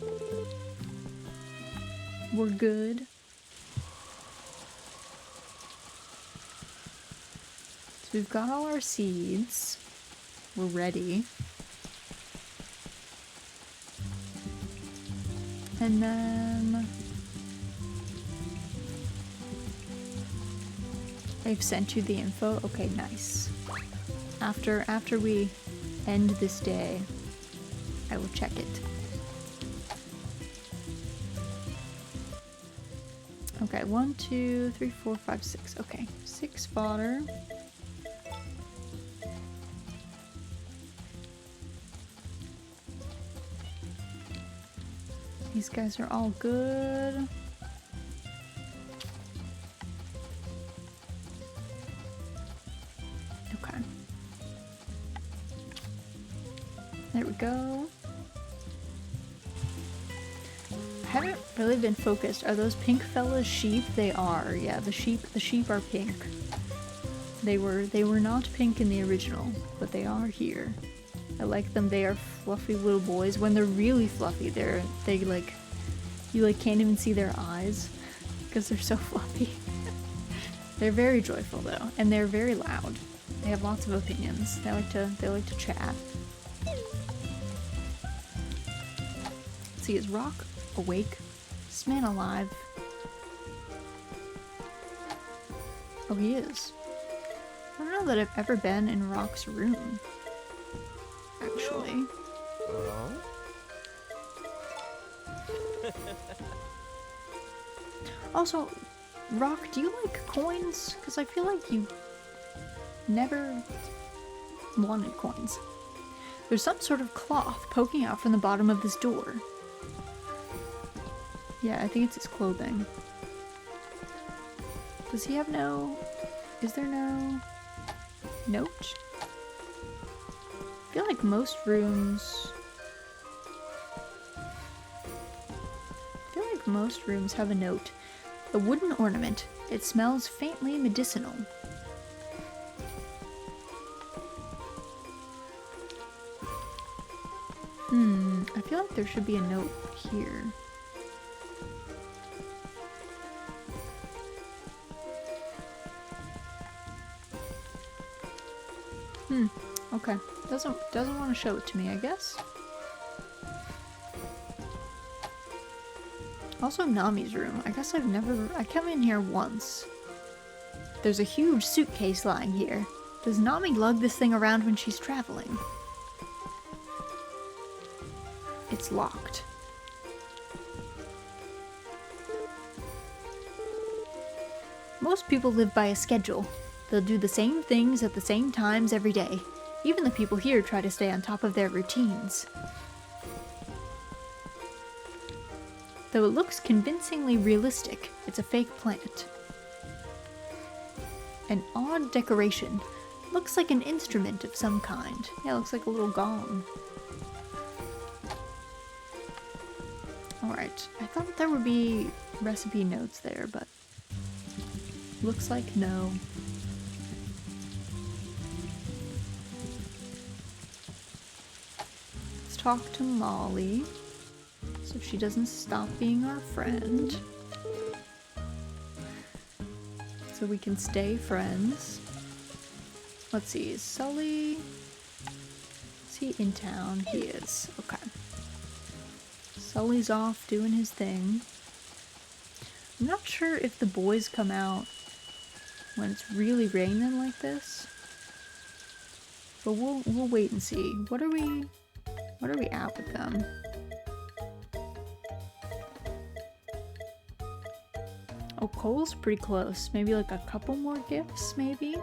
We're good. So we've got all our seeds. We're ready. And then I've sent you the info. Okay, nice. After we end this day, I will check it. Okay, 1, 2, 3, 4, 5, 6. Okay, 6 fodder. These guys are all good. Okay. There we go. I haven't really been focused. Are those pink fellas sheep? They are. Yeah, the sheep are pink. They were not pink in the original, but they are here. I like them. They are fluffy little boys. When they're really fluffy, they like you like can't even see their eyes because they're so fluffy. They're very joyful though, and they're very loud. They have lots of opinions. They like to chat. Let's see, is Rock awake? Is this man alive? Oh, he is. I don't know that I've ever been in Rock's room. Actually. Also, Rock, do you like coins? Because I feel like you never wanted coins. There's some sort of cloth poking out from the bottom of this door. Yeah, I think it's his clothing. Does he have no... Is there no... note? I feel like most rooms... have a note. A wooden ornament. It smells faintly medicinal. I feel like there should be a note here. Okay. Doesn't want to show it to me, I guess. Also Nami's room. I guess I come in here once. There's a huge suitcase lying here. Does Nami lug this thing around when she's traveling? It's locked. Most people live by a schedule. They'll do the same things at the same times every day. Even the people here try to stay on top of their routines. Though it looks convincingly realistic, it's a fake plant. An odd decoration. Looks like an instrument of some kind. Yeah, it looks like a little gong. Alright, I thought there would be recipe notes there, but looks like no. Let's talk to Molly so she doesn't stop being our friend. So we can stay friends. Let's see, is Sully... Is he in town? He is. Okay. Sully's off doing his thing. I'm not sure if the boys come out when it's really raining like this. But we'll wait and see. What are we at with them? Oh, Cole's pretty close. Maybe like a couple more gifts, maybe?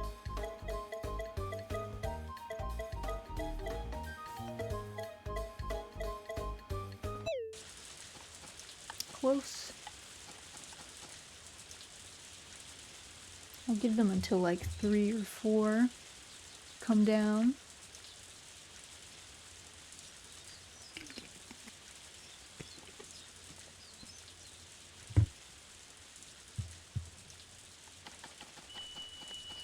Close. I'll give them until like 3 or 4 come down.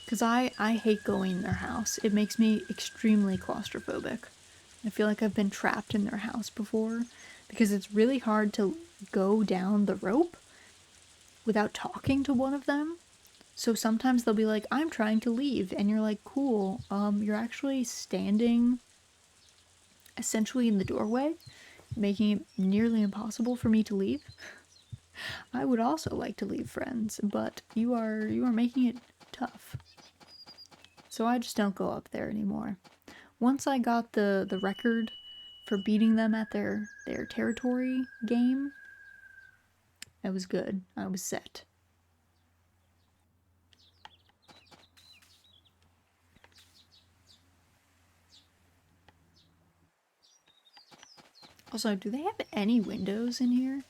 Because I hate going in their house. It makes me extremely claustrophobic. I feel like I've been trapped in their house before because it's really hard to go down the rope without talking to one of them. So sometimes they'll be like, I'm trying to leave. And you're like, cool, you're actually standing essentially in the doorway, making it nearly impossible for me to leave. I would also like to leave, friends, but you are making it tough. So I just don't go up there anymore. Once I got the record for beating them at their territory game, I was good. I was set. Also, do they have any windows in here?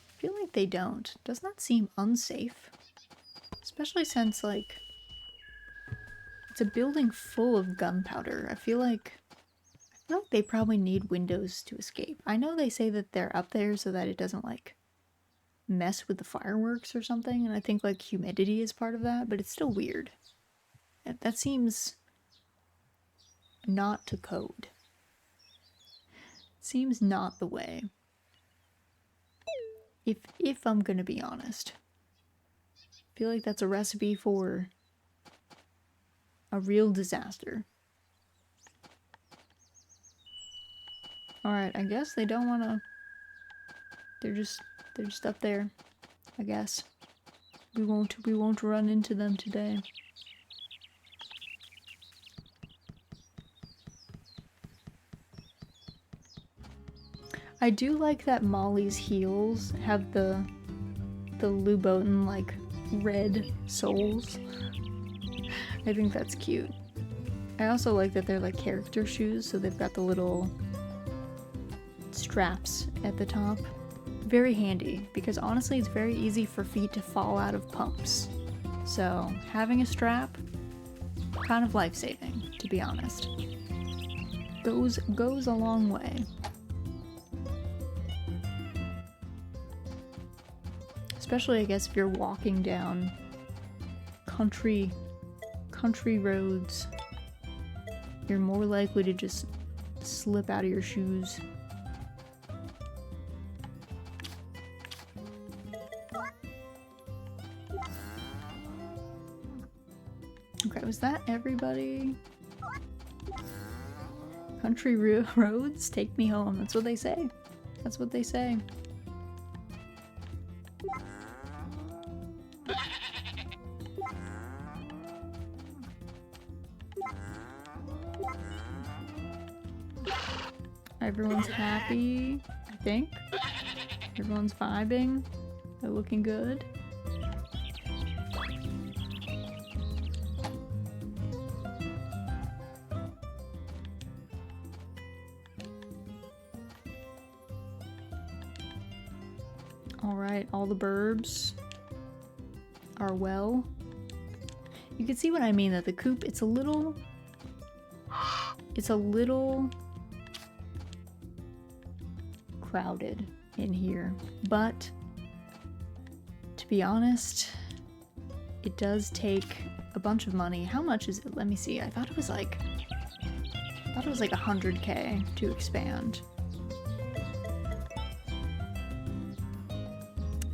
I feel like they don't. Doesn't that seem unsafe? Especially since, like, it's a building full of gunpowder. I feel like they probably need windows to escape. I know they say that they're up there so that it doesn't, like, mess with the fireworks or something, and I think, like, humidity is part of that, but it's still weird. That seems not to code. Seems not the way. If I'm gonna be honest. I feel like that's a recipe for a real disaster. Alright, I guess they don't wanna... They're just up there, I guess. We won't run into them today. I do like that Molly's heels have the Luboten, like, red soles. I think that's cute. I also like that they're like character shoes, so they've got the little straps at the top. Very handy, because honestly it's very easy for feet to fall out of pumps. So having a strap, kind of life-saving, to be honest. Goes a long way. Especially, I guess, if you're walking down country roads, you're more likely to just slip out of your shoes. Okay, was that everybody? Country roads, take me home. That's what they say. That's what they say. Everyone's happy, I think. Everyone's vibing. They're looking good. Alright, all the burbs are well. You can see what I mean, that the coop, it's a little crowded in here, but to be honest, it does take a bunch of money. How much is it? Let me see. I thought it was like 100k to expand.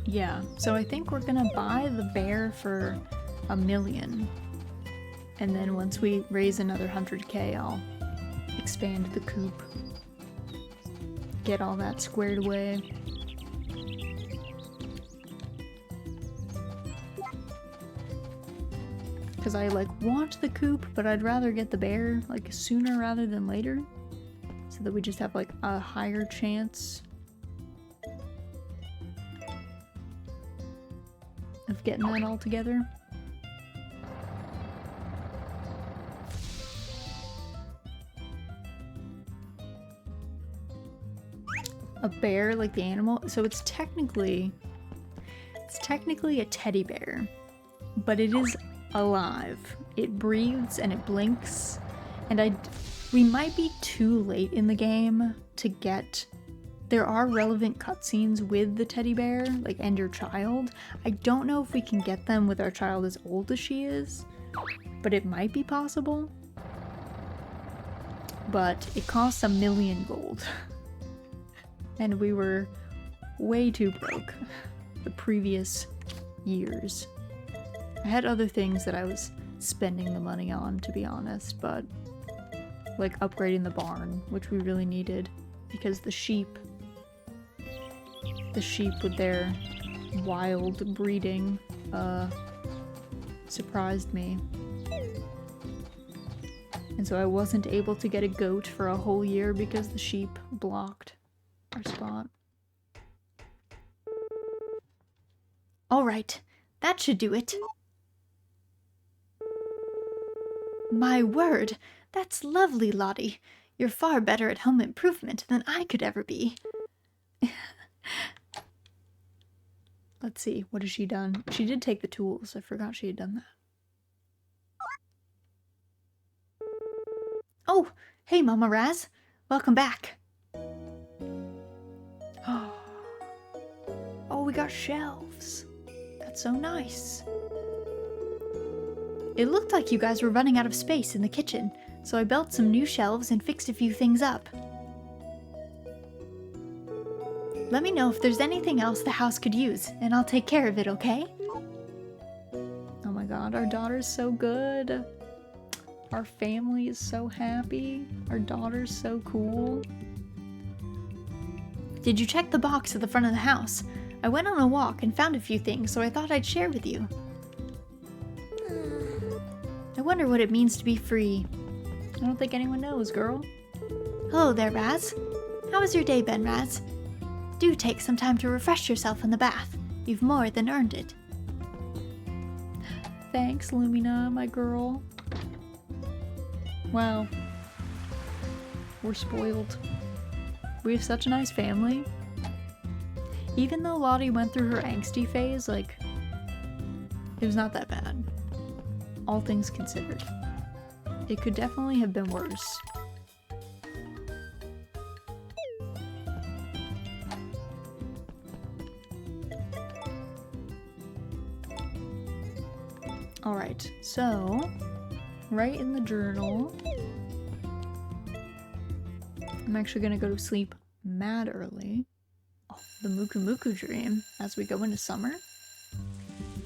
Yeah, so I think we're gonna buy the bear for 1 million, and then once we raise another 100k, I'll expand the coop. Get all that squared away. Because I like want the coop, but I'd rather get the bear like sooner rather than later, so that we just have like a higher chance of getting that all together. A bear, like the animal, so it's technically a teddy bear, but it is alive. It breathes and it blinks, and we might be too late in the game to get... There are relevant cutscenes with the teddy bear, like, and your child. I don't know if we can get them with our child as old as she is, but it might be possible. But it costs 1 million gold. And we were way too broke the previous years. I had other things that I was spending the money on, to be honest, but like upgrading the barn, which we really needed, because the sheep with their wild breeding surprised me. And so I wasn't able to get a goat for a whole year because the sheep blocked our spot. Alright, that should do it. My word, that's lovely, Lottie. You're far better at home improvement than I could ever be. Let's see, what has she done? She did take the tools. I forgot she had done that. Oh, hey Mama Raz. Welcome back. Oh, we got shelves. That's so nice. It looked like you guys were running out of space in the kitchen, so I built some new shelves and fixed a few things up. Let me know if there's anything else the house could use, and I'll take care of it, okay? Oh my god, our daughter's so good. Our family is so happy. Our daughter's so cool. Did you check the box at the front of the house? I went on a walk and found a few things, so I thought I'd share with you. I wonder what it means to be free. I don't think anyone knows, girl. Hello there, Raz. How has your day been, Raz? Do take some time to refresh yourself in the bath. You've more than earned it. Thanks, Lumina, my girl. Wow. We're spoiled. We have such a nice family. Even though Lottie went through her angsty phase, like, it was not that bad. All things considered. It could definitely have been worse. Alright, so, write in the journal. I'm actually gonna go to sleep mad early. Oh, the Muku Muku dream as we go into summer.